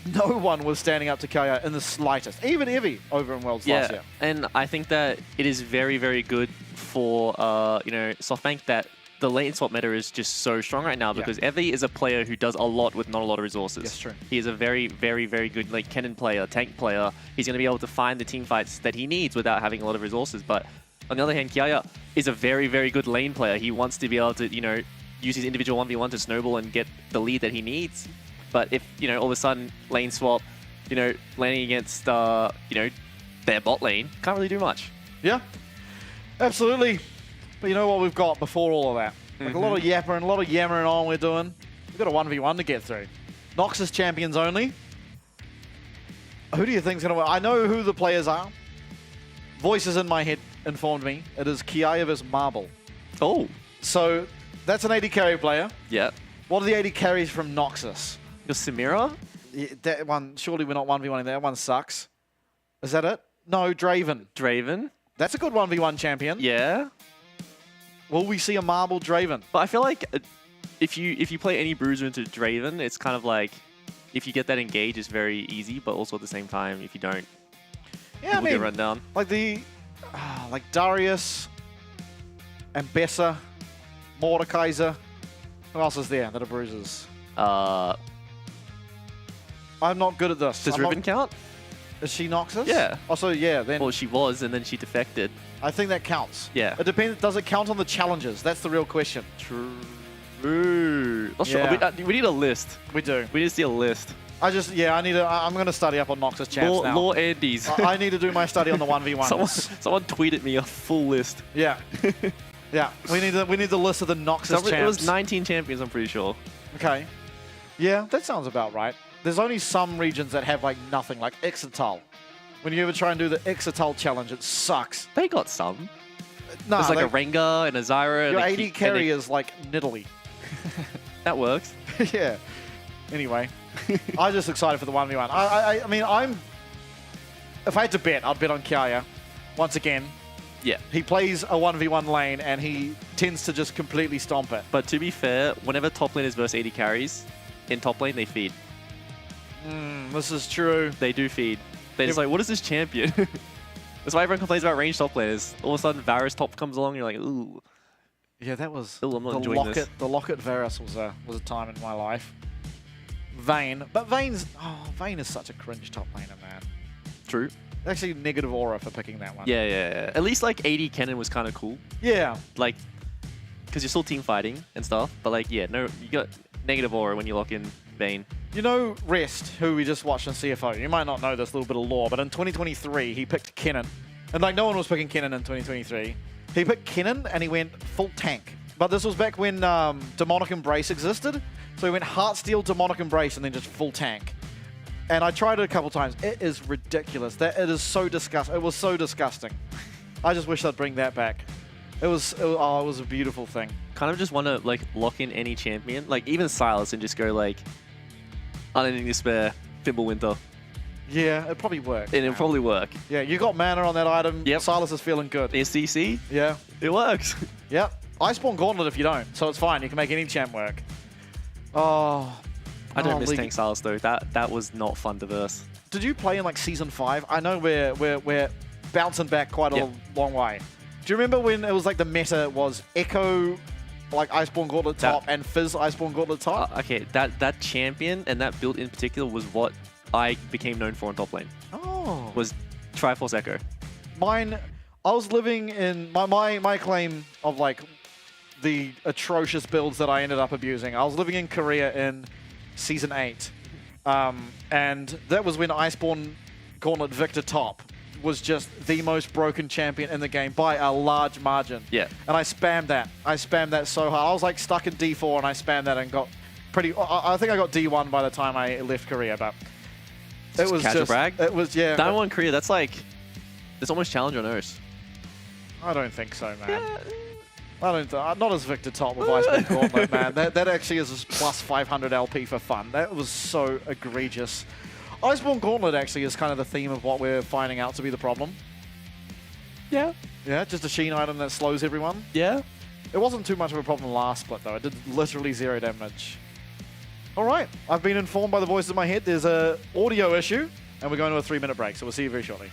no one was standing up to Kaya in the slightest. Even Evie over in Worlds last year. And I think that it is very, very good for SoftBank that the lane swap meta is just so strong right now, because Evie is a player who does a lot with not a lot of resources. That's true. He is a very, very, very good like cannon player, tank player. He's going to be able to find the team fights that he needs without having a lot of resources. But on the other hand, Kiaya is a very, very good lane player. He wants to be able to, use his individual 1v1 to snowball and get the lead that he needs. But if, all of a sudden lane swap, landing against, their bot lane, can't really do much. Yeah, absolutely. But you know what we've got before all of that? Like a lot of yappering, a lot of yammering on we're doing. We've got a 1v1 to get through. Noxus champions only. Who do you think's going to win? I know who the players are. Voices in my head informed me. It is Kiaya vs Marble. Oh. So that's an 80 carry player. Yeah. What are the 80 carries from Noxus? Your Samira? Yeah, that one, surely we're not 1v1ing that one sucks. Is that it? No, Draven. Draven? That's a good 1v1 champion. Yeah. Will we see a Marble Draven? But I feel like if you play any Bruiser into Draven, it's kind of like, if you get that engage, it's very easy, but also at the same time, if you don't, yeah, get run down. Like like Darius, Ambessa, Mordekaiser. Who else is there that are bruisers? I'm not good at this. Does Riven count? Is she Noxus? Yeah. Also, yeah. Then well, she was, and then she defected. I think that counts. Yeah. It depends. Does it count on the challenges? That's the real question. True. Yeah. We need a list. We do. We need to see a list. I'm going to study up on Noxus champs now. Law Andes. I need to do my study on the 1v1. Someone tweeted me a full list. Yeah. Yeah. We need the list of the Noxus champs. It was 19 champions, I'm pretty sure. Okay. Yeah, that sounds about right. There's only some regions that have like nothing, like Ixatal. When you ever try and do the Ixatal challenge, it sucks. They got some. No, there's like a Rengar and a Zyra. Your 80 carry is like Nidalee. That works. Yeah. Anyway, I'm just excited for the 1v1. I mean, if I had to bet, I'd bet on Kiaya. Once again. Yeah. He plays a 1v1 lane and he tends to just completely stomp it. But to be fair, whenever top lane is versus 80 carries, in top lane they feed. This is true. They do feed. They're just like, what is this champion? That's why everyone complains about ranged top laners. All of a sudden, Varus top comes along, and you're like, ooh. Yeah, that was... Ooh, I'm not enjoying this. The Locket Varus was a time in my life. Vayne. But Vayne is such a cringe top laner, man. True. Actually, negative aura for picking that one. Yeah. At least, like, 80 Cannon was kind of cool. Yeah. Like, because you're still team fighting and stuff. But, like, yeah, no, you got negative aura when you lock in Vayne. You know Rest, who we just watched on CFO. You might not know this little bit of lore, but in 2023, he picked Kennen. And like no one was picking Kennen in 2023. He picked Kennen and he went full tank. But this was back when Demonic Embrace existed. So he went Heartsteel, Demonic Embrace, and then just full tank. And I tried it a couple times. It is ridiculous. It is so disgusting. It was so disgusting. I just wish they'd bring that back. It was a beautiful thing. Kind of just want to like lock in any champion, like even Silas, and just go like Unending Despair, Fimbulwinter. Yeah, it'd probably work. And it'll probably work. Yeah, you got mana on that item. Yep. Silas is feeling good. SCC? Yeah. It works. Yep. Iceborne Gauntlet if you don't, so it's fine. You can make any champ work. Oh. I don't miss Tank Silas though. That was not fun to verse. Did you play in like Season 5? I know we're bouncing back quite a long way. Do you remember when it was like the meta was Echo, like Iceborne Gauntlet top, and Fizz Iceborne Gauntlet top? Okay, that champion and that build in particular was what I became known for in top lane. Oh. Was Triforce Echo. Mine, I was living in my claim of like the atrocious builds that I ended up abusing. I was living in Korea in Season 8. And that was when Iceborne Gauntlet Victor Top was just the most broken champion in the game by a large margin. Yeah. And I spammed that. I spammed that so hard. I was like stuck in D4 and I spammed that and got pretty... I think I got D1 by the time I left Korea, but... It was casual just... brag? It was, yeah. D1 Korea, that's like... It's almost challenge on Earth. I don't think so, man. I don't. Not as Victor Top with Iceborne Gauntlet, man. That actually is plus 500 LP for fun. That was so egregious. Iceborne Gauntlet actually is kind of the theme of what we're finding out to be the problem. Yeah. Yeah, just a Sheen item that slows everyone. Yeah. It wasn't too much of a problem last split, though. It did literally 0 damage. All right. I've been informed by the voices in my head there's a audio issue, and we're going to a 3-minute break, so we'll see you very shortly.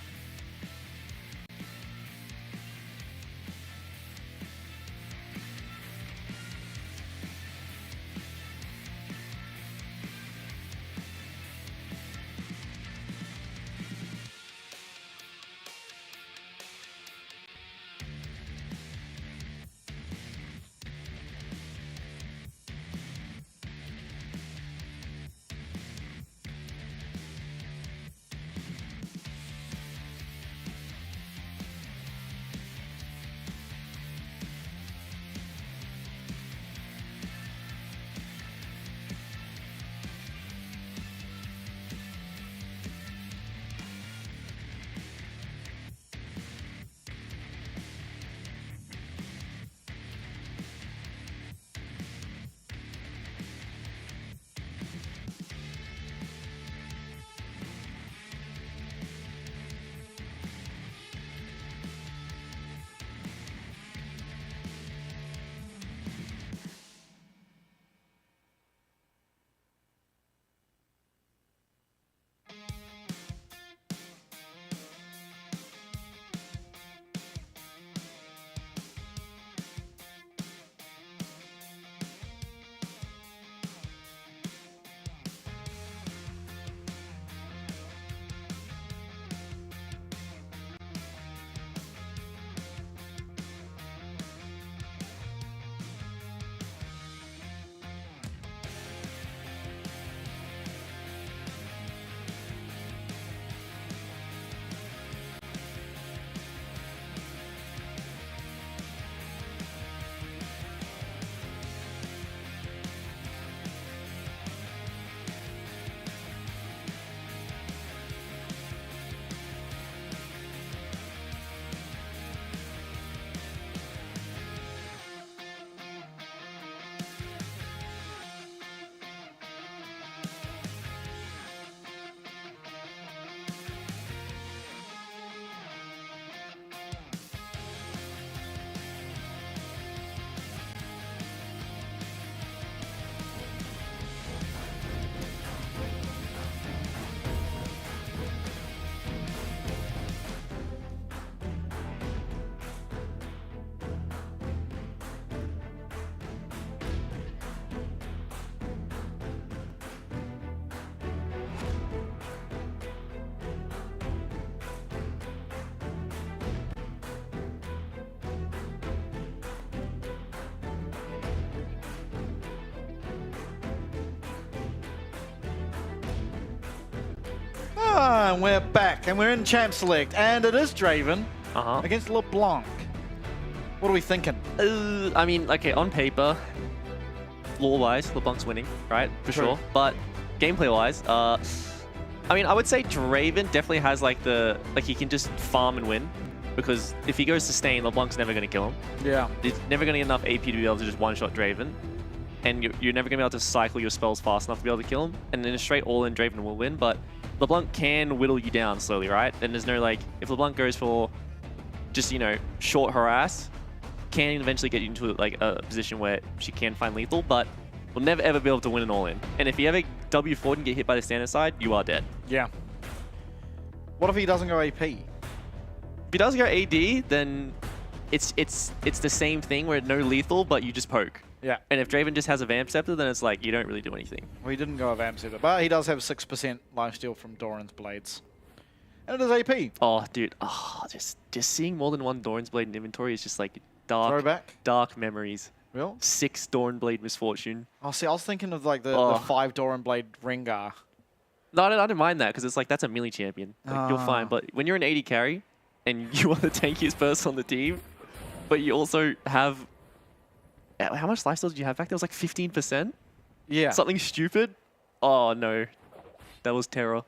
And we're back, and we're in Champ Select, and it is Draven against LeBlanc. What are we thinking? I mean, okay, on paper, lore-wise, LeBlanc's winning, right? For True. sure. But gameplay-wise, I mean, I would say Draven definitely has like he can just farm and win. Because if he goes sustain, LeBlanc's never going to kill him. Yeah. He's never going to get enough AP to be able to just one-shot Draven. And you're never going to be able to cycle your spells fast enough to be able to kill him. And then a straight all-in Draven will win, but LeBlanc can whittle you down slowly, right? And there's no, like, if LeBlanc goes for just, you know, short harass, can eventually get you into, like, a position where she can find lethal, but will never, ever be able to win an all-in. And if you ever W4 and get hit by the standard side, you are dead. Yeah. What if he doesn't go AP? If he does go AD, then it's the same thing where no lethal, but you just poke. Yeah. And if Draven just has a Vamp Scepter, then it's like, you don't really do anything. Well, he didn't go a Vamp Scepter, but he does have 6% lifesteal from Doran's Blades. And it is AP. Oh, dude. Oh, just seeing more than one Doran's Blade in inventory is just like dark, Throwback? dark memories. Real? 6 Dawnblade Misfortune. Oh, see, I was thinking of like the 5 Doranblade Rengar. No, I don't mind that because it's like that's a melee champion. Like, you're fine. But when you're an 80 carry and you are the tankiest person on the team, but you also have... How much lifesteal did you have back there? It was like 15%? Yeah. Something stupid? Oh, no. That was terror.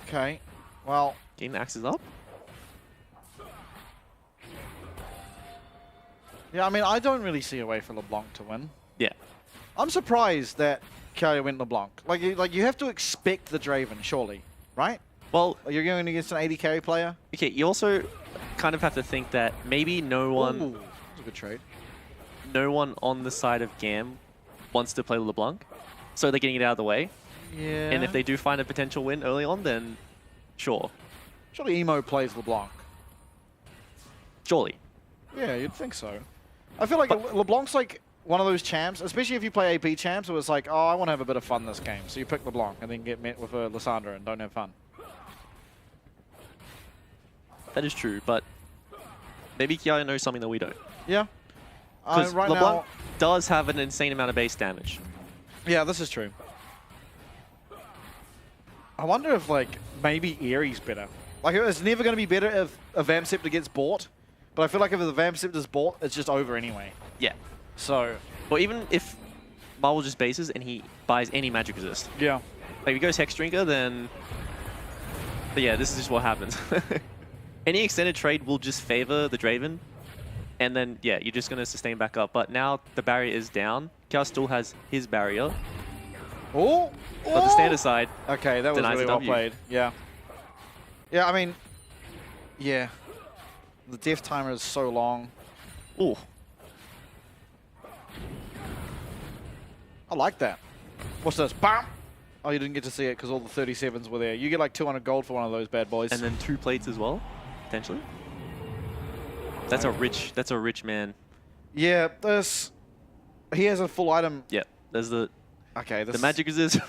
Okay. Well... Getting the axes up? Yeah, I mean, I don't really see a way for LeBlanc to win. Yeah. I'm surprised that Kyo went LeBlanc. Like you have to expect the Draven, surely, right? Well, you're going against an 80 carry player. Okay, you also kind of have to think that maybe no one... Ooh, that's a good trade. No one on the side of GAM wants to play LeBlanc, so they're getting it out of the way. Yeah. And if they do find a potential win early on, then sure. Surely Emo plays LeBlanc. Surely. Yeah, you'd think so. I feel like LeBlanc's like one of those champs, especially if you play AP champs, where it's like, oh, I want to have a bit of fun this game. So you pick LeBlanc and then get met with a Lysandra and don't have fun. That is true, but maybe Kiaya knows something that we don't. Yeah. Because right LeBlanc now, does have an insane amount of base damage. Yeah, this is true. I wonder if, like, maybe Erie's better. Like, it's never going to be better if a Vamp Scepter gets bought. But I feel like if the Vamp Scepter is bought, it's just over anyway. Yeah. So... Or even if Marvel just bases and he buys any magic resist. Yeah. Like, if he goes Hex Drinker, then... But yeah, this is just what happens. Any extended trade will just favor the Draven. And then, yeah, you're just going to sustain back up. But now the barrier is down. Kia still has his barrier. Oh! But the standard side... Okay, that was really well played. Yeah. Yeah, I mean... Yeah. The death timer is so long. Ooh. I like that. What's this? Bam! Oh, you didn't get to see it because all the 37s were there. You get like 200 gold for one of those bad boys. And then 2 plates as well, potentially. That's a rich man. Yeah, this... He has a full item. Yeah, there's the... Okay, the magic resist.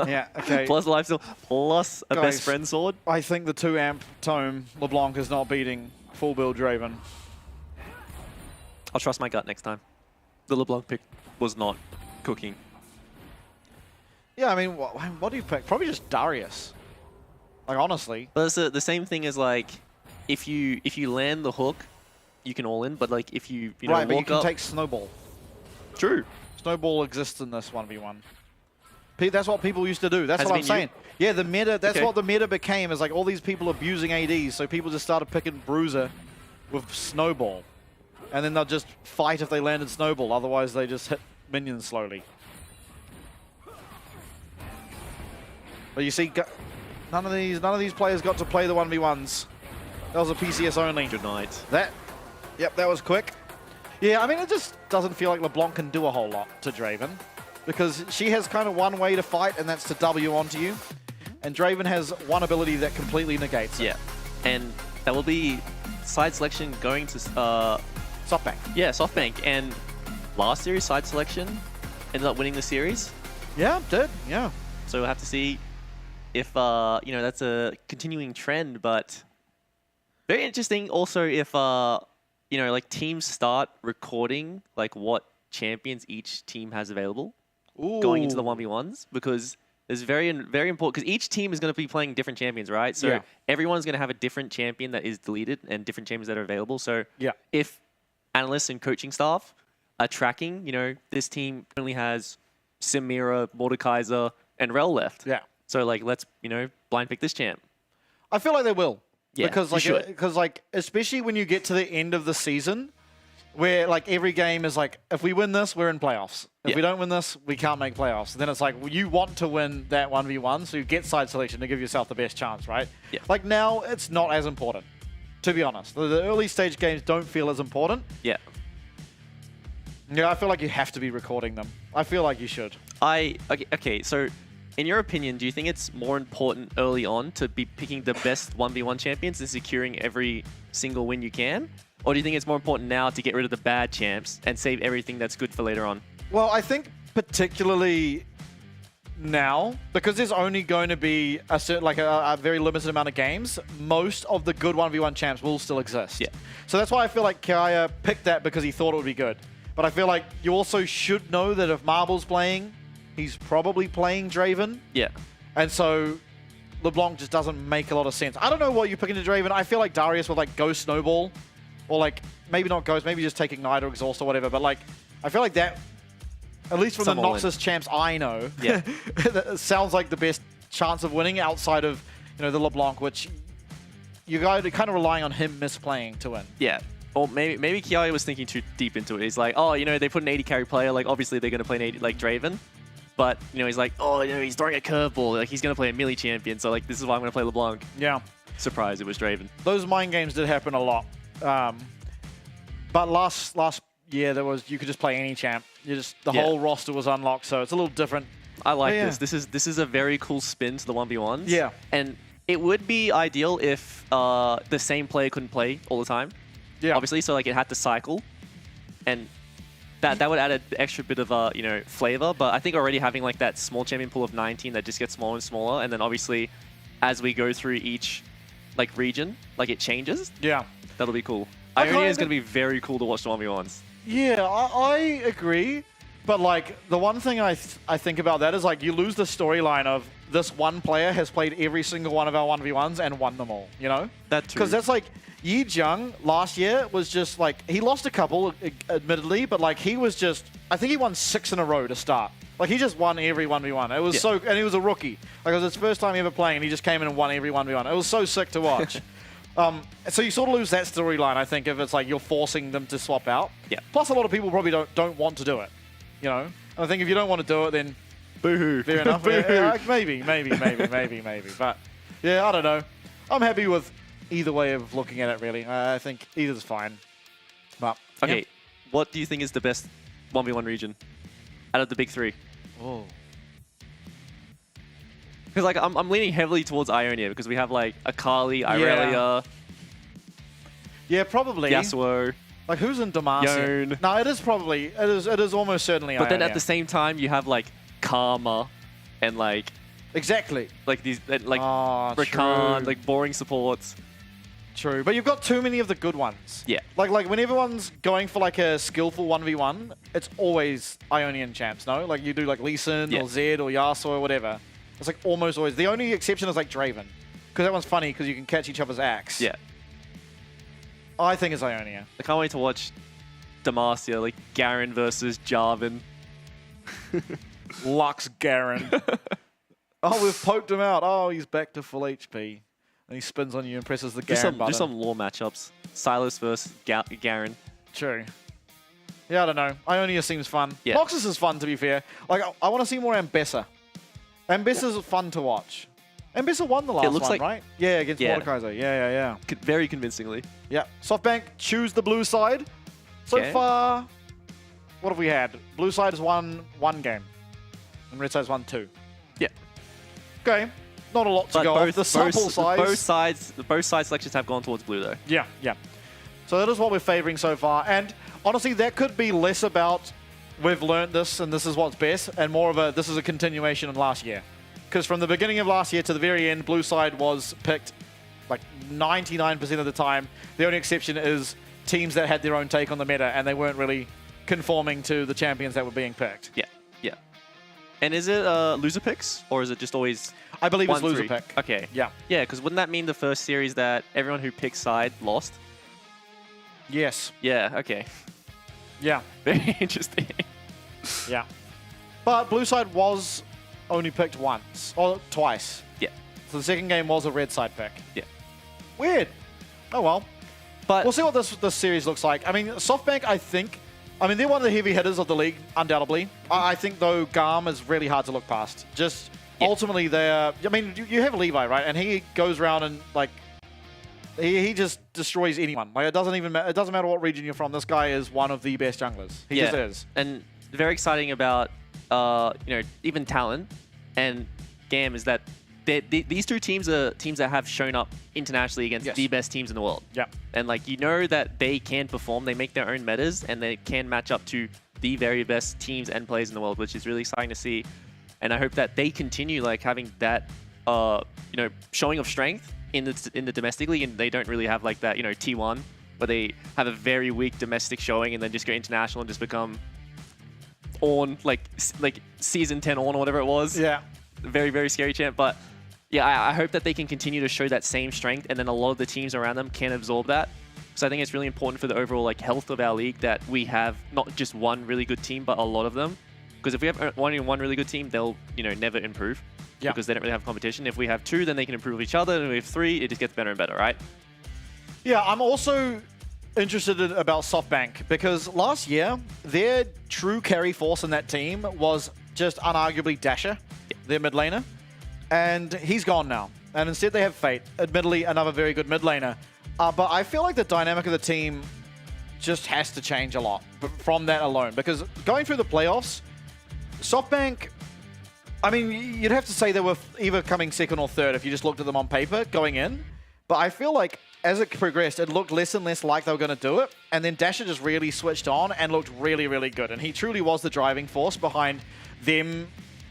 Yeah, okay. Plus lifesteal, plus a best friend sword. I think the 2 amp tome LeBlanc is not beating full build Draven. I'll trust my gut next time. The LeBlanc pick was not cooking. Yeah, I mean, what do you pick? Probably just Darius. Like, honestly. But it's the same thing as, like, if you land the hook, you can all in, but, like, if you know, right, but you can up, take Snowball. True. Snowball exists in this 1v1. That's what people used to do. That's Has what it I'm been saying. Yeah, the meta, that's Okay. what the meta became, is like all these people abusing ADs, so people just started picking Bruiser with Snowball. And then they'll just fight if they landed Snowball, otherwise they just hit minions slowly. But you see, none of these players got to play the 1v1s. That was a PCS only. Good night. Yep, that was quick. Yeah, I mean, it just doesn't feel like LeBlanc can do a whole lot to Draven, because she has kind of one way to fight, and that's to W onto you. And Draven has one ability that completely negates it. Yeah, and that will be side selection going to... SoftBank. Yeah, SoftBank. And last series, side selection ended up winning the series. Yeah, it did, yeah. So we'll have to see if, you know, that's a continuing trend, but very interesting also if, you know, like teams start recording like what champions each team has available going into the 1v1s, because it's very important, because each team is going to be playing different champions, right? So everyone's going to have a different champion that is deleted and different champions that are available. So if analysts and coaching staff are tracking, you know, this team only has Samira, Mordekaiser, and Rel left. Yeah. So like, let's, you know, blind pick this champ. I feel like they will. Yeah, because like especially when you get to the end of the season, where like every game is like, if we win this, we're in playoffs. If we don't win this, we can't make playoffs. Then it's like, well, you want to win that 1v1, so you get side selection to give yourself the best chance, right? Yeah. Like now, it's not as important, to be honest. The early stage games don't feel as important. Yeah. Yeah, I feel like you have to be recording them. I feel like you should. Okay, so in your opinion, do you think it's more important early on to be picking the best 1v1 champions and securing every single win you can? Or do you think it's more important now to get rid of the bad champs and save everything that's good for later on? Well, I think particularly now, because there's only going to be a certain, like a very limited amount of games, most of the good 1v1 champs will still exist. Yeah. So that's why I feel like Kaya picked that because he thought it would be good. But I feel like you also should know that if Marble's playing, he's probably playing Draven. Yeah. And so LeBlanc just doesn't make a lot of sense. I don't know what you pick into Draven. I feel like Darius with like Ghost Snowball, or like maybe not Ghost, maybe just take Ignite or Exhaust or whatever. But like, I feel like that, at least from the Noxus champs I know, that sounds like the best chance of winning outside of, you know, the LeBlanc, which you guys are kind of relying on him misplaying to win. Yeah. Or maybe Kiai was thinking too deep into it. He's like, oh, you know, they put an 80 carry player, like obviously they're going to play an 80 like Draven. But, you know, he's like, oh, you know, he's throwing a curveball. Like, he's going to play a melee champion. So, like, this is why I'm going to play LeBlanc. Yeah. Surprise, it was Draven. Those mind games did happen a lot. But last year, you could just play any champ. The whole roster was unlocked, so it's a little different. I like this. This is a very cool spin to the 1v1s. Yeah. And it would be ideal if the same player couldn't play all the time. Yeah. Obviously, so, like, it had to cycle. And that would add an extra bit of, you know, flavor. But I think already having, like, that small champion pool of 19 that just gets smaller and smaller. And then, obviously, as we go through each, like, region, like, it changes. Yeah. That'll be cool. Ionia is going to be very cool to watch the 1v1s. Yeah, I agree. But, like, the one thing I think about that is, like, you lose the storyline of this one player has played every single one of our 1v1s and won them all, you know? That's true. Because that's, like, Yi Jung last year was just, like, he lost a couple, admittedly, but, like, he was just, I think he won 6 in a row to start. Like, he just won every 1v1. It was so, and he was a rookie. Like, it was his first time ever playing, and he just came in and won every 1v1. It was so sick to watch. So you sort of lose that storyline, I think, if it's like you're forcing them to swap out. Yeah. Plus, a lot of people probably don't want to do it. You know, and I think if you don't want to do it, then boo-hoo. Fair enough. Boo-hoo. Maybe. But yeah, I don't know. I'm happy with either way of looking at it. Really, I think either's fine. But okay, yeah. What do you think is the best 1v1 region out of the big three? Oh. Because like I'm leaning heavily towards Ionia because we have like Akali, Irelia, yeah, probably Yasuo. Like who's in Demacia? Yone. No, it is almost certainly But Ionia. then at the same time you have like Karma and like exactly like these like Rakan, true. Like boring supports. True, but you've got too many of the good ones. Yeah. Like when everyone's going for like a skillful 1v1, it's always Ionian champs, no? Like you do like Lee Sin or Zed or Yasuo or whatever. It's like almost always. The only exception is like Draven. Because that one's funny because you can catch each other's axe. Yeah. I think it's Ionia. I can't wait to watch Demacia, like Garen versus Jarvan. Lux Garen. Oh, we've poked him out. Oh, he's back to full HP. And he spins on you and presses the Garen button. Do some lore matchups. Silas versus Garen. True. Yeah, I don't know. Ionia seems fun. Yeah. Noxus is fun, to be fair. Like, I want to see more Ambessa. Ambessa's fun to watch. Ambessa won the last one, right? Yeah, against Mordekaiser. Yeah. Very convincingly. Yeah. SoftBank choose the blue side. So far, what have we had? Blue side has won 1 game. And red side's won 2. Yeah. Okay. Not a lot to go off. The sample size. Both side selections have gone towards blue, though. Yeah. So that is what we're favoring so far. And honestly, that could be less about we've learned this and this is what's best, and more of a this is a continuation of last year. Because from the beginning of last year to the very end, blue side was picked like 99% of the time. The only exception is teams that had their own take on the meta, and they weren't really conforming to the champions that were being picked. Yeah. And is it loser picks, or is it just always I believe it's loser pick. Okay. Yeah. Yeah, because wouldn't that mean the first series that everyone who picked side lost? Yes. Yeah, okay. Yeah. Very interesting. Yeah. But blue side was only picked once, or twice. Yeah. So the second game was a red side pick. Yeah. Weird. Oh well. But we'll see what this series looks like. I mean, SoftBank, I mean, they're one of the heavy hitters of the league, undoubtedly. I think, though, GAM is really hard to look past. Just ultimately, they're... I mean, you have Levi, right? And he goes around and, like... He just destroys anyone. Like, it doesn't matter what region you're from. This guy is one of the best junglers. He just is. And very exciting about, you know, even talent and GAM is that these two teams are teams that have shown up internationally against the best teams in the world. Yeah. And like you know that they can perform, they make their own metas, and they can match up to the very best teams and players in the world, which is really exciting to see. And I hope that they continue like having that, you know, showing of strength in the domestic league, and they don't really have like that, you know, T1, where they have a very weak domestic showing and then just go international and just become on like season 10 on or whatever it was. Yeah. Very, very scary champ. But yeah, I hope that they can continue to show that same strength, and then a lot of the teams around them can absorb that. So I think it's really important for the overall like health of our league that we have not just one really good team, but a lot of them. Because if we have only one really good team, they'll, you know, never improve. Yeah. Because they don't really have competition. If we have two, then they can improve each other. And if we have three, it just gets better and better, right? Yeah, I'm also interested about SoftBank because last year, their true carry force in that team was just unarguably Dasher, their mid laner. And he's gone now. And instead they have Fate, admittedly another very good mid laner. But I feel like the dynamic of the team just has to change a lot from that alone. Because going through the playoffs, SoftBank, I mean, you'd have to say they were either coming second or third if you just looked at them on paper going in. But I feel like as it progressed, it looked less and less like they were going to do it. And then Dasher just really switched on and looked really, really good. And he truly was the driving force behind them,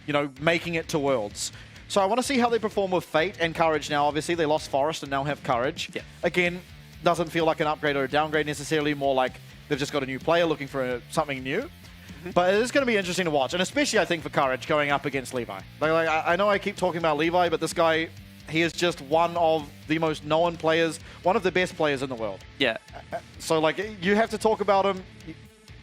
you know, making it to Worlds. So I want to see how they perform with Fate and Courage now. Obviously, they lost Forest and now have Courage. Yeah. Again, doesn't feel like an upgrade or a downgrade necessarily, more like they've just got a new player looking for something new. But it is going to be interesting to watch, and especially, I think, for Courage going up against Levi. Like, I know I keep talking about Levi, but this guy, he is just one of the most known players, one of the best players in the world. Yeah. So, like, you have to talk about him.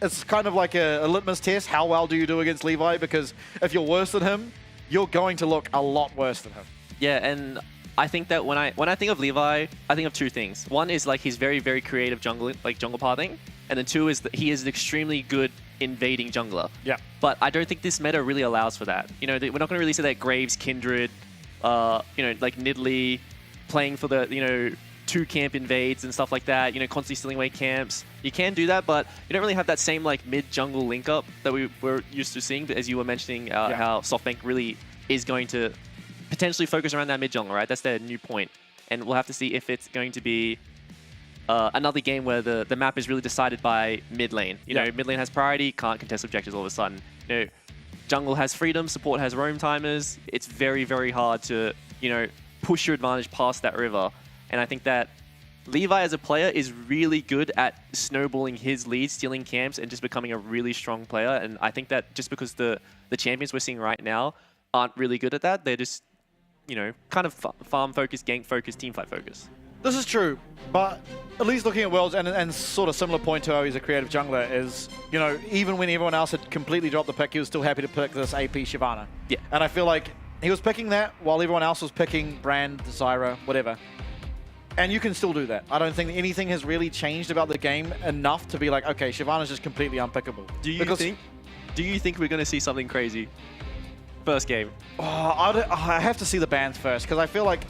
It's kind of like a litmus test. How well do you do against Levi? Because if you're worse than him, you're going to look a lot worse than him. Yeah, and I think that when I think of Levi, I think of two things. One is like he's very, very creative jungle pathing, and then two is that he is an extremely good invading jungler. Yeah. But I don't think this meta really allows for that. You know, we're not going to really see that Graves, Kindred, you know, like Nidalee playing for the, you know, 2 camp invades and stuff like that, you know, constantly stealing away camps. You can do that, but you don't really have that same like mid-jungle link-up that we were used to seeing, as you were mentioning how SoftBank really is going to potentially focus around that mid-jungle, right? That's their new point. And we'll have to see if it's going to be another game where the map is really decided by mid lane. You know, mid lane has priority, can't contest objectives all of a sudden. You know, jungle has freedom, support has roam timers. It's very, very hard to, you know, push your advantage past that river. And I think that Levi as a player is really good at snowballing his lead, stealing camps, and just becoming a really strong player. And I think that just because the champions we're seeing right now aren't really good at that, they're just, you know, kind of farm-focused, gank-focused, teamfight-focused. This is true, but at least looking at Worlds, and sort of similar point to how he's a creative jungler is, you know, even when everyone else had completely dropped the pick, he was still happy to pick this AP Shyvana. Yeah. And I feel like he was picking that while everyone else was picking Brand, Zyra, whatever. And you can still do that. I don't think anything has really changed about the game enough to be like, okay, Shyvana's just completely unpickable. Do you think we're going to see something crazy first game? Oh, I have to see the bans first, because I feel like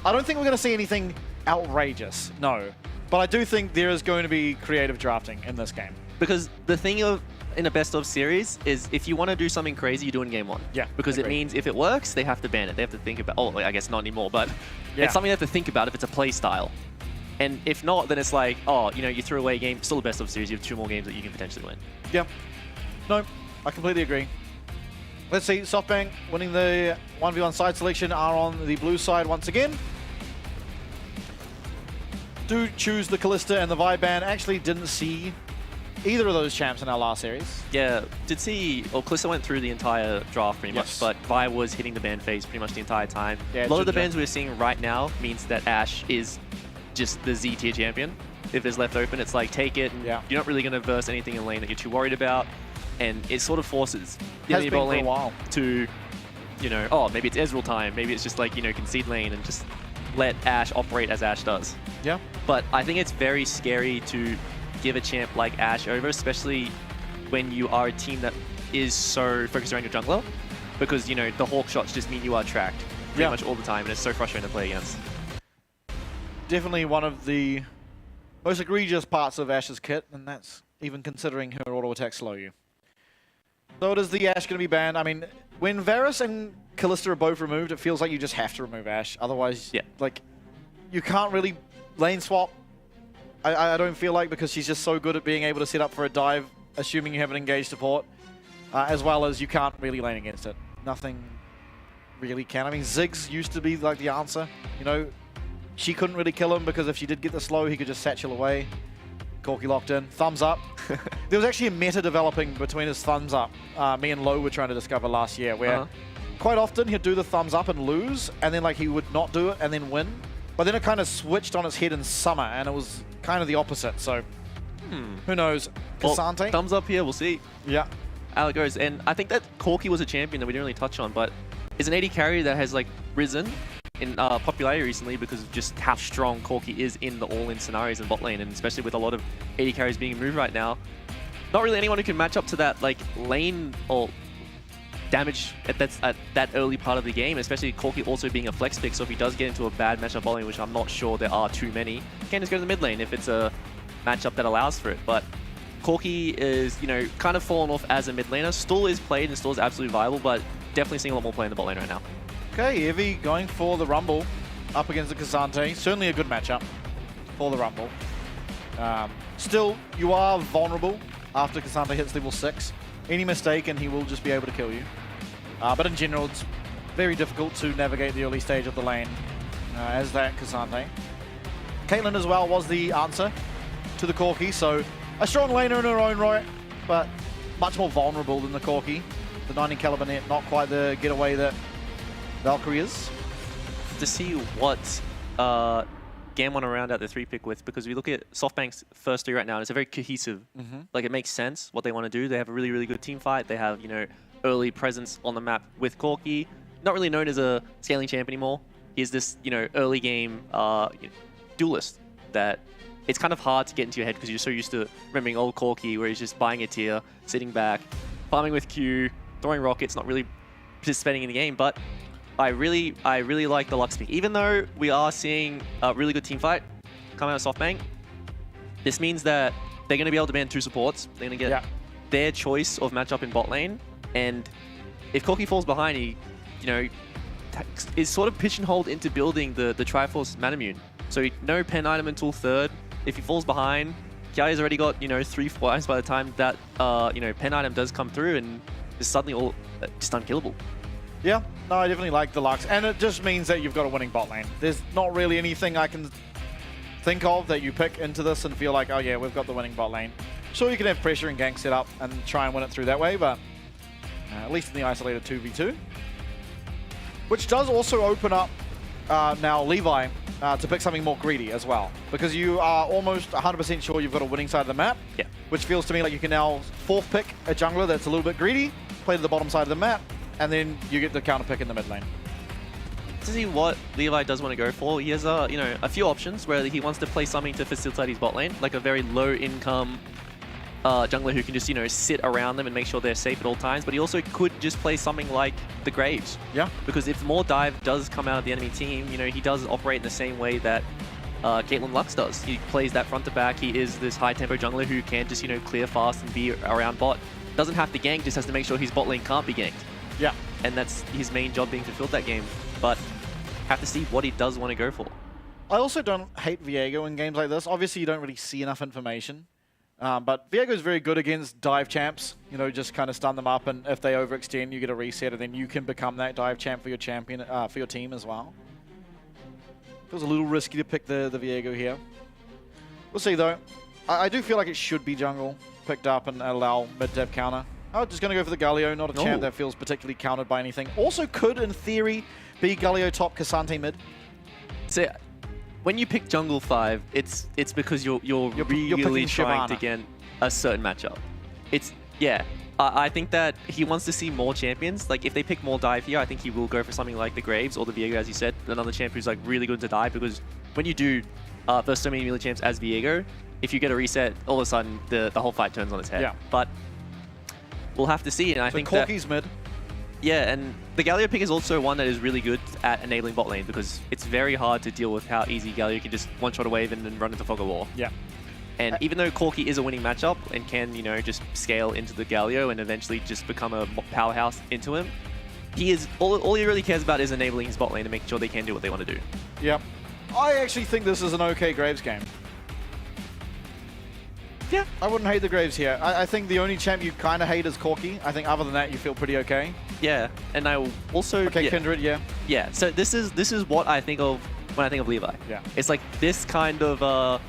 I don't think we're going to see anything outrageous, no. But I do think there is going to be creative drafting in this game. Because the thing in a best-of series is if you want to do something crazy, you do it in game 1. Yeah. Because it means if it works, they have to ban it. They have to think about, oh, I guess not anymore, but it's something they have to think about if it's a play style. And if not, then it's like, oh, you know, you threw away a game, still a best-of series, you have 2 more games that you can potentially win. Yeah. No, I completely agree. Let's see, SoftBank winning the 1v1 side selection are on the blue side once again. Do choose the Kalista and the Vi ban. Actually didn't see either of those champs in our last series. Yeah, did see, well, Kalista went through the entire draft pretty much, but Vi was hitting the ban phase pretty much the entire time. Yeah, a lot of the bans we're seeing right now means that Ashe is just the Z tier champion. If it's left open, it's like, take it, and you're not really going to verse anything in lane that you're too worried about. And it sort of forces the enemy bot lane to, you know, oh, maybe it's Ezreal time, maybe it's just like, you know, concede lane and just let Ashe operate as Ashe does. Yeah. But I think it's very scary to give a champ like Ashe over, especially when you are a team that is so focused around your jungler, because, you know, the Hawk shots just mean you are tracked pretty much all the time, and it's so frustrating to play against. Definitely one of the most egregious parts of Ashe's kit, and that's even considering her auto attacks slow you. So does the Ashe going to be banned? I mean, when Varus and Kalista are both removed, it feels like you just have to remove Ashe. Otherwise, like, you can't really lane swap. I don't feel like, because she's just so good at being able to set up for a dive, assuming you have an engaged support, as well as you can't really lane against it. nothing really can. I mean, Ziggs used to be like the answer. You know, she couldn't really kill him because if she did get the slow, he could just satchel away. Corki locked in. Thumbs up. There was actually a meta developing between his thumbs up. Me and Lo were trying to discover last year, where quite often he'd do the thumbs up and lose, and then like he would not do it and then win. But then it kind of switched on its head in summer, and it was kind of the opposite. So who knows? Cassante. Well, thumbs up here. We'll see Yeah. how it goes. And I think that Corki was a champion that we didn't really touch on, but is an AD carry that has like risen in popularity recently because of just how strong Corki is in the all-in scenarios in bot lane, and especially with a lot of AD carries being moved right now. Not really anyone who can match up to that like lane or damage at that early part of the game, especially Corki also being a flex pick, so if he does get into a bad matchup bot lane, which I'm not sure there are too many, he can just go to the mid lane if it's a matchup that allows for it. But Corki is, you know, kind of fallen off as a mid laner. Still is played and still is absolutely viable, but definitely seeing a lot more play in the bot lane right now. Okay, Evie going for the Rumble up against the Cassante. Certainly a good matchup for the Rumble. Still, you are vulnerable after Cassante hits level 6. Any mistake and he will just be able to kill you. But in general, it's very difficult to navigate the early stage of the lane as that Cassante. Caitlyn as well was the answer to the Corki, so a strong laner in her own right, but much more vulnerable than the Corki. The 90 caliber net, not quite the getaway that Valkyrie is. To see what GAM won around at the 3-pick with, because we look at SoftBank's first 3 right now, and it's a very cohesive, like it makes sense what they want to do. They have a really, really good team fight. They have, you know, early presence on the map with Corki. Not really known as a scaling champ anymore. He's this, you know, early game duelist that it's kind of hard to get into your head because you're so used to remembering old Corki where he's just buying a tier, sitting back, farming with Q, throwing rockets, not really participating in the game. But I really like the Lux pick. Even though we are seeing a really good team fight come out of SoftBank, this means that they're going to be able to ban 2 supports. They're going to get their choice of matchup in bot lane. And if Corki falls behind, he, you know, is sort of pigeonholed into building the Triforce Manamune. So no pen item until 3rd. If he falls behind, Kiai's already got, you know, 3-4 items by the time that, you know, pen item does come through, and it's suddenly all just unkillable. Yeah, no, I definitely like the Lux, and it just means that you've got a winning bot lane. There's not really anything I can think of that you pick into this and feel like, oh yeah, we've got the winning bot lane. Sure, you can have pressure and gank set up and try and win it through that way, but at least in the isolated 2v2. Which does also open up now Levi to pick something more greedy as well, because you are almost 100% sure you've got a winning side of the map, which feels to me like you can now 4th pick a jungler that's a little bit greedy, play to the bottom side of the map, and then you get the counter pick in the mid lane. To see what Levi does want to go for, he has you know, a few options where he wants to play something to facilitate his bot lane, like a very low income jungler who can just, you know, sit around them and make sure they're safe at all times. But he also could just play something like the Graves. Yeah. Because if more dive does come out of the enemy team, you know, he does operate in the same way that Caitlyn Lux does. He plays that front to back. He is this high tempo jungler who can just, you know, clear fast and be around bot. Doesn't have to gank, just has to make sure his bot lane can't be ganked. Yeah. And that's his main job being fulfilled that game. But have to see what he does want to go for. I also don't hate Viego in games like this. Obviously, you don't really see enough information. But Viego is very good against dive champs. You know, just kind of stun them up, and if they overextend, you get a reset, and then you can become that dive champ for your champion, for your team as well. Feels a little risky to pick the Viego here. We'll see though. I do feel like it should be jungle picked up and allow mid-depth counter. I'm just going to go for the Galio, not a champ that feels particularly countered by anything. Also could, in theory, be Galio top, Cassante mid. So, when you pick jungle 5, it's because you're really trying to get a certain matchup. It's, yeah. I think that he wants to see more champions. Like, if they pick more dive here, I think he will go for something like the Graves or the Viego, as you said, another champ who's like really good to dive, because when you do versus so many melee champs as Viego, if you get a reset, all of a sudden the whole fight turns on its head. Yeah. But we'll have to see, and I think Corki's mid. Yeah, and the Galio pick is also one that is really good at enabling bot lane, because it's very hard to deal with how easy Galio can just one-shot a wave and then run into Fog of War. Yeah. And even though Corki is a winning matchup and can, you know, just scale into the Galio and eventually just become a powerhouse into him, he is all he really cares about is enabling his bot lane and making sure they can do what they want to do. Yep. I actually think this is an okay Graves game. Yeah. I wouldn't hate the Graves here. I think the only champ you kind of hate is Corki. I think other than that, you feel pretty okay. Yeah, and I also... Okay, yeah. Kindred, yeah. Yeah, so this is what I think of when I think of Levi. Yeah. It's like this kind of,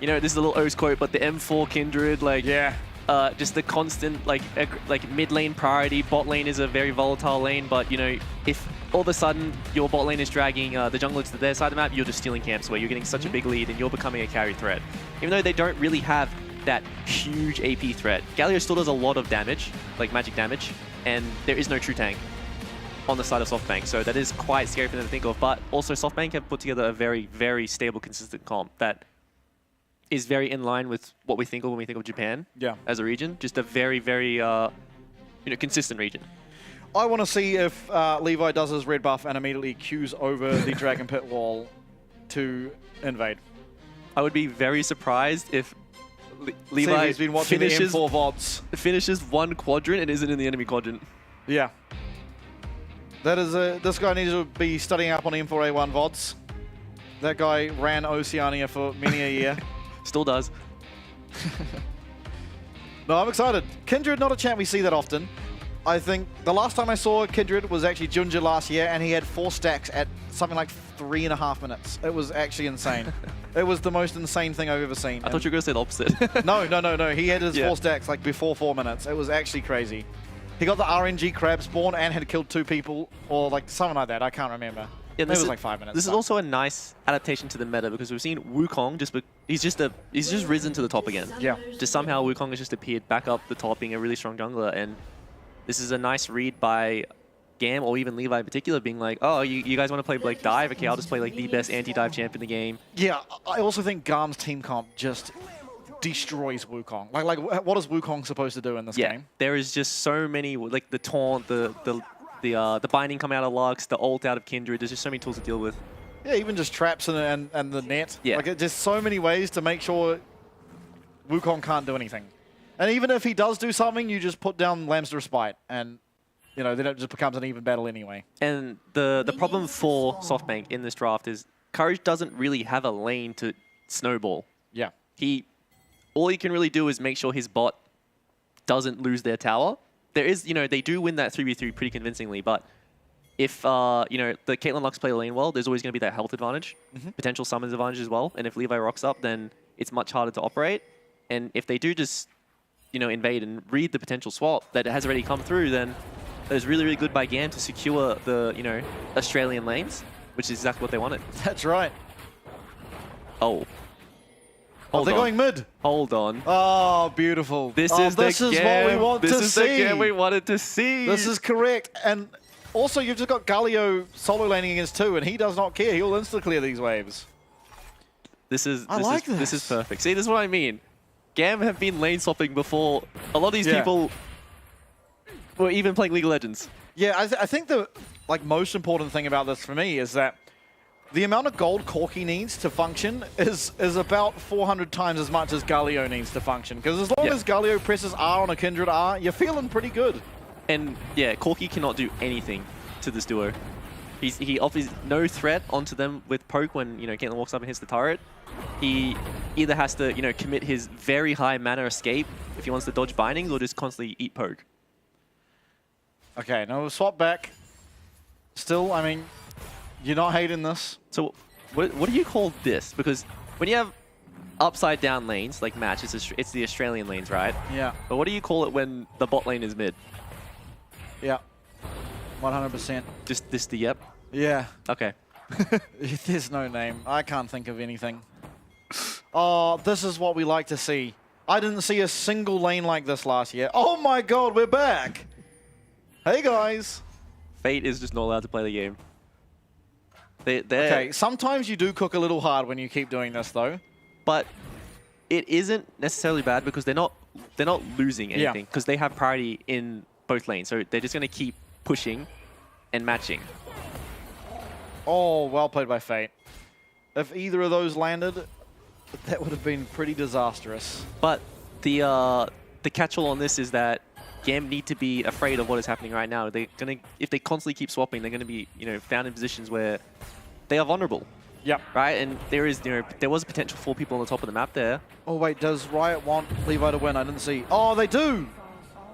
you know, this is a little O's quote, but the M4 Kindred, like... Yeah. Just the constant, like mid lane priority. Bot lane is a very volatile lane, but, you know, if all of a sudden your bot lane is dragging the junglers to their side of the map, you're just stealing camps where you're getting such a big lead and you're becoming a carry threat. Even though they don't really have that huge AP threat. Galio still does a lot of damage, like magic damage, and there is no true tank on the side of SoftBank, so that is quite scary for them to think of. But also SoftBank have put together a very, very stable, consistent comp that is very in line with what we think of when we think of Japan as a region. Just a very, very you know, consistent region. I want to see if Levi does his red buff and immediately queues over the Dragon Pit wall to invade. I would be very surprised if Levi been watching finishes, the M4 VODs. Finishes one quadrant and isn't in the enemy quadrant. Yeah. That is this guy needs to be studying up on M4A1 VODs. That guy ran Oceania for many a year. Still does. No, I'm excited. Kindred, not a champ we see that often. I think the last time I saw Kindred was actually Junja last year, and he had 4 stacks at something like 3.5 minutes. It was actually insane. It was the most insane thing I've ever seen. I thought you were going to say the opposite. No. He had his 4 stacks like before 4 minutes. It was actually crazy. He got the RNG crab spawn and had killed 2 people, or like something like that. I can't remember. Yeah, maybe it was like 5 minutes. This is also a nice adaptation to the meta because we've seen Wukong he's just risen to the top again. Yeah. Just somehow Wukong has just appeared back up the top, being a really strong jungler, and this is a nice read by GAM or even Levi in particular, being like, oh, you guys want to play like dive? Okay, I'll just play like the best anti-dive champ in the game. Yeah, I also think GAM's team comp just destroys Wukong. Like what is Wukong supposed to do in this game? There is just so many, like the taunt, the binding coming out of Lux, the ult out of Kindred. There's just so many tools to deal with. Yeah, even just traps and the net. Yeah. Like just so many ways to make sure Wukong can't do anything. And even if he does do something, you just put down Lamb's Respite, and you know then it just becomes an even battle anyway. And the problem for SoftBank in this draft is Courage doesn't really have a lane to snowball. Yeah. All he can really do is make sure his bot doesn't lose their tower. There is, you know, they do win that 3v3 pretty convincingly, but if, you know, the Caitlyn Lux play the lane well, there's always going to be that health advantage, potential summons advantage as well. And if Levi rocks up, then it's much harder to operate. And if they do just, you know, invade and read the potential swap that has already come through, then it was really, really good by GAM to secure the, you know, Australian lanes, which is exactly what they wanted. That's right. Oh. They're going mid. Hold on. Oh, beautiful. This is what we want to see. This is the game we wanted to see. This is correct. And also, you've just got Galio solo laning against 2, and he does not care. He'll insta-clear these waves. This is This is perfect. See, this is what I mean. GAM have been lane swapping before. A lot of these people were even playing League of Legends. Yeah, I think the most important thing about this for me is that the amount of gold Corki needs to function is about 400 times as much as Galio needs to function. Because as long as Galio presses R on a Kindred R, you're feeling pretty good. And yeah, Corki cannot do anything to this duo. He offers no threat onto them with poke when, you know, Caitlyn walks up and hits the turret. He either has to, you know, commit his very high mana escape if he wants to dodge bindings, or just constantly eat poke. Okay, now we'll swap back. Still, I mean, you're not hating this. So what do you call this? Because when you have upside down lanes like match, it's the Australian lanes, right? Yeah. But what do you call it when the bot lane is mid? Yeah. 100%. Just this the yep? Yeah. Okay. There's no name. I can't think of anything. Oh, this is what we like to see. I didn't see a single lane like this last year. Oh my god, we're back! Hey guys! Fate is just not allowed to play the game. Okay, sometimes you do cook a little hard when you keep doing this though. But it isn't necessarily bad because they're not losing anything because they have priority in both lanes. So they're just going to keep pushing and matching. Oh, well played by Fate. If either of those landed, that would have been pretty disastrous. But the catch-all on this is that GAM need to be afraid of what is happening right now. They're gonna, if they constantly keep swapping, they're going to be, you know, found in positions where they are vulnerable. Yep. Right, and there was potential 4 people on the top of the map there. Oh wait, does Riot want Levi to win? I didn't see. Oh, they do!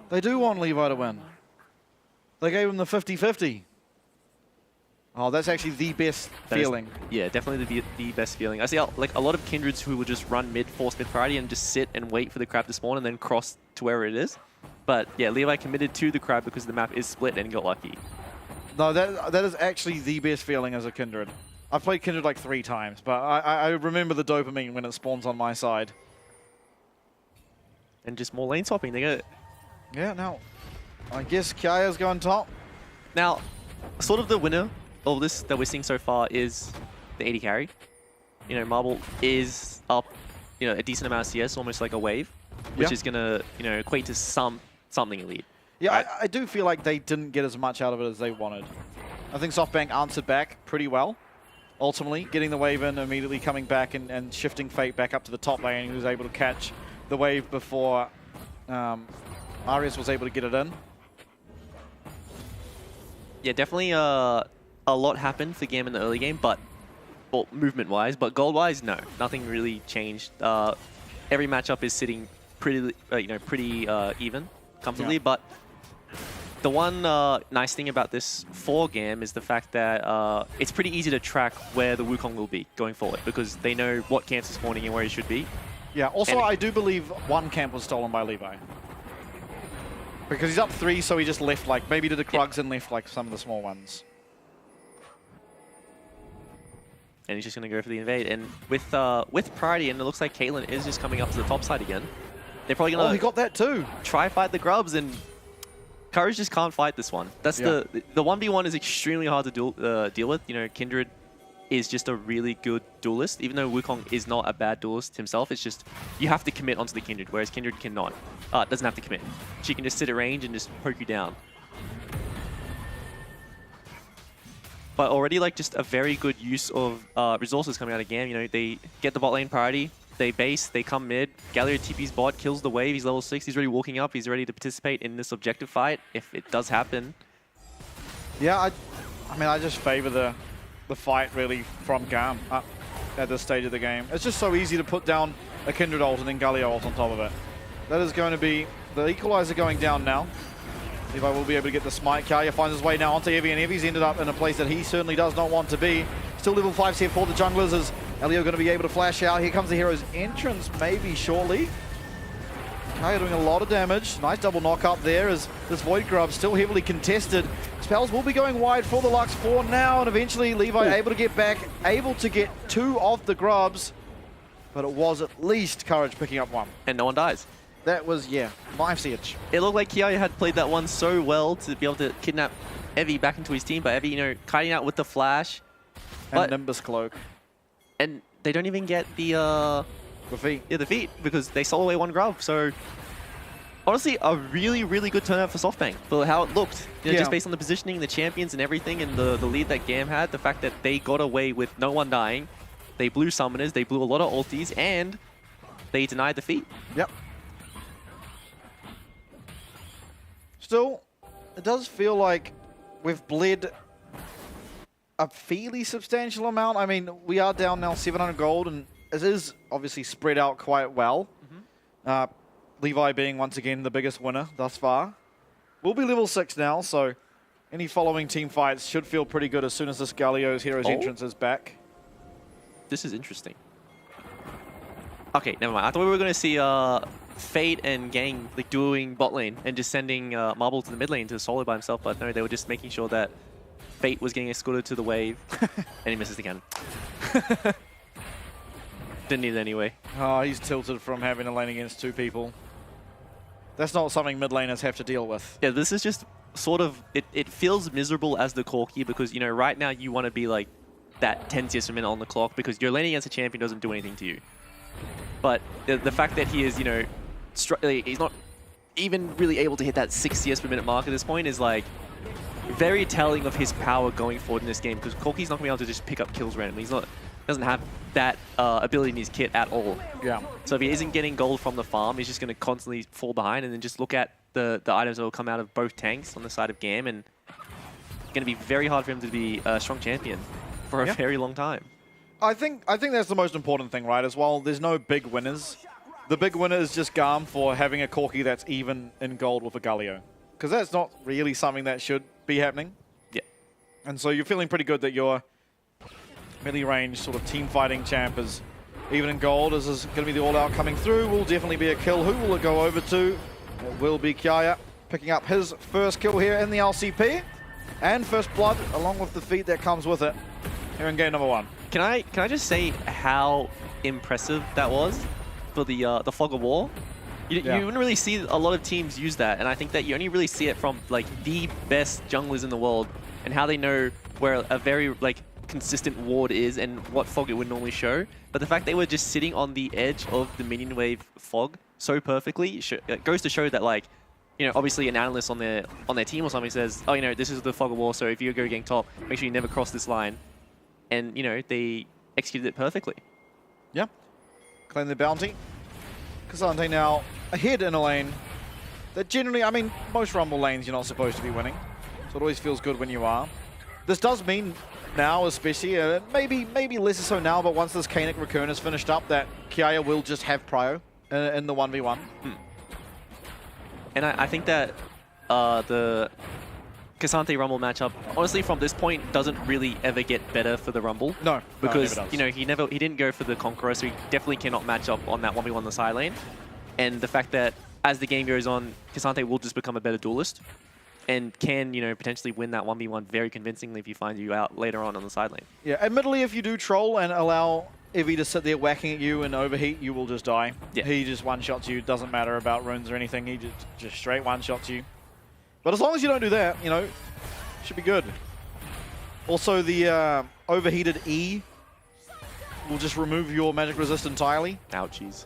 They do want Levi to win. They gave him the 50-50. Oh, that's actually the best feeling. Yeah, definitely the best feeling. I see like a lot of Kindreds who will just run mid, force mid priority and just sit and wait for the crab to spawn and then cross to wherever it is. But yeah, Levi committed to the crab because the map is split and got lucky. No, that is actually the best feeling as a Kindred. I've played Kindred like 3 times, but I remember the dopamine when it spawns on my side. And just more lane swapping. They got it. Yeah, now, I guess Kia's going top. Now, sort of the winner of this that we're seeing so far is the AD carry. You know, Marble is up, you know, a decent amount of CS, almost like a wave, which is going to, you know, equate to something elite. Yeah, right? I do feel like they didn't get as much out of it as they wanted. I think SoftBank answered back pretty well. Ultimately, getting the wave in, immediately coming back and shifting Fate back up to the top lane. He was able to catch the wave before Arias was able to get it in. Yeah, definitely a lot happened for GAM in the early game, but well, movement-wise, but gold-wise, no, nothing really changed. Every matchup is sitting pretty, pretty even, comfortably. But the one nice thing about this for GAM is the fact that it's pretty easy to track where the Wukong will be going forward because they know what camps are spawning and where he should be. Yeah. Also, I do believe one camp was stolen by Levi. Because he's up 3, so he just left, like, maybe did the Krugs and left, like, some of the small ones. And he's just going to go for the invade. And with priority, and it looks like Caitlyn is just coming up to the top side again. They're probably going to... Oh, he got that too. Try fight the grubs, and Courage just can't fight this one. That's the 1v1 is extremely hard to deal with. You know, Kindred is just a really good duelist. Even though Wukong is not a bad duelist himself, it's just you have to commit onto the Kindred, whereas Kindred cannot. Doesn't have to commit. She can just sit at range and just poke you down. But already, like, just a very good use of resources coming out of GAM. You know, they get the bot lane priority, they base, they come mid. Galio TP's bot, kills the wave. He's level 6. He's already walking up. He's ready to participate in this objective fight if it does happen. Yeah, I mean, I just favor the fight really from GAM at this stage of the game. It's just so easy to put down a Kindred ult and then Galio ult on top of it. That is going to be the equalizer going down now. Levi will be able to get the smite. Kalia finds his way now onto Evie, and Evie's ended up in a place that he certainly does not want to be. Still level 5 here for the junglers. Is Elio going to be able to flash out? Here comes the hero's entrance maybe shortly. Kalia doing a lot of damage. Nice double knock up there as this Void Grub still heavily contested. Spells will be going wide for the Lux 4 now, and eventually Levi able to get back, able to get 2 of the Grubs, but it was at least Courage picking up 1. And no one dies. That was, yeah, knife's edge. It looked like Kiai had played that one so well to be able to kidnap Evie back into his team, but Evie, you know, kiting out with the flash. And Nimbus Cloak. And they don't even get the feet. Yeah, the feet, because they stole away 1 grub. So, honestly, a really, really good turnout for SoftBank for how it looked. You know, just based on the positioning, the champions and everything, and the lead that GAM had, the fact that they got away with no one dying, they blew summoners, they blew a lot of ultis, and they denied the feet. Yep. Still, it does feel like we've bled a fairly substantial amount. I mean, we are down now 700 gold, and it is obviously spread out quite well. Levi being, once again, the biggest winner thus far. We'll be level 6 now, so any following team fights should feel pretty good as soon as this Galio's Hero's entrance is back. This is interesting. Okay, never mind. I thought we were going to see Fate and Gang like dueling bot lane and just sending Marble to the mid lane to solo by himself, but no, they were just making sure that Fate was getting escorted to the wave, and he misses the cannon. Didn't need it anyway. Oh, he's tilted from having to lane against 2 people. That's not something mid laners have to deal with. Yeah, this is just sort of, it feels miserable as the Corki because, you know, right now you want to be like that 10 CS per minute on the clock because you're laning against a champion doesn't do anything to you. But the fact that he is, you know, he's not even really able to hit that 6 CS per minute mark at this point is like very telling of his power going forward in this game because Corki's not going to be able to just pick up kills randomly. Doesn't have that ability in his kit at all. Yeah. So if he isn't getting gold from the farm, he's just going to constantly fall behind, and then just look at the items that will come out of both tanks on the side of GAM, and it's going to be very hard for him to be a strong champion for a very long time. I think that's the most important thing, right? As well, there's no big winners. The big winner is just GAM for having a Corki that's even in gold with a Galio. Because that's not really something that should be happening. Yeah. And so you're feeling pretty good that your melee range sort of team fighting champ is even in gold. This is going to be the all-out coming through. Will definitely be a kill. Who will it go over to? It will be Kiaya picking up his first kill here in the LCP. And first blood, along with the feat that comes with it here in game number 1. Can I just say how impressive that was for the Fog of War? You wouldn't really see a lot of teams use that, and I think that you only really see it from like the best junglers in the world and how they know where a very like consistent ward is and what fog it would normally show. But the fact they were just sitting on the edge of the minion wave fog so perfectly it goes to show that, like, you know, obviously an analyst on their team or something says, oh, you know, this is the Fog of War, so if you go gang top, make sure you never cross this line. And, you know, they executed it perfectly. Yeah. Claim the bounty. K'Sante now ahead in a lane that generally, I mean, most Rumble lanes you're not supposed to be winning. So it always feels good when you are. This does mean now, especially, maybe less so now, but once this Kanik Recurrent is finished up, that Kiaya will just have prio in the 1v1. And I think that the K'Sante Rumble matchup, honestly, from this point, doesn't really ever get better for the Rumble. No, because you know he didn't go for the Conqueror, so he definitely cannot match up on that 1v1 in the side lane. And the fact that as the game goes on, K'Sante will just become a better duelist and can, you know, potentially win that 1v1 very convincingly if you find you out later on the side lane. Yeah, admittedly, if you do troll and allow Evie to sit there whacking at you and overheat, you will just die. Yeah. He just one-shots you. Doesn't matter about runes or anything. He just straight one-shots you. But as long as you don't do that, you know, should be good. Also, the overheated E will just remove your magic resist entirely. Ouchies.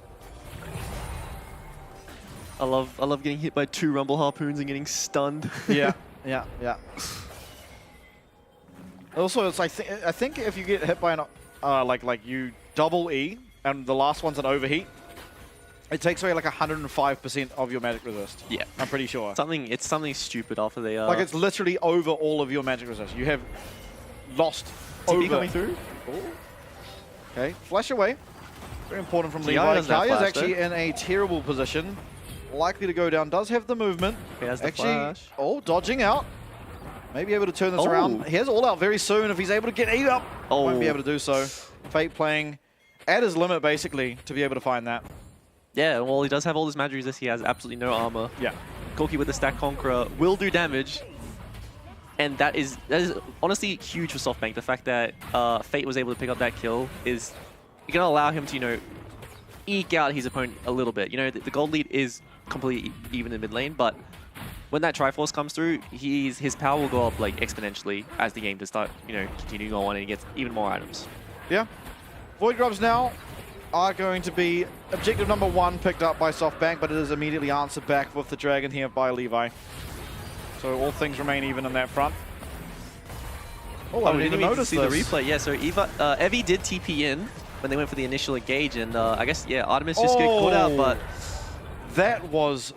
I love getting hit by 2 Rumble Harpoons and getting stunned. Yeah. Also, it's I think if you get hit by an like you double E and the last one's an overheat, it takes away like 105% of your magic resist. Yeah, I'm pretty sure. It's something stupid after they like it's literally over all of your magic resist. You have lost TP over. coming through. Ooh. Okay, flash away. Very important from Kiaya Levi. Kiaya's actually though. in a terrible position. Likely to go down. Does have the movement. He has the flash. Oh, dodging out. Maybe able to turn this around. He has all out very soon. If he's able to get E up, won't be able to do so. Fate playing at his limit, basically, to be able to find that. Yeah, well, he does have all his magic resist. He has absolutely no armor. Yeah. Corki with the stack Conqueror will do damage. And that is honestly huge for SoftBank. The fact that Fate was able to pick up that kill is going to allow him to, you know, eke out his opponent a little bit. You know, the gold lead is completely even in mid lane, but when that Triforce comes through, his power will go up like exponentially as the game does start, you know, continuing on, and he gets even more items. Yeah. Void Grubs now are going to be objective number 1 picked up by SoftBank, but it is immediately answered back with the Dragon here by Levi. So all things remain even on that front. Oh, I didn't even notice see this. the replay. Yeah, so Evie did TP in when they went for the initial engage, and I guess, yeah, Artemis just get caught out, but... That was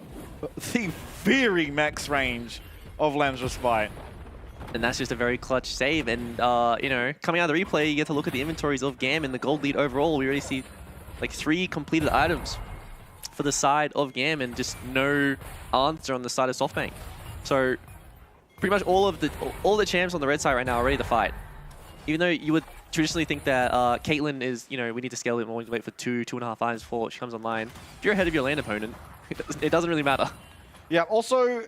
the very max range of Lamb's Respite. And that's just a very clutch save. And, you know, coming out of the replay, you get to look at the inventories of GAM and the gold lead overall. We already see like 3 completed items for the side of GAM and just no answer on the side of SoftBank. So pretty much all the champs on the red side right now are ready to fight. Even though you would traditionally think that Caitlyn is, you know, we need to scale it more, we need to wait for 2.5 items before she comes online. If you're ahead of your lane opponent, it doesn't really matter. Yeah, also,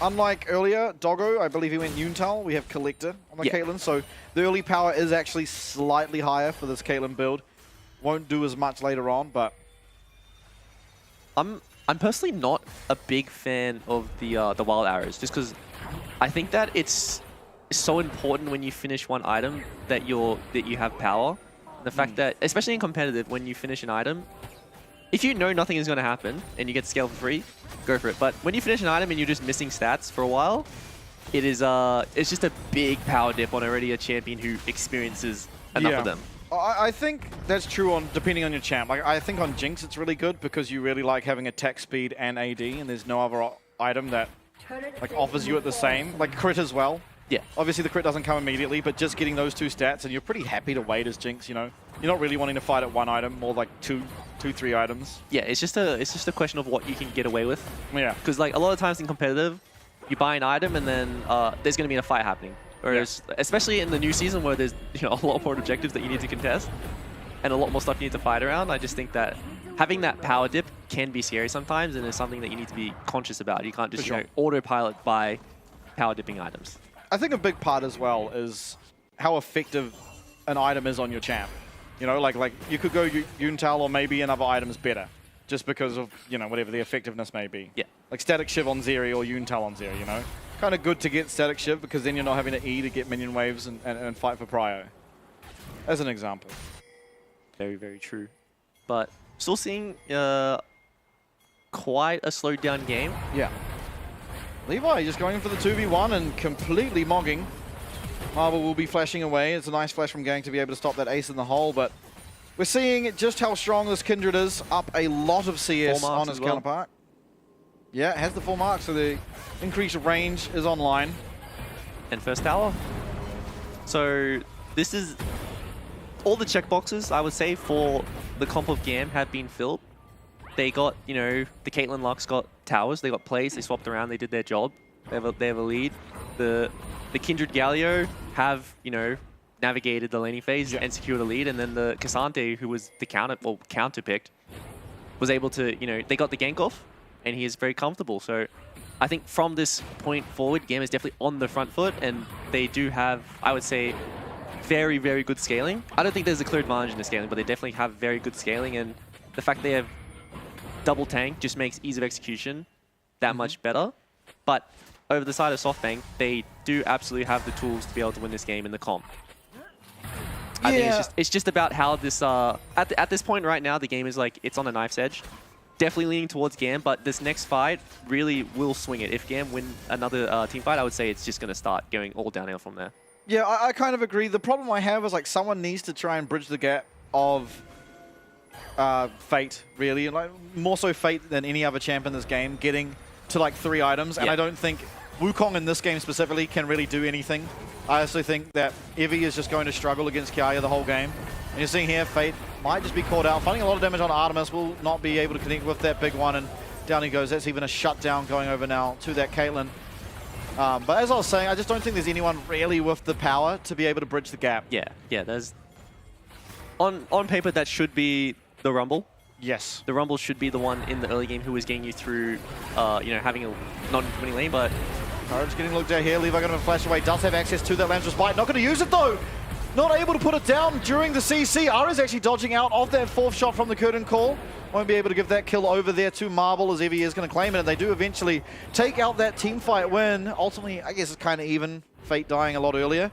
unlike earlier, Doggo, I believe he went Yuntal. We have Collector on the Caitlyn, so the early power is actually slightly higher for this Caitlyn build. Won't do as much later on, but... I'm personally not a big fan of the wild arrows, just because I think that it's so important when you finish one item that you have power. And the fact that, especially in competitive, when you finish an item, if you know nothing is going to happen and you get scale for free, go for it. But when you finish an item and you're just missing stats for a while, it's just a big power dip on already a champion who experiences enough of them. I think that's true depending on your champ. Like, I think on Jinx it's really good because you really like having attack speed and AD, and there's no other item that like offers you at the same. Like crit as well. Yeah. Obviously, the crit doesn't come immediately, but just getting those 2 stats, and you're pretty happy to wait as Jinx, you know? You're not really wanting to fight at 1 item, more like 2, 3 items. Yeah, it's just a question of what you can get away with. Yeah. Because like a lot of times in competitive, you buy an item and then there's going to be a fight happening. Whereas, especially in the new season where there's a lot more objectives that you need to contest and a lot more stuff you need to fight around, I just think that having that power dip can be scary sometimes, and it's something that you need to be conscious about. You can't just autopilot by power dipping items. I think a big part as well is how effective an item is on your champ. You know, like you could go Yuntal or maybe another item's better, just because of, you know, whatever the effectiveness may be. Yeah. Like Static Shiv on Zeri or Yuntal on Zeri, you know? Kind of good to get Static Shiv because then you're not having to E to get minion waves and fight for prio. As an example. Very, very true. But still seeing quite a slowed down game. Yeah. Levi just going for the 2v1 and completely mogging. Marble will be flashing away. It's a nice flash from Gang to be able to stop that ace in the hole, but we're seeing just how strong this Kindred is. Up a lot of CS on his counterpart. Yeah, it has the 4 marks, so the increased range is online. And first tower. So this is all the checkboxes, I would say, for the comp of GAM have been filled. They got, you know, the Caitlyn Lux got towers, they got plays, they swapped around, they did their job. They have a lead. The Kindred Galio have, you know, navigated the laning phase and secured a lead, and then the Cassante, who was the counter picked, was able to, you know, they got the gank off, and he is very comfortable. So I think from this point forward, GAM is definitely on the front foot, and they do have, I would say, very, very good scaling. I don't think there's a clear advantage in the scaling, but they definitely have very good scaling, and the fact they have double tank just makes ease of execution that much better. But over the side of SoftBank, they do absolutely have the tools to be able to win this game in the comp. I think it's just about how this, at this point right now, the game is like, it's on a knife's edge. Definitely leaning towards GAM, but this next fight really will swing it. If GAM win another team fight, I would say it's just going to start going all downhill from there. Yeah, I kind of agree. The problem I have is like someone needs to try and bridge the gap of Fate, really. And like, more so Fate than any other champ in this game, getting to like 3 items. And I don't think Wukong in this game specifically can really do anything. I also think that Evie is just going to struggle against Kiaya the whole game. And you're seeing here, Fate might just be caught out. Finding a lot of damage on Artemis, will not be able to connect with that big one. And down he goes. That's even a shutdown going over now to that Caitlyn. But as I was saying, I just don't think there's anyone really with the power to be able to bridge the gap. Yeah, there's... On paper, that should be the Rumble. Yes. The Rumble should be the one in the early game who is getting you through, you know, having a non-winning lane, but... Courage getting looked at here. Levi going to flash away. Does have access to that Lamb's Respite. Not going to use it though. Not able to put it down during the CC. Ara's actually dodging out of that 4th shot from the curtain call. Won't be able to give that kill over there to Marble as Evie is going to claim it. And they do eventually take out that team fight win. Ultimately, I guess it's kind of even. Fate dying a lot earlier.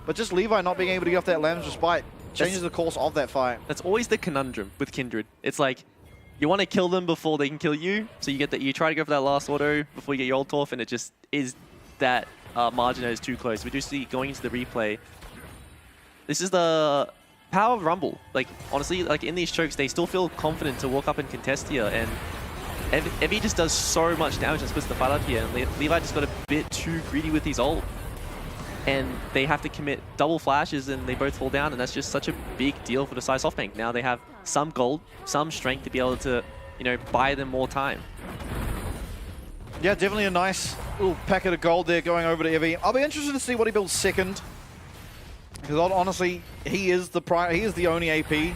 But just Levi not being able to get off that Lamb's Respite changes the course of that fight. That's always the conundrum with Kindred. It's like, you want to kill them before they can kill you, so you get that. You try to go for that last auto before you get your ult off, and it just is that margin that is too close. We do see going into the replay. This is the power of Rumble. Like honestly, like in these chokes, they still feel confident to walk up and contest here, and Evie just does so much damage and splits the fight up here. And Levi just got a bit too greedy with his ult, and they have to commit double flashes, and they both fall down, and that's just such a big deal for the side SoftBank. Now they have some gold, some strength to be able to, you know, buy them more time. Yeah, definitely a nice little packet of gold there going over to Evie. I'll be interested to see what he builds second, because honestly, he is the only AP.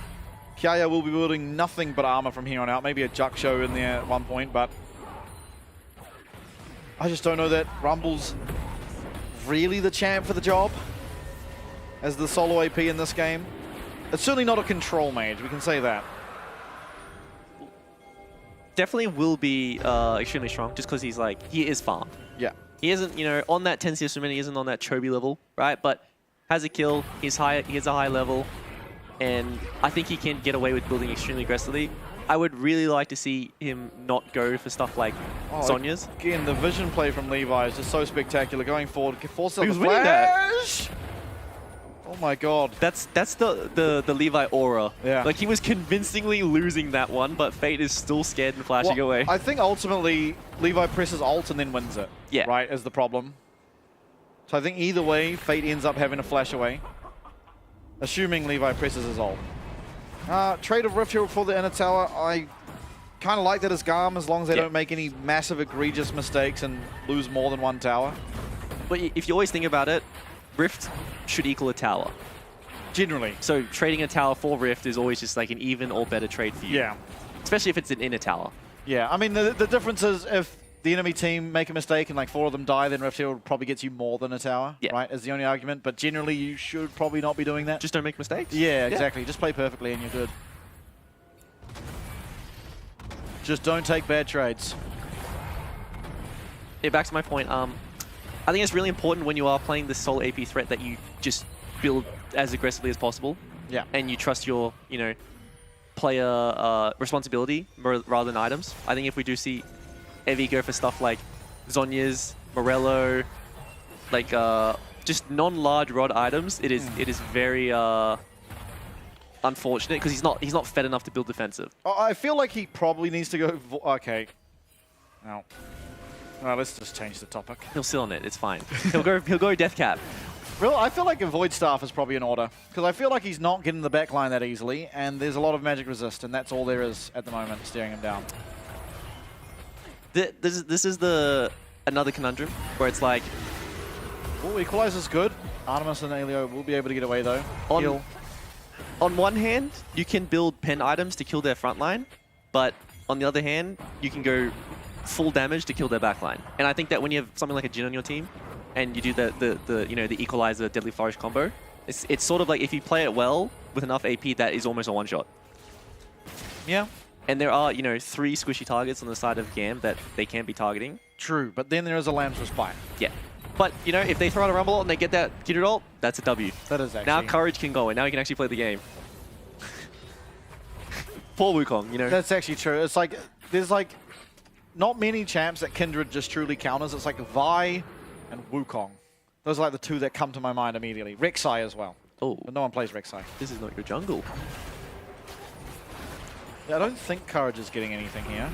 Kiaya will be building nothing but armor from here on out. Maybe a Juk show in there at one point, but I just don't know that Rumble's really the champ for the job as the solo AP in this game. It's certainly not a control mage, we can say that. Definitely will be extremely strong just because he is farm. Yeah. He isn't, you know, on that 10 CS minute, he isn't on that Chobi level, right? But has a kill, he has a high level, and I think he can get away with building extremely aggressively. I would really like to see him not go for stuff like Sonya's. Again, the vision play from Levi is just so spectacular. Going forward, forces out the winning flash. Oh my god. That's the Levi aura. Yeah. Like he was convincingly losing that one, but Fate is still scared and flashing away. I think ultimately Levi presses ult and then wins it. Yeah. Right, is the problem. So I think either way, Fate ends up having to flash away. Assuming Levi presses his ult. Trade of Rift Herald for the inner tower. I kind of like that as GAM as long as they don't make any massive egregious mistakes and lose more than one tower. But if you always think about it, Rift should equal a tower. Generally. So trading a tower for Rift is always just like an even or better trade for you. Yeah. Especially if it's an inner tower. Yeah, I mean, the difference is if the enemy team make a mistake and like 4 of them die, then Rift Herald probably gets you more than a tower, right? Is the only argument. But generally, you should probably not be doing that. Just don't make mistakes? Yeah, exactly. Just play perfectly and you're good. Just don't take bad trades. Yeah, back to my point. I think it's really important when you are playing the sole AP threat that you just build as aggressively as possible. Yeah. And you trust your, player responsibility rather than items. I think if we do see Evie go for stuff like Zhonya's, Morello, like just non-large rod items, it is very unfortunate because he's not fed enough to build defensive. I feel like he probably needs to go. Okay. No. Well, let's just change the topic. He'll sit on it. It's fine. He'll go death cap. Really, I feel like a Void Staff is probably in order because I feel like he's not getting the backline that easily, and there's a lot of magic resist, and that's all there is at the moment, staring him down. This is another conundrum where it's like, oh, Equalizer's good. Artemis and Elio will be able to get away though. On one hand, you can build pen items to kill their front line, but on the other hand, you can go full damage to kill their backline. And I think that when you have something like a Jhin on your team, and you do the Equalizer Deadly Flourish combo, it's sort of like if you play it well with enough AP, that is almost a one-shot. Yeah. And there are 3 squishy targets on the side of GAM that they can be targeting. True, but then there is a Lamb's Respite. Yeah. But, if they throw out a Rumble ult and they get that Kindred ult, that's a W. That is actually... Now Courage can go, and now he can actually play the game. Poor Wukong, That's actually true. It's like, there's like, not many champs that Kindred just truly counters. It's like Vi and Wukong. Those are like the 2 that come to my mind immediately. Rek'Sai as well. Oh. But no one plays Rek'Sai. This is not your jungle. Yeah, I don't think Courage is getting anything here.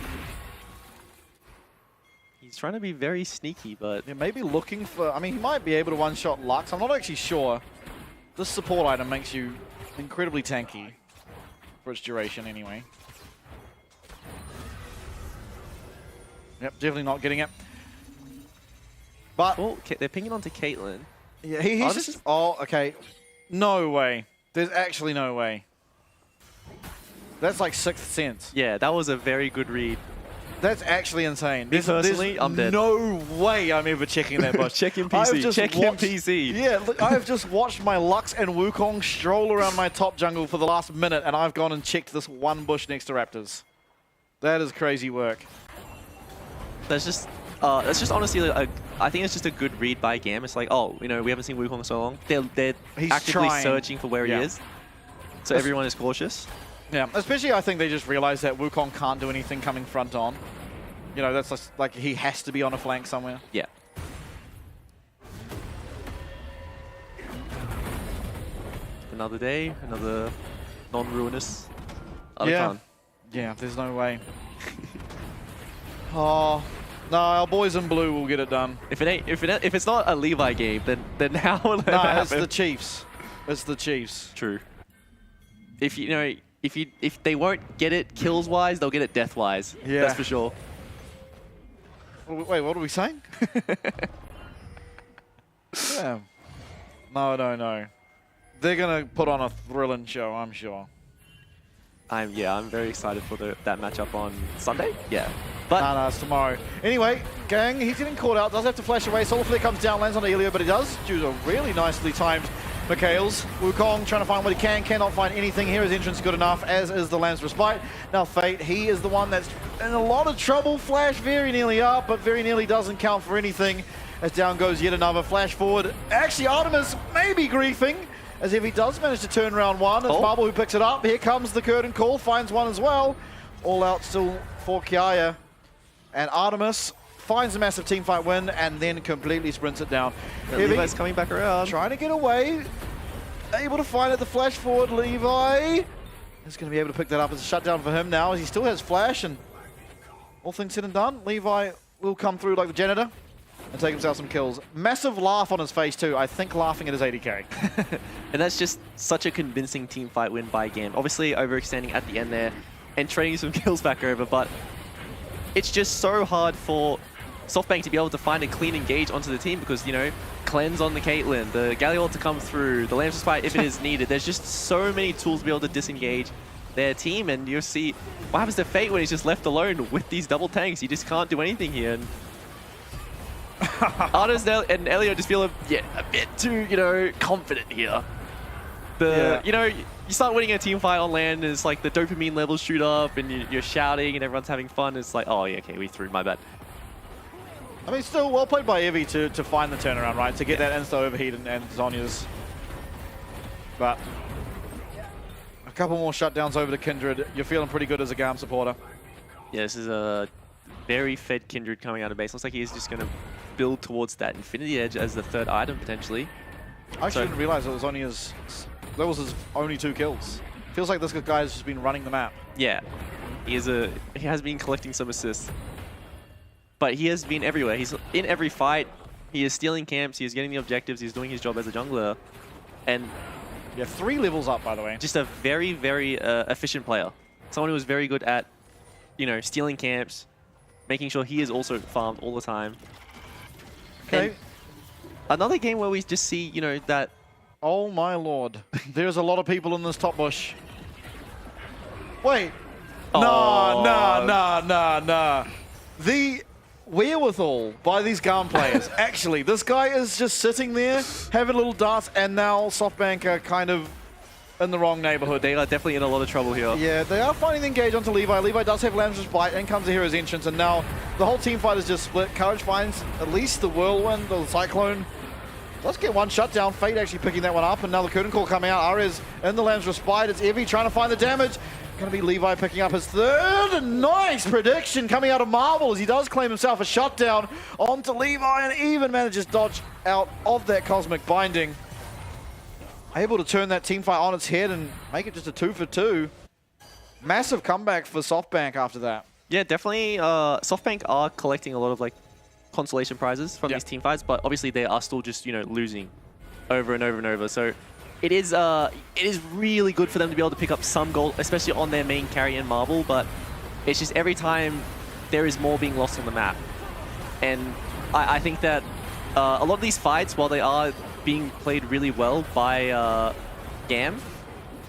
He's trying to be very sneaky, but... Yeah, maybe looking for... I mean, he might be able to one-shot Lux. I'm not actually sure. This support item makes you incredibly tanky. For its duration, anyway. Yep, definitely not getting it. But... Oh, they're pinging onto Caitlyn. Yeah, he's just... Oh, okay. No way. There's actually no way. That's like 6th sense. Yeah, that was a very good read. That's actually insane. Me personally, I'm dead. No way I'm ever checking that bush. Check him PC. Check him PC. Yeah, look, I have just watched my Lux and Wukong stroll around my top jungle for the last minute, and I've gone and checked this one bush next to Raptors. That is crazy work. That's just honestly, I think it's just a good read by GAM. It's like, oh, we haven't seen Wukong so long. They're actively searching for where he is. So everyone is cautious. Yeah, especially I think they just realized that Wukong can't do anything coming front on. That's just, like he has to be on a flank somewhere. Yeah. Another day, another non-ruinous Otacon. Yeah, there's no way. Oh, no, our boys in blue will get it done. If it's not a Levi game, then how will it happen? It's the Chiefs. It's the Chiefs. True. If they won't get it kills wise, they'll get it death wise. Yeah. That's for sure. Wait, what are we saying? Yeah. No. They're gonna put on a thrilling show, I'm sure. I'm very excited for that matchup on Sunday. Yeah. But no, it's tomorrow. Anyway, gang, he's getting caught out. Does have to flash away. Solar Flare comes down, lands on Elio, but he does due to a really nicely timed Mikhails. Wukong trying to find what he can, cannot find anything here. His entrance good enough, as is the Lamb's Respite. Now Fate, he is the one that's in a lot of trouble. Flash very nearly up, but very nearly doesn't count for anything. As down goes yet another flash forward. Actually, Artemis may be griefing, as if he does manage to turn round one. It's Marble who picks it up. Here comes the curtain call, finds one as well. All out still for Kiaya. And Artemis finds a massive teamfight win and then completely sprints it down. Levi's coming back around. Trying to get away. Able to find it, the flash forward. Levi is going to be able to pick that up as a shutdown for him now, as he still has flash. And all things said and done, Levi will come through like the janitor. and take himself some kills. Massive laugh on his face too. I think laughing at his 80k. And that's just such a convincing team fight win by GAM. Obviously overextending at the end there and trading some kills back over, but it's just so hard for SoftBank to be able to find a clean engage onto the team because, you know, cleanse on the Caitlyn, the Galliard to come through, the Lamb's Respite if it is needed. There's just so many tools to be able to disengage their team, and you'll see what happens to Fate when he's just left alone with these double tanks. He just can't do anything here. And Artis and Elio just feel a bit too, you know, confident here. You know, you start winning a team fight on land, and it's like the dopamine levels shoot up, and you're shouting, and everyone's having fun. It's like, oh yeah, okay, we threw, my bad. I mean, still well played by Evie to find the turnaround, right? To get that insta overheat and Zhonya's. But a couple more shutdowns over to Kindred. You're feeling pretty good as a GAM supporter. Yeah, this is a very fed Kindred coming out of base. Looks like he's just going to build towards that Infinity Edge as the third item, potentially. I actually didn't realize it was only his... That was his only 2 kills. Feels like this guy has just been running the map. Yeah, he has been collecting some assists. But he has been everywhere. He's in every fight. He is stealing camps. He is getting the objectives. He's doing his job as a jungler. And yeah, 3 levels up, by the way. Just a very, very efficient player. Someone who is very good at, you know, stealing camps, making sure he is also farmed all the time. Okay. And another game where we just see, you know, that... Oh my lord. There's a lot of people in this top bush. Wait. Oh. Nah. The wherewithal by these GAM players. Actually, this guy is just sitting there, having little darts, and now SoftBank are kind of in the wrong neighborhood. They are definitely in a lot of trouble here. Yeah, they are finding the engage onto Levi. Levi does have Lamb's Respite, and comes the hero's entrance, and now the whole team fight is just split. Courage finds at least the Whirlwind or the Cyclone. Let's get one shutdown. Fate actually picking that one up, and now the curtain call coming out. Arez in the Lamb's Respite. It's Evie trying to find the damage. Going to be Levi picking up his third. Nice prediction coming out of Marvel as he does claim himself a shutdown onto Levi and even manages to dodge out of that Cosmic Binding. Able to turn that team fight on its head and make it just a 2 for 2. Massive comeback for SoftBank after that. Yeah, definitely. SoftBank are collecting a lot of like consolation prizes from these team fights, but obviously they are still just, you know, losing over and over and over. So it is really good for them to be able to pick up some gold, especially on their main carry in Marvel, but it's just every time there is more being lost on the map. And I think that a lot of these fights, while they are being played really well by GAM,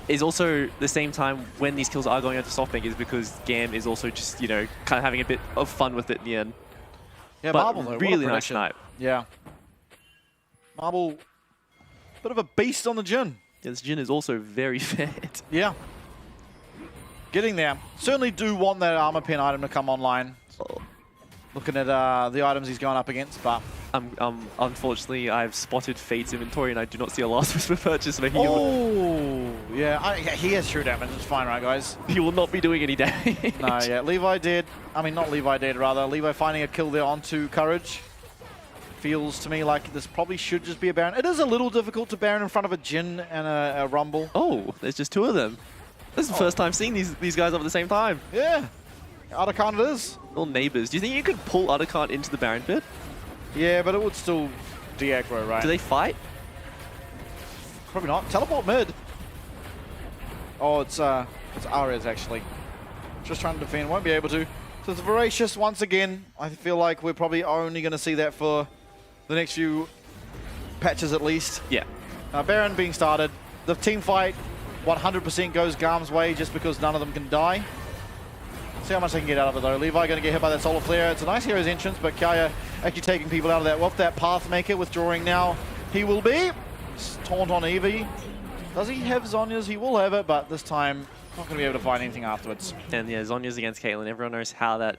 is also the same time when these kills are going out to SoftBank is because GAM is also just, you know, kind of having a bit of fun with it in the end. Yeah, but Marble, though, really nice snipe. Yeah. Marble, bit of a beast on the Jhin. Yeah, this Jhin is also very fed. Yeah. Getting there. Certainly do want that armor pin item to come online. Looking at the items he's going up against, but... unfortunately, I've spotted Fate's inventory and I do not see a Last Whisper purchase making it. Oh, yeah, he has true damage. It's fine, right, guys? He will not be doing any damage. No, yeah. Levi did. I mean, not Levi did, rather. Levi finding a kill there onto Courage. Feels to me like this probably should just be a Baron. It is a little difficult to Baron in front of a Jhin and a Rumble. Oh, there's just 2 of them. This is the first time seeing these guys up at the same time. Yeah. Otacon it is. Little neighbors. Do you think you could pull Otacon into the Baron pit? Yeah, but it would still de-aggro, right? Do they fight? Probably not. Teleport mid. Oh, it's Arez actually. Just trying to defend. Won't be able to. So it's Voracious once again. I feel like we're probably only going to see that for the next few patches at least. Yeah. Baron being started. The team fight 100% goes GAM's way just because none of them can die. See how much they can get out of it though. Levi going to get hit by that Solar Flare. It's a nice hero's entrance, but Kaya actually taking people out of that. With that Pathmaker withdrawing now, he will be. Taunt on Evie. Does he have Zhonya's? He will have it, but this time not going to be able to find anything afterwards. And yeah, Zhonya's against Caitlyn. Everyone knows how that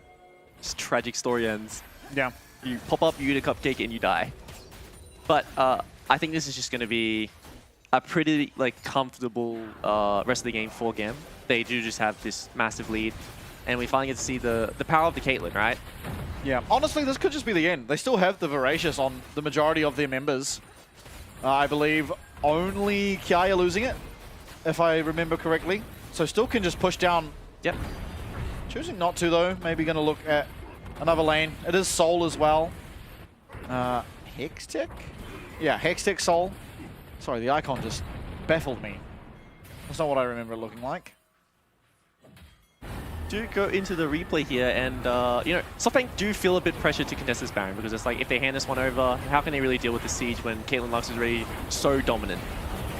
tragic story ends. Yeah. You pop up, you eat a cupcake, and you die. But I think this is just going to be a pretty like comfortable rest of the game for GAM. They do just have this massive lead. And we finally get to see the power of the Caitlyn, right? Yeah, honestly, this could just be the end. They still have the Voracious on the majority of their members. I believe only Kiaya losing it, if I remember correctly. So still can just push down. Yep. Choosing not to, though. Maybe going to look at another lane. It is Soul as well. Hextech? Yeah, Hextech Soul. Sorry, the icon just baffled me. That's not what I remember it looking like. Do go into the replay here, and you know, SoftBank do feel a bit pressure to contest this Baron, because it's like, if they hand this one over, how can they really deal with the siege when Caitlyn Lux is already so dominant?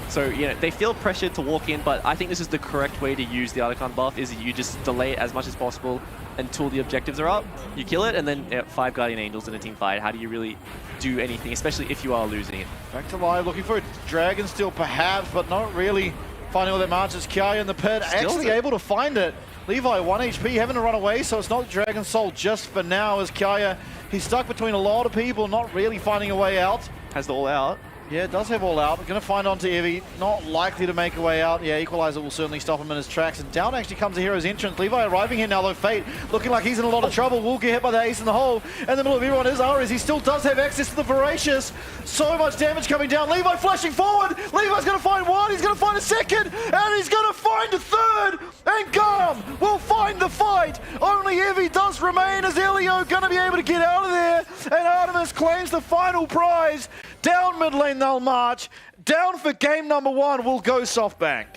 So, you know, they feel pressured to walk in, but I think this is the correct way to use the Archon buff, is you just delay it as much as possible until the objectives are up, you kill it, and then 5 Guardian Angels in a team fight. How do you really do anything, especially if you are losing it? Back to live, looking for a Dragon Steel perhaps, but not really finding all that marches. Kiaya in the pit, actually able to find it. Levi, 1 HP, having to run away, so it's not Dragon Soul just for now, as Kiaya, he's stuck between a lot of people, not really finding a way out. Has the all out. Yeah, it does have all out. Going to find onto Evie. Not likely to make a way out. Yeah, Equalizer will certainly stop him in his tracks. And down actually comes a hero's entrance. Levi arriving here now, though. Fate looking like he's in a lot of trouble. Will get hit by the ace in the hole. In the middle of everyone is Ares. He still does have access to the Voracious. So much damage coming down. Levi flashing forward. Levi's going to find one. He's going to find a second. And he's going to find a third. And GAM will find the fight. Only Evie does remain, as Elio going to be able to get out of there. And Artemis claims the final prize. Down mid lane they'll march. Down for game number 1 will go SoftBank.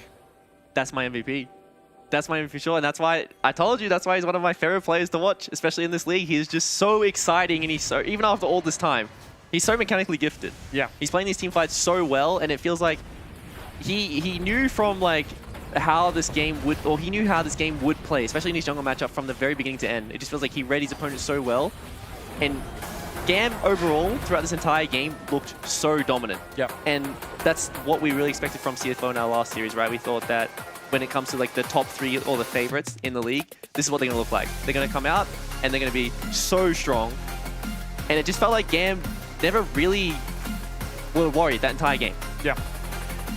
That's my MVP. That's my MVP for sure, and that's why I told you, that's why he's one of my favorite players to watch, especially in this league. He is just so exciting, and he's so, even after all this time, he's so mechanically gifted. Yeah. He's playing these team fights so well, and it feels like he knew from like how this game would, or he knew how this game would play, especially in his jungle matchup from the very beginning to end. It just feels like he read his opponent so well, and GAM overall throughout this entire game looked so dominant. Yep. And that's what we really expected from CFO in our last series, right? We thought that when it comes to like the top 3 or the favorites in the league, this is what they're going to look like. They're going to come out and they're going to be so strong. And it just felt like GAM never really were worried that entire game. Yeah.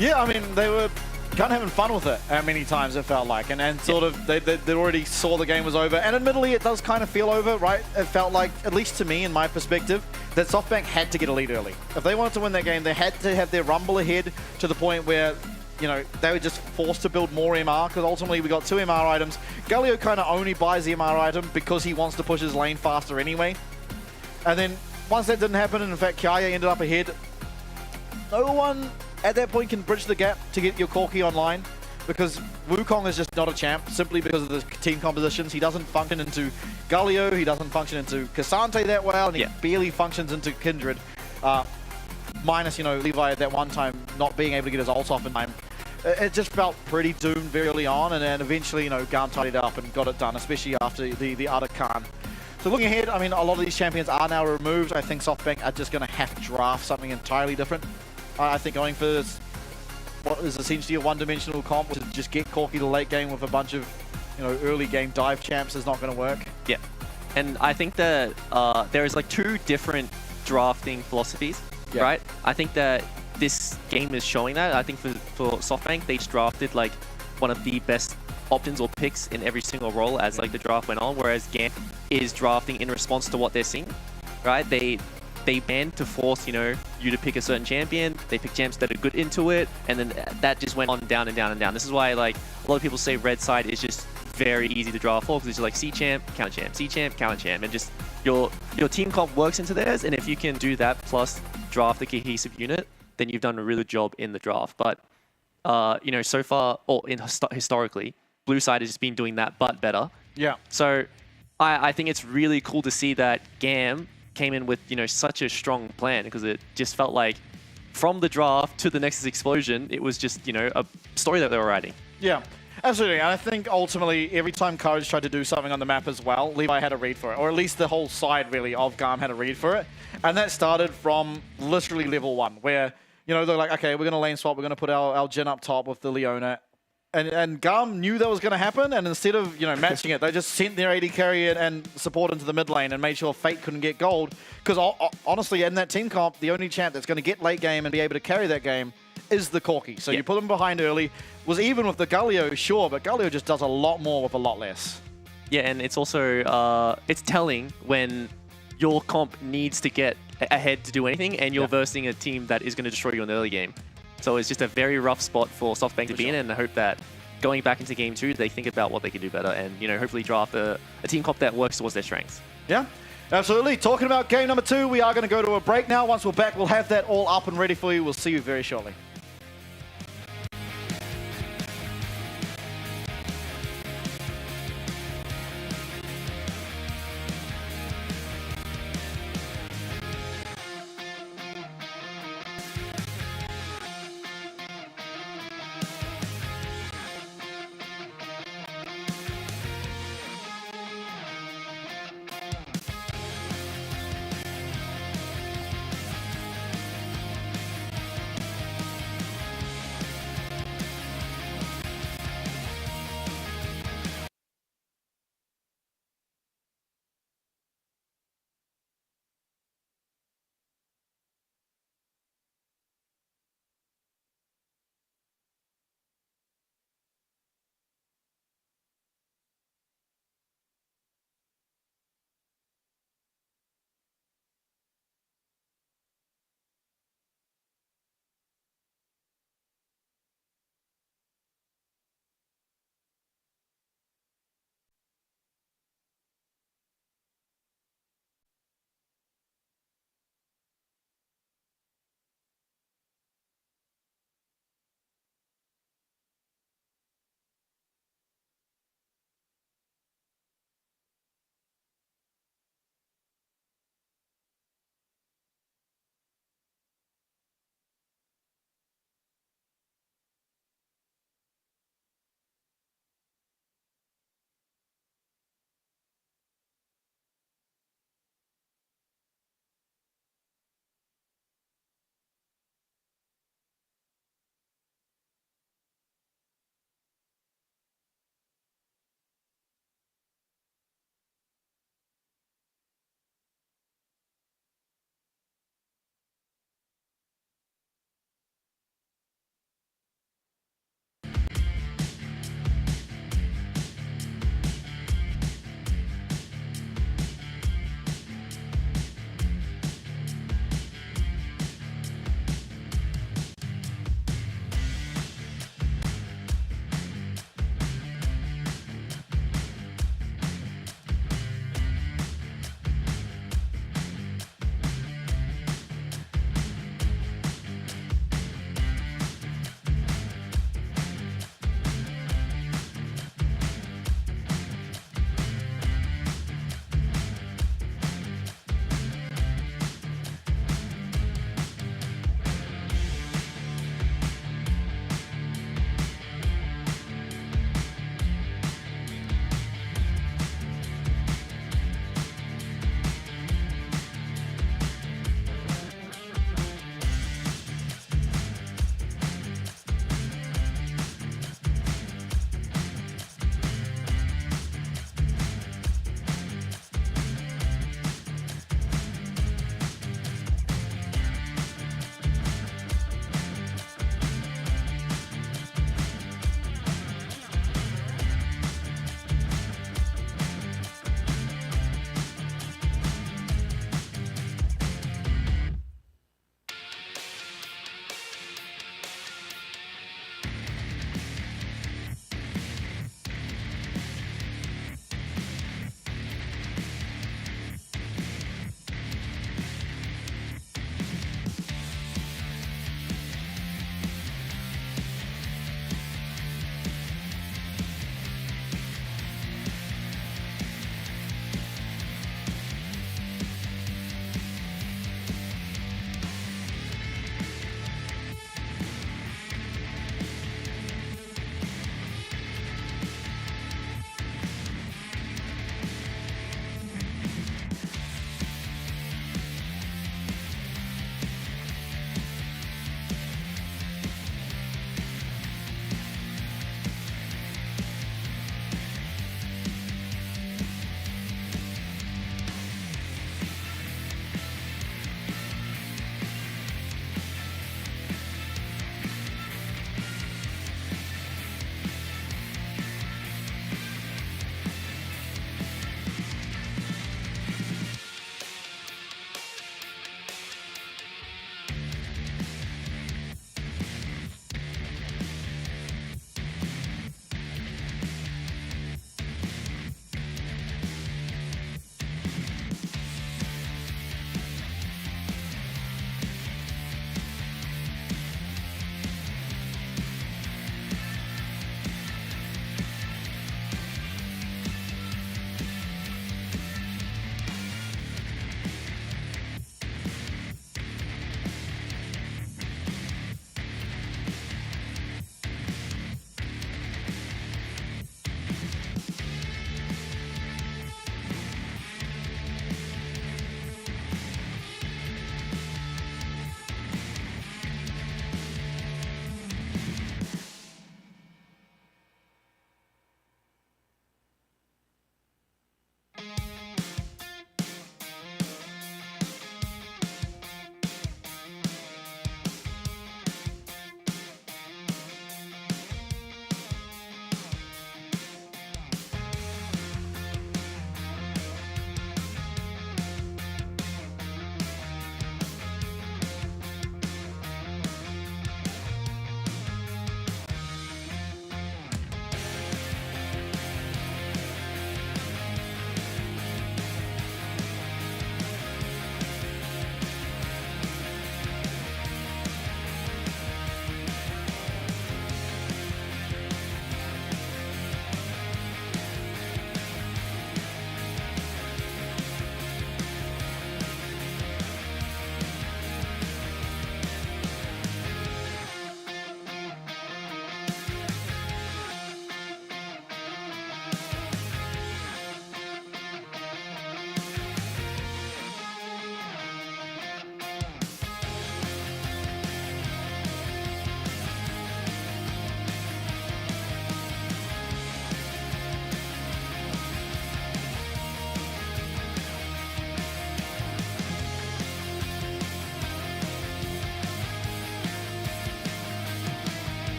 Yeah, I mean, they were kind of having fun with it many times, it felt like, and sort of they already saw the game was over, and admittedly it does kind of feel over, right? It felt like, at least to me in my perspective, that SoftBank had to get a lead early. If they wanted to win that game, they had to have their rumble ahead to the point where, you know, they were just forced to build more MR, because ultimately we got 2 MR items. Galio kind of only buys the MR item because he wants to push his lane faster anyway. And then once that didn't happen, and in fact Kiaya ended up ahead, no one at that point can bridge the gap to get your Corki online, because Wukong is just not a champ simply because of the team compositions. He doesn't function into Galio, he doesn't function into Cassante that well, and he barely functions into Kindred. Minus, you know, Levi at that one time not being able to get his ult off in time. It just felt pretty doomed very early on, and then eventually, you know, GAM tidied up and got it done, especially after the other Khan. So looking ahead, I mean, a lot of these champions are now removed. I think SoftBank are just going to have to draft something entirely different. I think going for this, what is essentially a one-dimensional comp, to just get Corki to late game with a bunch of, you know, early game dive champs is not going to work. Yeah, and I think that there is like 2 different drafting philosophies, right? I think that this game is showing that. I think for SoftBank, they just drafted like one of the best opt-ins or picks in every single role as like the draft went on, whereas GAM is drafting in response to what they're seeing, right? They banned to force, you know, you to pick a certain champion. They pick champs that are good into it, and then that just went on down and down and down. This is why, like, a lot of people say red side is just very easy to draft for, because it's just like C champ, counter champ, C champ, counter champ, and just your team comp works into theirs. And if you can do that plus draft a cohesive unit, then you've done a really good job in the draft. But you know, so far, or historically, blue side has just been doing that, but better. Yeah. So I think it's really cool to see that GAM came in with, you know, such a strong plan, because it just felt like from the draft to the Nexus explosion, it was just, you know, a story that they were writing. Yeah, absolutely. And I think ultimately every time Courage tried to do something on the map as well, Levi had a read for it, or at least the whole side really of GAM had a read for it. And that started from literally level 1, where, you know, they're like, okay, we're going to lane swap, we're going to put our Jhin up top with the Leona. And GAM knew that was going to happen, and instead of, you know, matching it, they just sent their AD carry and support into the mid lane and made sure Fate couldn't get gold. Because honestly, in that team comp, the only champ that's going to get late game and be able to carry that game is the Corki. So you put them behind early. Was even with the Galio, sure, but Galio just does a lot more with a lot less. Yeah, and it's also, it's telling when your comp needs to get ahead to do anything, and you're versing a team that is going to destroy you in the early game. So it's just a very rough spot for SoftBank to be in, and I hope that going back into Game 2, they think about what they can do better, and, you know, hopefully draft a team comp that works towards their strengths. Yeah. Absolutely. Talking about game number 2, we are going to go to a break now. Once we're back, we'll have that all up and ready for you. We'll see you very shortly.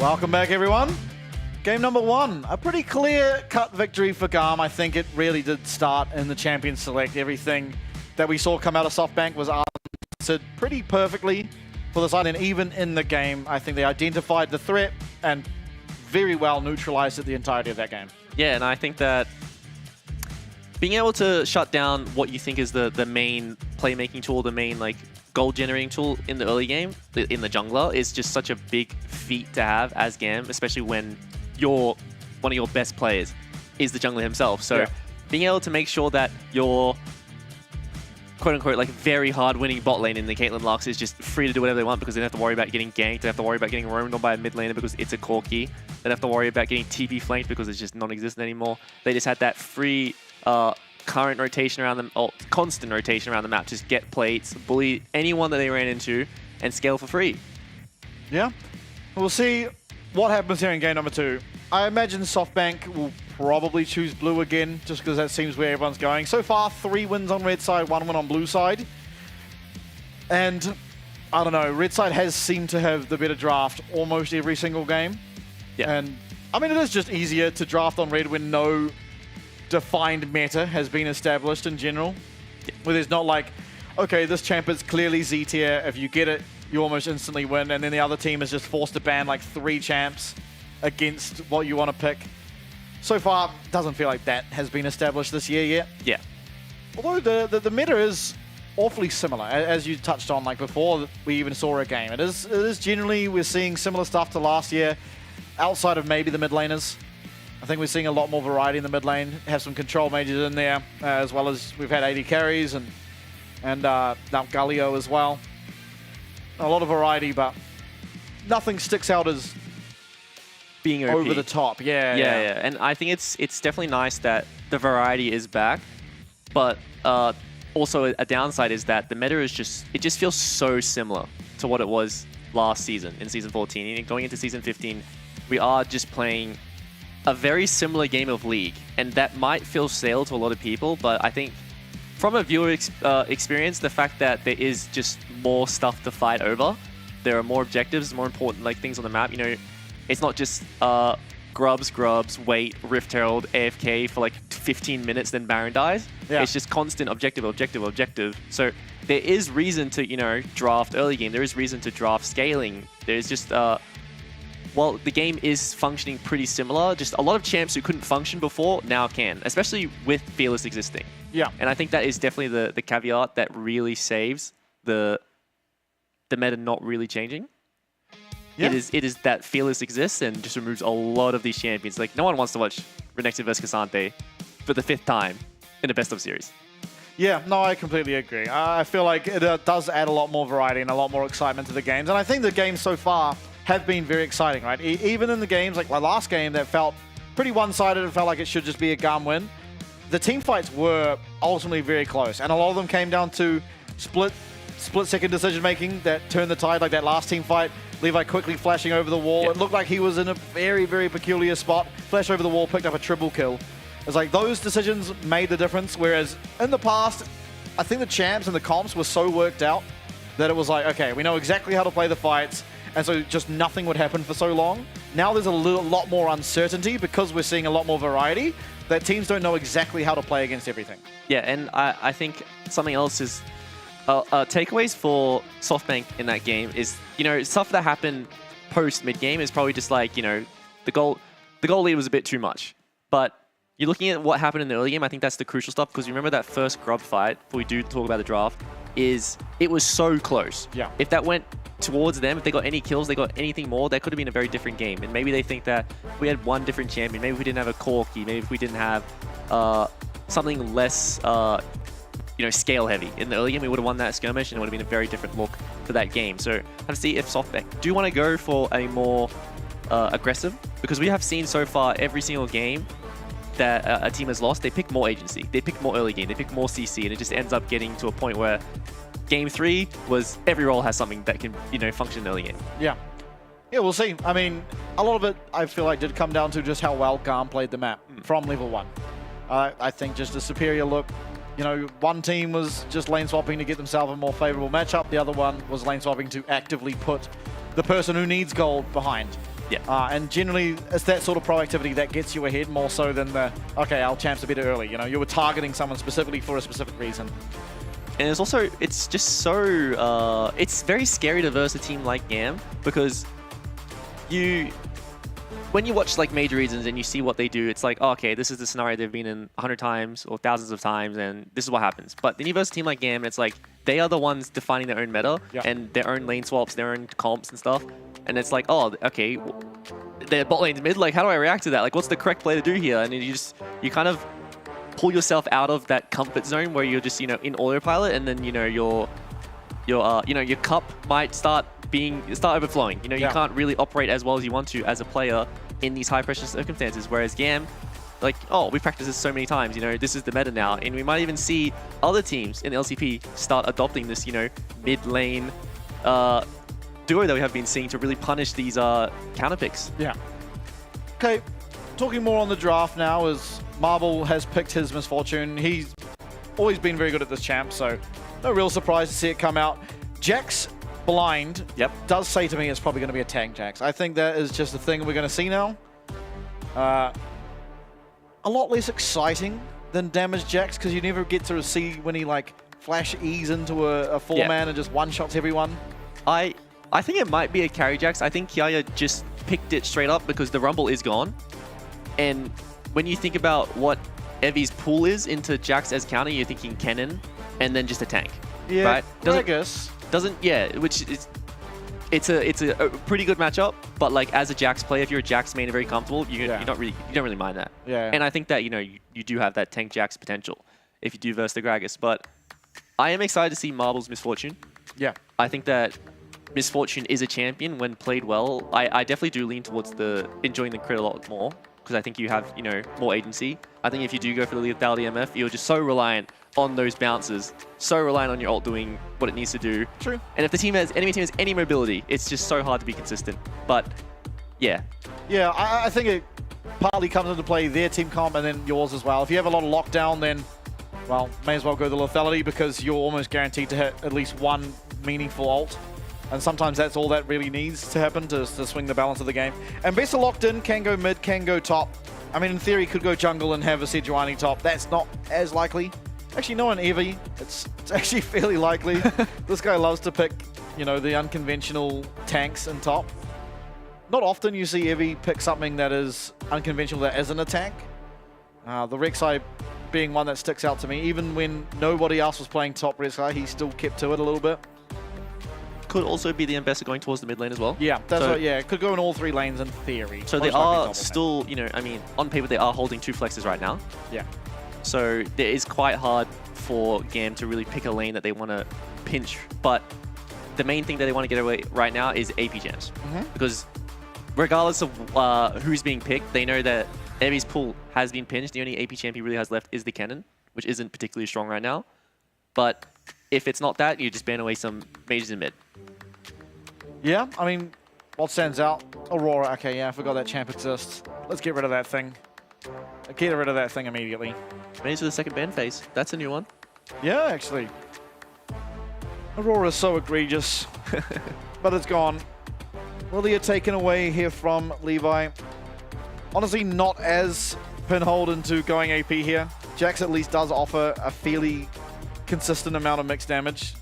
Welcome back, everyone. Game number 1, a pretty clear-cut victory for GAM. I think it really did start in the Champions Select. Everything that we saw come out of SoftBank was answered pretty perfectly for the side, and even in the game, I think they identified the threat and very well neutralized it the entirety of that game. Yeah, and I think that being able to shut down what you think is the main playmaking tool, the main like goal generating tool in the early game, in the jungler, is just such a big feat to have as GAM, especially when one of your best players is the jungler himself. So being able to make sure that your quote-unquote like very hard winning bot lane in the Caitlyn Lux is just free to do whatever they want because they don't have to worry about getting ganked, they don't have to worry about getting roamed on by a mid laner because it's a Corki, they don't have to worry about getting TP flanked because it's just non-existent anymore. They just had that free current rotation around them, or constant rotation around the map, just get plates, bully anyone that they ran into, and scale for free. Yeah, we'll see what happens here in game number 2. I imagine SoftBank will probably choose blue again, just because that seems where everyone's going. So far, 3 wins on red side, 1 win on blue side. And, I don't know, red side has seemed to have the better draft almost every single game. Yeah. And, I mean, it is just easier to draft on red when no defined meta has been established in general. Yeah. Where there's not like, okay, this champ is clearly Z tier, if you get it, you almost instantly win, and then the other team is just forced to ban like 3 champs against what you want to pick. So far, doesn't feel like that has been established this year yet. Yeah. Although the meta is awfully similar, as you touched on like before we even saw a game. It is generally, we're seeing similar stuff to last year, outside of maybe the mid laners. I think we're seeing a lot more variety in the mid lane, have some control mages in there, as well as we've had AD carries and now Galio as well. A lot of variety, but nothing sticks out as being OP. Over the top. Yeah. And I think it's definitely nice that the variety is back, but also a downside is that the meta is just feels so similar to what it was last season in Season 14. And going into Season 15, we are just playing a very similar game of League, and that might feel stale to a lot of people, but I think from a viewer experience, the fact that there is just more stuff to fight over, there are more objectives, more important like things on the map. You know, it's not just grubs, wait, Rift Herald, AFK for like 15 minutes, then Baron dies. Yeah. It's just constant objective. So there is reason to, you know, draft early game. There is reason to draft scaling. There's just, well, the game is functioning pretty similar. Just a lot of champs who couldn't function before now can, especially with Fearless existing. Yeah. And I think that is definitely the caveat that really saves the meta not really changing. Yeah. It is that Fearless exists and just removes a lot of these champions. Like, no one wants to watch Renekton vs Cassante for the 5th time in a best of series. Yeah, no, I completely agree. I feel like it does add a lot more variety and a lot more excitement to the games. And I think the games so far have been very exciting, right? Even in the games, like my last game that felt pretty one-sided and felt like it should just be a GAM win, the team fights were ultimately very close. And a lot of them came down to split-second decision-making that turned the tide, like that last team fight. Levi quickly flashing over the wall. Yep. It looked like he was in a very, very peculiar spot. Flash over the wall, picked up a triple kill. It's like those decisions made the difference, whereas in the past, I think the champs and the comps were so worked out that it was like, okay, we know exactly how to play the fights, and so just nothing would happen for so long. Now there's a lot more uncertainty because we're seeing a lot more variety, that teams don't know exactly how to play against everything. Yeah, and I think something else is takeaways for SoftBank in that game is, you know, stuff that happened post mid-game is probably just like, you know, the goal lead was a bit too much. But you're looking at what happened in the early game, I think that's the crucial stuff, because you remember that first grub fight, before we do talk about the draft, it was so close. Yeah. If that went towards them, if they got any kills, they got anything more, that could have been a very different game. And maybe they think that if we had one different champion, maybe if we didn't have a Corki, maybe if we didn't have something less you know, scale heavy in the early game, we would have won that skirmish and it would have been a very different look for that game. So have to see if SoftBank do want to go for a more aggressive, because we have seen so far every single game that a team has lost, they pick more agency, they pick more early game, they pick more CC, and it just ends up getting to a point where game 3 was every role has something that can, you know, function in the early game. Yeah, we'll see. I mean, a lot of it I feel like did come down to just how well GAM played the map from level 1. I think just a superior look. You know, one team was just lane swapping to get themselves a more favorable matchup. The other one was lane swapping to actively put the person who needs gold behind. Yeah. And generally, it's that sort of proactivity that gets you ahead more so than the, okay, our champ's a bit early. You know, you were targeting someone specifically for a specific reason. And it's also, it's just so, it's very scary to verse a team like GAM because when you watch like major regions and you see what they do, it's like, oh, okay, this is the scenario they've been in 100 times or thousands of times, and this is what happens. But then you verse a team like GAM, and it's like, they are the ones defining their own meta and their own lane swaps, their own comps and stuff. And it's like, oh, okay, their bot lane's mid, like, how do I react to that? Like, what's the correct play to do here? And you kind of pull yourself out of that comfort zone where you're just, you know, in autopilot, and then, you know, your cup might start overflowing. You know, you can't really operate as well as you want to as a player in these high pressure circumstances. Whereas GAM, like, oh, we practiced this so many times, you know, this is the meta now. And we might even see other teams in LCP start adopting this, you know, mid lane duo that we have been seeing to really punish these counter picks. Yeah. Okay, talking more on the draft now, as Marble has picked his Misfortune. He's always been very good at this champ, so no real surprise to see it come out. Jax blind does say to me it's probably going to be a tank Jax. I think that is just a thing we're going to see now. A lot less exciting than damage Jax because you never get to see when he like flash E's into a 4-man and just one-shots everyone. I think it might be a carry Jax. I think Kiaya just picked it straight up because the Rumble is gone. And when you think about what Evi's pool is into Jax as counter, you're thinking Kennen and then just a tank. Yeah, right? I guess. Which is it's a pretty good matchup, but like as a Jax player, if you're a Jax main and very comfortable, you don't really mind that. Yeah. And I think that, you know, you do have that tank Jax potential if you do verse the Gragas. But I am excited to see Marble's Misfortune. Yeah. I think that Misfortune is a champion when played well. I definitely do lean towards enjoying the crit a lot more because I think you have, you know, more agency. I think if you do go for the lethality MF, you're just so reliant on those bounces, so reliant on your ult doing what it needs to do. True. And if the enemy team has any mobility, it's just so hard to be consistent. But yeah. Yeah, I think it partly comes into play their team comp and then yours as well. If you have a lot of lockdown, then, well, may as well go the lethality because you're almost guaranteed to hit at least one meaningful ult. And sometimes that's all that really needs to happen to swing the balance of the game. And Bessa locked in, can go mid, can go top. I mean, in theory, could go jungle and have a Sejuani top. That's not as likely. Actually, no, on Evi, it's actually fairly likely. This guy loves to pick, you know, the unconventional tanks and top. Not often you see Evi pick something that is unconventional that isn't a tank. The Rek'Sai being one that sticks out to me. Even when nobody else was playing top Rek'Sai, he still kept to it a little bit. Could also be the Ambassador going towards the mid lane as well. Yeah, that's right. Yeah, it could go in all 3 lanes in theory. So they are still, you know, I mean, on paper they are holding 2 flexes right now. Yeah. So it is quite hard for GAM to really pick a lane that they want to pinch. But the main thing that they want to get away right now is AP gems. Because regardless of who's being picked, they know that Evi's pool has been pinched. The only AP champ he really has left is the Kennen, which isn't particularly strong right now. But if it's not that, you just ban away some mages in mid. Yeah, I mean, what stands out? Aurora. Okay, yeah, I forgot that champ exists. Let's get rid of that thing. Get rid of that thing immediately. Maybe to the second ban phase. That's a new one. Yeah, actually. Aurora is so egregious, but it's gone. Lilia taken away here from Levi. Honestly, not as pinholed into going AP here. Jax at least does offer a fairly consistent amount of mixed damage.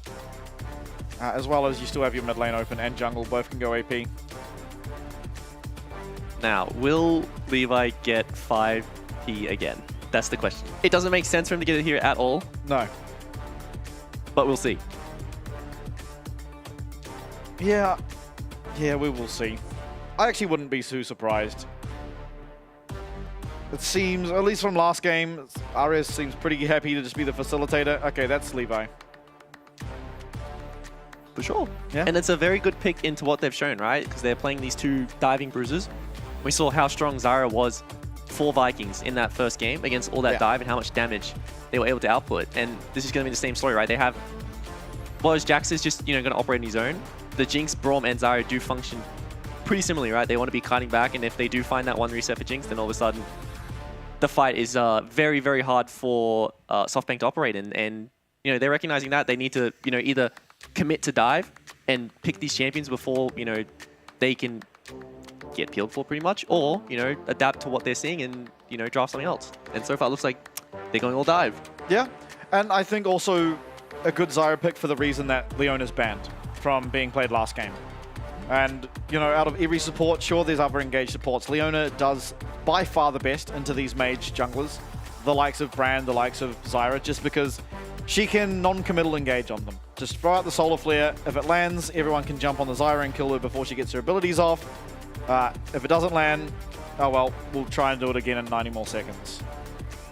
As well as you still have your mid lane open and jungle, both can go AP. Now, will Levi get 5P again? That's the question. It doesn't make sense for him to get it here at all. No. But we'll see. Yeah, we will see. I actually wouldn't be too surprised. It seems, at least from last game, RS seems pretty happy to just be the facilitator. Okay, that's Levi. For sure. Yeah. And it's a very good pick into what they've shown, right? Because they're playing these 2 diving bruisers. We saw how strong Zyra was for Vikings in that first game against all that dive and how much damage they were able to output. And this is going to be the same story, right? They have... Whereas Jax is just, you know, going to operate in his own. The Jinx, Braum, and Zyra do function pretty similarly, right? They want to be kiting back, and if they do find that one reset for Jinx, then all of a sudden the fight is very, very hard for SoftBank to operate in. And, you know, they're recognizing that. They need to, you know, either commit to dive and pick these champions before, you know, they can get peeled for pretty much, or, you know, adapt to what they're seeing and, you know, draft something else. And so far it looks like they're going all dive. Yeah, and I think also a good Zyra pick for the reason that Leona's banned from being played last game. And, you know, out of every support, sure, there's other engaged supports. Leona does by far the best into these mage junglers, the likes of Brand, the likes of Zyra, just because she can non-committal engage on them. Just throw out the Solar Flare. If it lands, everyone can jump on the Zyra and kill her before she gets her abilities off. If it doesn't land, oh well, we'll try and do it again in 90 more seconds.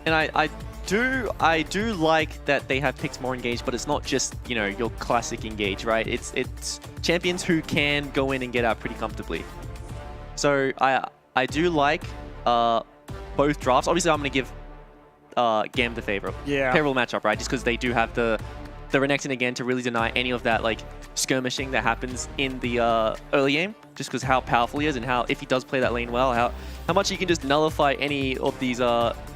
And I do like that they have picked more engage, but it's not just, you know, your classic engage, right? It's champions who can go in and get out pretty comfortably. So I do like both drafts. Obviously, I'm going to give GAM the favorable matchup, right? Just because they do have the Renekton again to really deny any of that like skirmishing that happens in the early game. Just because how powerful he is and how, if he does play that lane well, how much he can just nullify any of these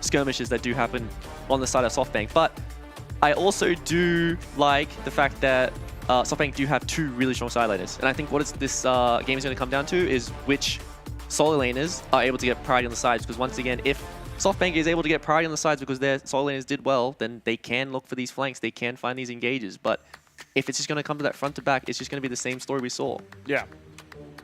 skirmishes that do happen on the side of SoftBank. But I also do like the fact that SoftBank do have two really strong side laners. And I think what this game is going to come down to is which solo laners are able to get priority on the sides. Because once again, if SoftBank is able to get priority on the sides because their solo laners did well, then they can look for these flanks. They can find these engages. But if it's just going to come to that front to back, it's just going to be the same story we saw. Yeah.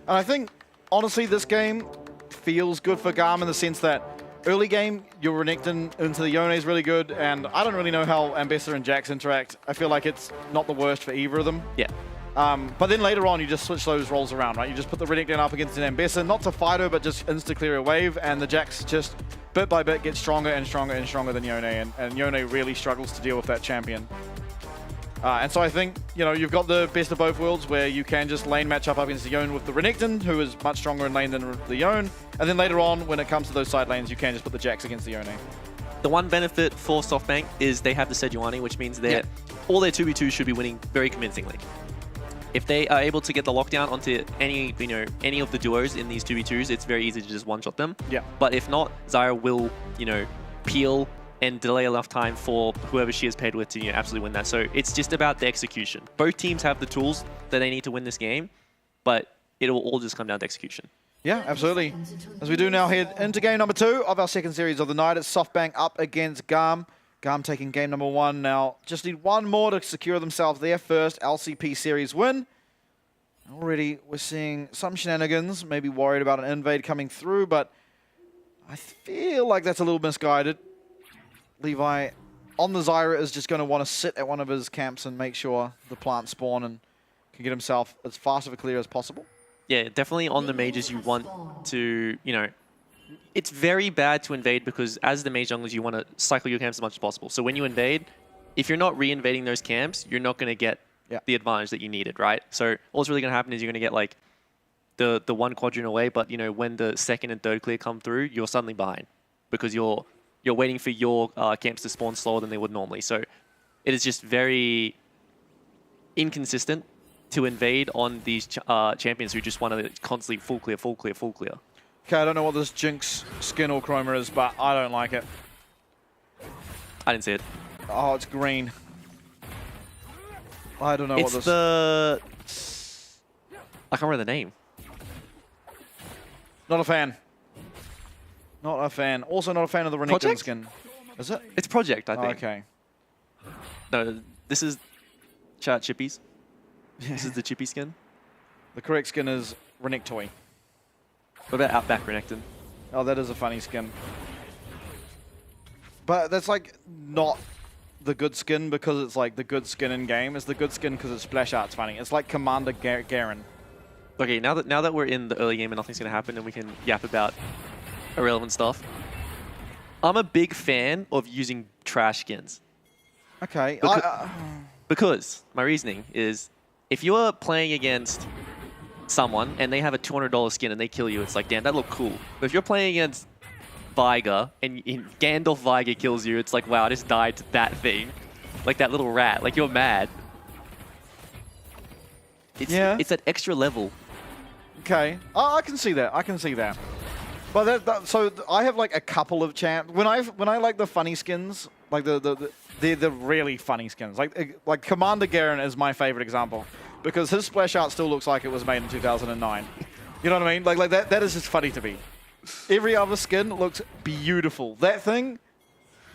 And I think, honestly, this game feels good for GAM in the sense that early game, your Renekton into the Yone is really good, and I don't really know how Ambassador and Jax interact. I feel like it's not the worst for either of them. Yeah. But then later on, you just switch those roles around, right? You just put the Renekton up against an Ambassador, not to fight her, but just insta-clear a wave, and the Jax just, bit by bit, gets stronger and stronger and stronger than Yone, and Yone really struggles to deal with that champion. And so I think, you know, you've got the best of both worlds where you can just lane match up against the Yone with the Renekton, who is much stronger in lane than the Yone. And then later on, when it comes to those side lanes, you can just put the Jax against the Yone. The one benefit for SoftBank is they have the Sejuani, which means that all their 2v2s should be winning very convincingly. If they are able to get the lockdown onto any of the duos in these 2v2s, it's very easy to just one-shot them. Yeah. But if not, Zyra will, you know, peel and delay enough time for whoever she is paired with to, you know, absolutely win that. So it's just about the execution. Both teams have the tools that they need to win this game, but it will all just come down to execution. Yeah, absolutely. As we do now head into game number 2 of our second series of the night, it's SoftBank up against GAM. GAM taking game number 1 now. Just need one more to secure themselves their first LCP series win. Already we're seeing some shenanigans, maybe worried about an invade coming through, but I feel like that's a little misguided. Levi on the Zyra is just going to want to sit at one of his camps and make sure the plants spawn and can get himself as fast of a clear as possible. Yeah, definitely on the mages you want to, you know, it's very bad to invade because as the mage junglers you want to cycle your camps as much as possible. So when you invade, if you're not re-invading those camps, you're not going to get the advantage that you needed, right? So all's really going to happen is you're going to get like the one quadrant away, but you know, when the second and third clear come through, you're suddenly behind because you're waiting for your camps to spawn slower than they would normally. So it is just very inconsistent to invade on these champions who just want to constantly full clear, full clear, full clear. Okay, I don't know what this Jinx skin or chroma is, but I don't like it. I didn't see it. Oh, it's green. I don't know what this... It's the... I can't remember the name. Not a fan. Not a fan. Also not a fan of the Renekton skin. Is it? It's Project, I think. Okay. No, this is chat Chippies. This is the Chippy skin. The correct skin is Renekton. What about Outback Renekton? Oh, that is a funny skin. But that's like not the good skin because it's like the good skin in game. It's the good skin because its splash art's funny. It's like Commander Garen. Okay, now that we're in the early game and nothing's gonna happen and we can yap about irrelevant stuff. I'm a big fan of using trash skins. Okay. Because my reasoning is if you're playing against someone and they have a $200 skin and they kill you, it's like, damn, that looked cool. But if you're playing against Veigar and Gandalf Veigar kills you, it's like, wow, I just died to that thing. Like that little rat. Like, you're mad. It's that extra level. Okay. I can see that. I can see that. But so I have like a couple of champs. When I like the funny skins, like they're the really funny skins. Like Commander Garen is my favorite example because his splash art still looks like it was made in 2009. You know what I mean? Like that is just funny to me. Every other skin looks beautiful. That thing,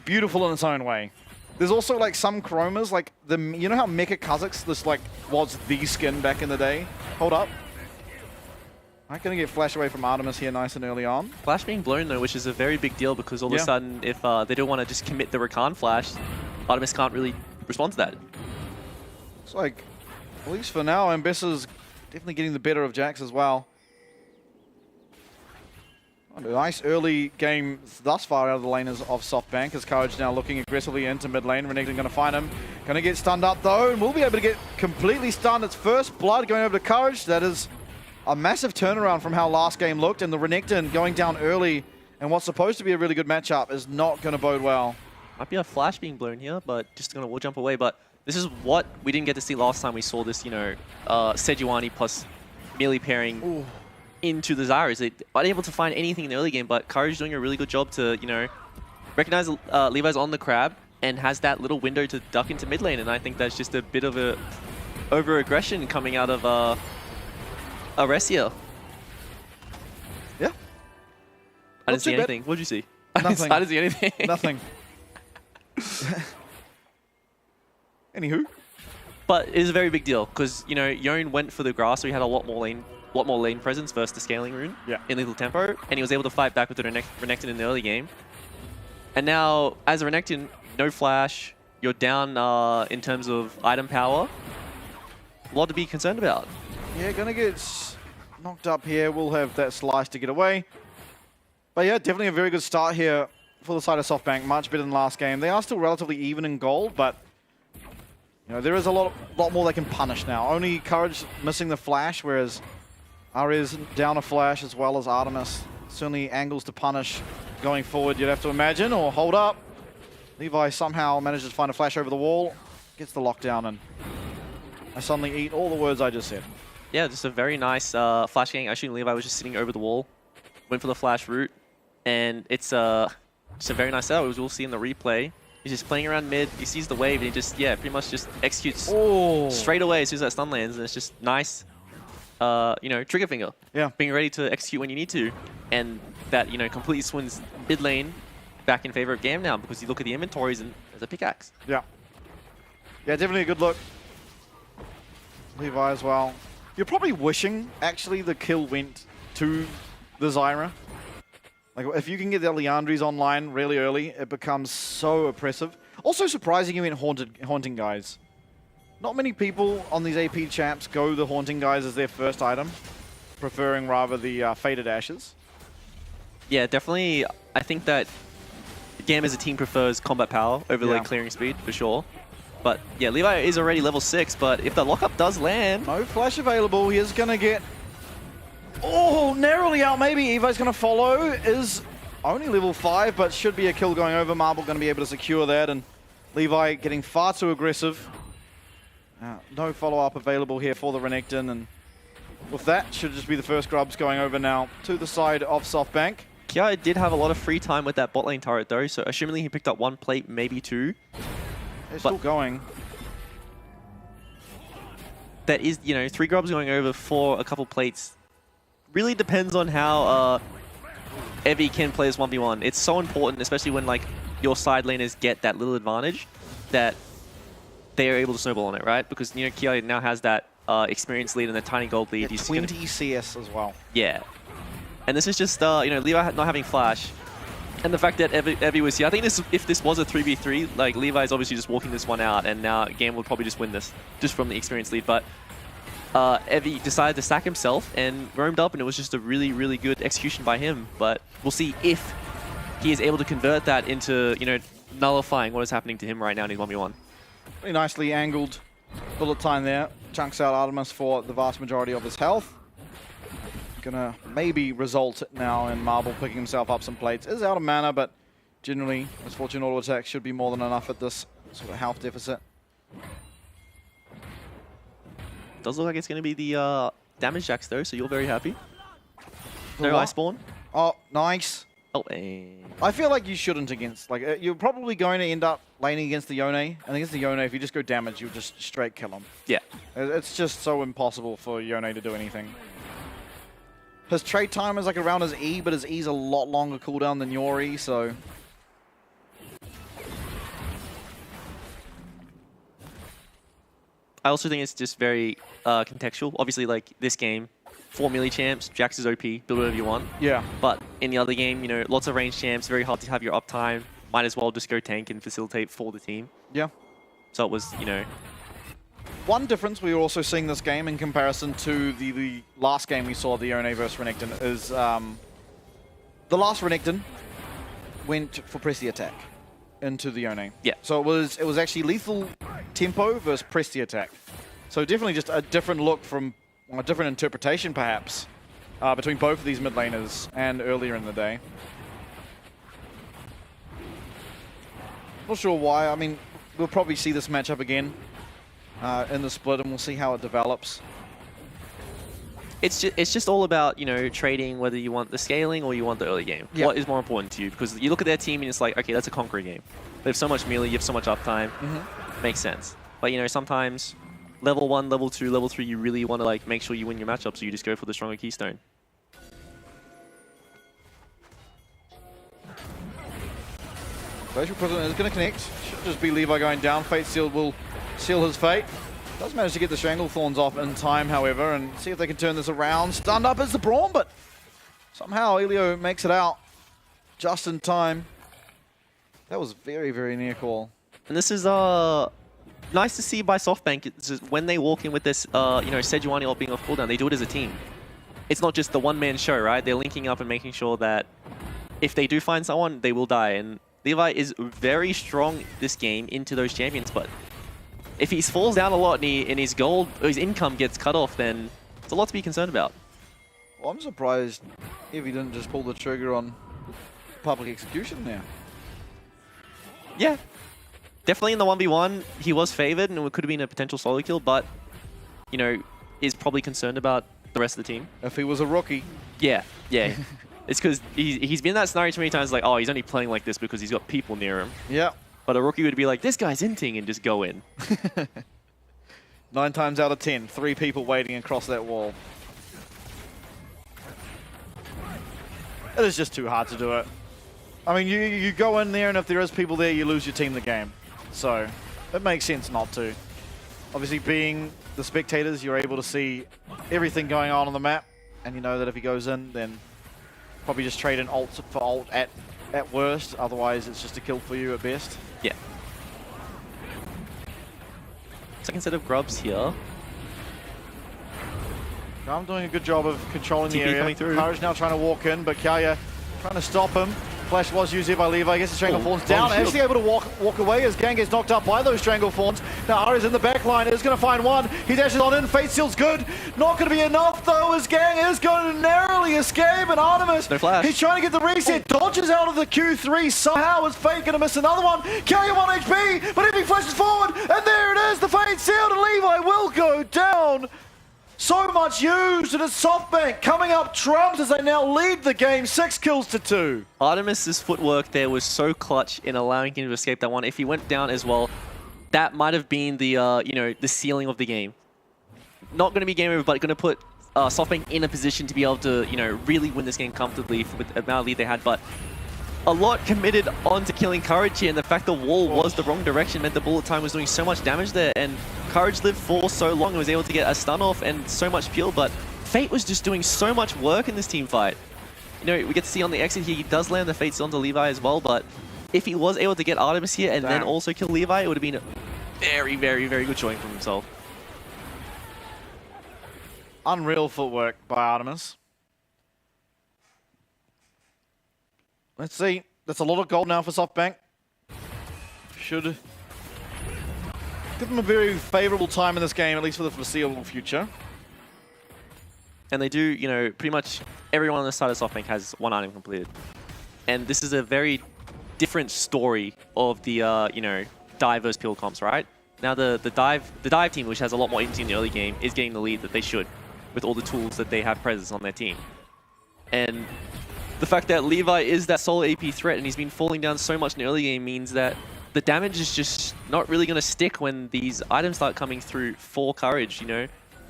beautiful in its own way. There's also like some chromas, like you know how Mecha Kazakhs this like was the skin back in the day? Hold up. I'm gonna get flash away from Artemis here nice and early on. Flash being blown though, which is a very big deal because all of a sudden if they don't want to just commit the Rakan flash, Artemis can't really respond to that. It's like, at least for now, Ambessa's definitely getting the better of Jax as well. A nice early game thus far out of the laners of SoftBank as Courage now looking aggressively into mid lane. Renekton going to find him. Going to get stunned up though, and will be able to get completely stunned. It's first blood going over to Courage. That is a massive turnaround from how last game looked, and the Renekton going down early and what's supposed to be a really good matchup is not going to bode well. Might be a flash being blown here, but just going to wall jump away. But this is what we didn't get to see last time we saw this, you know, Sejuani plus melee pairing. Ooh. Into the Zyras. They weren't able to find anything in the early game, but Courage doing a really good job to, you know, recognize Levi's on the crab and has that little window to duck into mid lane, and I think that's just a bit of a over-aggression coming out of Aresia. Yeah. I didn't see anything. What did you see? Nothing. I didn't see anything. Nothing. Anywho. But it is a very big deal, because, you know, Yone went for the grass, so he had a lot more lane presence versus the scaling rune in Lethal Tempo, and he was able to fight back with the Renekton in the early game. And now, as a Renekton, no flash, you're down in terms of item power. A lot to be concerned about. Yeah, gonna get knocked up here. We'll have that slice to get away. But yeah, definitely a very good start here for the side of SoftBank. Much better than last game. They are still relatively even in gold, but you know, there is a lot more they can punish now. Only Courage missing the flash, whereas Ares down a flash as well as Artemis. Certainly angles to punish going forward, you'd have to imagine, or hold up. Levi somehow manages to find a flash over the wall, gets the lockdown, and I suddenly eat all the words I just said. Yeah, just a very nice flash gang. Actually, Levi was just sitting over the wall, went for the flash route, and it's just a very nice setup, as we'll see in the replay. He's just playing around mid, he sees the wave, and he just, pretty much just executes straight away as soon as that stun lands, and it's just nice. You know, trigger finger. Yeah. Being ready to execute when you need to. And that, you know, completely swings mid lane back in favor of GAM now, because you look at the inventories and there's a pickaxe. Yeah. Yeah, definitely a good look. Levi as well. You're probably wishing, actually, the kill went to the Zyra. Like, if you can get the Leandries online really early, it becomes so oppressive. Also surprising you went Haunting Guys. Not many people on these AP champs go the Haunting Guys as their first item, preferring rather the Faded Ashes. Yeah, definitely. I think that GAM as a team prefers combat power over like clearing speed, for sure. But yeah, Levi is already level 6, but if the lockup does land... No flash available. He is going to get... Oh, narrowly out maybe. Evo's going to follow. Is only level 5, but should be a kill going over. Marble going to be able to secure that, and Levi getting far too aggressive. No follow-up available here for the Renekton, and with that, should just be the first grubs going over now to the side of SoftBank. Kia did have a lot of free time with that bot lane turret though, so assumingly he picked up 1 plate, maybe 2. They're still going. That is, you know, 3 grubs going over for a couple plates. Really depends on how Evie can play this 1v1. It's so important, especially when like your side laners get that little advantage, that they are able to snowball on it, right? Because, you know, Kia now has that experience lead and the tiny gold lead. He's 20 CS as well. Yeah. And this is just, you know, Levi not having flash. And the fact that Evie was here. I think if this was a 3v3, like, Levi's obviously just walking this one out, and now GAM would probably just win this, just from the experience lead. But Evie decided to sack himself and roamed up, and it was just a really, really good execution by him. But we'll see if he is able to convert that into, you know, nullifying what is happening to him right now in his 1v1. Very nicely angled bullet time there. Chunks out Artemis for the vast majority of his health. Gonna maybe result now in Marble picking himself up some plates. Is out of mana, but generally, Misfortune auto attack should be more than enough at this sort of health deficit. Does look like it's gonna be the damage jacks though, so you're very happy. No ice spawn. Oh, nice. Oh, I feel like you shouldn't against, like, you're probably going to end up laning against the Yone, and against the Yone, if you just go damage, you'll just straight kill him. Yeah. It's just so impossible for Yone to do anything. His trade time is like around his E, but his E's a lot longer cooldown than your E, so... I also think it's just very contextual. Obviously, like this game, 4 melee champs, Jax is OP, build whatever you want. Yeah. But in the other game, you know, lots of range champs, very hard to have your uptime. Might as well just go tank and facilitate for the team. Yeah. So it was, you know... One difference we were also seeing this game in comparison to the last game we saw, the Yone versus Renekton, is the last Renekton went for press the attack into the Yone. Yeah. So it was actually lethal tempo versus press the attack. So definitely just a different look from a different interpretation perhaps between both of these mid laners and earlier in the day. Not sure why. I mean, we'll probably see this matchup again in the split, and we'll see how it develops. It's just all about, you know, trading whether you want the scaling or you want the early game. Yep. What is more important to you? Because you look at their team and it's like, okay, that's a conqueror game. They have so much melee, you have so much uptime. Makes sense. But, you know, sometimes level 1, level 2, level 3, you really want to like make sure you win your matchup, so you just go for the stronger keystone. Glacial President is going to connect. Should just be Levi going down. Fate Sealed will seal his fate. Does manage to get the Stranglethorns off in time, however, and see if they can turn this around. Stunned up is the Brawn, but somehow Elio makes it out just in time. That was very, very near call. And this is nice to see by SoftBank. It's just when they walk in with this, you know, Sejuani not being off cooldown, they do it as a team. It's not just the one-man show, right? They're linking up and making sure that if they do find someone, they will die. And Levi is very strong this game into those champions, but if he falls down a lot and his gold, or his income gets cut off, then it's a lot to be concerned about. Well, I'm surprised if he didn't just pull the trigger on public execution there. Yeah. Definitely in the 1v1, he was favored and it could have been a potential solo kill, but, you know, is probably concerned about the rest of the team. If he was a rookie. Yeah, yeah. It's because he's been in that scenario too many times, like, oh, he's only playing like this because he's got people near him. Yeah. But a rookie would be like, this guy's inting and just go in. 9 times out of 10, 3 people waiting across that wall. It is just too hard to do it. I mean, you go in there and if there is people there, you lose your team the game. So it makes sense not to. Obviously, being the spectators, you're able to see everything going on the map. And you know that if he goes in, then probably just trade an ult for ult at worst. Otherwise, it's just a kill for you at best. Yeah. Second set of grubs here. I'm doing a good job of controlling the TP area. coming through. Courage now trying to walk in, but Kaya trying to stop him. Flash was used here by Levi. I guess the Stranglethorns down. Actually able to walk away as Gang gets knocked up by those Stranglethorns. Now Ari's in the back line. Is going to find one. He's actually on in. Fate Seal's good. Not going to be enough though, as Gang is going to narrowly escape. And Artemis, no flash. He's trying to get the reset. Dodges out of the Q3. Somehow is Fate going to miss another one. Kaya 1 HP, but if he flashes forward, and there it is. The Fate Sealed and Levi will go down. So much used, and it's SoftBank coming up trumps as they now lead the game 6 kills to 2. Artemis's footwork there was so clutch in allowing him to escape that one. If he went down as well, that might have been the you know, the ceiling of the game. Not going to be game over, but going to put SoftBank in a position to be able to, you know, really win this game comfortably with the amount of lead they had. But a lot committed onto killing Courage here, and the fact the wall was the wrong direction meant the bullet time was doing so much damage there, and Courage lived for so long and was able to get a stun off and so much peel, but Fate was just doing so much work in this team fight. You know, we get to see on the exit here, he does land the Fates onto Levi as well, but if he was able to get Artemis here and then also kill Levi, it would have been a very, very, very good showing from himself. Unreal footwork by Artemis. Let's see. That's a lot of gold now for SoftBank. Should give them a very favorable time in this game, at least for the foreseeable future. And they do, you know, pretty much everyone on the side of SoftBank has 1 item completed. And this is a very different story of the, you know, dive versus peel comps, right? Now the dive team, which has a lot more agency in the early game, is getting the lead that they should, with all the tools that they have presence on their team. And the fact that Levi is that solo AP threat and he's been falling down so much in the early game means that the damage is just not really going to stick when these items start coming through for Courage, you know,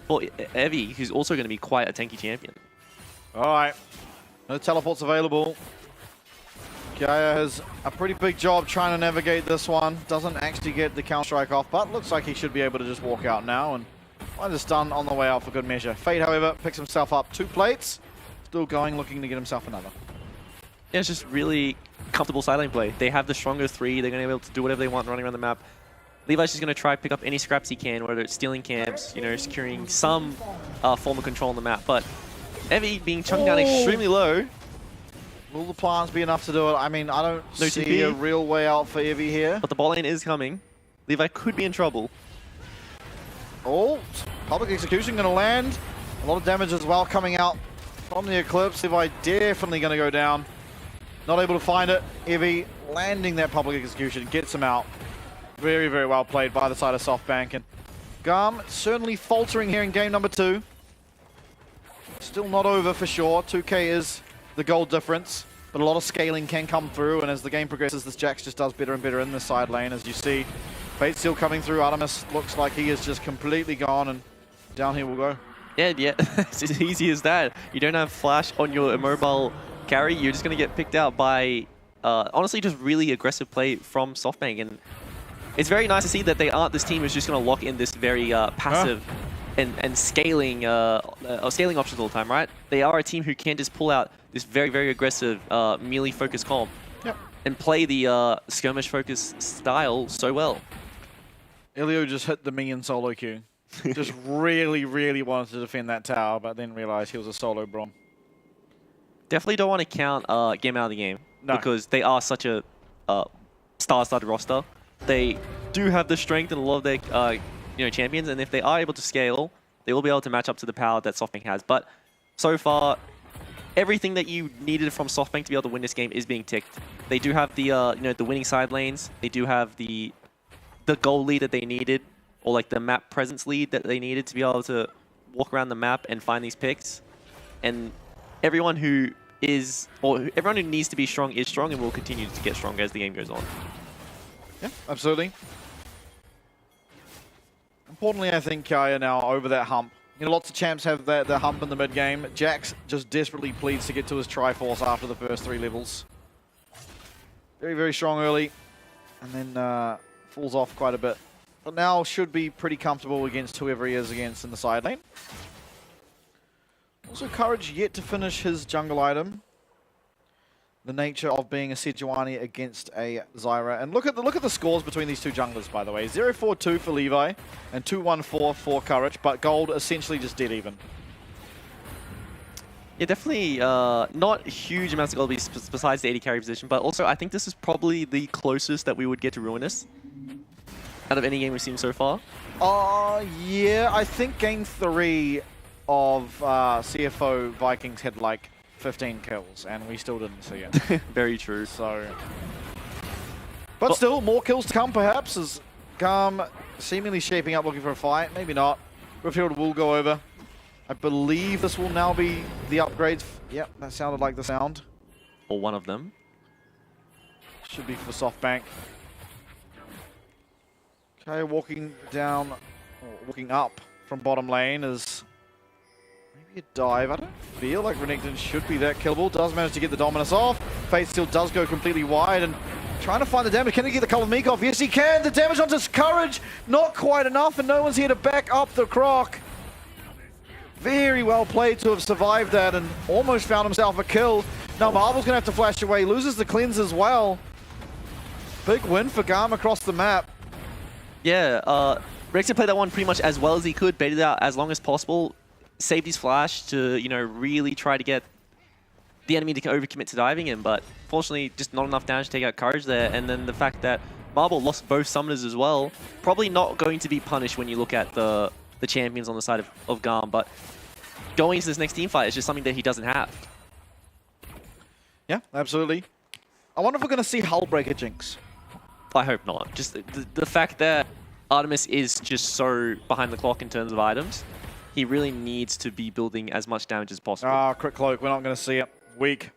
for Evie, who's also going to be quite a tanky champion. All right. No teleports available. Kaya has a pretty big job trying to navigate this one. Doesn't actually get the counter strike off, but looks like he should be able to just walk out now and find a stun on the way out for good measure. Fate, however, picks himself up 2 plates. Still going, looking to get himself another. Yeah, it's just really comfortable side lane play. They have the stronger 3. They're going to be able to do whatever they want running around the map. Levi's just going to try pick up any scraps he can, whether it's stealing camps, you know, securing some form of control on the map. But Evie being chunked down extremely low. Will the plants be enough to do it? I mean, I don't No see TP. a real way out for Evie here. But the ball lane is coming. Levi could be in trouble. Oh, public execution going to land. A lot of damage as well coming out from the Eclipse. Levi definitely going to go down. Not able to find it. Evie landing that public execution gets him out. Very, very well played by the side of SoftBank. And GAM certainly faltering here in game number 2. Still not over for sure. 2K is the goal difference, but a lot of scaling can come through, and as the game progresses, this Jax just does better and better in the side lane. As you see, Fate still coming through. Artemis looks like he is just completely gone, and down here we'll go. Yeah, it's as easy as that. You don't have flash on your immobile carry, you're just going to get picked out by, honestly, just really aggressive play from SoftBank. And it's very nice to see that they aren't this team who's just going to lock in this very passive and scaling scaling options all the time, right? They are a team who can just pull out this very, very aggressive melee-focused comp and play the skirmish-focused style so well. Ilio just hit the minion solo queue. Just really, really wanted to defend that tower, but then realized he was a solo Brom. Definitely don't want to count GAM out of the game because they are such a star-studded roster. They do have the strength in a lot of their champions, and if they are able to scale, they will be able to match up to the power that SoftBank has. But so far, everything that you needed from SoftBank to be able to win this game is being ticked. They do have the the winning side lanes. They do have the goal lead that they needed, or like the map presence lead that they needed to be able to walk around the map and find these picks. And everyone who needs to be strong is strong and will continue to get stronger as the game goes on. Yeah, absolutely. Importantly, I think Kaya now over that hump. You know, lots of champs have that hump in the mid game. Jax just desperately pleads to get to his Triforce after the first 3 levels. Very, very strong early, and then falls off quite a bit. But now should be pretty comfortable against whoever he is against in the side lane. Also, Courage yet to finish his jungle item. The nature of being a Sejuani against a Zyra. And look at the scores between these 2 junglers, by the way. 0-4-2 for Levi and 2-1-4 for Courage, but Gold essentially just dead even. Yeah, definitely not huge amounts of gold besides the 80 carry position, but also I think this is probably the closest that we would get to Ruinous out of any game we've seen so far. Yeah, I think game 3 of CFO Vikings had like 15 kills, and we still didn't see it. Very true. So, but still, more kills to come, perhaps, as GAM seemingly shaping up looking for a fight. Maybe not. Riftfield will go over. I believe this will now be the upgrades. Yep, that sounded like the sound. Or one of them. Should be for SoftBank. Okay, walking up from bottom lane is maybe a dive. I don't feel like Renekton should be that killable. Does manage to get the Dominus off. Fate still does go completely wide and trying to find the damage. Can he get the Call of Meek off? Yes, he can. The damage onto his Courage. Not quite enough, and no one's here to back up the Croc. Very well played to have survived that and almost found himself a kill. Now Marvel's going to have to flash away. Loses the cleanse as well. Big win for GAM across the map. Yeah, Rexer played that one pretty much as well as he could, baited out as long as possible, saved his flash to, really try to get the enemy to overcommit to diving him, but fortunately just not enough damage to take out Courage there, and then the fact that Marvel lost both summoners as well, probably not going to be punished when you look at the champions on the side of GAM, but going into this next team fight is just something that he doesn't have. Yeah, absolutely. I wonder if we're going to see Hullbreaker Jinx. I hope not. Just the fact that Artemis is just so behind the clock in terms of items, he really needs to be building as much damage as possible. Ah, Crit Cloak, we're not going to see it. Weak.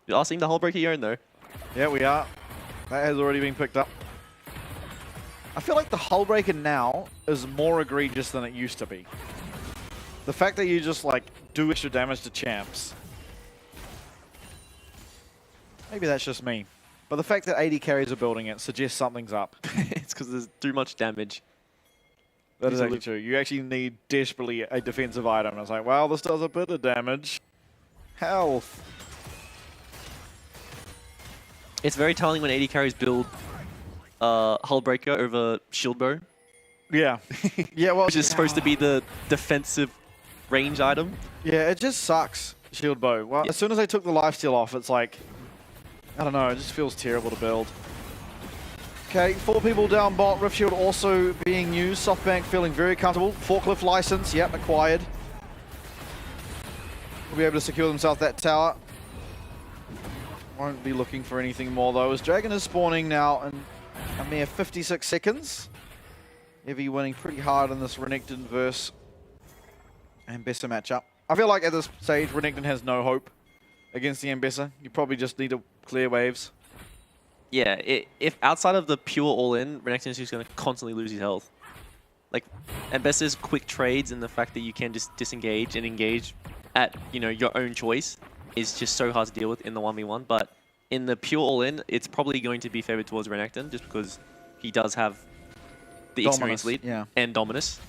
You are seeing the Hullbreaker here, though. Yeah, we are. That has already been picked up. I feel like the Hullbreaker now is more egregious than it used to be. The fact that you just like do extra damage to champs. Maybe that's just me. But the fact that 80 carries are building it suggests something's up. It's because there's too much damage. That is actually true. You actually need desperately a defensive item. It's like, well, this does a bit of damage. Health. It's very telling when 80 carries build Hull Breaker over Shield Bow. Yeah. Yeah, well, which is supposed to be the defensive range item. Yeah, it just sucks, Shield Bow. Well, as soon as they took the lifesteal off, it's like, I don't know, it just feels terrible to build. Okay, 4 people down bot. Rift Shield also being used. SoftBank feeling very comfortable. Forklift license, yep, acquired. Will be able to secure themselves that tower. Won't be looking for anything more though, as Dragon is spawning now in a mere 56 seconds. Evie winning pretty hard in this Renekton versus Ambessa matchup. I feel like at this stage, Renekton has no hope against the Ambessa. You probably just need to clear waves. Yeah, if outside of the pure all-in, Renekton is just going to constantly lose his health. Like, Ambessa's quick trades and the fact that you can just disengage and engage at, you know, your own choice is just so hard to deal with in the 1v1. But in the pure all-in, it's probably going to be favored towards Renekton just because he does have the experience lead and Dominus.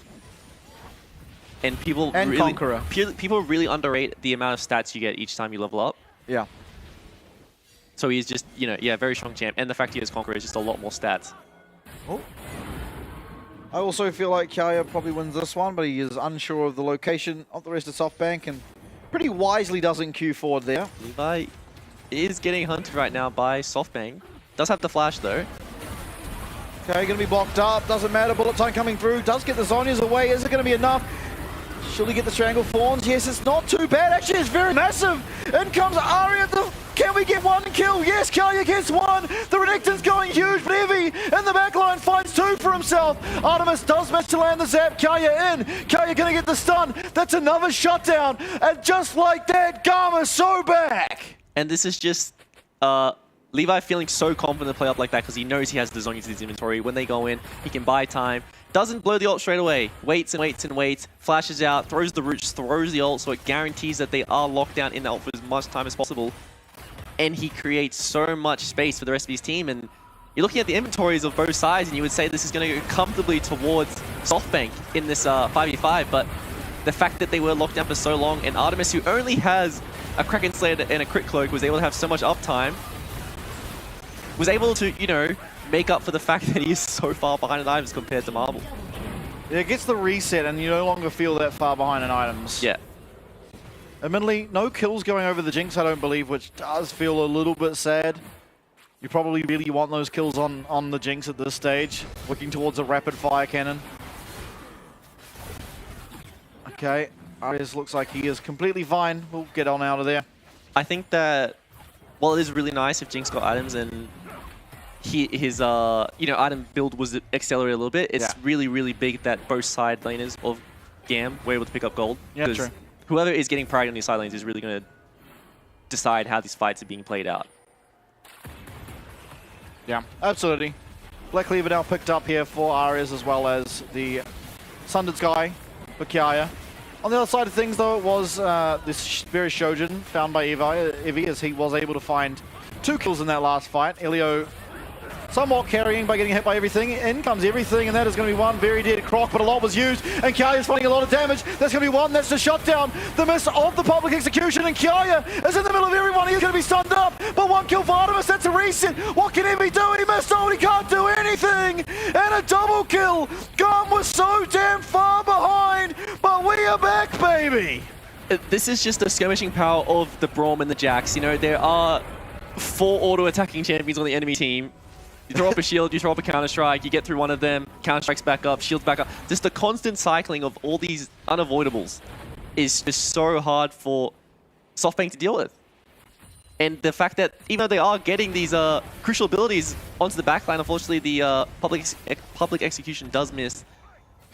And people really, Conqueror. People really underrate the amount of stats you get each time you level up. Yeah. So he's just, you know, yeah, very strong champ. And the fact he has Conqueror is just a lot more stats. Oh. I also feel like Kaya probably wins this one, but he is unsure of the location of the rest of SoftBank and pretty wisely doesn't queue forward there. Levi is getting hunted right now by SoftBank. Does have the flash though. Okay, going to be blocked up. Doesn't matter. Bullet time coming through. Does get the Zonias away. Is it going to be enough? Should he get the Strangle Fawns? Yes, it's not too bad. Actually, it's very massive. In comes Ari at the... Can we get one kill? Yes, Kaya gets one. The Renekton's going huge, but Evie in the backline finds 2 for himself. Artemis does manage to land the zap. Kaya in. Kaya going to get the stun. That's another shutdown. And just like that, GAM is so back. And this is just Levi feeling so confident to play up like that because he knows he has the Zonias in his inventory. When they go in, he can buy time. Doesn't blow the ult straight away. Waits and waits and waits. Flashes out, throws the roots, throws the ult, so it guarantees that they are locked down in the ult for as much time as possible. And he creates so much space for the rest of his team. And you're looking at the inventories of both sides, and you would say this is going to go comfortably towards SoftBank in this 5v5. But the fact that they were locked down for so long, and Artemis, who only has a Kraken Slayer and a Crit Cloak, was able to have so much uptime, was able to, you know, make up for the fact that he is so far behind in items compared to Marble. Yeah, it gets the reset, and you no longer feel that far behind in items. Yeah. Admittedly, no kills going over the Jinx, I don't believe, which does feel a little bit sad. You probably really want those kills on the Jinx at this stage, looking towards a rapid fire cannon. Okay, Arias looks like he is completely fine. We'll get on out of there. I think that, well, it is really nice if Jinx got items and his you know, item build was accelerated a little bit. It's really, really big that both side laners of GAM were able to pick up gold. Yeah, true. Whoever is getting priority on these side lanes is really going to decide how these fights are being played out. Yeah, absolutely. Black Cleaver now picked up here for Arias as well as the Sundered Sky for Kaya. On the other side of things, though, it was this very Shojin found by Evie, as he was able to find 2 kills in that last fight. Elio somewhat carrying by getting hit by everything. In comes everything, and that is going to be one very dead Croc, but a lot was used, and Kaya is finding a lot of damage. That's going to be one. That's the shutdown. The miss of the public execution, and Kaya is in the middle of everyone. He's going to be stunned up, but 1 kill for Artemis. That's a reset. What can Evie do? He missed out. He can't do anything, and a double kill. GAM was so damn far behind, but we are back, baby. This is just the skirmishing power of the Braum and the Jax. You know, there are 4 auto-attacking champions on the enemy team. You throw up a shield, you throw up a counter-strike, you get through one of them, counter-strikes back up, shields back up. Just the constant cycling of all these unavoidables is just so hard for SoftBank to deal with. And the fact that even though they are getting these crucial abilities onto the backline, unfortunately the public execution does miss.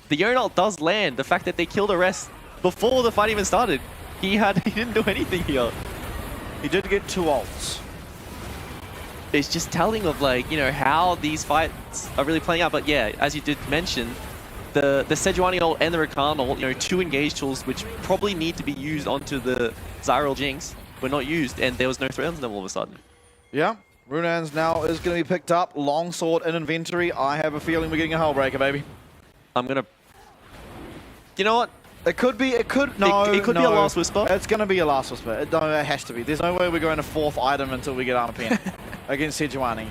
The Yonel does land. The fact that they killed the rest before the fight even started. He didn't do anything here. He did get 2 ults. It's just telling of, like, you know, how these fights are really playing out. But yeah, as you did mention, the Sejuani ult and the Rakan ult, you know, 2 engage tools which probably need to be used onto the Zyral Jinx were not used, and there was no threat on them all of a sudden. Yeah, Runans now is going to be picked up. Longsword in inventory. I have a feeling we're getting a Hullbreaker, baby. I'm gonna... You know what? It could be, it could be a Last Whisper. It's going to be a Last Whisper. It has to be. There's no way we're going to 4th item until we get Armor Pen against Sejuani.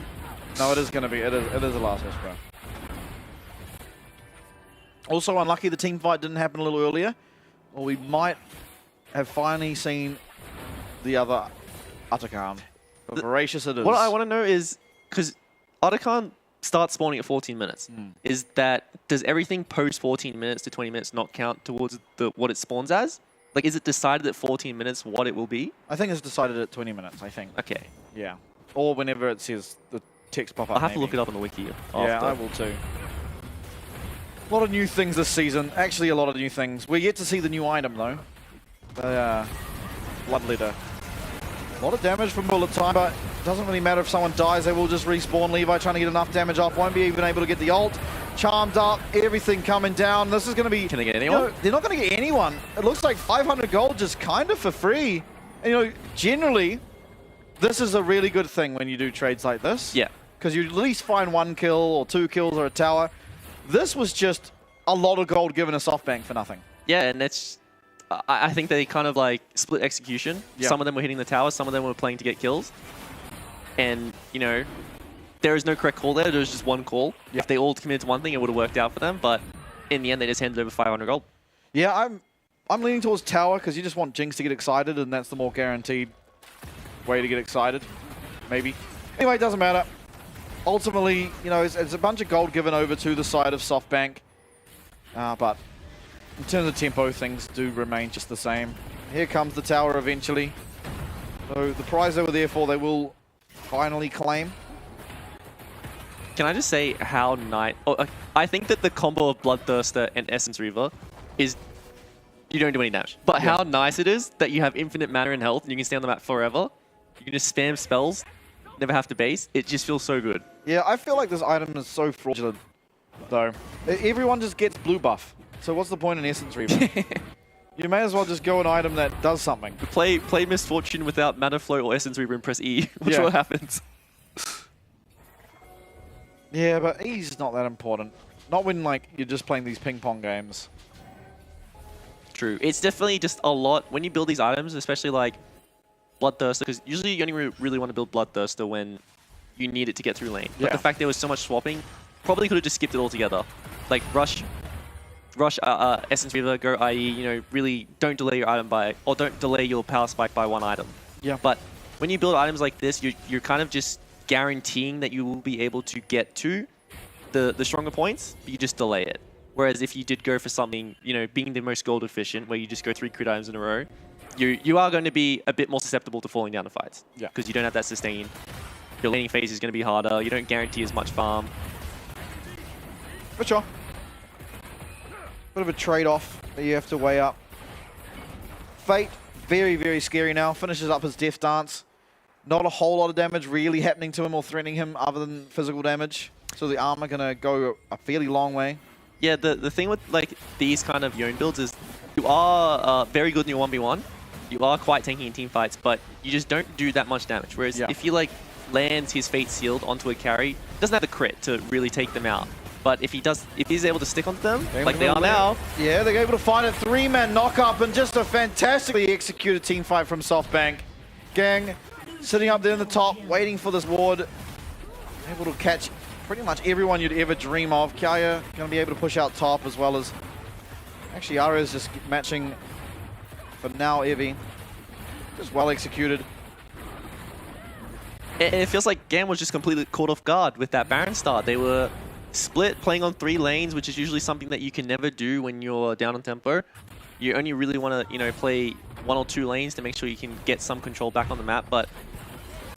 No, it is going to be. It is a Last Whisper. Also unlucky the team fight didn't happen a little earlier. Or we might have finally seen the other Atakan. Voracious it is. What I want to know is, because Atakan starts spawning at 14 minutes, is that, does everything post 14 minutes to 20 minutes not count towards what it spawns as? Like, is it decided at 14 minutes what it will be? I think it's decided at 20 minutes, I think. Okay. Yeah. Or whenever it says the text pop up. I'll have to look it up on the wiki. Yeah, I will too. A lot of new things this season. Actually, a lot of new things. We're yet to see the new item, though. The Bloodletter. A lot of damage from bullet time, but it doesn't really matter if someone dies. They will just respawn. Levi trying to get enough damage off. Won't be even able to get the ult. Charmed up. Everything coming down. This is going to be... Can they get anyone? You know, they're not going to get anyone. It looks like 500 gold just kind of for free. And, you know, generally, this is a really good thing when you do trades like this. Yeah. Because you at least find 1 kill or 2 kills or a tower. This was just a lot of gold given a SoftBank for nothing. Yeah, and it's... I think they kind of like split execution. Yep. Some of them were hitting the tower, some of them were playing to get kills. And, you know, there is no correct call there. There was just one call. Yep. If they all committed to one thing, it would have worked out for them. But in the end, they just handed over 500 gold. Yeah, I'm leaning towards tower because you just want Jinx to get excited, and that's the more guaranteed way to get excited. Maybe. Anyway, it doesn't matter. Ultimately, you know, it's a bunch of gold given over to the side of SoftBank. But in terms of tempo, things do remain just the same. Here comes the tower eventually. So the prize they were there for, they will finally claim. Can I just say how nice... Oh, I think that the combo of Bloodthirster and Essence Reaver is... You don't do any damage. But how nice it is that you have infinite mana and health and you can stay on the map forever. You can just spam spells, never have to base. It just feels so good. Yeah, I feel like this item is so fraudulent, though. Everyone just gets blue buff. So what's the point in Essence Reaver? You may as well just go an item that does something. Play Misfortune without Mana Flow or Essence Reaver and press E. Which Yeah. what happens? Yeah, but E's not that important. Not when, like, you're just playing these ping pong games. True. It's definitely just a lot. When you build these items, especially like Bloodthirster, because usually you only really want to build Bloodthirster when you need it to get through lane. But the fact there was so much swapping, probably could have just skipped it altogether. Like, rush Essence Reaver, go IE, you know, really don't delay your item by, or don't delay your power spike by 1 item. Yeah. But when you build items like this, you're kind of just guaranteeing that you will be able to get to the stronger points, but you just delay it. Whereas if you did go for something, you know, being the most gold efficient, where you just go 3 crit items in a row, you are going to be a bit more susceptible to falling down to fights. Yeah. Because you don't have that sustain. Your laning phase is going to be harder. You don't guarantee as much farm. For sure. Bit of a trade-off that you have to weigh up. Fate, very, very scary now. Finishes up his death dance. Not a whole lot of damage really happening to him or threatening him other than physical damage. So the armor going to go a fairly long way. Yeah, the thing with like these kind of Yone builds is you are very good in your 1v1. You are quite tanky in team fights, but you just don't do that much damage. Whereas if you like lands his Fate Sealed onto a carry, doesn't have the crit to really take them out. But if he's able to stick onto them, like they are now. Yeah, they're able to find a 3-man knock-up and just a fantastically executed team fight from SoftBank. Gang sitting up there in the top, waiting for this ward. Able to catch pretty much everyone you'd ever dream of. Kaya going to be able to push out top as well as... Actually, Ara is just matching for now Evie. Just well executed. And it feels like GAM was just completely caught off guard with that Baron start. They were split, playing on 3 lanes, which is usually something that you can never do when you're down on tempo. You only really want to, you know, play 1 or 2 lanes to make sure you can get some control back on the map. But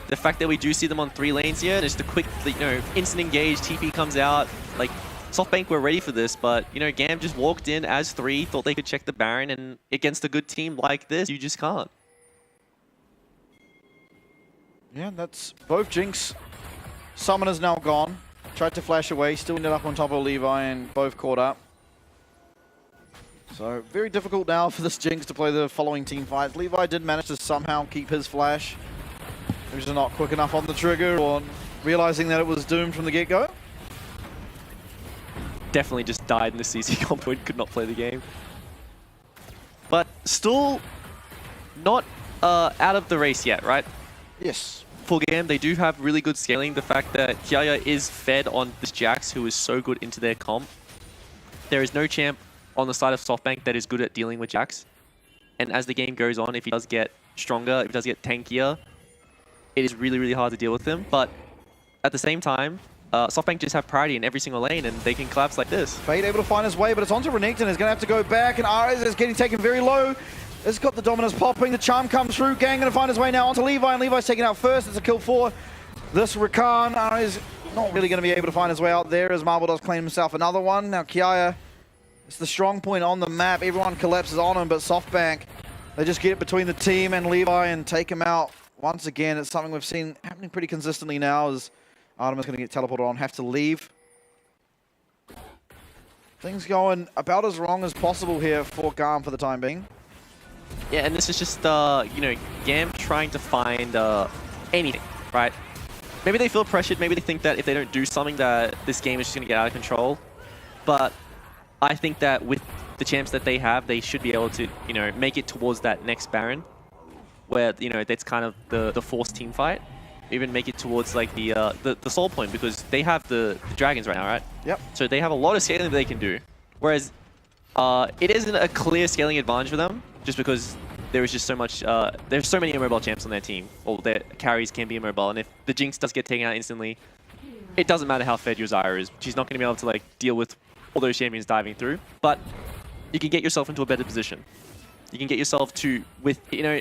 the fact that we do see them on 3 lanes here, just a quick, you know, instant engage, TP comes out. Like, SoftBank were ready for this, but, you know, GAM just walked in as 3, thought they could check the Baron, and against a good team like this, you just can't. Yeah, that's both Jinx. Summoner's now gone. Tried to flash away, still ended up on top of Levi and both caught up. So very difficult now for this Jinx to play the following team fights. Levi did manage to somehow keep his flash. He was just not quick enough on the trigger or realizing that it was doomed from the get-go. Definitely just died in the CC combo and could not play the game. But still not out of the race yet, right? Yes. For GAM, they do have really good scaling. The fact that Kiaya is fed on this Jax, who is so good into their comp. There is no champ on the side of SoftBank that is good at dealing with Jax. And as the game goes on, if he does get stronger, if he does get tankier, it is really, really hard to deal with him. But at the same time, SoftBank just have priority in every single lane, and they can collapse like this. Fade able to find his way, but it's onto Renekton. He's going to have to go back, and Ares is getting taken very low. It's got the dominance popping. The charm comes through. Gang going to find his way now onto Levi, and Levi's taken out first. It's a kill for this Rakan. Ares not really going to be able to find his way out there as Marble does claim himself another one. Now Kiaya, it's the strong point on the map. Everyone collapses on him, but SoftBank, they just get it between the team and Levi and take him out. Once again, it's something we've seen happening pretty consistently now as Artemis going to get teleported on, have to leave. Things going about as wrong as possible here for GAM for the time being. Yeah, and this is just, you know, GAM trying to find anything, right? Maybe they feel pressured, maybe they think that if they don't do something that this game is just going to get out of control. But I think that with the champs that they have, they should be able to, you know, make it towards that next Baron, where, you know, that's kind of the forced team fight. Even make it towards like the soul point, because they have the dragons right now, right? Yep. So they have a lot of scaling that they can do. Whereas it isn't a clear scaling advantage for them, just because there is just so much, there's so many immobile champs on their team. All their carries can be immobile, and if the Jinx does get taken out instantly, it doesn't matter how fed your Zyra is. She's not going to be able to like deal with all those champions diving through. But you can get yourself into a better position. You can get yourself to, with, you know,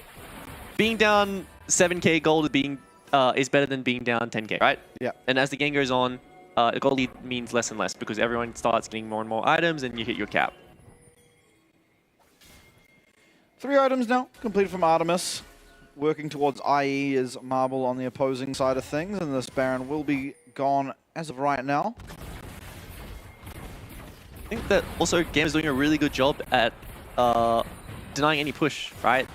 being down 7k gold is better than being down 10k, right? Yeah. And as the game goes on, gold lead means less and less because everyone starts getting more and more items and you hit your cap. 3 items now completed from Artemis. Working towards IE is Marble on the opposing side of things, and this Baron will be gone as of right now. I think that also GAM is doing a really good job at denying any push, right?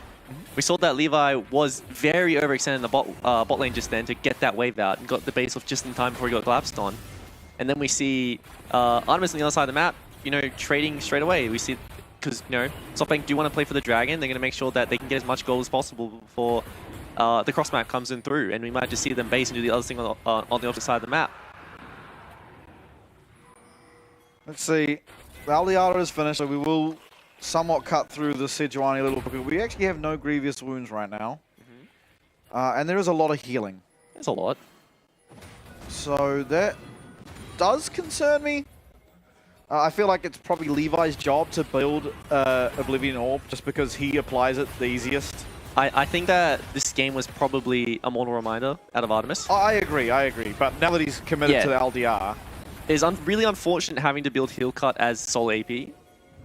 We saw that Levi was very overextended in the bot lane just then to get that wave out and got the base off just in time before he got collapsed on. And then we see Artemis on the other side of the map, you know, trading straight away. We see, because, you know, SoftBank do want to play for the dragon. They're going to make sure that they can get as much gold as possible before the cross map comes in through. And we might just see them base and do the other thing on the opposite side of the map. Let's see. The Aldiara is finished, so we will somewhat cut through the Sejuani a little bit. We actually have no grievous wounds right now. And there is a lot of healing. There's a lot. So that does concern me. I feel like it's probably Levi's job to build Oblivion Orb just because he applies it the easiest. I think that this game was probably a mortal reminder out of Artemis. I agree. But now that he's committed to the LDR. It's really unfortunate having to build Heal Cut as sole AP.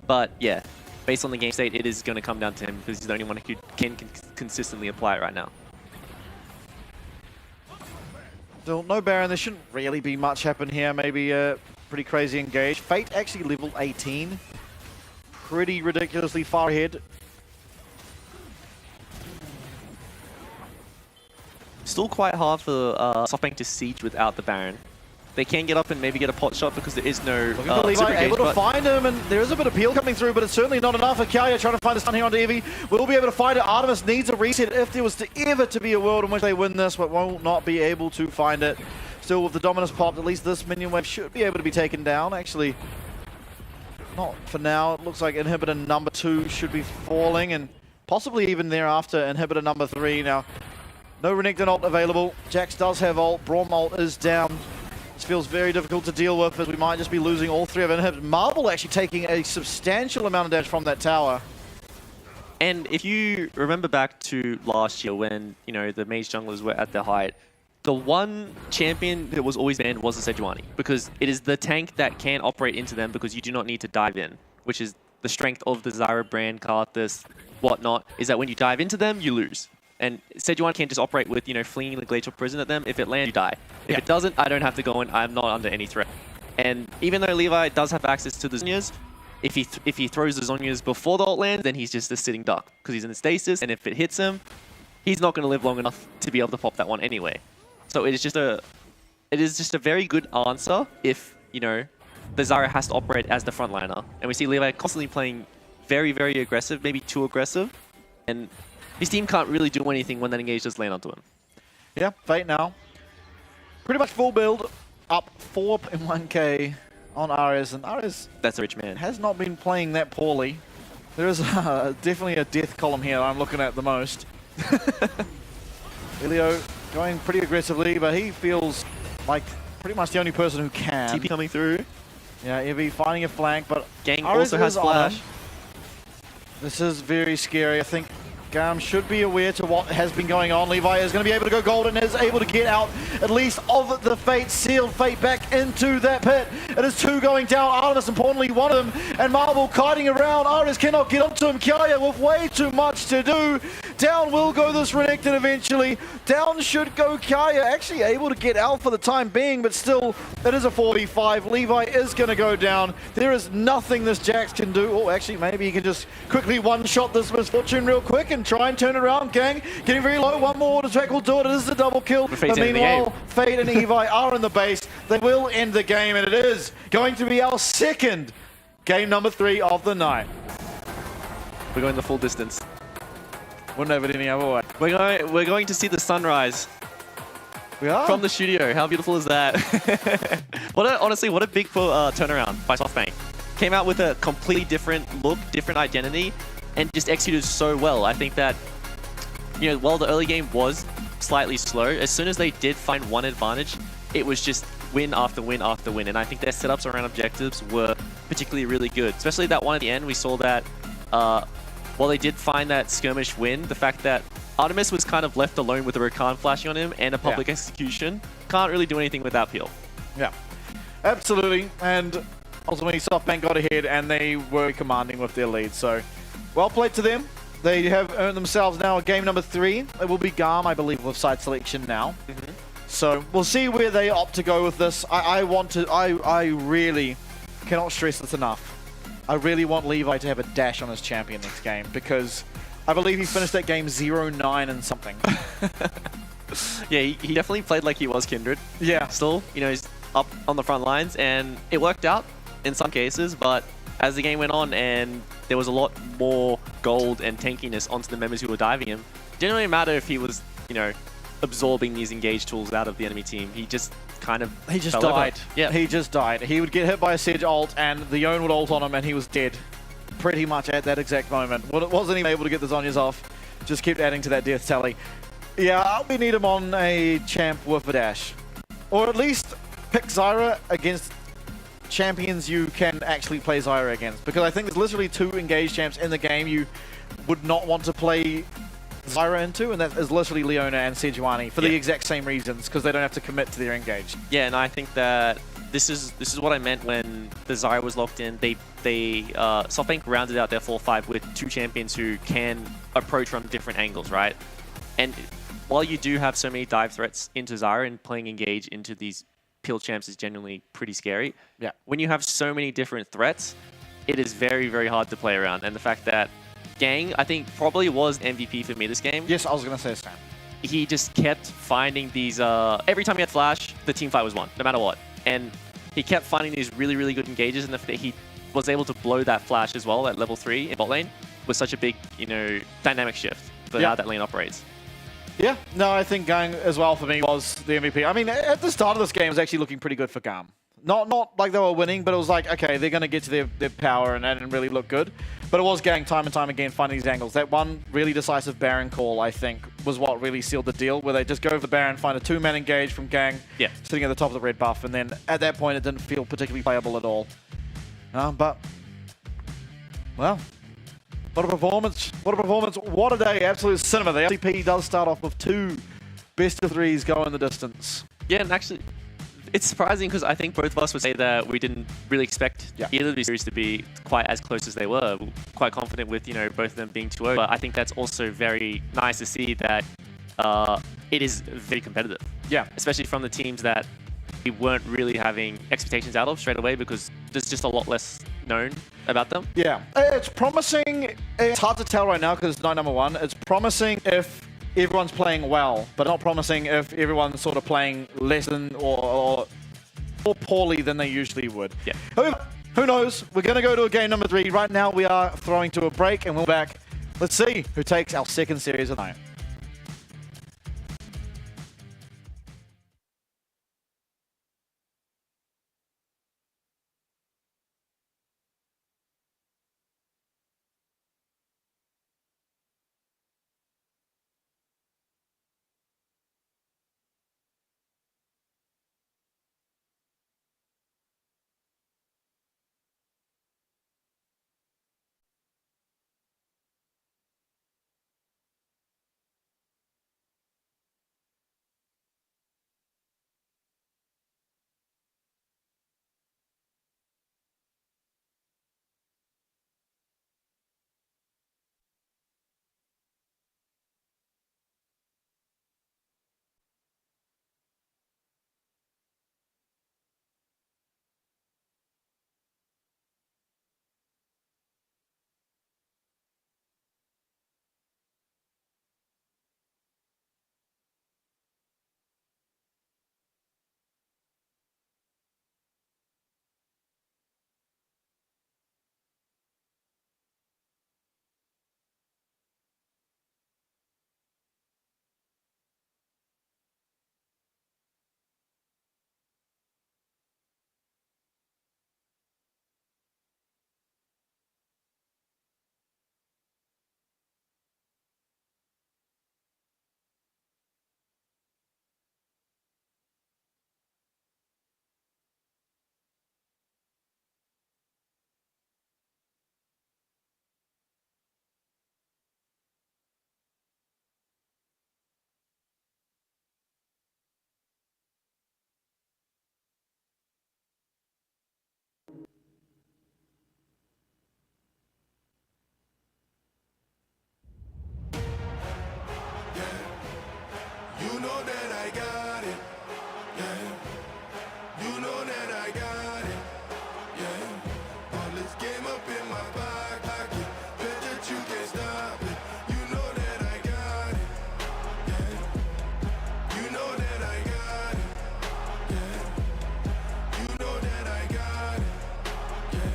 But yeah, based on the game state, it is going to come down to him because he's the only one who can consistently apply it right now. Still no Baron. There shouldn't really be much happen here. Maybe pretty crazy engage. Fate actually level 18. Pretty ridiculously far ahead. Still quite hard for SoftBank to siege without the Baron. They can get up and maybe get a pot shot because there is no Levi able to find him, and there is a bit of peel coming through, but it's certainly not enough. Kiaya trying to find a stun here on Eevee. We'll be able to find it. Artemis needs a reset if there was to ever to be a world in which they win this, but will not be able to find it. Still with the dominance popped, at least this minion wave should be able to be taken down. Actually, not for now. It looks like inhibitor number 2 should be falling, and possibly even thereafter inhibitor number 3. Now, no Renekton ult available. Jax does have ult. Braum ult is down. This feels very difficult to deal with, as we might just be losing all 3 of inhibitors. Marble actually taking a substantial amount of damage from that tower. And if you remember back to last year when, you know, the mage junglers were at their height, the one champion that was always banned was the Sejuani, because it is the tank that can operate into them because you do not need to dive in, which is the strength of the Zyra brand, Karthus, whatnot, is that when you dive into them, you lose. And Sejuani can't just operate with, you know, flinging the Glacial Prison at them. If it lands, you die. If it doesn't, I don't have to go in. I'm not under any threat. And even though Levi does have access to the Zunias, if he throws the Zhonya's before the ult lands, then he's just a sitting duck because he's in the stasis, and if it hits him, he's not going to live long enough to be able to pop that one anyway. So it is just a very good answer if, you know, the Zyra has to operate as the frontliner. And we see Levi constantly playing very, very aggressive, maybe too aggressive, and his team can't really do anything when that engage does land onto him. Yeah, Fate now. Pretty much full build, up 4 in 1k on Ares, and Ares That's a rich man. has not been playing that poorly. There is definitely a death column here I'm looking at the most. Elio going pretty aggressively, but he feels like pretty much the only person who can. TP coming through. Yeah, Evie finding a flank, but Gang Ares also has is on flash. him. This is very scary. I think GAM should be aware to what has been going on. Levi is going to be able to go gold and is able to get out at least of the Fate, sealed Fate back into that pit. It is 2 going down. Artemis, importantly, one of them, and Marvel kiting around. Artemis cannot get onto him. Kaya with way too much to do. Down will go this Renekton eventually. Down should go Kaya, actually able to get out for the time being, but still, it is a 4v5. Levi is going to go down. There is nothing this Jax can do. Oh, actually, maybe he can just quickly one-shot this Misfortune real quick and try and turn it around. Gang getting very low. One more auto attack will do it. It is a double kill. But meanwhile, Fate and Evi are in the base. They will end the game, and it is going to be our second game number 3 of the night. We're going the full distance. Wouldn't have it any other way. We're going to see the sunrise We are. from the studio. How beautiful is that? Honestly, what a big turnaround by SoftBank. Came out with a completely different look, different identity, and just executed so well. I think that, you know, while the early game was slightly slow, as soon as they did find one advantage, it was just win after win after win. And I think their setups around objectives were particularly really good. Especially that one at the end, we saw that while they did find that skirmish win, the fact that Artemis was kind of left alone with a Rakan flashing on him and a public execution, can't really do anything without Peel. Yeah, absolutely. And ultimately, SoftBank got ahead and they were commanding with their lead. So, well played to them. They have earned themselves now a game number 3. It will be GAM, I believe, with side selection now. So we'll see where they opt to go with this. I really cannot stress this enough. I really want Levi to have a dash on his champion next game, because I believe he finished that game 0-9 and something. Yeah, he definitely played like he was Kindred. Yeah. Still, you know, he's up on the front lines, and it worked out in some cases, but as the game went on and there was a lot more gold and tankiness onto the members who were diving him, it didn't really matter if he was, you know, absorbing these engage tools out of the enemy team. He just kind of died. Yeah, he just died. He would get hit by a Sedge ult, and the Yone would ult on him, and he was dead pretty much at that exact moment. Wasn't even able to get the Zhonya's off. Just kept adding to that death tally. Yeah, we need him on a champ with a dash. Or at least pick Zyra against champions you can actually play Zyra against. Because I think there's literally 2 engaged champs in the game you would not want to play Zyra into, and that is literally Leona and Sejuani for the exact same reasons, because they don't have to commit to their engage. Yeah, and I think that this is what I meant when the Zyra was locked in. SoftBank rounded out their 4-5 with 2 champions who can approach from different angles, right? And while you do have so many dive threats into Zyra, and playing engage into these Peel champs is genuinely pretty scary. Yeah. When you have so many different threats, it is very, very hard to play around. And the fact that Gang, I think, probably was MVP for me this game. Yes, I was going to say Sam. He just kept finding these... every time he had flash, the team fight was won, no matter what. And he kept finding these really, really good engages, and he was able to blow that flash as well at level 3 in bot lane was such a big, you know, dynamic shift for how that lane operates. Yeah, no, I think Gang as well for me was the MVP. I mean, at the start of this game, it was actually looking pretty good for GAM. Not like they were winning, but it was like, okay, they're going to get to their power, and that didn't really look good. But it was Gang time and time again finding these angles. That one really decisive Baron call, I think, was what really sealed the deal, where they just go for the Baron, find a 2-man engage from Gang, sitting at the top of the red buff, and then at that point it didn't feel particularly playable at all. But, well, what a performance. What a performance. What a day. Absolute cinema. The LCP does start off with 2 best-of-3s going the distance. Yeah, and actually, it's surprising because I think both of us would say that we didn't really expect either of these series to be quite as close as they were. We're quite confident with, you know, both of them being 2-0, but I think that's also very nice to see that it is very competitive. Yeah. Especially from the teams that we weren't really having expectations out of straight away, because there's just a lot less known about them? Yeah, it's promising. It's hard to tell right now because it's not number one. It's promising if everyone's playing well, but not promising if everyone's sort of playing less than or more poorly than they usually would. Yeah. However, who knows? We're going to go to a game number 3. Right now, we are throwing to a break, and we'll be back. Let's see who takes our second series of the night. You know that I got it, yeah. You know that I got it, yeah. All this game up in my pocket, bet that you can't stop it. You know that I got it, yeah. You know that I got it, yeah. You know that I got it, yeah.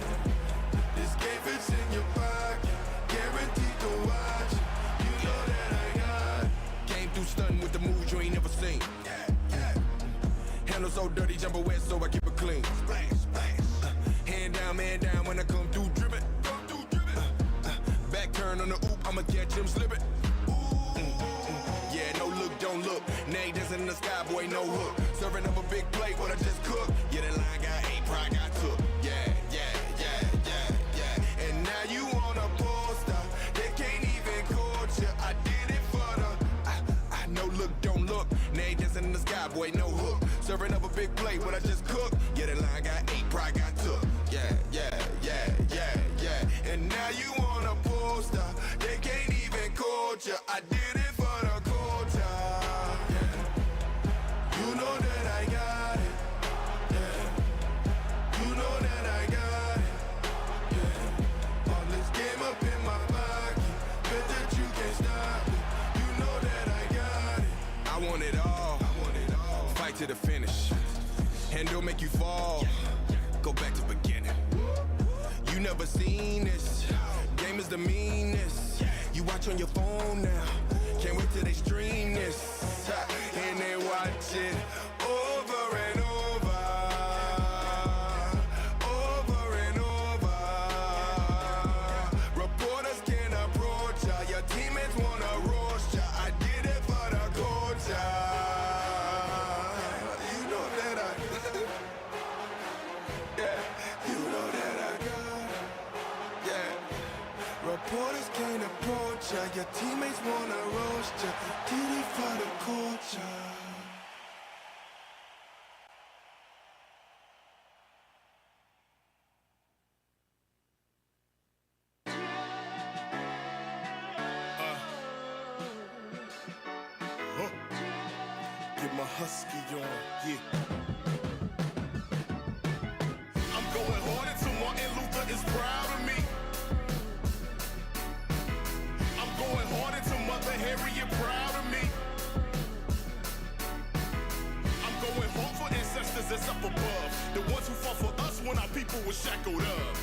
This game fits in your pocket, guaranteed to watch it. You know that I got it. Came through stunting with the moves you ain't never seen. Handle so dirty, jumper wet, so I keep it clean. Hand down, man down when I come through dripping. Back turn on the oop, I'ma catch him slipping. Yeah, no look, don't look. Nay, dancing in the sky, boy, no hook. Serving up a big plate, what I just cooked. Yeah, that line got 8, pride got took. Yeah. And now you on a poster, they can't even court you. I did it for the. I no look, don't look. Nay, dancing in the sky, boy, no hook. Serving up a big plate, what I just cooked. Yeah, that line got 8, pride got took. Yeah. And now you on a poster, they can't even court you. I did it for the culture. Yeah. You know that I got it. Yeah. You know that I got it. Yeah. All this game up in my pocket, bet that you can't stop it. You know that I got it. I want it all. Fight to the finish. And don't make you fall. Go back to beginning. You never seen this. Game is the meanest. You watch on your phone now. Can't wait till they stream this. And they watch it over and over. Over and over. Reporters can't approach ya. Your teammates wanna roast ya. I did it for the culture. You know that I yeah, you know that I got it. Yeah. Reporters can't approach ya. Your teammates wanna roast ya. Did it for the culture. Get my husky on, yeah. I'm going hard until Martin Luther is proud of me. was shackled up.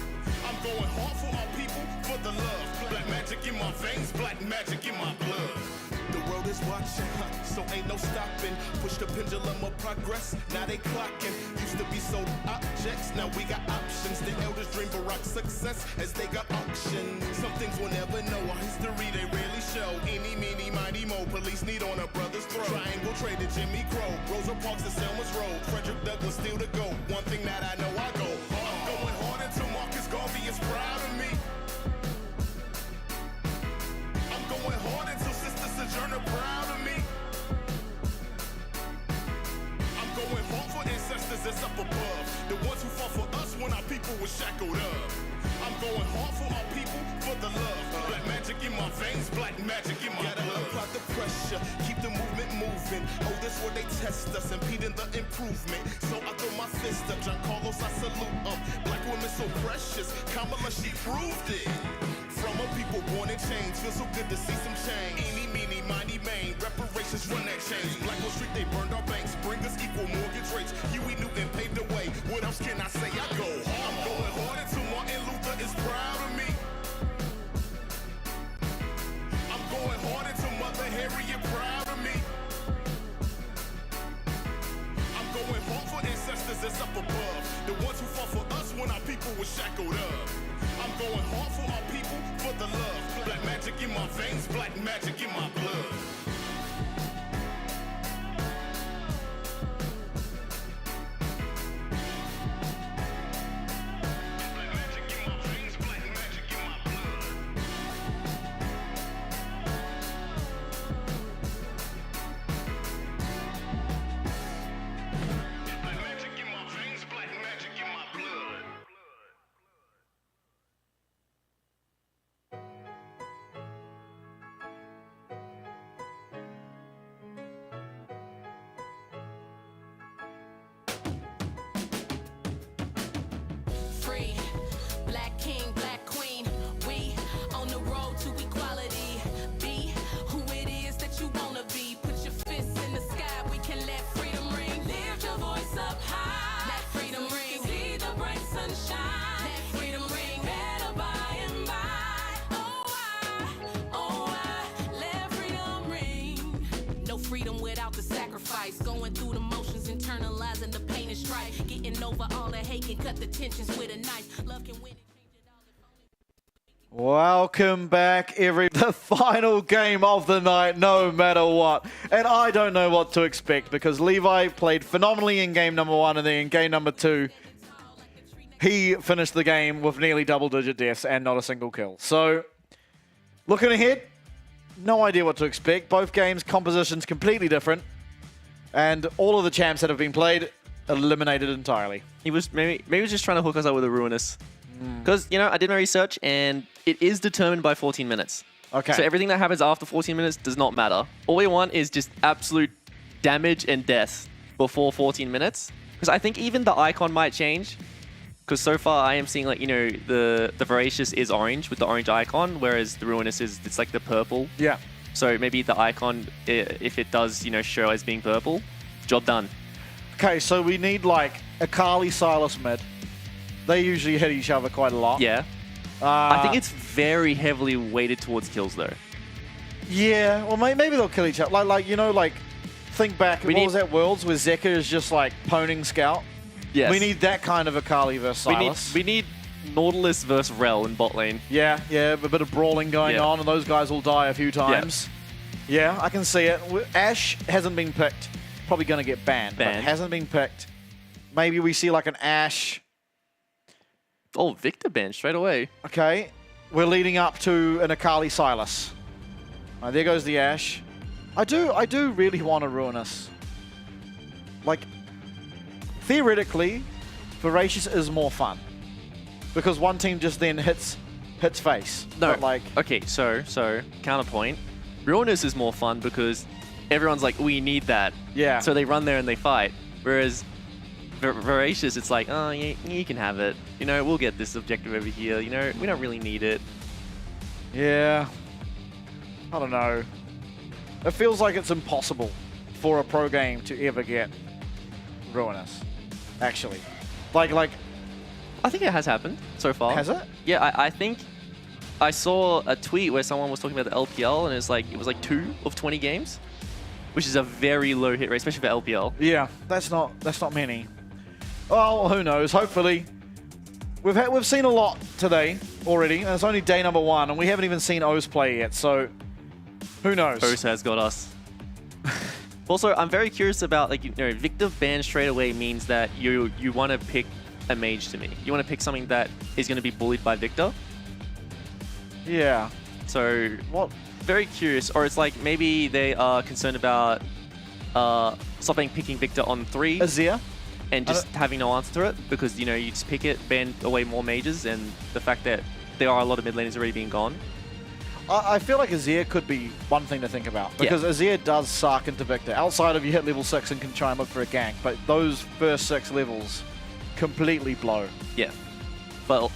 I'm going hard for our people, for the love. Black magic in my veins, black magic in my blood. The world is watching, so ain't no stopping. Push the pendulum of progress, now they clocking. Used to be sold objects, now we got options. The elders dream Barack success as they got auctioned. Some things we'll never know, our history they rarely show. Any, meeny, mighty, mo, police need on a brother's throat. Triangle traded Jimmy Crow, Rosa Parks and Selma's Road. Frederick Douglass still the GOAT. One thing that I know, I go hard. I'm going hard until Marcus Garvey is proud of me. I'm going hard until Sister Sojourner proud of me. I'm going hard for ancestors that's up above. The ones who fought for us when our people were shackled up. I'm going hard for our people, for the love. Black magic in my veins, black magic in my blood. Apply the pressure, keep the movement moving. Oh, this where they test us, impeding the improvement. So I throw my fist up, John Carlos, I salute Black women so precious, Kamala, she proved it. From a people born in chains, feel so good to see some change. Eeny, meeny, miny, main, reparations run that change. Black Wall Street, they burned our banks, bring us equal mortgage rates. Huey Newton paved the way, what else can I say? I go hard. I'm going hard until Martin Luther is proud of me. I'm going hard until Mother Harriet proud of me. I'm going hard for ancestors that's up above. The ones who fought for us when our people were shackled up. I'm going hard for our people, for the love. Black magic in my veins, black magic in my blood. Free, black king, black queen. We on the road to equality. Be who it is that you wanna be. Put your fists in the sky. We can let freedom ring. Lift your voice up high. Let freedom ring. See the bright sunshine. Let freedom ring. Better by and by. Oh I let freedom ring. No freedom without the sacrifice. Going through the motions, internalizing the pain and strife. Getting over all the hate and cut the tensions with a knife. Love can win and change it all. Welcome back, the final game of the night, no matter what. And I don't know what to expect because Levi played phenomenally in game number 1, and then in game number 2, he finished the game with nearly double-digit deaths and not a single kill. So, looking ahead, no idea what to expect. Both games, compositions completely different. And all of the champs that have been played, eliminated entirely. He was maybe he was just trying to hook us up with a Ruinous. Because, you know, I did my research and it is determined by 14 minutes. Okay. So everything that happens after 14 minutes does not matter. All we want is just absolute damage and death before 14 minutes. Because I think even the icon might change. Because so far I am seeing, like, you know, the Voracious is orange with the orange icon, whereas the Ruinous it's like the purple. Yeah. So maybe the icon, if it does, you know, show as being purple, job done. Okay, so we need, like, Akali, Silas mid. They usually hit each other quite a lot. Yeah. I think it's very heavily weighted towards kills, though. Yeah, well, maybe they'll kill each other. Like you know, like, think back, what was that Worlds where Zeka is just, like, poning Scout? Yes. We need that kind of Akali versus Silas. We need Nautilus versus Rel in bot lane. Yeah, a bit of brawling going on, and those guys will die a few times. Yeah, I can see it. Ashe hasn't been picked. Probably going to get banned, but hasn't been picked. Maybe we see, like, an Ashe. Oh, Victor banned straight away. Okay, we're leading up to an Akali Silas. All right, there goes the Ashe. I do really want to Ruinous. Like, theoretically, Voracious is more fun. Because one team just then hits face. No, but like... Okay, so counterpoint. Ruinous is more fun because everyone's like, we need that. Yeah. So they run there and they fight. Whereas Voracious, it's like, oh, yeah, you can have it. You know, we'll get this objective over here. You know, we don't really need it. Yeah. I don't know. It feels like it's impossible for a pro game to ever get Ruinous, actually. Like I think it has happened so far. Has it? Yeah, I think I saw a tweet where someone was talking about the LPL, and it was like 2 of 20 games, which is a very low hit rate, especially for LPL. Yeah, that's not many. Well, who knows? Hopefully, we've seen a lot today already, and it's only day number 1, and we haven't even seen O's play yet. So, who knows? O's has got us. Also, I'm very curious about, like, Victor ban straight away means that you want to pick a mage to me. You want to pick something that is going to be bullied by Victor. Yeah. So, what? Very curious. Or it's like maybe they are concerned about stopping picking Victor on 3. Azir. And just having no answer to it because, you just pick it, ban away more mages, and the fact that there are a lot of mid laners already being gone. I feel like Azir could be one thing to think about because Azir does suck into Victor. Outside of you hit level 6 and can try and look for a gank, but those first 6 levels completely blow. Yeah. But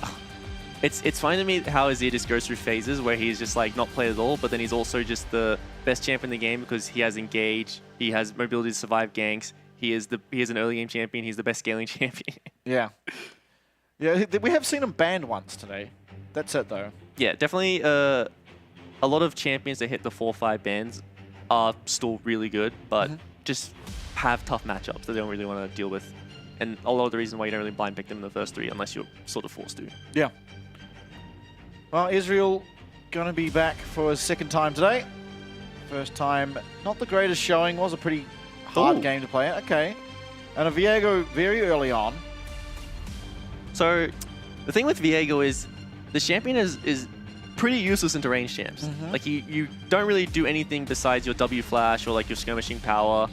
it's funny to me how Azir just goes through phases where he's just like not played at all, but then he's also just the best champ in the game because he has engage, he has mobility to survive ganks, he is an early game champion, he's the best scaling champion. Yeah. Yeah, we have seen him banned once today. That's it though. Yeah, definitely a lot of champions that hit the 4-5 bans are still really good, but just have tough matchups that they don't really want to deal with. And a lot of the reason why you don't really blind pick them in the first 3 unless you're sort of forced to. Yeah. Well, Israel going to be back for his 2nd time today. First time, not the greatest showing, was a pretty hard game to play. Okay. And a Viego very early on. So the thing with Viego is the champion is pretty useless into range champs. Like you don't really do anything besides your W flash or like your skirmishing power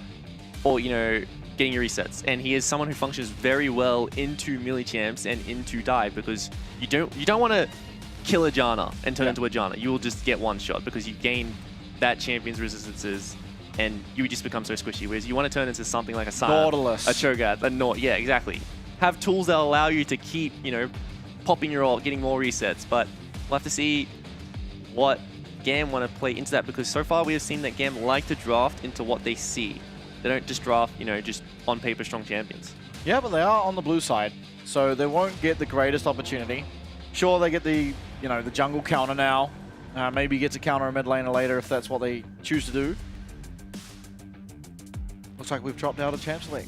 or getting your resets. And he is someone who functions very well into melee champs and into dive because you don't want to kill a Janna and turn into a Janna. You will just get one shot because you gain that champion's resistances and you just become so squishy. Whereas you want to turn into something like a Scion, Nautilus, a Cho'Gath, a Naut. Yeah, exactly. Have tools that allow you to keep, popping your ult, getting more resets. But we'll have to see what GAM want to play into that because so far we have seen that GAM like to draft into what they see. They don't just draft, just on paper strong champions. Yeah, but they are on the blue side, so they won't get the greatest opportunity. Sure, they get the, the jungle counter now. Maybe get to counter a mid laner later if that's what they choose to do. Looks like we've dropped out of Champs League.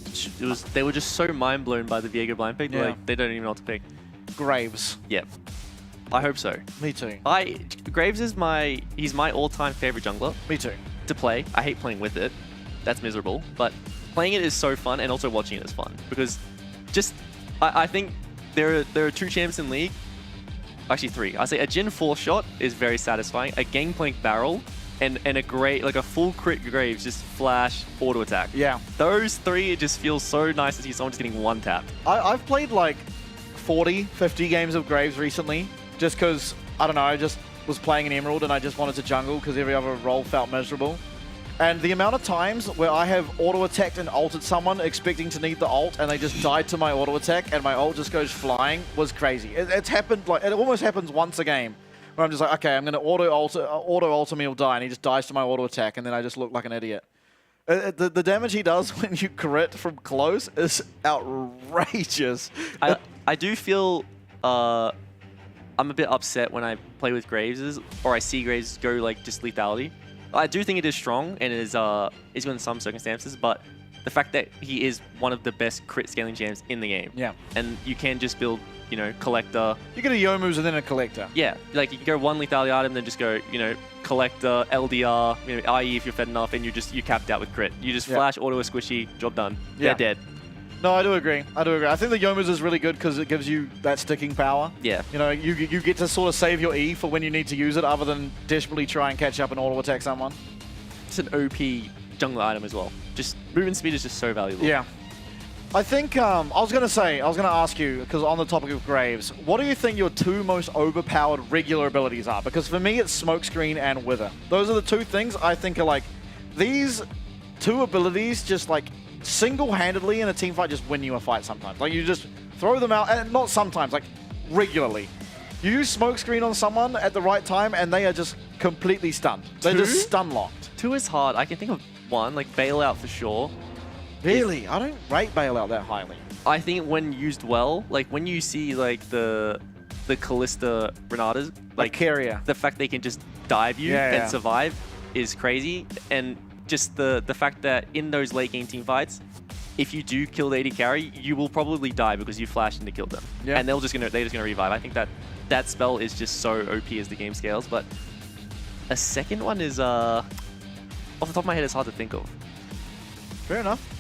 They were just so mind blown by the Viego blind pick. Yeah. Like, they don't even know what to pick. Graves. Yeah. I hope so. Me too. Graves is my all-time favorite jungler. Me too. To play. I hate playing with it. That's miserable. But playing it is so fun, and also watching it is fun because I think there are 2 champs in League. Actually 3. I say a Jhin 4 shot is very satisfying. A Gangplank barrel and a full crit Graves just flash auto attack. Yeah. Those 3, it just feels so nice to see someone just getting one tap. I've played like 40, 50 games of Graves recently just because, I don't know, I just was playing an Emerald and I just wanted to jungle because every other role felt miserable. And the amount of times where I have auto-attacked and ulted someone expecting to need the ult and they just died to my auto-attack and my ult just goes flying was crazy. It's happened, it almost happens once a game where I'm just like, okay, I'm going to auto-ult him, he'll die, and he just dies to my auto-attack and then I just look like an idiot. The damage he does when you crit from close is outrageous. I do feel I'm a bit upset when I play with Graves or I see Graves go like just lethality. I do think it is strong and is good in some circumstances, but the fact that he is one of the best crit scaling champs in the game. Yeah. And you can just build, Collector. You get a Youmu's and then a Collector. Yeah. Like you can go one lethality item, then just go, Collector, LDR, IE if you're fed enough, and you capped out with crit. You just flash, auto a squishy, job done. Yeah. They're dead. No, I do agree. I think the Youmu's is really good because it gives you that sticking power. Yeah. You get to sort of save your E for when you need to use it other than desperately try and catch up and auto-attack someone. It's an OP jungler item as well. Just movement speed is just so valuable. Yeah. I think, I was going to ask you, because on the topic of Graves, what do you think your 2 most overpowered regular abilities are? Because for me, it's Smokescreen and Wither. Those are the 2 things I think are like, these 2 abilities just like, single-handedly in a team fight just win you a fight sometimes. Like you just throw them out, and not sometimes, like regularly. You use Smokescreen on someone at the right time and they are just completely stunned. They're just stun locked. 2 is hard. I can think of 1, like Bailout for sure. Really? I don't rate Bailout that highly. I think when used well, like when you see like the Callista Renatas, like carrier, the fact they can just dive you and survive is crazy. And just the fact that in those late game team fights, if you do kill the AD carry, you will probably die because you flashed in to kill them. Yeah. And they're just gonna revive. I think that spell is just so OP as the game scales. But a second one is off the top of my head, it's hard to think of. Fair enough.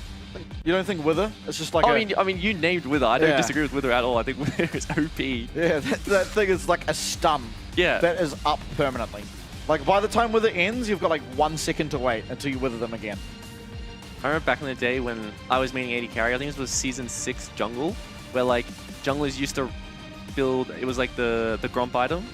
You don't think Wither? It's just like I mean, you named Wither. I don't disagree with Wither at all. I think Wither is OP. Yeah, that thing is like a stun. Yeah. That is up permanently. Like, by the time Wither ends, you've got like 1 second to wait until you Wither them again. I remember back in the day when I was maining AD carry, I think this was Season 6 jungle, where like junglers used to build, it was like the Gromp item,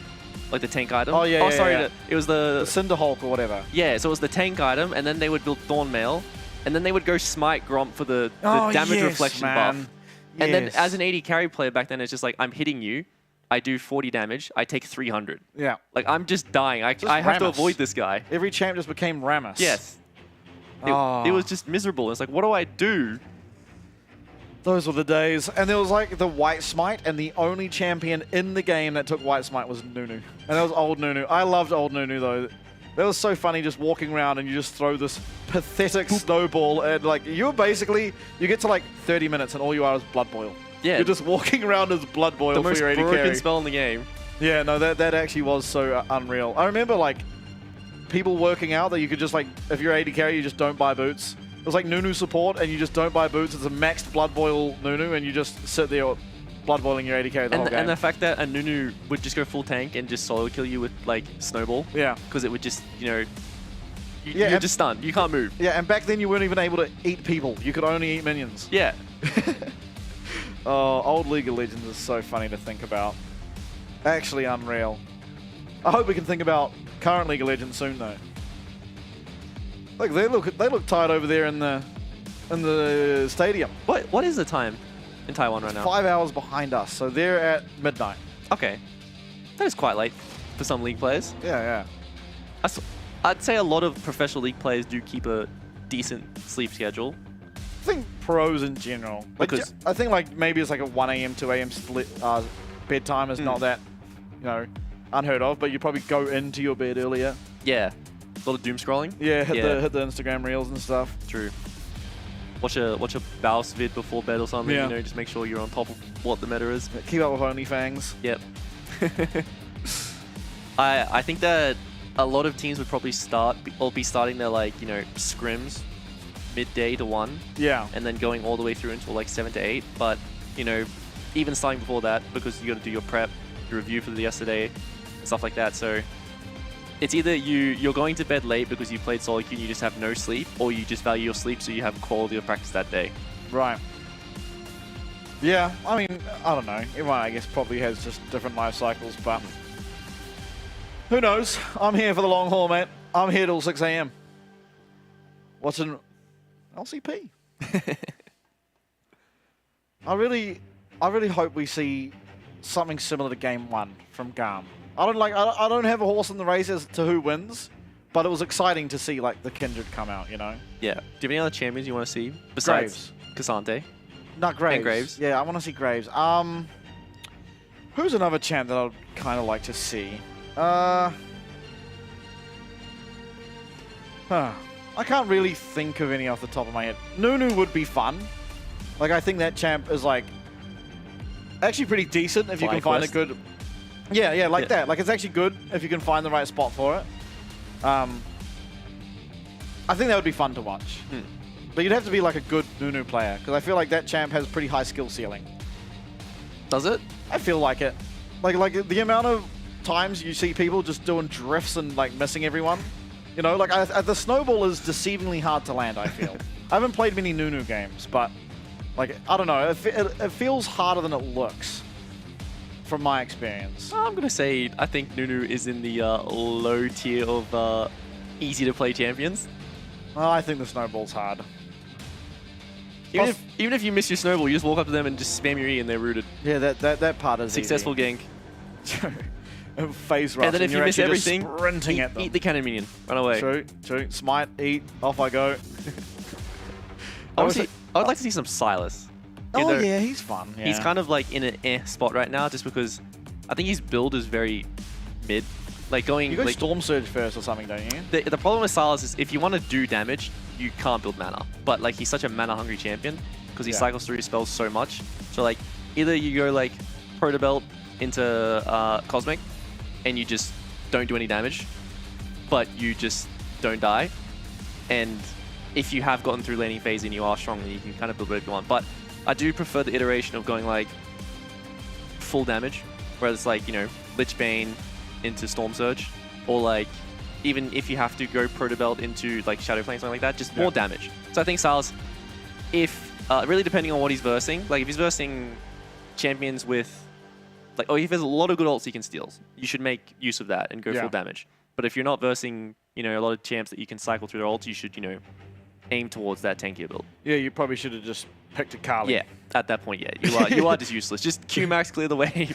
like the tank item. Oh, yeah, yeah. It was the Cinderhulk or whatever. Yeah, so it was the tank item, and then they would build Thornmail, and then they would go smite Gromp for the damage reflection buff. And then as an AD carry player back then, it's just like, I'm hitting you, I do 40 damage, I take 300. Yeah. Like, I'm just dying. I have to avoid this guy. Every champ just became Rammus. Yes. It was just miserable. It's like, what do I do? Those were the days. And there was like the White Smite, and the only champion in the game that took White Smite was Nunu. And that was old Nunu. I loved old Nunu though. That was so funny, just walking around and you just throw this pathetic snowball, and like you get to like 30 minutes and all you are is Blood Boil. Yeah. You're just walking around as Blood Boil for your AD carry. The most broken spell in the game. Yeah, no, that actually was so unreal. I remember like people working out that you could just like, if you're AD carry, you just don't buy boots. It was like Nunu support and you just don't buy boots. It's a maxed Blood Boil Nunu and you just sit there Blood Boiling your AD carry the whole game. And the fact that a Nunu would just go full tank and just solo kill you with like Snowball. Yeah. Because it would just, you know, you're just stunned. You can't move. Yeah, and back then you weren't even able to eat people. You could only eat minions. Yeah. Oh, old League of Legends is so funny to think about. Actually unreal. I hope we can think about current League of Legends soon though. Look, they look tired over there in the stadium. What is the time in Taiwan right now? 5 hours behind us, so they're at midnight. Okay. That is quite late for some League players. Yeah. I'd say a lot of professional League players do keep a decent sleep schedule. I think pros in general. Because I think like maybe it's like a 1 AM, 2 AM split bedtime is not that, you know, unheard of, but you probably go into your bed earlier. Yeah. A lot of doom scrolling. Yeah, hit the Instagram reels and stuff. True. Watch a Baus vid before bed or something. Yeah. You know, just make sure you're on top of what the meta is. Keep up with OnlyFans. Yep. I think that a lot of teams would probably be starting their like, you know, scrims midday to 1. Yeah. And then going all the way through until like 7 to 8. But, you know, even starting before that, because you got to do your prep, your review for the yesterday, stuff like that. So it's either you're going to bed late because you played solo queue and you just have no sleep, or you just value your sleep so you have quality of practice that day. Right. Yeah, I mean, I don't know. Everyone, I guess, probably has just different life cycles, but who knows? I'm here for the long haul, mate. I'm here till 6 AM. Watching LCP. I really hope we see something similar to Game 1 from GAM. I don't have a horse in the race as to who wins, but it was exciting to see like the Kindred come out, you know? Yeah. Do you have any other champions you want to see besides Cassante? Not Graves. And Graves. Yeah, I want to see Graves. Who's another champ that I'd kind of like to see? I can't really think of any off the top of my head. Nunu would be fun. Like, I think that champ is like actually pretty decent if you can find a good... Yeah, like that. Like, it's actually good if you can find the right spot for it. I think that would be fun to watch. But you'd have to be like a good Nunu player, because I feel like that champ has pretty high skill ceiling. Does it? I feel like it. Like the amount of times you see people just doing drifts and like missing everyone. You know, like the snowball is deceivingly hard to land, I feel. I haven't played many Nunu games, but like, I don't know. It feels harder than it looks. From my experience. I'm going to say I think Nunu is in the low tier of easy to play champions. Well, I think the snowball's hard. Even if you miss your snowball, you just walk up to them and just spam your E and they're rooted. Yeah, that part is successful easy. gank. Phase rush. And then if you miss everything, sprinting at them. Eat the cannon minion. Run away. True. Smite, eat, off I go. I would like to see some Silas. Oh, Either- yeah, he's fun. Yeah. He's kind of like in an spot right now just because I think his build is very mid. Like going... You go like, Storm Surge first or something, don't you? the problem with Silas is if you want to do damage, you can't build mana. But like he's such a mana-hungry champion because he cycles through his spells so much. So like either you go like Protobelt into Cosmic and you just don't do any damage, but you just don't die. And if you have gotten through laning phase and you are strong, then you can kind of build whatever you want. But I do prefer the iteration of going like full damage, where it's like, you know, Lich Bane into Storm Surge, or like even if you have to go Protobelt into like Shadow Flame, something like that, just more damage. So I think Silas, if really depending on what he's versing, like if he's versing champions with like, oh, if there's a lot of good ults he can steal, you should make use of that and go full damage. But if you're not versing, you know, a lot of champs that you can cycle through their ults, you should, you know, aim towards that tankier build. Yeah, you probably should have just picked a Kali. Yeah, at that point, yeah, you are just useless. Just Q max, clear the way.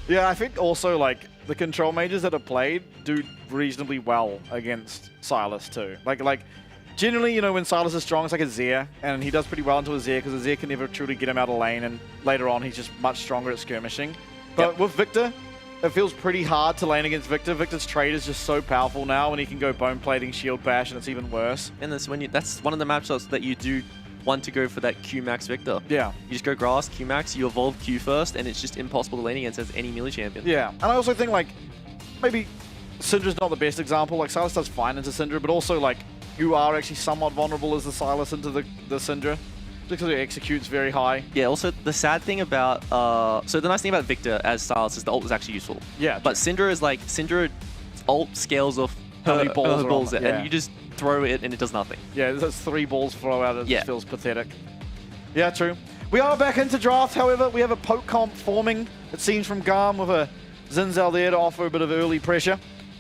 Yeah, I think also like the control mages that are played do reasonably well against Silas too. Like generally, you know, when Silas is strong, it's like a Zir, and he does pretty well into a Zir because a Zir can never truly get him out of lane, and later on he's just much stronger at skirmishing. But with Victor, it feels pretty hard to lane against Victor. Victor's trade is just so powerful now, and he can go bone plating, shield bash, and it's even worse. And that's when that's one of the matchups that you do want to go for that Q max Victor. Yeah. You just go grass, Q max, you evolve Q first, and it's just impossible to lane against as any melee champion. Yeah, and I also think like maybe Syndra's not the best example. Like Silas does fine into Syndra, but also like you are actually somewhat vulnerable as the Silas into the Syndra, because it executes very high. Yeah, also the sad thing about so the nice thing about Victor as Silas is the ult is actually useful. Yeah. But Syndra is like Syndra ult scales off How many balls are on balls it, and you just throw it and it does nothing. Yeah, that's 3 balls throw out. It Yeah. feels pathetic. Yeah, true. We are back into draft, however. We have a poke comp forming, it seems, from GAM with a Zinzal there to offer a bit of early pressure.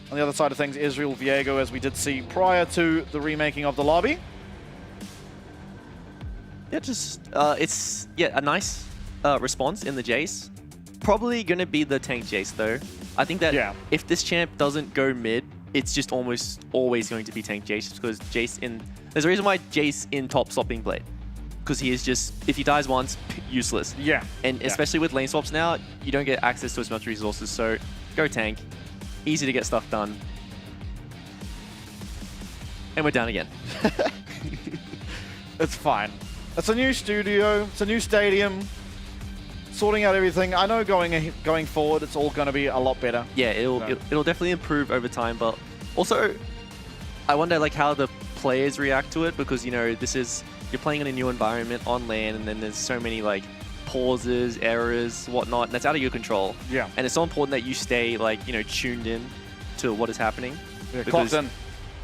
On the other side of things, Israel Viego, as we did see prior to the remaking of the lobby. Yeah, just it's a nice response in the Jace. Probably gonna be the tank Jace though. I think that if this champ doesn't go mid, it's just almost always going to be tank Jace, because Jace in... There's a reason why Jace in top stop being played. Because he is just, if he dies once, useless. Yeah. And especially with lane swaps now, you don't get access to as much resources, so go tank. Easy to get stuff done. And we're down again. It's fine. It's a new studio, it's a new stadium, sorting out everything. I know going forward, it's all going to be a lot better. Yeah, it'll definitely improve over time, but also I wonder like how the players react to it, because you know you're playing in a new environment on LAN, and then there's so many like pauses, errors, whatnot, and that's out of your control. Yeah. And it's so important that you stay like, you know, tuned in to what is happening. Yeah, clocked in.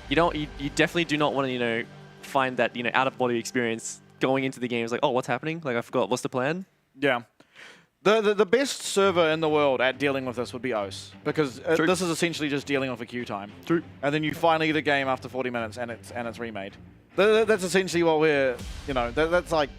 You definitely do not want to, you know, find that, you know, out of body experience going into the game. It's like, oh, what's happening? Like I forgot. What's the plan? Yeah. The best server in the world at dealing with this would be OS, because this is essentially just dealing with a queue time. True. And then you finally get a game after 40 minutes and it's remade. That's essentially what we're, you know, that's like,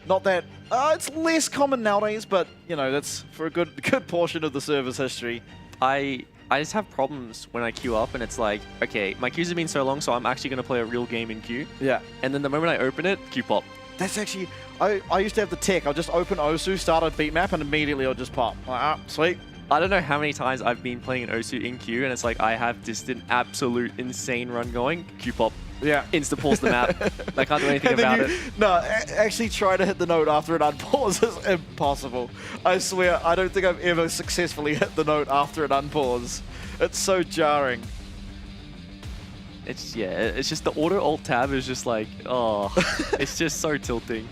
not that, it's less common nowadays, but, you know, that's for a good portion of the server's history. I just have problems when I queue up and it's like, okay, my queues have been so long, so I'm actually going to play a real game in queue. Yeah. And then the moment I open it, queue pop. That's actually, I used to have the tech. I'll just open Osu, start a beat map, and immediately it'll just pop. Like, sweet. I don't know how many times I've been playing an Osu in queue, and it's like I have just an absolute insane run going. Queue pop. Yeah. Insta pause the map. I can't do anything about it. No, actually try to hit the note after it unpause is impossible. I swear, I don't think I've ever successfully hit the note after it unpause. It's so jarring. It's just the auto alt tab is just like, oh, it's just so tilting.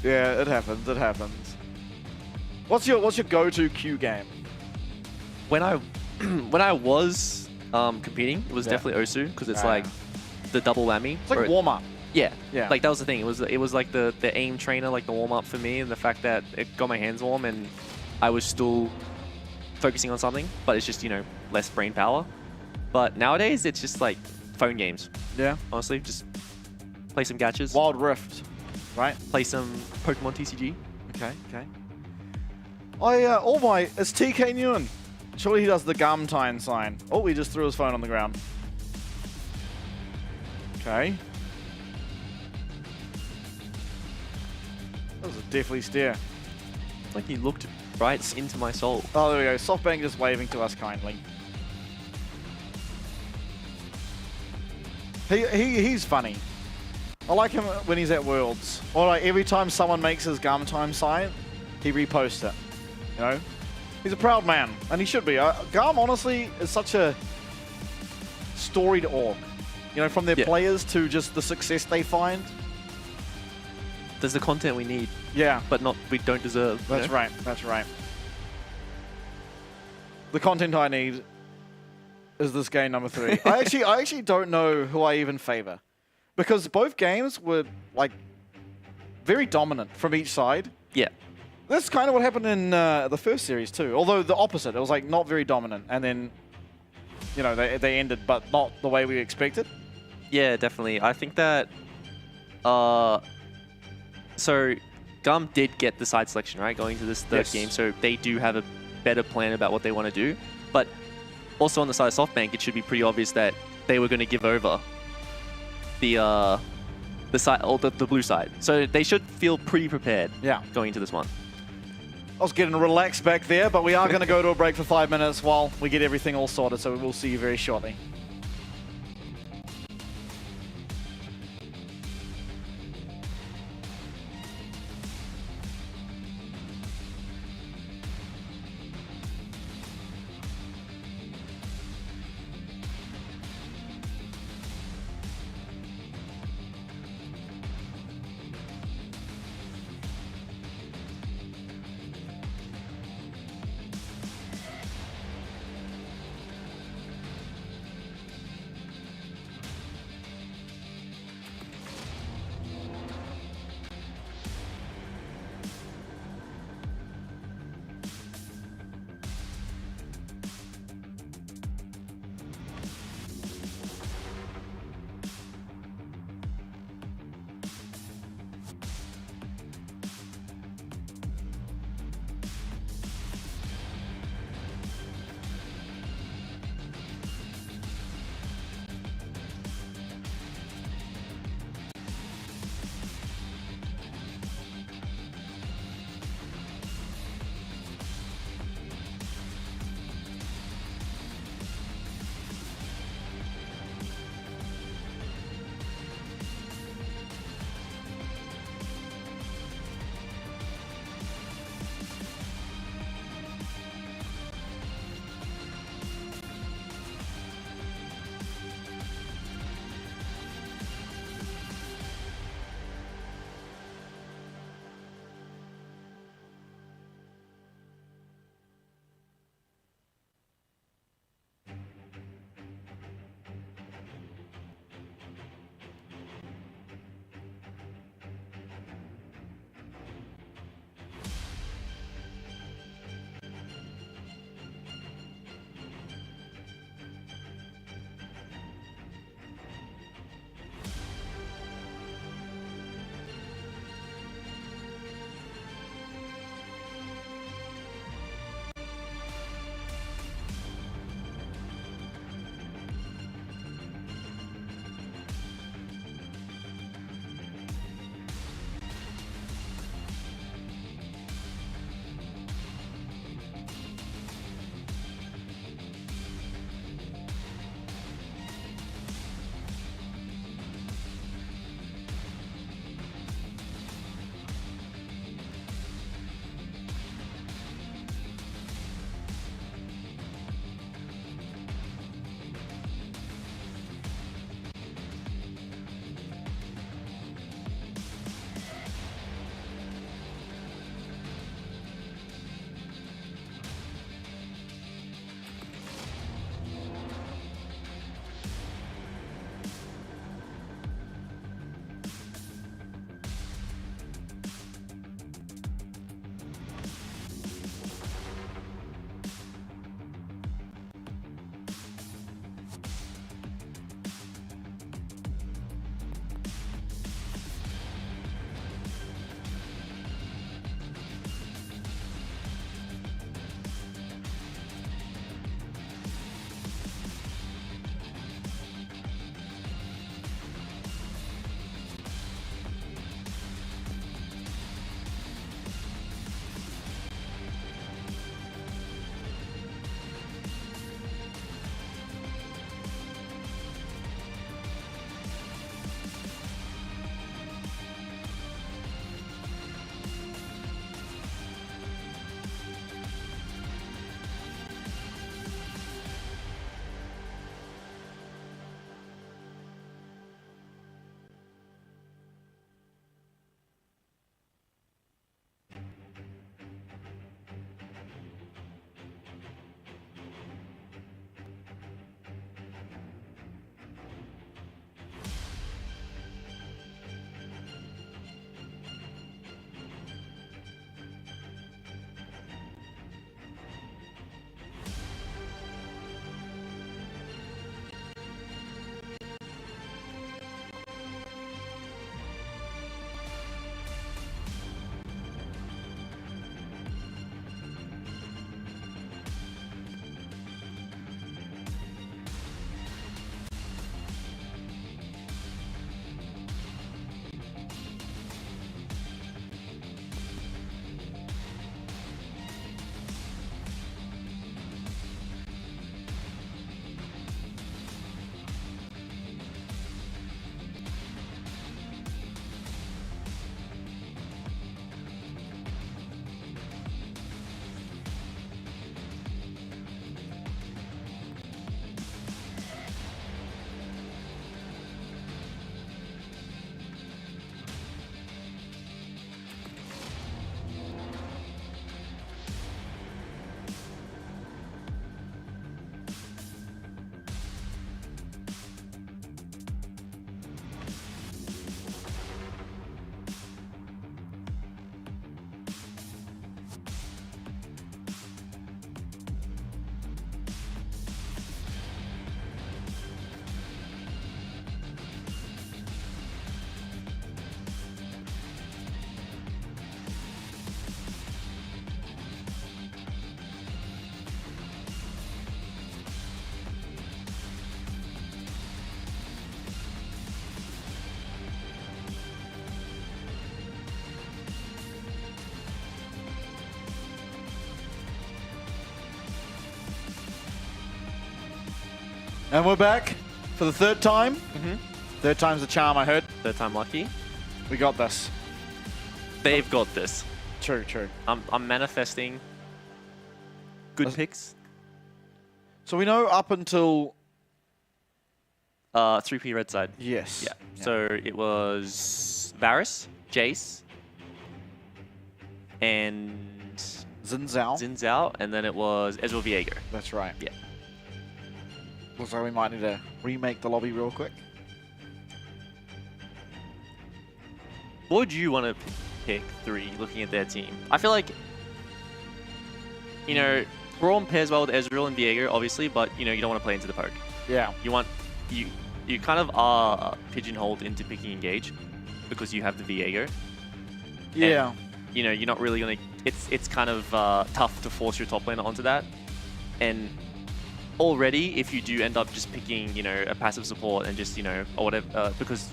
Yeah, it happens. It happens. What's your go-to queue game? When I was competing, it was definitely Osu, because it's like the double whammy. It's like warm up. Yeah, yeah. Like that was the thing. It was like the aim trainer, like the warm up for me, and the fact that it got my hands warm and I was still focusing on something, but it's just, you know, less brain power. But nowadays it's just like phone games. Yeah. Honestly, just play some gachas. Wild Rift, right? Play some Pokemon TCG. Okay. It's TK Nguyen. Surely he does the Gumtine sign. Oh, he just threw his phone on the ground. Okay. That was a deathly stare. Like he looked right into my soul. Oh, there we go. SoftBank just waving to us kindly. He's funny. I like him when he's at Worlds. Or like every time someone makes his GAM time sign, he reposts it. You know? He's a proud man, and he should be. GAM, honestly, is such a storied org. You know, from their players to just the success they find. There's the content we need. Yeah. But we don't deserve. That's right. That's right. The content I need is this game number 3. I actually don't know who I even favor. Because both games were, like, very dominant from each side. Yeah. That's kind of what happened in the first series, too. Although the opposite. It was, like, not very dominant. And then, you know, they ended, but not the way we expected. Yeah, definitely. I think that... So, GAM did get the side selection, right, going to this third game. So they do have a better plan about what they want to do. But also on the side of SoftBank, it should be pretty obvious that they were going to give over the side, or the blue side. So they should feel pretty prepared going into this one. I was getting relaxed back there, but we are going to go to a break for 5 minutes while we get everything all sorted, so we'll see you very shortly. And we're back for the third time. Third time's the charm, I heard. Third time lucky. We got this. They've got this. True, true. I'm manifesting good picks. So we know up until 3P red side. yes. Yeah. So it was Varus, Jace, and Xin Zhao. Xin Zhao, and then it was Ezreal Viego. That's right. Yeah. Looks like we might need to remake the lobby real quick. What would you want to pick 3 looking at their team? I feel like, you know, Braum pairs well with Ezreal and Viego, obviously, but, you know, you don't want to play into the poke. Yeah. You want, you kind of are pigeonholed into picking Engage because you have the Viego. Yeah. And, you know, you're not really going to, it's kind of tough to force your top laner onto that. And already, if you do end up just picking, you know, a passive support and just, you know, or whatever, because,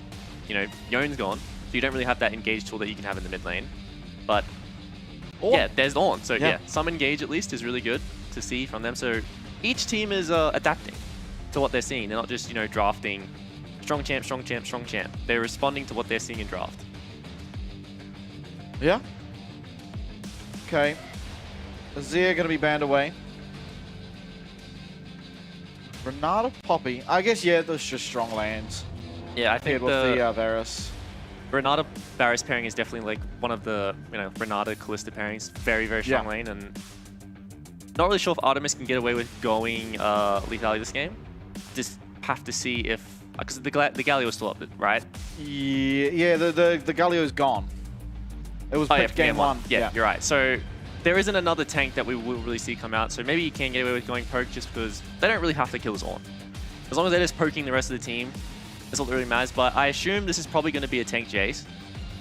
you know, Yon's gone, so you don't really have that engage tool that you can have in the mid lane. But yeah, there's Ornn. So yeah, some engage at least is really good to see from them. So each team is adapting to what they're seeing. They're not just, you know, drafting strong champ, strong champ, strong champ. They're responding to what they're seeing in draft. Yeah. Okay. Azir going to be banned away. Renata Poppy. I guess, yeah, those just strong lanes. Yeah, I think with the Varus. Renata Varus pairing is definitely like one of the, you know, Renata Kalista pairings. Very, very strong lane, and not really sure if Artemis can get away with going lethality this game. Just have to see if, because the Galio's still up, right? Yeah, the Galio's gone. It was picked game 1. Yeah, you're right. So there isn't another tank that we will really see come out. So maybe you can get away with going poke just because they don't really have to kill Ornn. As long as they're just poking the rest of the team, that's all that really matters. But I assume this is probably going to be a tank Jace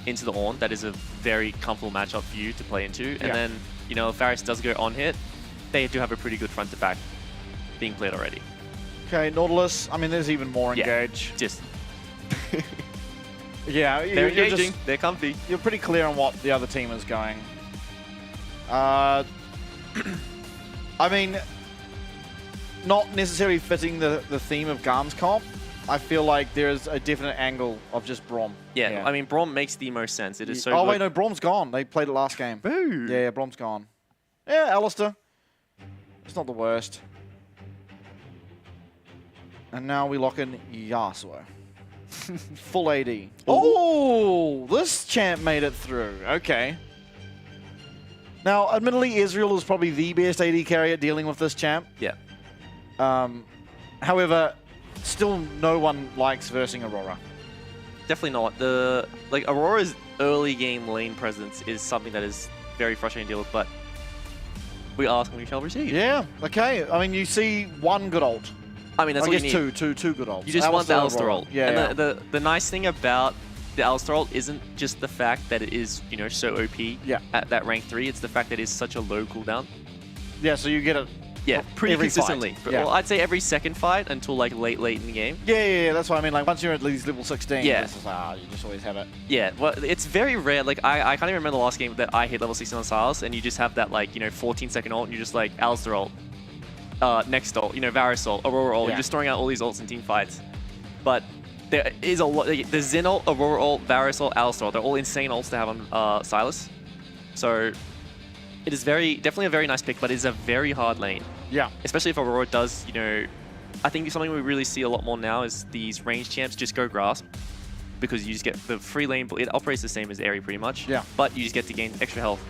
into the Ornn. That is a very comfortable matchup for you to play into. And then, you know, if Varus does go on hit, they do have a pretty good front to back being played already. Okay, Nautilus. I mean, there's even more engage. Just yeah, they're engaging. They're comfy. You're pretty clear on what the other team is going. I mean, not necessarily fitting the theme of GAM's comp. I feel like there's a definite angle of just Braum. Yeah, I mean, Braum makes the most sense. It is so Oh, good. wait, no, Braum's gone. They played it last game. Boo! Yeah, Braum's gone. Yeah, Alistair. It's not the worst. And now we lock in Yasuo. Full AD. Oh, this champ made it through. Okay. Now, admittedly, Israel is probably the best AD carry at dealing with this champ. Yeah. However, still no one likes versing Aurora. Definitely not. Like Aurora's early game lane presence is something that is very frustrating to deal with, but we ask and we shall receive. Yeah, okay. I mean, you see one good ult. I mean, that's what you need. two good ults. You just want the Alistar ult. Yeah, and the nice thing about the Alistar ult isn't just the fact that it is, you know, so OP at that rank 3. It's the fact that it is such a low cooldown. Yeah, so you get it. Yeah, pretty consistently. But, well, I'd say every second fight until like late in the game. Yeah, that's what I mean. Like once you're at least level 16, you just always have it. Yeah, well, it's very rare. Like I can't even remember the last game that I hit level 16 on Silas, and you just have that like, you know, 14-second ult, and you're just like Alistar ult, next ult, you know, Varus ult, Aurora ult. You're just throwing out all these ults in team fights. But there is a lot. The Xin ult, Aurora ult, Varus ult, Alistar ult. They're all insane ults to have on Silas. So it is definitely a very nice pick, but it's a very hard lane. Yeah. Especially if Aurora does, you know, I think something we really see a lot more now is these range champs just go grasp, because you just get the free lane. It operates the same as Airy pretty much. Yeah. But you just get to gain extra health,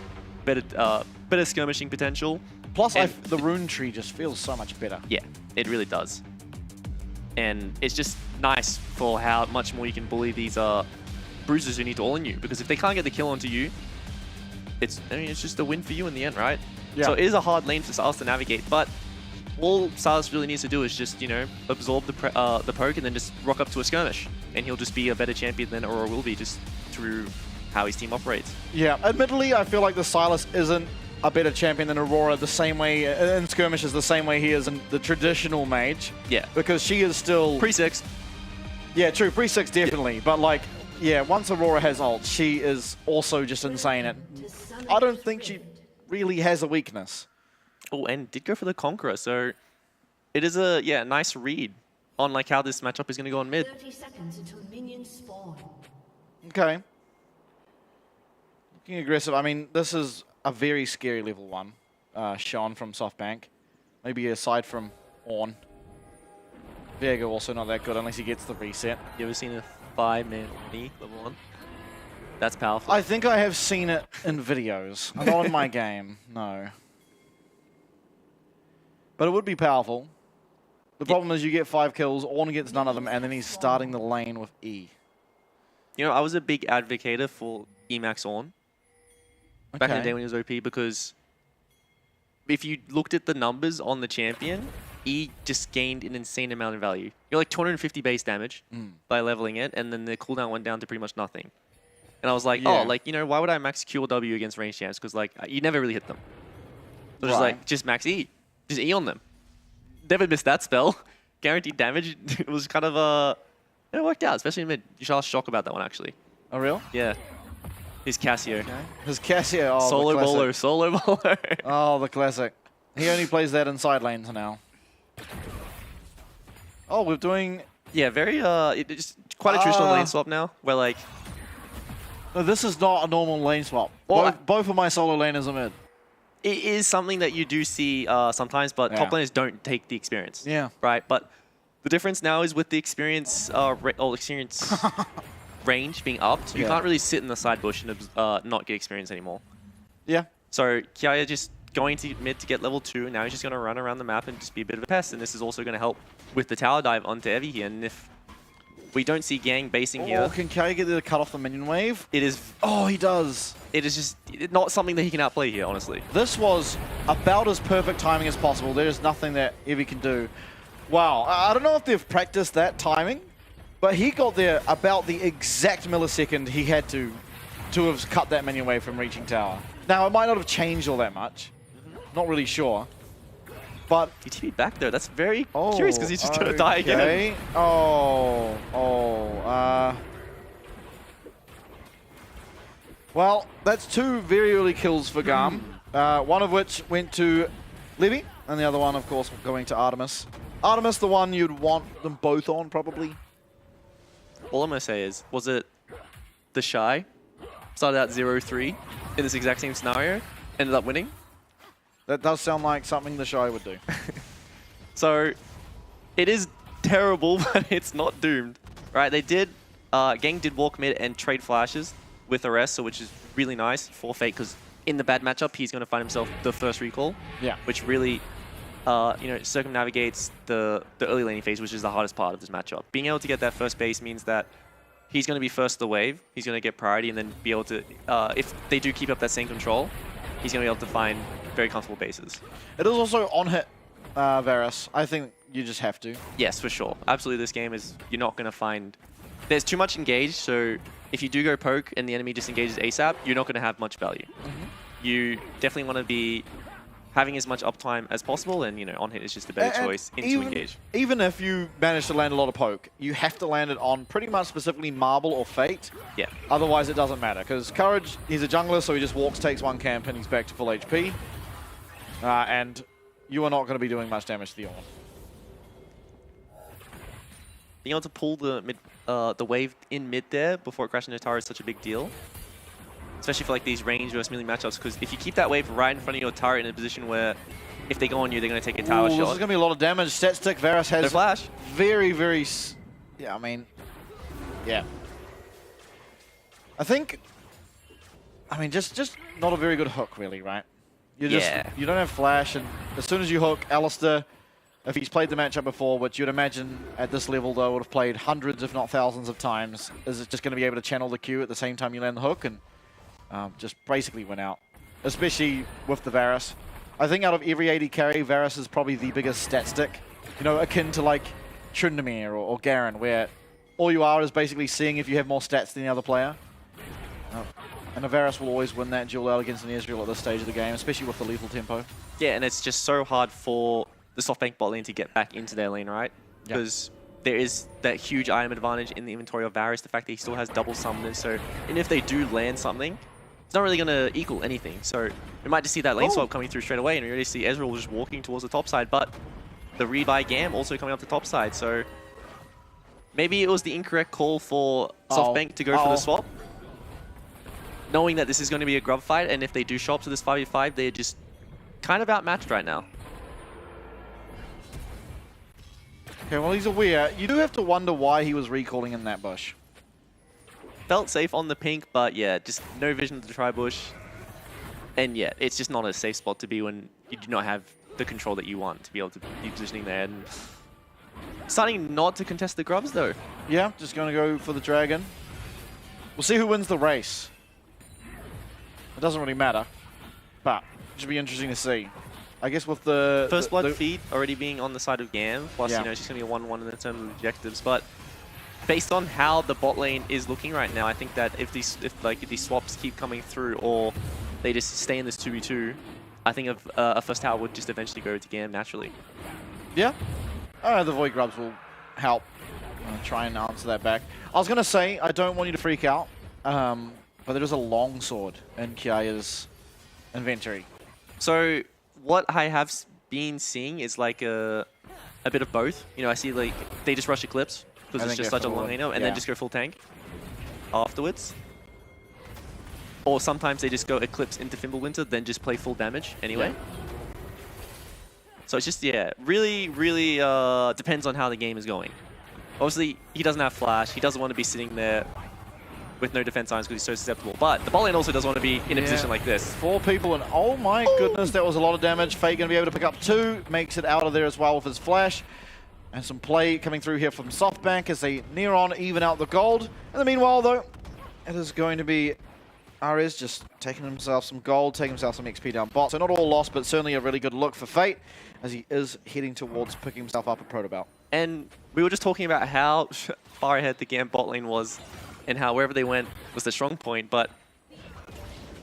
better skirmishing potential. Plus, the rune tree just feels so much better. Yeah, it really does. And it's just nice for how much more you can bully these bruisers who need to all in you, because if they can't get the kill onto you, it's just a win for you in the end, right? Yeah. So it is a hard lane for Silas to navigate, but all Silas really needs to do is just, you know, absorb the poke and then just rock up to a skirmish, and he'll just be a better champion than Aurora will be, just through how his team operates. Yeah, admittedly, I feel like the Silas isn't a better champion than Aurora the same way in skirmishes, the same way he is in the traditional mage. Yeah. Because she is still pre-6. Yeah, true, pre-6 definitely, but like, yeah, once Aurora has ult, she is also just insane. I don't think she really has a weakness. Oh, and did go for the Conqueror, so it is a nice read on like how this matchup is going to go on mid. 30 seconds until minions spawn. Okay. Looking aggressive. I mean, this is a very scary level 1. Sean from SoftBank. Maybe aside from Ornn. Viego also not that good unless he gets the reset. You ever seen a 5-man knee level 1? That's powerful. I think I have seen it in videos. Not in my game, no. But it would be powerful. The problem is you get 5 kills, Ornn gets none of them, and then he's starting the lane with E. You know, I was a big advocate for Emax Ornn back in the day when he was OP, because if you looked at the numbers on the champion, E just gained an insane amount of value. You're like 250 base damage by leveling it, and then the cooldown went down to pretty much nothing. And I was like, oh, like, you know, why would I max Q or W against range champs? Because, like, you never really hit them. So just like, just max E. Just E on them. Never missed that spell. Guaranteed damage. It was kind of, it worked out, especially in mid. You should ask Shock about that one, actually. Oh, real? Yeah. His Cassio. Okay. His Cassio, oh, Solo the classic. bowler, solo bowler. Oh, the classic. He only plays that in side lanes now. Oh, we're doing... Yeah, very, it's quite a traditional lane swap now, where, like... No, this is not a normal lane swap. Well, both of my solo laners are mid. It is something that you do see sometimes, but top laners don't take the experience. Yeah. Right, but the difference now is with the experience, range being upped, you can't really sit in the side bush and not get experience anymore. Yeah. So Kiaya just going to mid to get level 2, and now he's just going to run around the map and just be a bit of a pest, and this is also going to help with the tower dive onto Evie here, and if we don't see Gang basing here... Can Kay get there to cut off the minion wave? It is... Oh, he does. It is just not something that he can outplay here, honestly. This was about as perfect timing as possible. There is nothing that Evie can do. Wow. I don't know if they've practiced that timing, but he got there about the exact millisecond he had to have cut that minion wave from reaching tower. Now, it might not have changed all that much. Not really sure. But he TP'd back though. That's very curious because he's just going to die again. Well, that's 2 very early kills for GAM. One of which went to Levy, and the other one, of course, going to Artemis. Artemis, the one you'd want them both on, probably. All I'm going to say is, was it the Shy? Started out 0-3 in this exact same scenario, ended up winning. That does sound like something the Shy would do. So, it is terrible, but it's not doomed. Right, they did, Gang did walk mid and trade flashes with Arrest, so which is really nice for Fate, because in the bad matchup, he's going to find himself the first recall. Yeah. Which really, you know, circumnavigates the early laning phase, which is the hardest part of this matchup. Being able to get that first base means that he's going to be first to the wave, he's going to get priority, and then be able to, if they do keep up that same control, he's going to be able to find very comfortable bases. It is also on-hit Varus. I think you just have to. Yes, for sure. Absolutely, this game is, you're not going to find... There's too much engaged, so if you do go poke and the enemy disengages ASAP, you're not going to have much value. You definitely want to be having as much uptime as possible, and, you know, on-hit is just a better choice into engage. Even if you manage to land a lot of poke, you have to land it on pretty much specifically Marble or Fate. Yeah. Otherwise, it doesn't matter, because Courage, he's a jungler, so he just walks, takes 1 camp, and he's back to full HP. And you are not going to be doing much damage to the Ornn. Being able to pull the wave in mid there before it crashing into tower is such a big deal. Especially for like these range versus melee matchups, because if you keep that wave right in front of your turret in a position where if they go on you, they're going to take a tower shot. This is going to be a lot of damage. Stat stick, Varus has flash. Very, very... Yeah, I mean... Yeah. I think... I mean, just not a very good hook, really, right? You don't have flash, and as soon as you hook, Alistair, if he's played the matchup before, which you'd imagine at this level, though, would have played hundreds, if not thousands of times, is it just going to be able to channel the Q at the same time you land the hook and just basically win out, especially with the Varus. I think out of every AD carry, Varus is probably the biggest stat stick, you know, akin to like Tryndamere or Garen, where all you are is basically seeing if you have more stats than the other player. And a Varus will always win that duel out against an Ezreal at this stage of the game, especially with the lethal tempo. Yeah, and it's just so hard for the SoftBank bot lane to get back into their lane, right? Because there is that huge item advantage in the inventory of Varus, the fact that he still has double summoners, so and if they do land something, it's not really going to equal anything. So we might just see that lane swap coming through straight away, and we already see Ezreal just walking towards the top side, but the read by GAM also coming up the top side, so maybe it was the incorrect call for SoftBank to go for the swap. Knowing that this is going to be a grub fight, and if they do show up to this 5v5, they're just kind of outmatched right now. Okay, well, he's aware. You do have to wonder why he was recalling in that bush. Felt safe on the pink, but yeah, just no vision of the tri-bush. And yeah, it's just not a safe spot to be when you do not have the control that you want to be able to be positioning there. And starting not to contest the grubs, though. Yeah, just going to go for the dragon. We'll see who wins the race. It doesn't really matter, but it should be interesting to see. I guess with the... First blood feed already being on the side of GAM, plus, yeah, you know, it's just going to be a 1-1 in the terms of objectives. But based on how the bot lane is looking right now, I think that if these swaps keep coming through or they just stay in this 2v2, I think a first tower would just eventually go to GAM naturally. Yeah. The Void Grubs will help try and answer that back. I was going to say, I don't want you to freak out, but there is a longsword in Kiaya's inventory. So what I have been seeing is like a bit of both. You know, I see like they just rush Eclipse because it's just such a long lane, and then just go full tank afterwards. Or sometimes they just go Eclipse into Fimbulwinter, then just play full damage anyway. Yeah. So it's just, yeah, really, really depends on how the game is going. Obviously, he doesn't have flash. He doesn't want to be sitting there with no defense irons because he's so susceptible. But the bot lane also doesn't want to be in a position like this. 4 people, and oh my goodness, that was a lot of damage. Fate going to be able to pick up 2, makes it out of there as well with his flash. And some play coming through here from SoftBank as they near on even out the gold. In the meanwhile, though, it is going to be Ares just taking himself some gold, taking himself some XP down bot. So not all lost, but certainly a really good look for Fate as he is heading towards picking himself up a Protobelt. And we were just talking about how far ahead the GAM bot lane was and how wherever they went was the strong point, but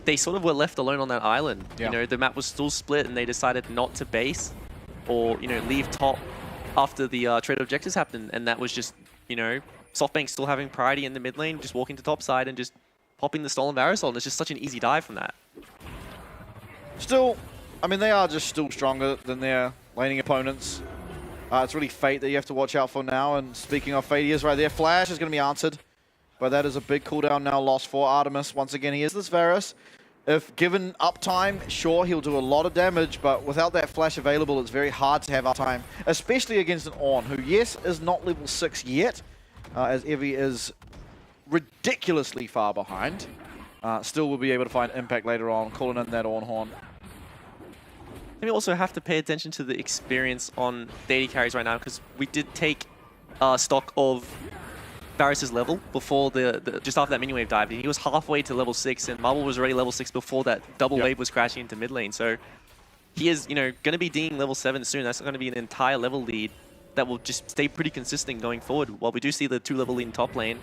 they sort of were left alone on that island. Yeah. You know, the map was still split and they decided not to base or, you know, leave top after the trade objectives happened. And that was just, you know, SoftBank still having priority in the mid lane, just walking to top side and just popping the stolen Varusol. It's just such an easy dive from that. Still, I mean, they are just still stronger than their laning opponents. It's really Fate that you have to watch out for now. And speaking of Fate, he is right there. Flash is going to be answered. But that is a big cooldown now lost for Artemis. Once again, he is this Varus. If given uptime, sure, he'll do a lot of damage. But without that flash available, it's very hard to have uptime. Especially against an Ornn, who, yes, is not level 6 yet. As Evie is ridiculously far behind. Still will be able to find impact later on, calling in that Ornn horn. We also have to pay attention to the experience on the AD carries right now, because we did take stock of Varus's level before just after that mini wave dive. He was halfway to level 6, and Marble was already level 6 before that double wave was crashing into mid lane. So he is, you know, going to be dinging level 7 soon. That's going to be an entire level lead that will just stay pretty consistent going forward. While we do see the 2 level lead in top lane,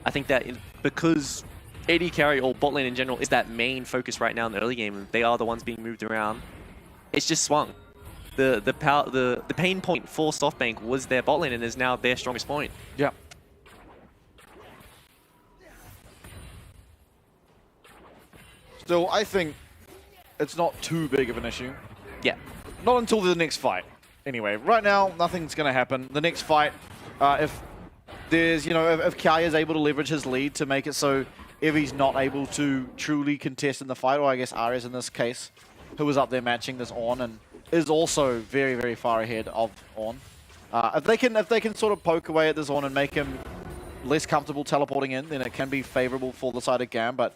I think that because AD carry or bot lane in general is that main focus right now in the early game, they are the ones being moved around. It's just swung. The pain point for SoftBank was their bot lane and is now their strongest point. Yeah. Still, I think it's not too big of an issue. Yeah. Not until the next fight. Anyway, right now, nothing's going to happen. The next fight, if there's, you know, if Kiaya is able to leverage his lead to make it so Evie's not able to truly contest in the fight, or I guess Ares in this case, who was up there matching this Ornn and is also very, very far ahead of Ornn. If they can sort of poke away at this Ornn and make him less comfortable teleporting in, then it can be favorable for the side of GAM. But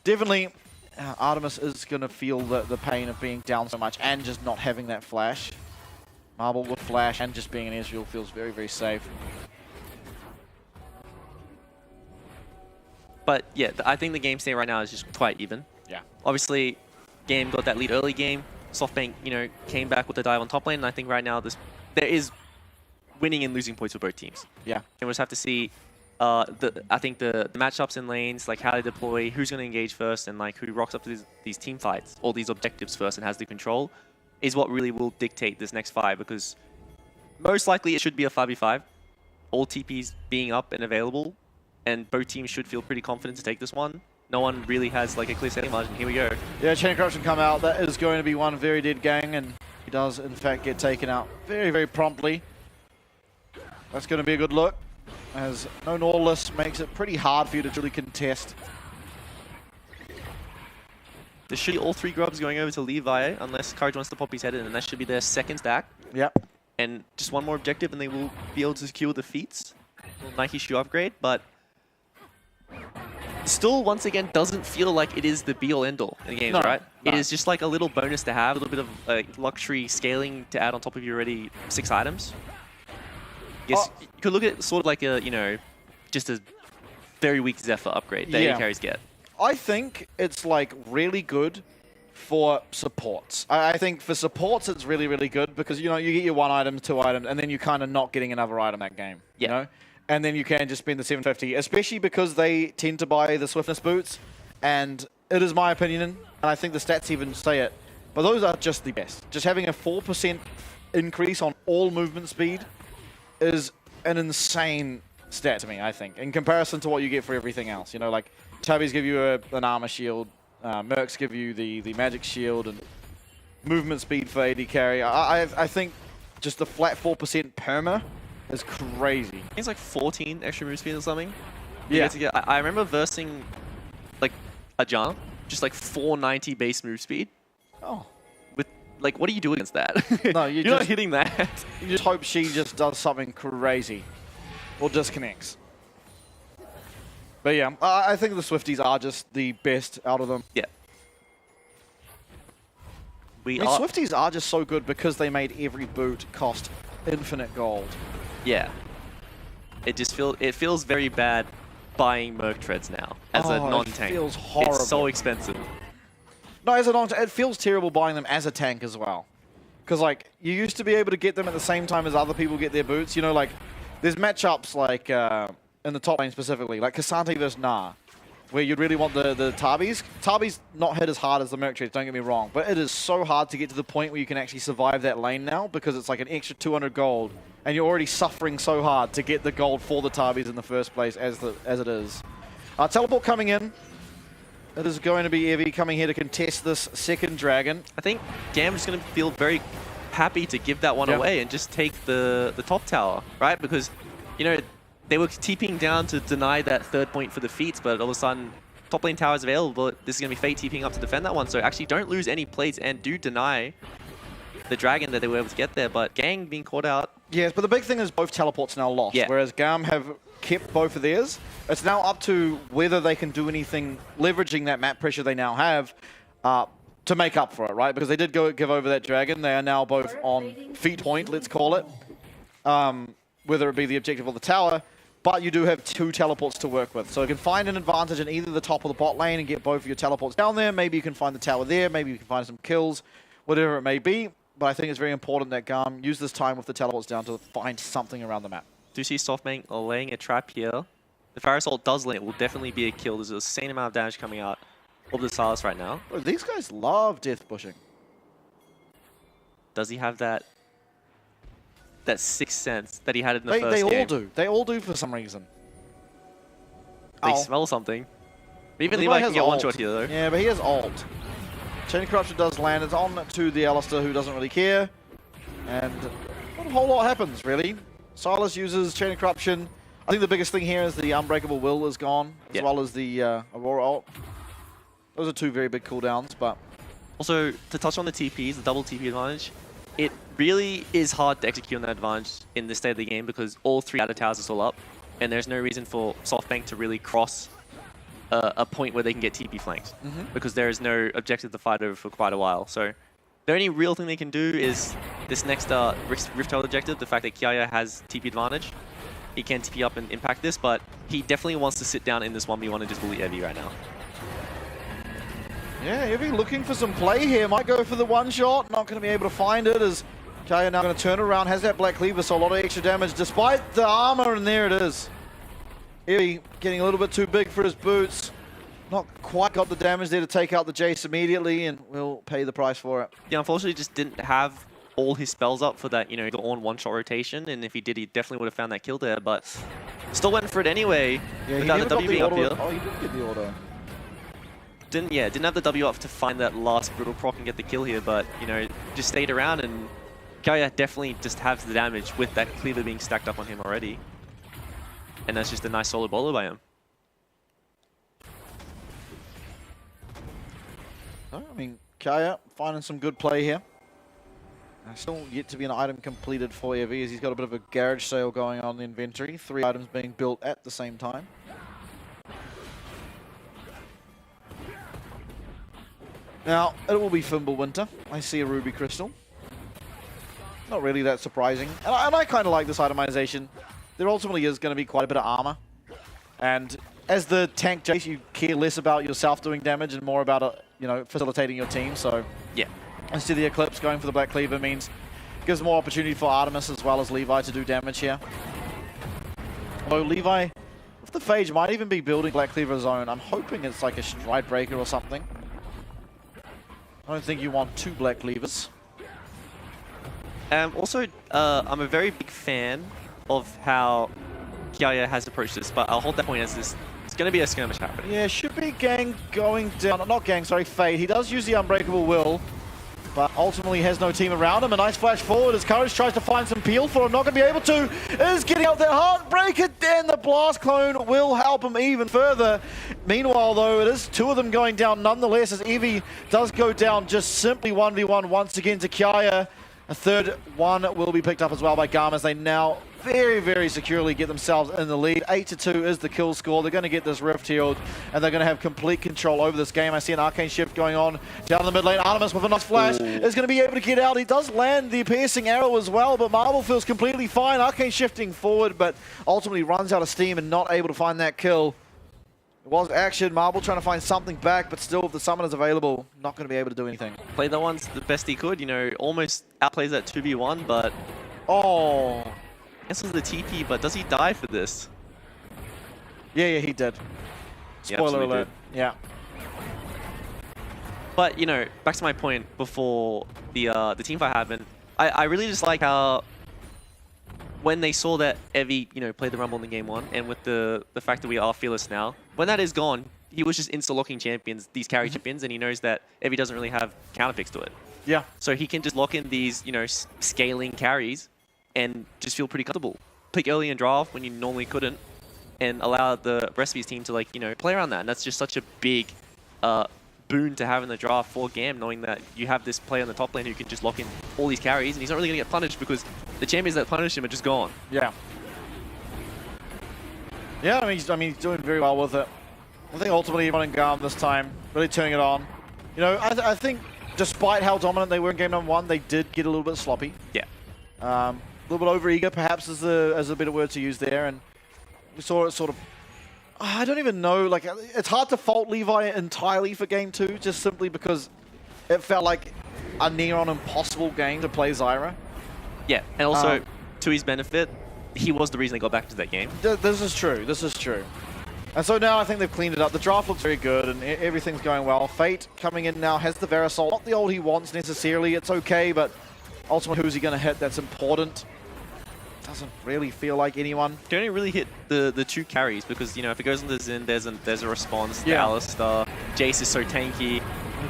definitely, Artemis is going to feel the pain of being down so much and just not having that flash. Marble with flash and just being in Israel feels very, very safe. But yeah, I think the game state right now is just quite even. Yeah. Obviously, GAM got that lead early game. SoftBank, you know, came back with the dive on top lane, and I think right now there is winning and losing points for both teams. Yeah. And we'll just have to see. I think the matchups in lanes, like how they deploy, who's going to engage first, and like who rocks up to these team fights, all these objectives first, and has the control, is what really will dictate this next fight. Because most likely it should be a 5v5, all TPs being up and available, and both teams should feel pretty confident to take this one. No one really has like a clear setting margin. Here we go. Yeah, Chain of Corruption come out. That is going to be one very dead gang, and he does in fact get taken out very, very promptly. That's going to be a good look. as no Nautilus makes it pretty hard for you to truly contest. There should be all 3 grubs going over to Levi, unless Courage wants to pop his head in, and that should be their second stack. Yep. And just one more objective, and they will be able to secure the feats. Little Nike shoe upgrade, but still, once again, doesn't feel like it is the be-all end-all in the games, right? No. It is just like a little bonus to have, a little bit of luxury scaling to add on top of your already 6 items. Yes, you could look at it sort of like a, you know, just a very weak Zephyr upgrade that AD carries get. I think it's like really good for supports. I think for supports it's really, really good because, you know, you get your 1 item, 2 items, and then you're kind of not getting another item that game, you know? And then you can just spend the 750, especially because they tend to buy the Swiftness boots, and it is my opinion, and I think the stats even say it, but those are just the best. Just having a 4% increase on all movement speed is an insane stat to me, I think, in comparison to what you get for everything else. You know, like Tubbies give you an armor shield, Mercs give you the magic shield, and movement speed for AD carry. I think just the flat 4% perma is crazy. I think it's like 14 extra move speed or something. Yeah. I remember versing like a Janna, just like 490 base move speed. Oh. With like, what do you do against that? No, you're not hitting that. You just hope she just does something crazy or disconnects. But yeah, I think the Swifties are just the best out of them. Yeah. Swifties are just so good because they made every boot cost infinite gold. Yeah. It just feels very bad buying Merc Treads now as a non-tank. It feels horrible. It's so expensive. No, as a non-tank, it feels terrible buying them as a tank as well. Because, like, you used to be able to get them at the same time as other people get their boots. You know, like, there's matchups, like, in the top lane specifically, like Cassante versus Nah, where you'd really want the Tabis. Tabis not hit as hard as the Merc Treads, don't get me wrong, but it is so hard to get to the point where you can actually survive that lane now because it's like an extra 200 gold, and you're already suffering so hard to get the gold for the Tabis in the first place as it is. Teleport coming in. It is going to be Evie coming here to contest this second dragon. I think GAM is going to feel very happy to give that one away and just take the top tower, right? Because, you know, they were TPing down to deny that 3rd point for the feats, but all of a sudden, top lane tower is available. This is going to be Fate TPing up to defend that one. So actually don't lose any plates and do deny the dragon that they were able to get there. But Gang being caught out. Yes, but the big thing is both teleports now lost, whereas GAM have kept both of theirs. It's now up to whether they can do anything leveraging that map pressure they now have to make up for it, right? Because they did give over that dragon. They are now both on feet point, let's call it, whether it be the objective or the tower. But you do have 2 teleports to work with. So you can find an advantage in either the top or the bot lane and get both of your teleports down there. Maybe you can find the tower there. Maybe you can find some kills, whatever it may be. But I think it's very important that GAM use this time with the teleports down to find something around the map. Do you see SoftBank laying a trap here? If Parasol does land, it will definitely be a kill. There's a insane amount of damage coming out of the Silas right now. Bro, these guys love death pushing. Does he have that 6th sense that he had in the first game? They all do. They all do for some reason. They smell something. Even Levi can get one shot here, though. Yeah, but he has ult. Chain Corruption does land. It's on to the Alistair, who doesn't really care. And not a whole lot happens, really. Silas uses Chain of Corruption. I think the biggest thing here is the Unbreakable Will is gone, as well as the Aurora ult. Those are 2 very big cooldowns, but... Also, to touch on the TPs, the double TP advantage, it really is hard to execute on that advantage in this state of the game because all 3 outer towers are still up, and there's no reason for SoftBank to really cross a point where they can get TP flanked because there is no objective to fight over for quite a while. So the only real thing they can do is this next Rift Tail objective, the fact that Kiaya has TP advantage. He can TP up and impact this, but he definitely wants to sit down in this 1v1 and just bully Evie right now. Yeah, Evie looking for some play here. Might go for the one shot. Not going to be able to find it as Kiaya now going to turn around. Has that Black Cleaver, so a lot of extra damage despite the armor, and there it is. Evie getting a little bit too big for his boots. Not quite got the damage there to take out the Jace immediately, and will pay the price for it. Yeah, unfortunately just didn't have all his spells up for that, you know, the one-shot rotation, and if he did, he definitely would have found that kill there, but still went for it anyway. Yeah, without the W being up here. Oh, he did get the auto. Didn't have the W up to find that last brutal proc and get the kill here, but, you know, just stayed around, and Kiaya definitely just has the damage with that cleaver being stacked up on him already. And that's just a nice solid bowler by him. I mean, Kaya finding some good play here. Still yet to be an item completed for Evie as he's got a bit of a garage sale going on in the inventory. 3 items being built at the same time. Now, it will be Fimbulwinter. I see a Ruby Crystal. Not really that surprising. And I kind of like this itemization. There ultimately is going to be quite a bit of armor. And as the tank Jace, you care less about yourself doing damage and more about, you know, facilitating your team. So, yeah. I see the Eclipse going for the Black Cleaver means gives more opportunity for Artemis as well as Levi to do damage here. Although Levi, with the Phage, might even be building Black Cleaver zone. I'm hoping it's like a Stride Breaker or something. I don't think you want 2 Black Cleavers. Also, I'm a very big fan of how Kaya has approached this, but I'll hold that point as this. It's going to be a skirmish happening. Yeah, should be Gang going down. Not Gang, sorry, Fade. He does use the Unbreakable Will, but ultimately has no team around him. A nice flash forward as Courage tries to find some peel for him. Not going to be able to. Is getting out there. Heartbreaker, and the Blast Clone will help him even further. Meanwhile, though, it is 2 of them going down nonetheless as Evie does go down just simply 1v1 once again to Kaya. A third one will be picked up as well by GAM as they now very, very securely get themselves in the lead. 8-2 is the kill score. They're going to get this Rift healed, and they're going to have complete control over this game. I see an Arcane Shift going on down the mid lane. Artemis with a nice flash is going to be able to get out. He does land the piercing arrow as well, but Marvel feels completely fine. Arcane shifting forward, but ultimately runs out of steam and not able to find that kill. It was action. Marble trying to find something back, but still, if the summon is available, not going to be able to do anything. Played that one the best he could, you know, almost outplays that 2v1, but... Oh! Cancels the TP, but does he die for this? Yeah, he did. Spoiler alert. Did. Yeah. But, you know, back to my point before the team fight happened, I really just like how when they saw that Evie, you know, played the Rumble in game 1, and with the fact that we are fearless now, when that is gone, he was just insta-locking champions, these carry champions, and he knows that Evie doesn't really have counterpicks to it. Yeah. So he can just lock in these, you know, scaling carries and just feel pretty comfortable. Pick early in draft when you normally couldn't, and allow the rest of his team to, like, you know, play around that. And that's just such a big boon to have in the draft for GAM, knowing that you have this player on the top lane who can just lock in all these carries, and he's not really going to get punished because the champions that punish him are just gone. Yeah. Yeah, I mean, he's doing very well with it. I think ultimately running GAM this time, really turning it on. You know, I think despite how dominant they were in game number 1, they did get a little bit sloppy. Yeah. A little bit overeager, perhaps, is a better word to use there, and we saw it sort of. I don't even know. Like, it's hard to fault Levi entirely for game 2, just simply because it felt like a near-on impossible game to play Zyra. Yeah, and also to his benefit, he was the reason they got back to that game. This is true. This is true. And so now I think they've cleaned it up. The draft looks very good, and everything's going well. Fate coming in now has the Verisol. Not the ult he wants necessarily. It's okay, but ultimately, who's he going to hit? That's important. Doesn't really feel like anyone. Can only really hit the 2 carries because, you know, if it goes into Zin, there's a response. Yeah. Alistar, Jace is so tanky. Here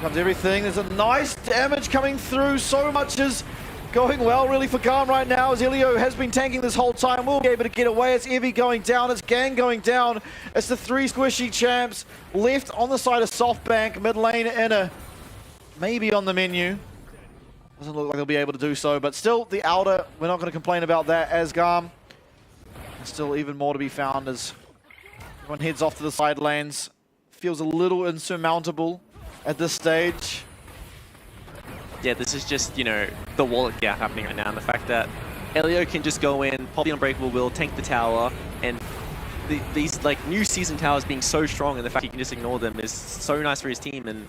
comes everything. There's a nice damage coming through. So much is going well, really, for GAM right now, as Ilio has been tanking this whole time. Will be able to get away. It's Evie going down. It's Gang going down. It's the 3 squishy champs left on the side of SoftBank. Mid lane inner, maybe on the menu. Doesn't look like they'll be able to do so, but still, the outer, we're not going to complain about that as GAM. There's still even more to be found as everyone heads off to the side lanes. Feels a little insurmountable at this stage. Yeah, this is just, you know, the wallet gap happening right now, and the fact that Elio can just go in, pop the Unbreakable Will, tank the tower, and these, like, new season towers being so strong, and the fact he can just ignore them is so nice for his team. And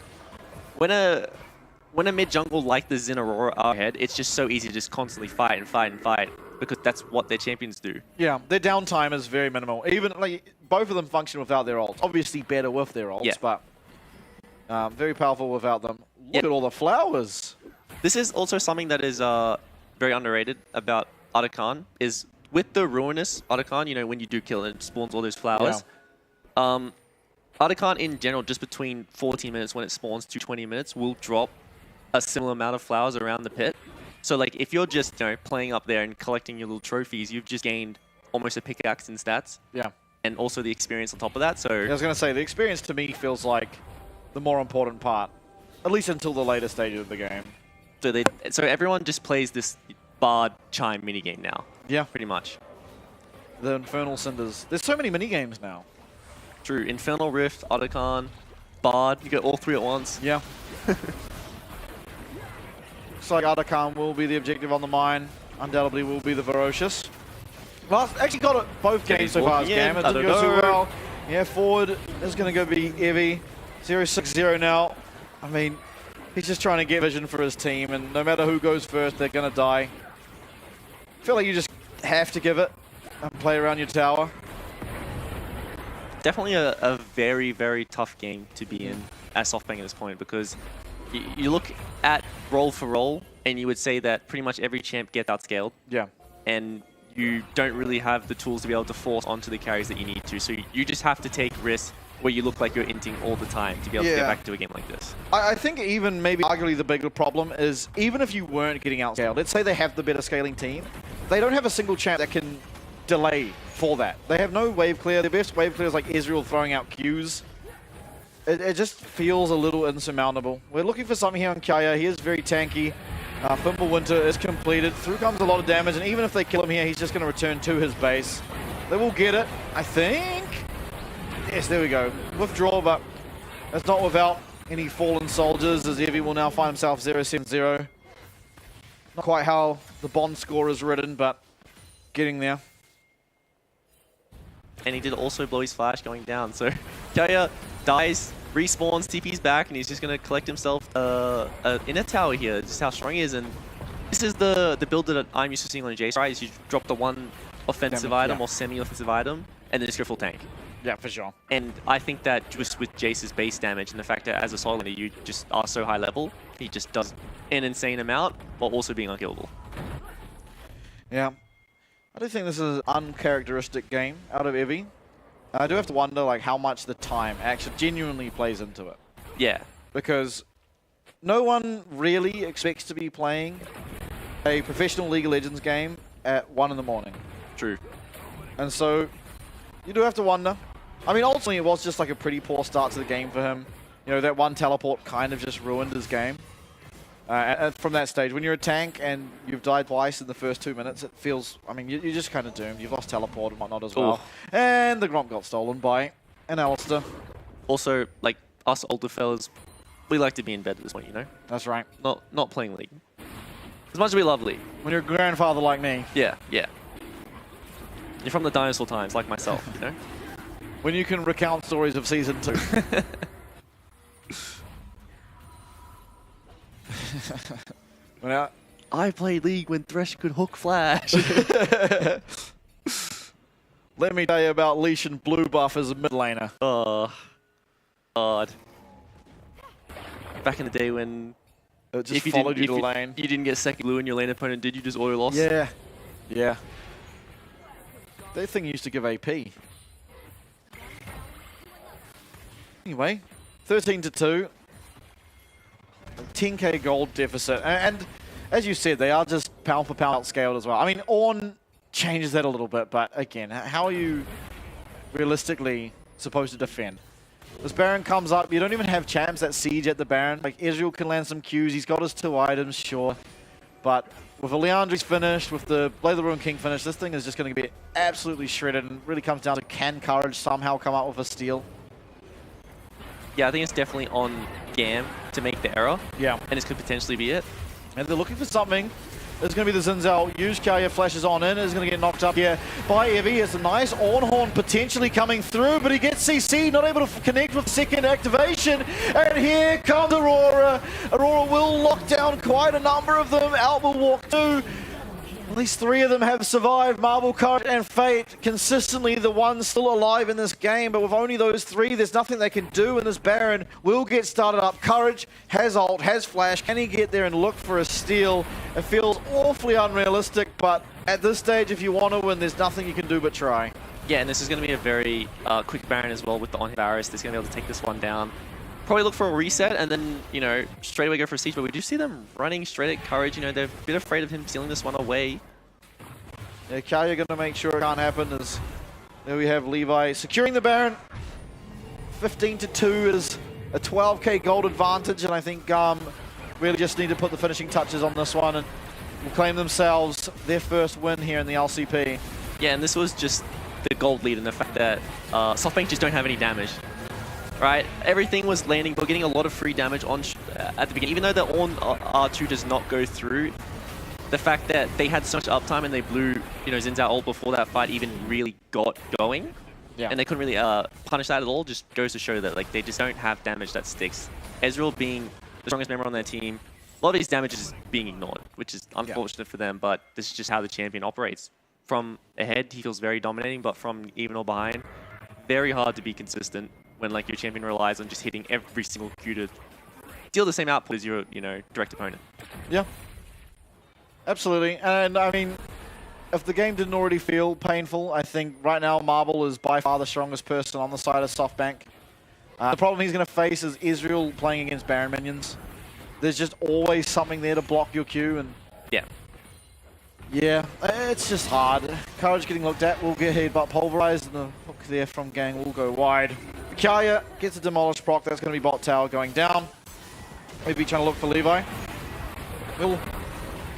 when a mid jungle like the Xin Aurora are ahead, it's just so easy to just constantly fight and fight and fight because that's what their champions do. Yeah, their downtime is very minimal. Even, like, both of them function without their ults. Obviously better with their ults, but very powerful without them. Look at all the flowers. This is also something that is very underrated about Otacon, is with the Ruinous Otacon, you know, when you do kill it, it spawns all those flowers. Yeah. Otacon in general, just between 14 minutes when it spawns to 20 minutes, will drop a similar amount of flowers around the pit. So, like, if you're just, you know, playing up there and collecting your little trophies, you've just gained almost a pickaxe in stats. Yeah. And also the experience on top of that. So I was going to say, the experience to me feels like the more important part, at least until the later stages of the game. So everyone just plays this Bard Chime minigame now. Yeah. Pretty much. The Infernal Cinders. There's so many minigames now. True. Infernal Rift, Otacon, Bard. You get all three at once. Yeah. Looks like Otacon will be the objective on the mine. Undoubtedly will be the Ferocious. Well, actually got it both games so far as GAM. It didn't go too well. Yeah, forward is going to go be Evie. 0-6-0 now. I mean, he's just trying to get vision for his team, and no matter who goes first, they're going to die. I feel like you just have to give it and play around your tower. Definitely a very, very tough game to be in at SoftBank at this point, because you look at role for role, and you would say that pretty much every champ gets outscaled. Yeah. And you don't really have the tools to be able to force onto the carries that you need to. So you just have to take risks where you look like you're inting all the time to be able to get back to a game like this. I think even maybe arguably the bigger problem is even if you weren't getting outscaled, let's say they have the better scaling team, they don't have a single champ that can delay for that. They have no wave clear. Their best wave clear is like Israel throwing out Qs. It just feels a little insurmountable. We're looking for something here on Kaya. He is very tanky. Fimbulwinter is completed. Through comes a lot of damage, and even if they kill him here, he's just going to return to his base. They will get it, I think. Yes, there we go. Withdraw, but that's not without any fallen soldiers, as Evie will now find himself 0-7-0. Not quite how the Bond score is written, but getting there. And he did also blow his flash going down. So Kaya dies, respawns, TP's back, and he's just going to collect himself an inner tower here, just how strong he is. And this is the build that I'm used to seeing on a Jace, right? Is you drop the one offensive item or semi-offensive item, and then just go full tank. Yeah, for sure. And I think that just with Jace's base damage and the fact that as a solo laner you just are so high level, he just does an insane amount while also being unkillable. Yeah. I do think this is an uncharacteristic game out of Evie. I do have to wonder like how much the time actually genuinely plays into it. Yeah. Because no one really expects to be playing a professional League of Legends game at 1 in the morning. True. And so you do have to wonder. I mean, ultimately, it was just like a pretty poor start to the game for him. You know, that one teleport kind of just ruined his game. And from that stage, when you're a tank and you've died twice in the first 2 minutes, it feels, I mean, you're just kind of doomed. You've lost teleport and whatnot as well. And the Gromp got stolen by an Alistair. Also, like, us older fellas, we like to be in bed at this point, you know? That's right. Not playing League. As much as we love League. When you're a grandfather like me. Yeah, yeah. You're from the dinosaur times, like myself, you know? When you can recount stories of Season 2. I played League when Thresh could hook flash. Let me tell you about Leash and Blue buff as a mid laner. Oh, God. Back in the day when... It just followed you to lane. You didn't get second blue and your lane opponent did, you just auto lost? Yeah. Yeah. That thing used to give AP. Anyway, 13-2. 10k gold deficit. And as you said, they are just pound for pound outscaled as well. I mean, Ornn changes that a little bit, but again, how are you realistically supposed to defend? This Baron comes up, you don't even have champs that siege at the Baron. Like, Israel can land some Qs, he's got his 2 items, sure. But with the Leandry's finished, with the Blade of the Ruined King finished, this thing is just going to be absolutely shredded, and really comes down to can Courage somehow come out with a steal? Yeah, I think it's definitely on GAM to make the error. Yeah. And this could potentially be it. And they're looking for something. There's going to be the Zinzal. Use Kaya flashes on in. Is going to get knocked up here by Evie. It's a nice Ornhorn potentially coming through, but he gets CC, not able to connect with second activation. And here comes Aurora. Aurora will lock down quite a number of them. Out will walk too. At least 3 of them have survived. Marble, Courage, and Fate, consistently the ones still alive in this game, but with only those 3, there's nothing they can do, and this Baron will get started up. Courage has ult, has flash. Can he get there and look for a steal? It feels awfully unrealistic, but at this stage, if you want to win, there's nothing you can do but try. Yeah, and this is going to be a very quick Baron as well with the on-hit Varus. That's going to be able to take this one down. Probably look for a reset and then, you know, straight away go for a siege. But we do see them running straight at Courage. You know, they're a bit afraid of him stealing this one away. Yeah, Kaya going to make sure it can't happen. As there we have Levi securing the Baron. 15-2 is a 12k gold advantage, and I think GAM really just need to put the finishing touches on this one and will claim themselves their first win here in the LCP. Yeah, and this was just the gold lead in the fact that SoftBank just don't have any damage. Right, everything was landing, but getting a lot of free damage on at the beginning. Even though the on R2 does not go through, the fact that they had so much uptime and they blew, Zin's out ult before that fight even really got going, and they couldn't really punish that at all, just goes to show that like they just don't have damage that sticks. Ezreal being the strongest member on their team, a lot of these damage is being ignored, which is unfortunate for them, but this is just how the champion operates. From ahead, he feels very dominating, but from even or behind, very hard to be consistent when like your champion relies on just hitting every single Q to deal the same output as your, direct opponent. Yeah. Absolutely. And I mean, if the game didn't already feel painful, I think right now Marble is by far the strongest person on the side of SoftBank. The problem he's going to face is Israel playing against Baron minions. There's just always something there to block your Q, and yeah, it's just hard. Courage getting looked at will get hit, but pulverized, and the hook there from Gang will go wide. Kaya gets a demolished proc. That's going to be bot tower going down. Maybe trying to look for Levi. Will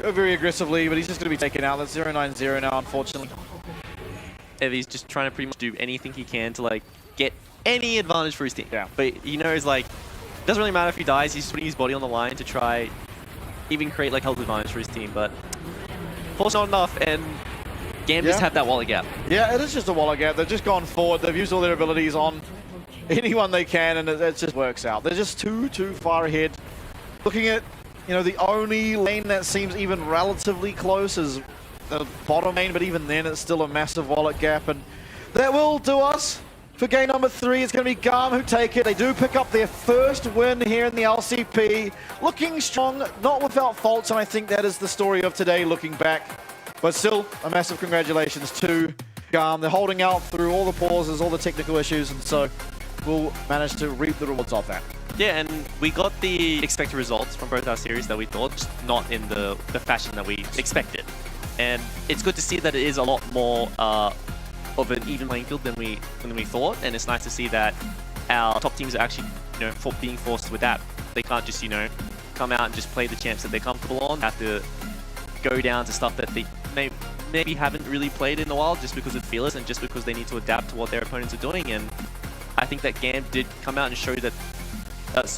go very aggressively, but he's just going to be taken out. That's 0-9-0 now, unfortunately. He's just trying to pretty much do anything he can to like get any advantage for his team. Yeah. But he knows like doesn't really matter if he dies. He's putting his body on the line to try even create like health advantage for his team. But force not enough, and GAM just have that wallet gap. Yeah, it is just a wallet gap. They've just gone forward. They've used all their abilities on anyone they can, and it just works out. They're just too far ahead. Looking at, the only lane that seems even relatively close is the bottom lane, but even then it's still a massive wallet gap, and that will do us for game number 3. It's going to be GAM who take it. They do pick up their first win here in the LCP. Looking strong, not without faults, and I think that is the story of today looking back. But still, a massive congratulations to GAM. They're holding out through all the pauses, all the technical issues, and so we'll manage to reap the rewards of that. Yeah, and we got the expected results from both our series that we thought, just not in the fashion that we expected. And it's good to see that it is a lot more of an even playing field than we thought, and it's nice to see that our top teams are actually, being forced to adapt. They can't just, come out and just play the champs that they're comfortable on. They have to go down to stuff that they maybe haven't really played in a while, just because of feelers and just because they need to adapt to what their opponents are doing. And I think that GAM did come out and show that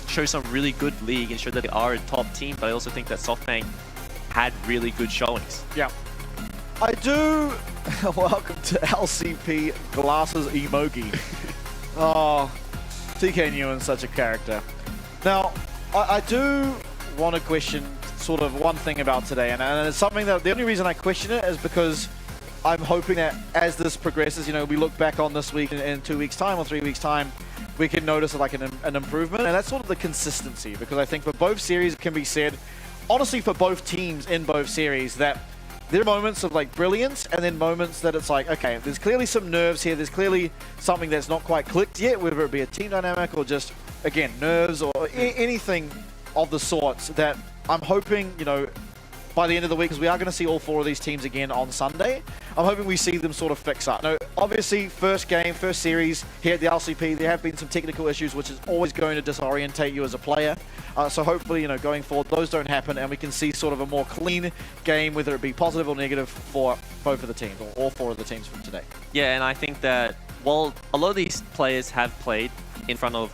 show some really good league and show that they are a top team. But I also think that SoftBank had really good showings. Yeah. I do. Welcome to LCP Glasses Emoji. Oh, TK Newen's such a character. Now, I do want to question sort of one thing about today, and it's something that the only reason I question it is because I'm hoping that as this progresses, we look back on this week in 2 weeks' time or 3 weeks' time, we can notice like an improvement, and that's sort of the consistency, because I think for both series it can be said, honestly for both teams in both series, that there are moments of like brilliance and then moments that it's like, okay, there's clearly some nerves here, there's clearly something that's not quite clicked yet, whether it be a team dynamic or just, again, nerves or anything of the sorts that I'm hoping, by the end of the week, because we are going to see all 4 of these teams again on Sunday, I'm hoping we see them sort of fix up. Now, obviously, first series here at the LCP, there have been some technical issues, which is always going to disorientate you as a player. So hopefully, going forward, those don't happen, and we can see sort of a more clean game, whether it be positive or negative for both of the teams, or all 4 of the teams from today. Yeah, and I think that while a lot of these players have played in front of,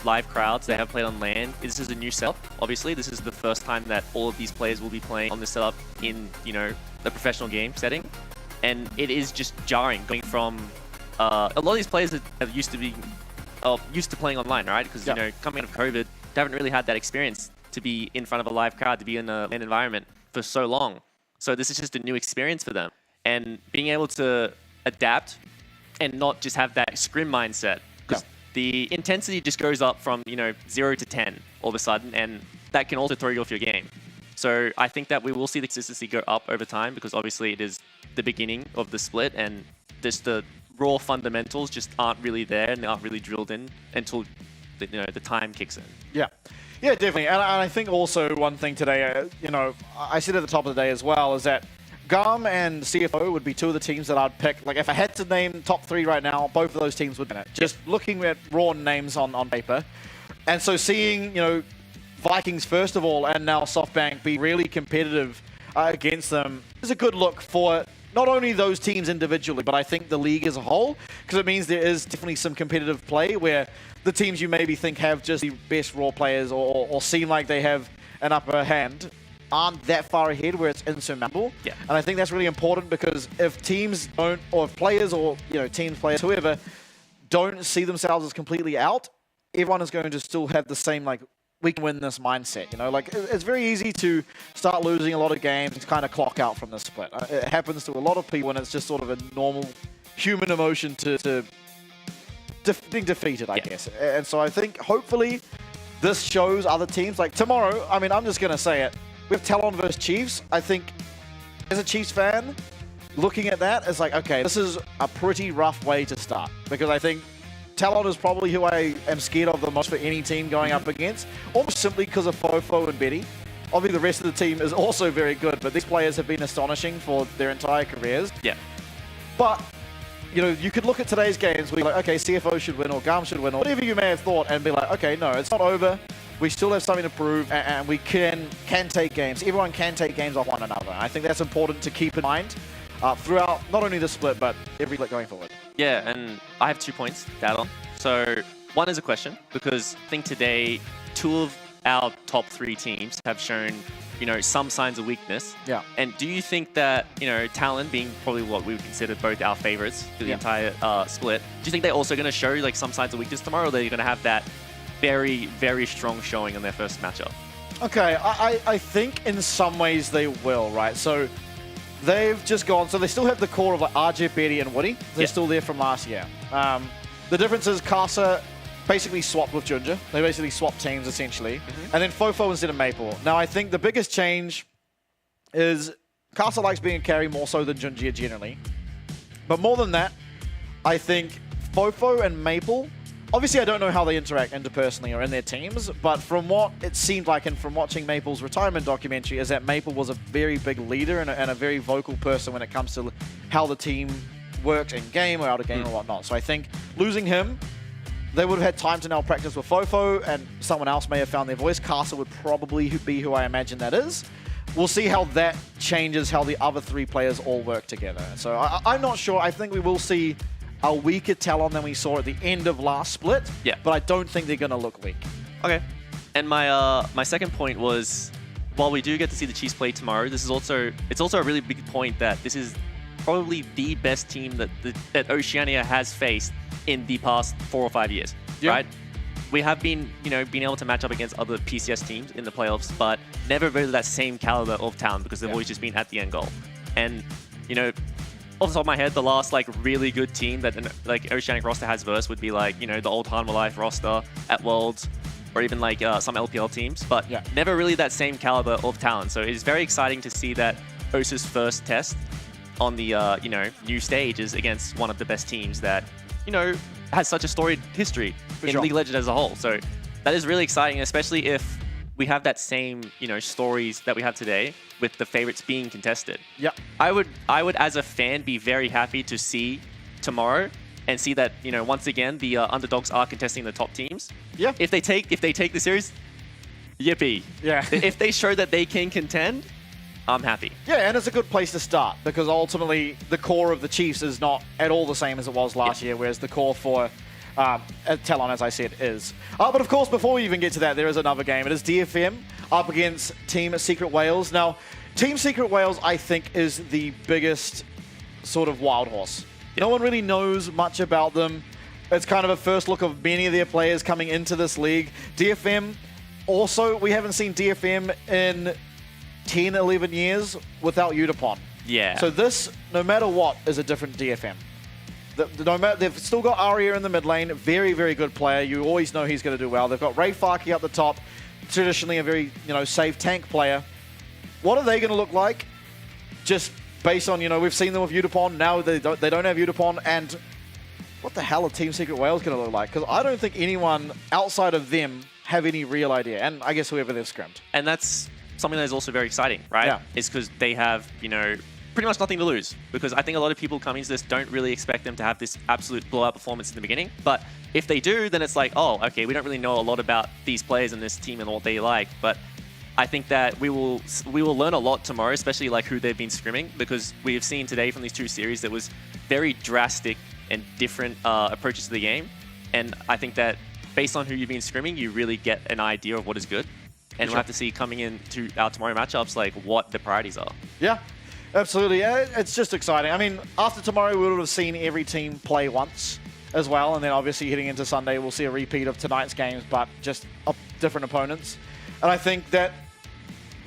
live crowds, they have played on LAN. This is a new setup, obviously. This is the first time that all of these players will be playing on this setup in, the professional game setting. And it is just jarring going from a lot of these players that have used to playing online, right? Because, coming out of COVID, they haven't really had that experience to be in front of a live crowd, to be in a LAN environment for so long. So this is just a new experience for them. And being able to adapt and not just have that scrim mindset. Because the intensity just goes up from, 0 to 10 all of a sudden, and that can also throw you off your game. So I think that we will see the consistency go up over time, because obviously it is the beginning of the split, and just the raw fundamentals just aren't really there, and they aren't really drilled in until the time kicks in. Yeah. Yeah, definitely. And I think also one thing today, I said at the top of the day as well, is that GAM and CFO would be two of the teams that I'd pick. Like, if I had to name top 3 right now, both of those teams would win it. Just looking at raw names on paper. And so seeing, Vikings first of all, and now SoftBank be really competitive against them is a good look for not only those teams individually, but I think the league as a whole, because it means there is definitely some competitive play where the teams you maybe think have just the best raw players or seem like they have an upper hand aren't that far ahead where it's insurmountable. Yeah. And I think that's really important, because if teams don't, or if players or teams, players, whoever, don't see themselves as completely out, everyone is going to still have the same, like, we can win this mindset. Like, it's very easy to start losing a lot of games and kind of clock out from the split. It happens to a lot of people, and it's just sort of a normal human emotion to being defeated, I guess. And so I think hopefully this shows other teams, like tomorrow, I mean, I'm just going to say it, we have Talon versus Chiefs. I think as a Chiefs fan, looking at that, it's like, okay, this is a pretty rough way to start, because I think Talon is probably who I am scared of the most for any team going up against, almost simply because of Fofo and Betty. Obviously, the rest of the team is also very good, but these players have been astonishing for their entire careers. Yeah. But, you could look at today's games where you're like, okay, CFO should win, or GAM should win, or whatever you may have thought, and be like, okay, no, it's not over. We still have something to prove, and we can take games. Everyone can take games off one another. I think that's important to keep in mind throughout not only the split, but every split going forward. Yeah, and I have 2 points to add on. So one is a question, because I think today 2 of our top 3 teams have shown, some signs of weakness. Yeah. And do you think that, Talon being probably what we would consider both our favorites for the entire split, do you think they're also going to show like some signs of weakness tomorrow, or are they going to have that very, very strong showing on their first matchup? Okay, I think in some ways they will, right? So they've just gone, so they still have the core of like RJ, Betty, and Woody. They're still there from last year. The difference is Casa basically swapped with Ginger. They basically swapped teams, essentially. And then Fofo instead of Maple. Now, I think the biggest change is Casa likes being a carry more so than Ginger generally. But more than that, I think Fofo and Maple, obviously I don't know how they interact interpersonally or in their teams, but from what it seemed like, and from watching Maple's retirement documentary, is that Maple was a very big leader and a very vocal person when it comes to how the team worked in game or out of game or whatnot. So I think losing him, they would have had time to now practice with Fofo, and someone else may have found their voice. Casa would probably be who I imagine that is. We'll see how that changes how the other 3 players all work together. So I'm not sure. I think we will see a weaker Talon than we saw at the end of last split. Yeah. But I don't think they're going to look weak. Okay. And my second point was, while we do get to see the Chiefs play tomorrow, it's also a really big point that this is probably the best team that Oceania has faced in the past 4 or 5 years, right? We have been, being able to match up against other PCS teams in the playoffs, but never really that same caliber of talent, because they've always just been at the end goal. And, off the top of my head, the last really good team that Oceanic roster has versed would be the old Hanwha Life roster at Worlds, or even some LPL teams, but never really that same caliber of talent. So it's very exciting to see that OSA's first test on the new stage is against one of the best teams that has such a storied history in League of Legends as a whole. So that is really exciting, especially if we have that same stories that we have today with the favorites being contested. Yeah, I would as a fan be very happy to see tomorrow and see that once again the underdogs are contesting the top teams. Yeah, if they take the series, yippee. Yeah. If they show that they can contend, I'm happy. Yeah, and it's a good place to start, because ultimately the core of the Chiefs is not at all the same as it was last year, whereas the core for Talon, as I said, is. But of course, before we even get to that, there is another game. It is DFM up against Team Secret Wales. Now, Team Secret Wales, I think, is the biggest sort of wild horse. No one really knows much about them. It's kind of a first look of many of their players coming into this league. DFM, also, we haven't seen DFM in 10, 11 years without Udapon. Yeah. So this, no matter what, is a different DFM. They've still got Aria in the mid lane, very, very good player. You always know he's going to do well. They've got Ray Farkey up the top, traditionally a very, safe tank player. What are they going to look like? Just based on, we've seen them with Udapon. Now they don't have Udapon. And what the hell are Team Secret Wales going to look like? Because I don't think anyone outside of them have any real idea. And I guess whoever they've scrimmed. And that's something that is also very exciting, right? Yeah. It's because they have, pretty much nothing to lose, because I think a lot of people coming into this don't really expect them to have this absolute blowout performance in the beginning. But if they do, then it's like, oh, okay, we don't really know a lot about these players and this team and what they like. But I think that we will learn a lot tomorrow, especially like who they've been scrimming, because we have seen today from these two series that was very drastic and different approaches to the game. And I think that based on who you've been scrimming, you really get an idea of what is good. And we'll have to see coming into our tomorrow matchups, like what the priorities are. Yeah, absolutely. It's just exciting. I mean, after tomorrow, we would have seen every team play once as well. And then obviously heading into Sunday, we'll see a repeat of tonight's games, but just different opponents. And I think that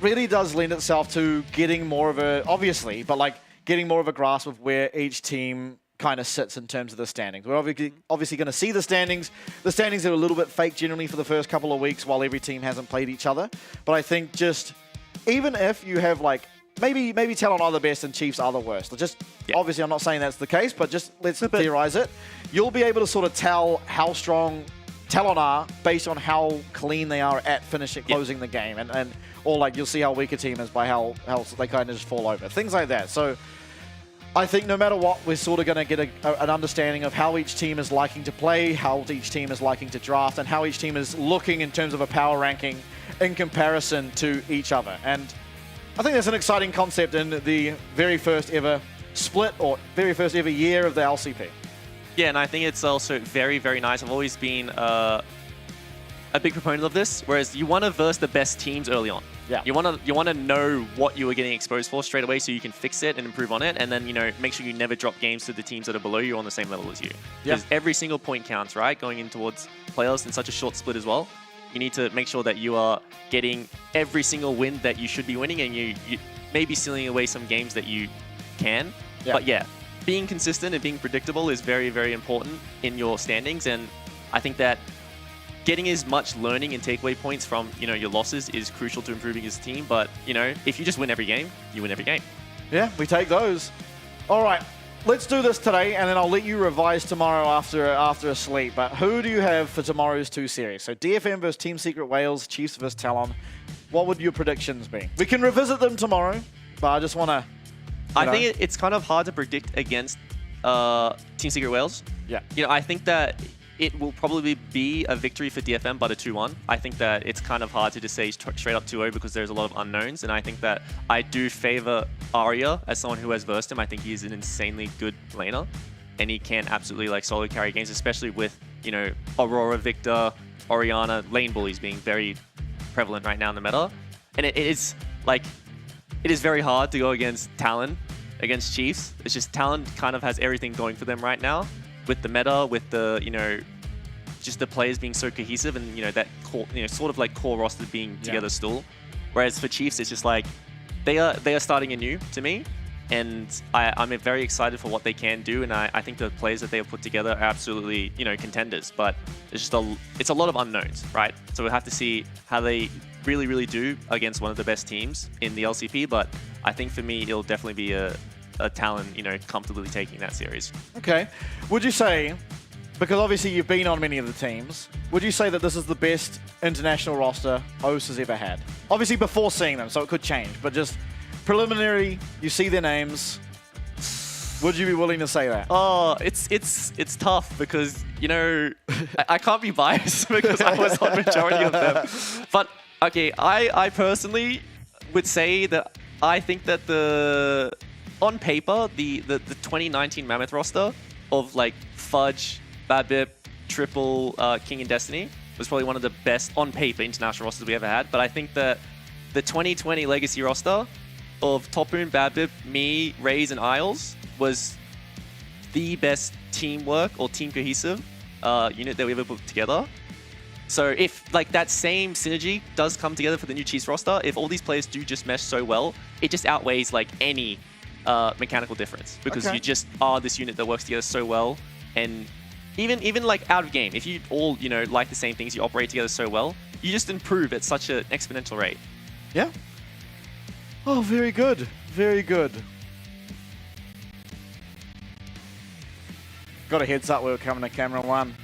really does lend itself to getting more of a, obviously, but like getting more of a grasp of where each team kind of sits in terms of the standings. We're obviously going to see the standings. The standings are a little bit fake generally for the first couple of weeks while every team hasn't played each other. But I think just, even if you have like, maybe Talon are the best and Chiefs are the worst. Just, obviously I'm not saying that's the case, but just let's theorize it. You'll be able to sort of tell how strong Talon are based on how clean they are at closing the game. Or like you'll see how weak a team is by how they kind of just fall over. Things like that. So I think no matter what, we're sort of going to get an understanding of how each team is liking to play, how each team is liking to draft, and how each team is looking in terms of a power ranking in comparison to each other. And I think that's an exciting concept in the very first ever split or very first ever year of the LCP. Yeah, and I think it's also very, very nice. I've always been a big proponent of this, whereas you want to verse the best teams early on. Yeah. You want to know what you are getting exposed for straight away so you can fix it and improve on it, and then, you know, make sure you never drop games to the teams that are below you on the same level as you. Because every single point counts, right? Going in towards playoffs in such a short split as well. You need to make sure that you are getting every single win that you should be winning, and you may be stealing away some games that you can. Yeah. But yeah, being consistent and being predictable is very, very important in your standings, and I think that getting as much learning and takeaway points from, you know, your losses is crucial to improving as a team. But, you know, if you just win every game, you win every game. Yeah, we take those. All right, let's do this today, and then I'll let you revise tomorrow after a sleep. But who do you have for tomorrow's two series? So DFM versus Team Secret Wales, Chiefs versus Talon. What would your predictions be? We can revisit them tomorrow, but I just want to... I think it's kind of hard to predict against Team Secret Wales. Yeah. You know, I think that it will probably be a victory for DFM, but a 2-1. I think that it's kind of hard to just say straight up 2-0 because there's a lot of unknowns, and I think that I do favor Arya as someone who has versed him. I think he's an insanely good laner, and he can absolutely like solo carry games, especially with, you know, Aurora, Victor, Orianna, lane bullies being very prevalent right now in the meta. And it is very hard to go against Talon, against Chiefs. It's just Talon kind of has everything going for them right now, with the meta, with the, you know, just the players being so cohesive, and, you know, that core, you know, sort of like core roster being together still. Whereas for Chiefs, it's just like they are starting anew to me, and I'm very excited for what they can do, and I think the players that they have put together are absolutely, you know, contenders. But it's just it's a lot of unknowns, right? So we'll have to see how they really do against one of the best teams in the LCP. But I think for me, it'll definitely be a Talon, you know, comfortably taking that series. Okay. Would you say, because obviously you've been on many of the teams, would you say that this is the best international roster OS has ever had? Obviously before seeing them, so it could change, but just preliminary, you see their names. Would you be willing to say that? Oh, it's tough because, you know, I can't be biased because I was on majority of them. But okay, I personally would say that I think that on paper, the 2019 Mammoth roster of like Fudge, Babip, Triple, King, and Destiny was probably one of the best on paper international rosters we ever had. But I think that the 2020 Legacy roster of Topoon, Babip, me, Raze, and Isles was the best teamwork or team cohesive unit that we ever put together. So if like that same synergy does come together for the new Chiefs roster, if all these players do just mesh so well, it just outweighs like any mechanical difference, because you just are this unit that works together so well. And even like out of game, if you all, you know, like the same things, you operate together so well, you just improve at such an exponential rate. Yeah. Oh, very good. Very good. Got a heads up we were coming to camera one.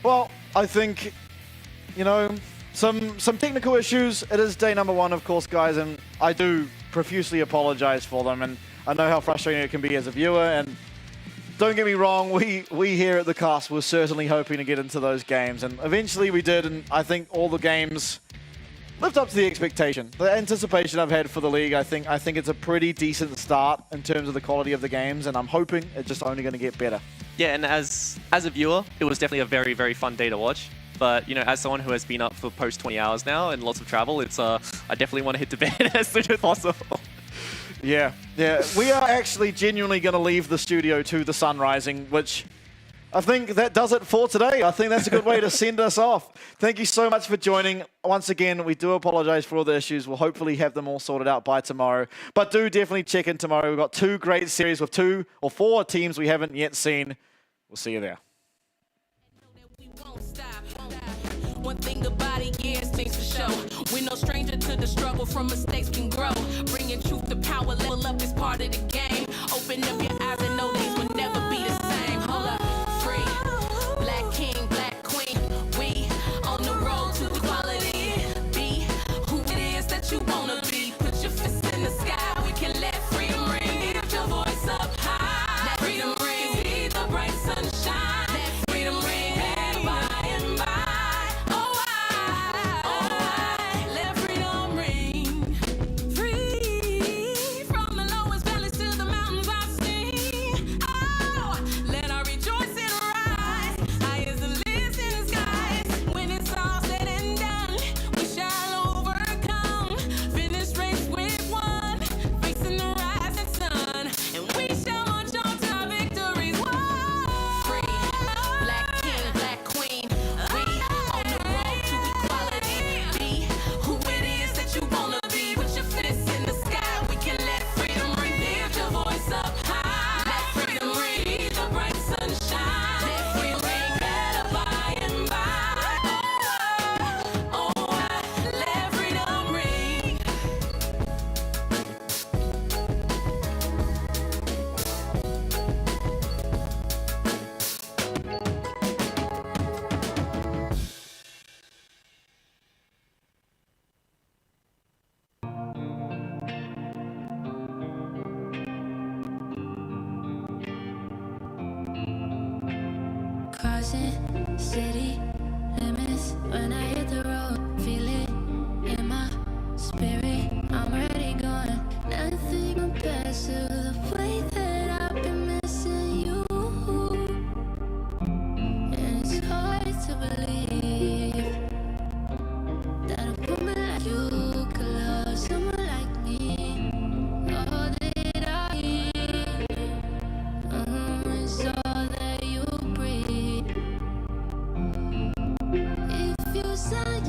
Well, I think, you know, some technical issues. It is day number one, of course, guys, and I do profusely apologize for them. And I know how frustrating it can be as a viewer, and don't get me wrong, we here at the cast were certainly hoping to get into those games, and eventually we did, and I think all the games lived up to the expectation. The anticipation I've had for the league, I think it's a pretty decent start in terms of the quality of the games, and I'm hoping it's just only going to get better. Yeah, and as a viewer, it was definitely a very, very fun day to watch. But, you know, as someone who has been up for post 20 hours now and lots of travel, it's I definitely want to hit the bed as soon as possible. Yeah. We are actually genuinely going to leave the studio to the sun rising, which I think that does it for today. I think that's a good way to send us off. Thank you so much for joining. Once again, we do apologize for all the issues. We'll hopefully have them all sorted out by tomorrow. But do definitely check in tomorrow. We've got 2 great series with 2 or 4 teams we haven't yet seen. We'll see you there. One thing about it, yeah, it's things for show. We're no stranger to the struggle, from mistakes can grow. Bringing truth to power, level up is part of the game. Open up your eyes and know these will never be the same. Hold up, free, black king, black queen. We on the road to equality. Be who it is that you wanna be. Put your fists in the sky, we can let freedom ring. Lift your voice up high, let freedom ring. See the bright sunshine, let freedom ring. By and by. Crossing city limits when I hit the road, feel it in my spirit. I'm ready going. Nothing compares to the way that I've been missing you, and it's hard to believe that a woman like you could love someone like me. All that I need is all that you breathe. If you say